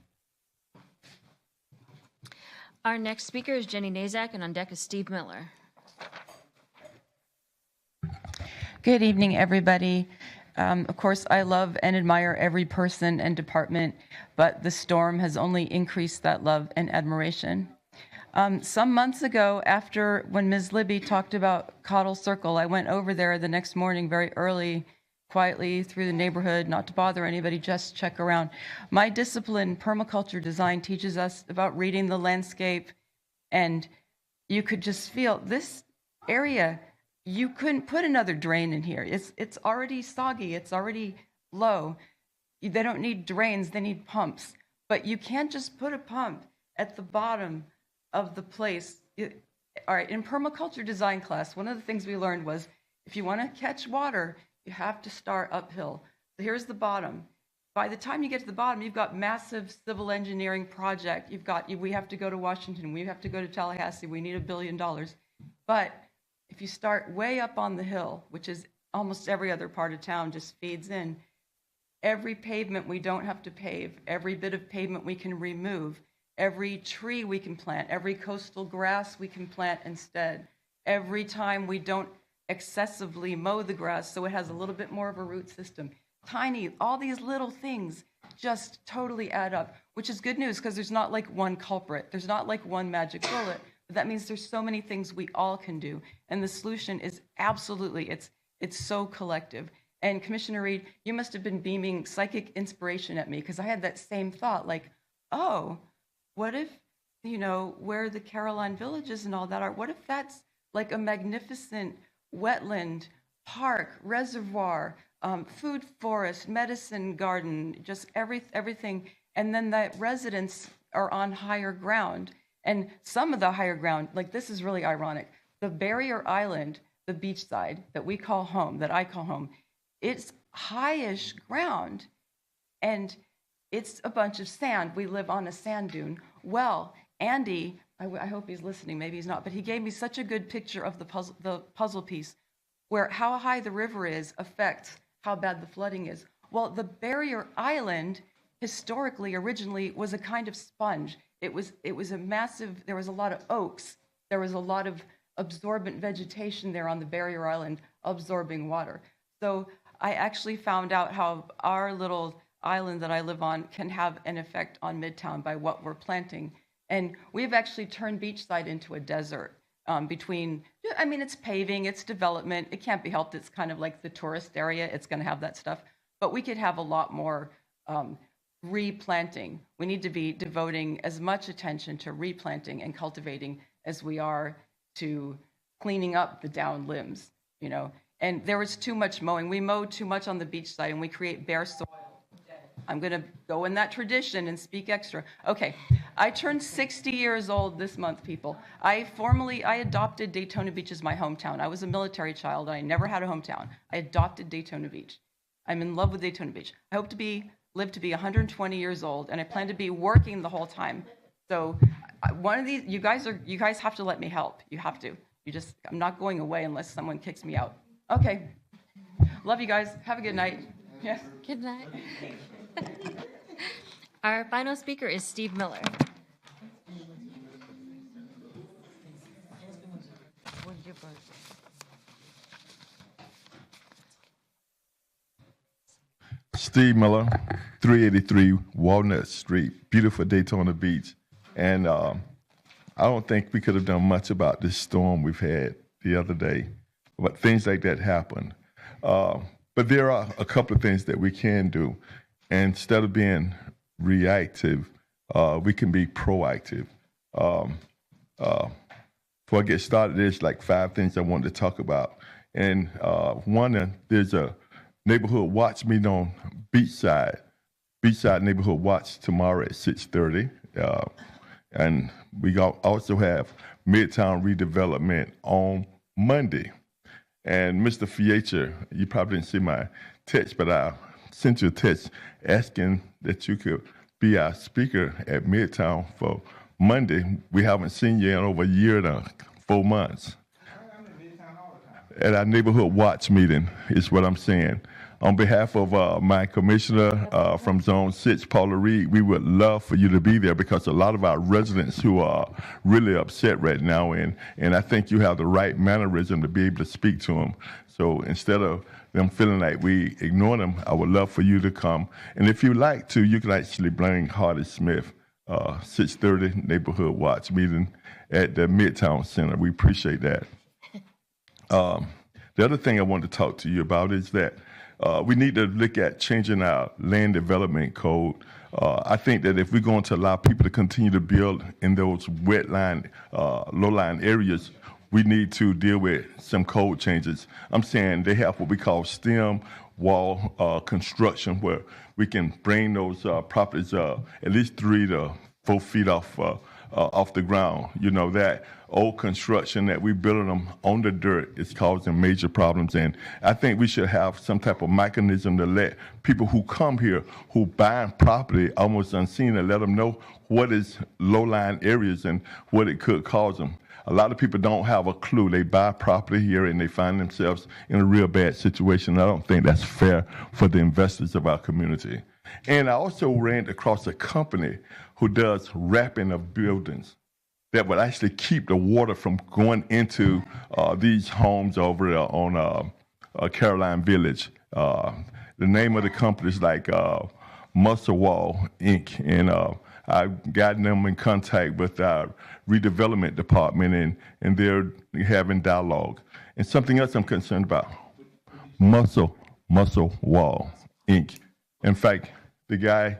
Our next speaker is Jenny Nazak, and on deck is Steve Miller. Good evening, everybody. Of course, I love and admire every person and department, but the storm has only increased that love and admiration. Some months ago, when Ms. Libby talked about Cottle Circle, I went over there the next morning very early, quietly through the neighborhood, not to bother anybody, just check around. My discipline, permaculture design, teaches us about reading the landscape and you could just feel this area. You couldn't put another drain in here. It's already soggy. It's already low. They don't need drains. They need pumps. But you can't just put a pump at the bottom of the place. All right, in permaculture design class, one of the things we learned was if you want to catch water, you have to start uphill. So here's the bottom. By the time you get to the bottom, you've got massive civil engineering project. We have to go to Washington. We have to go to Tallahassee. We need $1 billion. But if you start way up on the hill, which is almost every other part of town just feeds in, every pavement we don't have to pave, every bit of pavement we can remove, every tree we can plant, every coastal grass we can plant instead, every time we don't excessively mow the grass so it has a little bit more of a root system. Tiny, all these little things just totally add up, which is good news because there's not like one culprit. There's not like one magic bullet. But that means there's so many things we all can do. And the solution is absolutely, it's so collective. And Commissioner Reed, you must have been beaming psychic inspiration at me because I had that same thought like, oh, what if, where the Caroline Villages and all that are, what if that's like a magnificent wetland, park, reservoir, food forest, medicine garden, just everything. And then the residents are on higher ground. And some of the higher ground, like this is really ironic. The barrier island, the beach side that we call home, that I call home, it's highish ground. And it's a bunch of sand. We live on a sand dune. Well, Andy, I hope he's listening, maybe he's not, but he gave me such a good picture of the puzzle piece where how high the river is affects how bad the flooding is. Well, the barrier island historically, originally, was a kind of sponge. It was a massive, there was a lot of oaks. There was a lot of absorbent vegetation there on the barrier island absorbing water. So I actually found out how our little island that I live on can have an effect on Midtown by what we're planting. And we've actually turned beachside into a desert. It's paving, it's development, it can't be helped. It's kind of like the tourist area, it's going to have that stuff. But we could have a lot more replanting. We need to be devoting as much attention to replanting and cultivating as we are to cleaning up the down limbs, And there was too much mowing. We mowed too much on the beach side and we create bare soil. I'm going to go in that tradition and speak extra. Okay, I turned 60 years old this month, people. I adopted Daytona Beach as my hometown. I was a military child. I never had a hometown. I adopted Daytona Beach. I'm in love with Daytona Beach. I hope to live to be 120 years old, and I plan to be working the whole time. So one of these, you guys have to let me help. You have to. I'm not going away unless someone kicks me out. Okay. Love you guys. Have a good night. Yes. Good night. Our final speaker is Steve Miller. Steve Miller, 383 Walnut Street, beautiful Daytona Beach. And I don't think we could have done much about this storm we've had the other day, but things like that happen. But there are a couple of things that we can do. And instead of being reactive, we can be proactive. Before I get started, there's like 5 things I wanted to talk about. And one, there's a neighborhood watch meeting on Beachside Neighborhood Watch tomorrow at 6:30. And we also have Midtown Redevelopment on Monday. And Mr. Fiacher, you probably didn't see my text, but I sent you a text asking that you could be our speaker at Midtown for Monday. We haven't seen you in over a year and 4 months. At our neighborhood watch meeting is what I'm saying. On behalf of my commissioner from Zone 6, Paula Reed, we would love for you to be there because a lot of our residents who are really upset right now, and I think you have the right mannerism to be able to speak to them. So instead of them feeling like we ignore them, I would love for you to come. And if you like to, you can actually bring Hardy Smith, 6:30 Neighborhood Watch meeting at the Midtown Center. We appreciate that. The other thing I want to talk to you about is that we need to look at changing our land development code. I think that if we're going to allow people to continue to build in those wetline, low-lying areas, we need to deal with some code changes. I'm saying they have what we call stem wall construction, where we can bring those properties at least 3 to 4 feet off the ground. You know, that old construction that we building them on the dirt is causing major problems. And I think we should have some type of mechanism to let people who come here, who buy property almost unseen, and let them know what is low-lying areas and what it could cause them. A lot of people don't have a clue. They buy property here and they find themselves in a real bad situation. I don't think that's fair for the investors of our community. And I also ran across a company who does wrapping of buildings that would actually keep the water from going into these homes over there on Caroline Village. The name of the company is like Muscle Wall, Inc. And I've gotten them in contact with our redevelopment department, and they're having dialogue. And something else I'm concerned about, Muscle Wall, Inc. In fact, the guy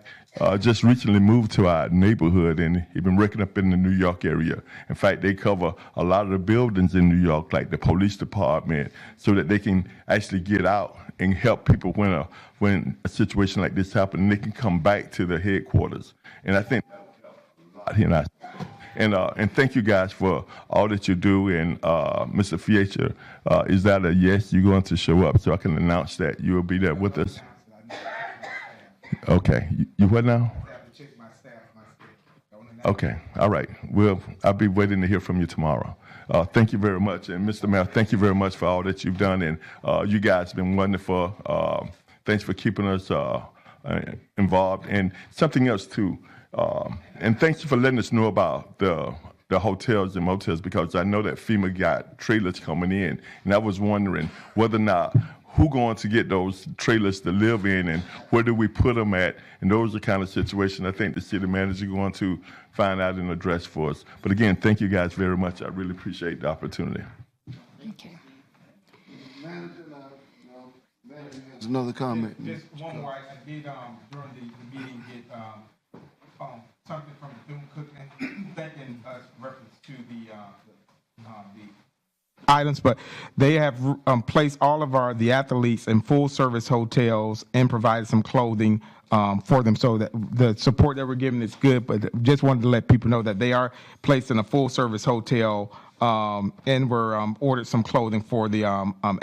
just recently moved to our neighborhood, and he's been working up in the New York area. In fact, they cover a lot of the buildings in New York, like the police department, so that they can actually get out and help people when a situation like this happens, and they can come back to the headquarters. And I think and thank you guys for all that you do. And Mr. Fiescher, is that a yes? You're going to show up so I can announce that you will be there with us? Okay. You what now? Okay. All right. I'll be waiting to hear from you tomorrow. Thank you very much. And Mr. Mayor, thank you very much for all that you've done. And you guys have been wonderful. Thanks for keeping us involved. And something else, too. And thanks for letting us know about the hotels and motels, because I know that FEMA got trailers coming in. And I was wondering whether or not who going to get those trailers to live in, and where do we put them at? And those are the kind of situations I think the city manager is going to find out and address for us. But again, thank you guys very much. I really appreciate the opportunity. Okay. There's another comment. Just one more. I did during the meeting get something from Doom Cooking thanking us reference to the items, but they have placed all of the athletes in full service hotels and provided some clothing for them, so that the support that we're giving is good. But just wanted to let people know that they are placed in a full service hotel, and we're ordered some clothing for the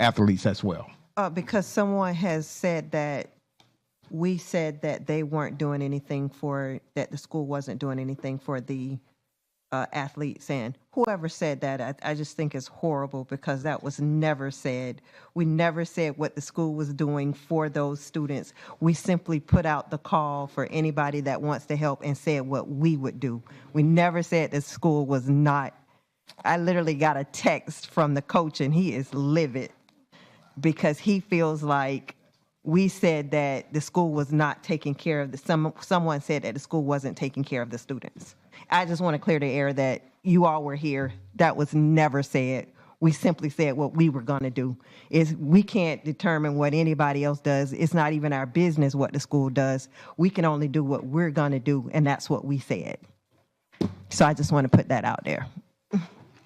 athletes as well. Because someone has said that we said that they weren't doing anything that the school wasn't doing anything for the athletes, and whoever said that, I just think is horrible, because that was never said. We never said what the school was doing for those students. We simply put out the call for anybody that wants to help and said what we would do. We never said the school was not. I literally got a text from the coach, and he is livid because he feels like we said that the school was not taking care of someone said that the school wasn't taking care of the students. I just want to clear the air that you all were here. That was never said. We simply said what we were going to do. We can't determine what anybody else does. It's not even our business what the school does. We can only do what we're going to do, and that's what we said. So I just want to put that out there.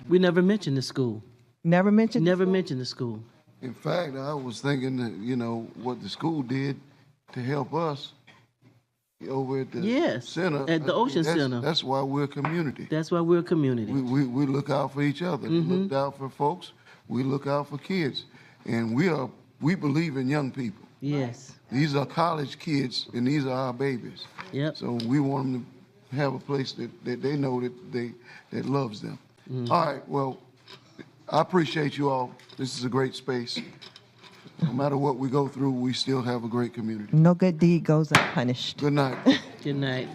We never mentioned the school. Never mentioned? Never mentioned the school. In fact, I was thinking that, what the school did to help us over at the center. At the Ocean Center. That's why we're a community. That's why we're a community. We look out for each other. We look out for folks. We look out for kids. And we believe in young people. Yes. These are college kids, and these are our babies. Yep. So we want them to have a place that they know that loves them. All right, well, I appreciate you all. This is a great space. No matter what we go through, we still have a great community. No good deed goes unpunished. Good night. Good night.